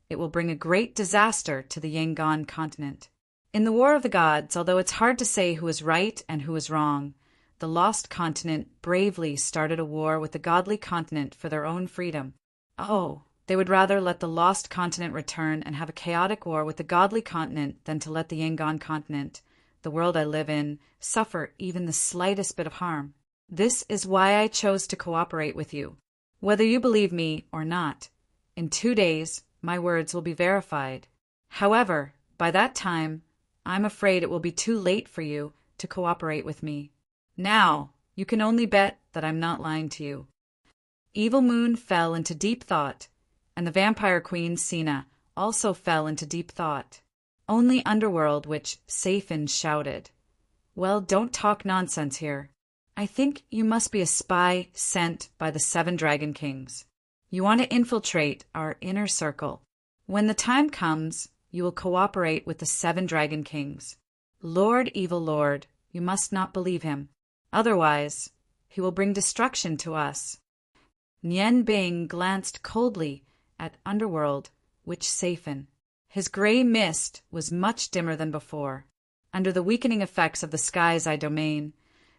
it will bring a great disaster to the Yangon continent. In the War of the Gods, although it's hard to say who is right and who is wrong, the Lost Continent bravely started a war with the Godly Continent for their own freedom. Oh, they would rather let the Lost Continent return and have a chaotic war with the Godly Continent than to let the Yangon Continent, the world I live in, suffer even the slightest bit of harm. This is why I chose to cooperate with you. Whether you believe me or not, in 2 days, my words will be verified. However, by that time, I'm afraid it will be too late for you to cooperate with me. Now, you can only bet that I'm not lying to you. Evil Moon fell into deep thought, and the vampire queen, Sina, also fell into deep thought. Only Underworld, which Safin shouted, Well, don't talk nonsense here. I think you must be a spy sent by the 7 Dragon Kings. You want to infiltrate our inner circle. When the time comes, you will cooperate with the 7 Dragon Kings. Lord, evil Lord, you must not believe him. Otherwise, he will bring destruction to us. Nian Bing glanced coldly at Underworld, which Safin. His gray mist was much dimmer than before. Under the weakening effects of the sky's eye domain,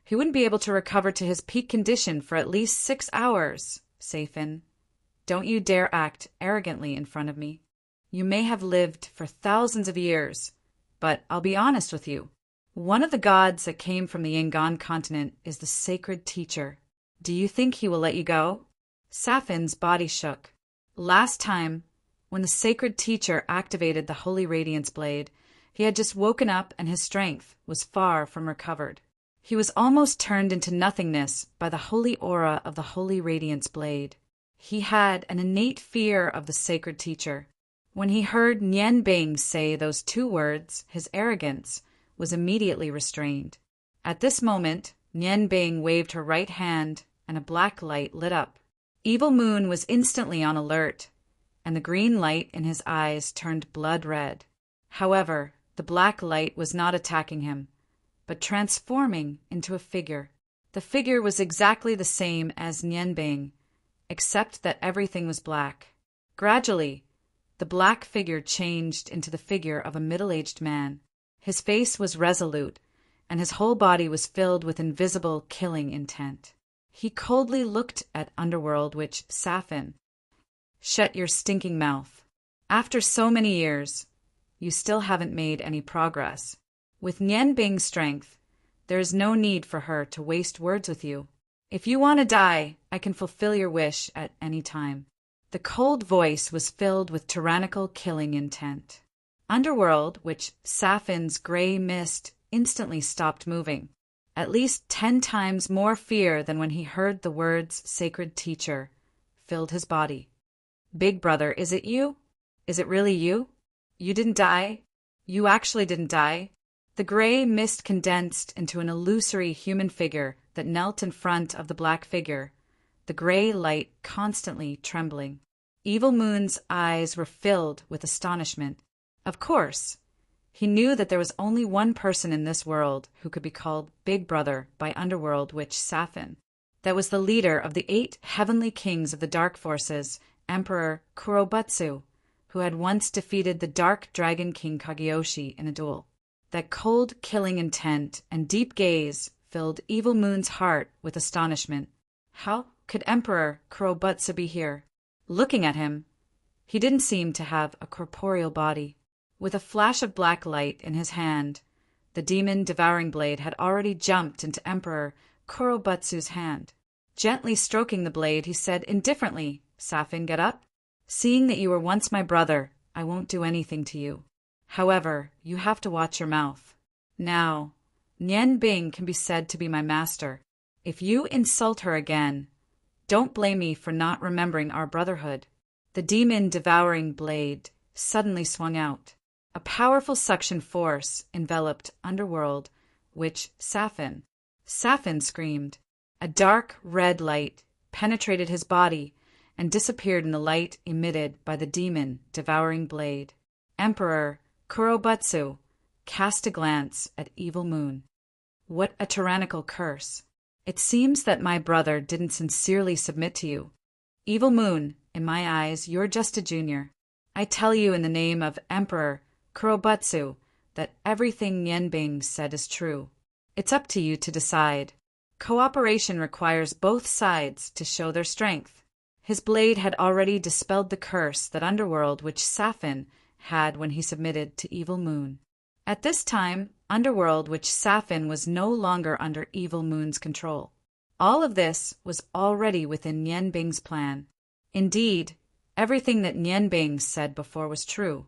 he wouldn't be able to recover to his peak condition for at least 6 hours, Safin. Don't you dare act arrogantly in front of me. You may have lived for thousands of years, but I'll be honest with you. One of the gods that came from the Yangon continent is the sacred teacher. Do you think he will let you go? Safin's body shook. Last time, when the sacred teacher activated the Holy Radiance Blade, he had just woken up and his strength was far from recovered. He was almost turned into nothingness by the holy aura of the Holy Radiance Blade. He had an innate fear of the sacred teacher. When he heard Nian Bing say those 2 words, his arrogance was immediately restrained. At this moment, Nian Bing waved her right hand and a black light lit up. Evil Moon was instantly on alert, and the green light in his eyes turned blood red. However, the black light was not attacking him, but transforming into a figure. The figure was exactly the same as Nian Bing, except that everything was black. Gradually, the black figure changed into the figure of a middle-aged man. His face was resolute, and his whole body was filled with invisible killing intent. He coldly looked at Underworld, which Safin. Shut your stinking mouth. After so many years, you still haven't made any progress. With Nian Bing's strength, there is no need for her to waste words with you. If you want to die, I can fulfill your wish at any time. The cold voice was filled with tyrannical killing intent. Underworld, which Safin's gray mist instantly stopped moving. At least 10 times more fear than when he heard the words sacred teacher filled his body. Big brother, is it you? Is it really you? You didn't die? You actually didn't die? The gray mist condensed into an illusory human figure that knelt in front of the black figure, the gray light constantly trembling. Evil Moon's eyes were filled with astonishment. Of course, He knew that there was only one person in this world who could be called Big Brother by Underworld Witch Safin. That was the leader of the 8 heavenly kings of the dark forces, Emperor Kurobutsu, who had once defeated the dark dragon king Kageyoshi in a duel. That cold, killing intent and deep gaze filled Evil Moon's heart with astonishment. How could Emperor Kurobutsu be here? Looking at him, he didn't seem to have a corporeal body. With a flash of black light in his hand, the demon devouring blade had already jumped into Emperor Kurobutsu's hand. Gently stroking the blade, he said indifferently, "Safin, get up. Seeing that you were once my brother, I won't do anything to you. However, you have to watch your mouth. Now, Nian Bing can be said to be my master. If you insult her again, don't blame me for not remembering our brotherhood." The demon-devouring blade suddenly swung out. A powerful suction force enveloped Underworld Witch Safin. Safin screamed. A dark red light penetrated his body and disappeared in the light emitted by the demon-devouring blade. Emperor Kurobutsu cast a glance at Evil Moon. What a tyrannical curse. It seems that my brother didn't sincerely submit to you. Evil Moon, in my eyes, you're just a junior. I tell you in the name of Emperor Kurobutsu that everything Nianbing said is true. It's up to you to decide. Cooperation requires both sides to show their strength. His blade had already dispelled the curse that Underworld Witch Safin had when he submitted to Evil Moon. At this time, Underworld Witch Safin was no longer under Evil Moon's control. All of this was already within Nianbing's plan. Indeed, everything that Nianbing said before was true.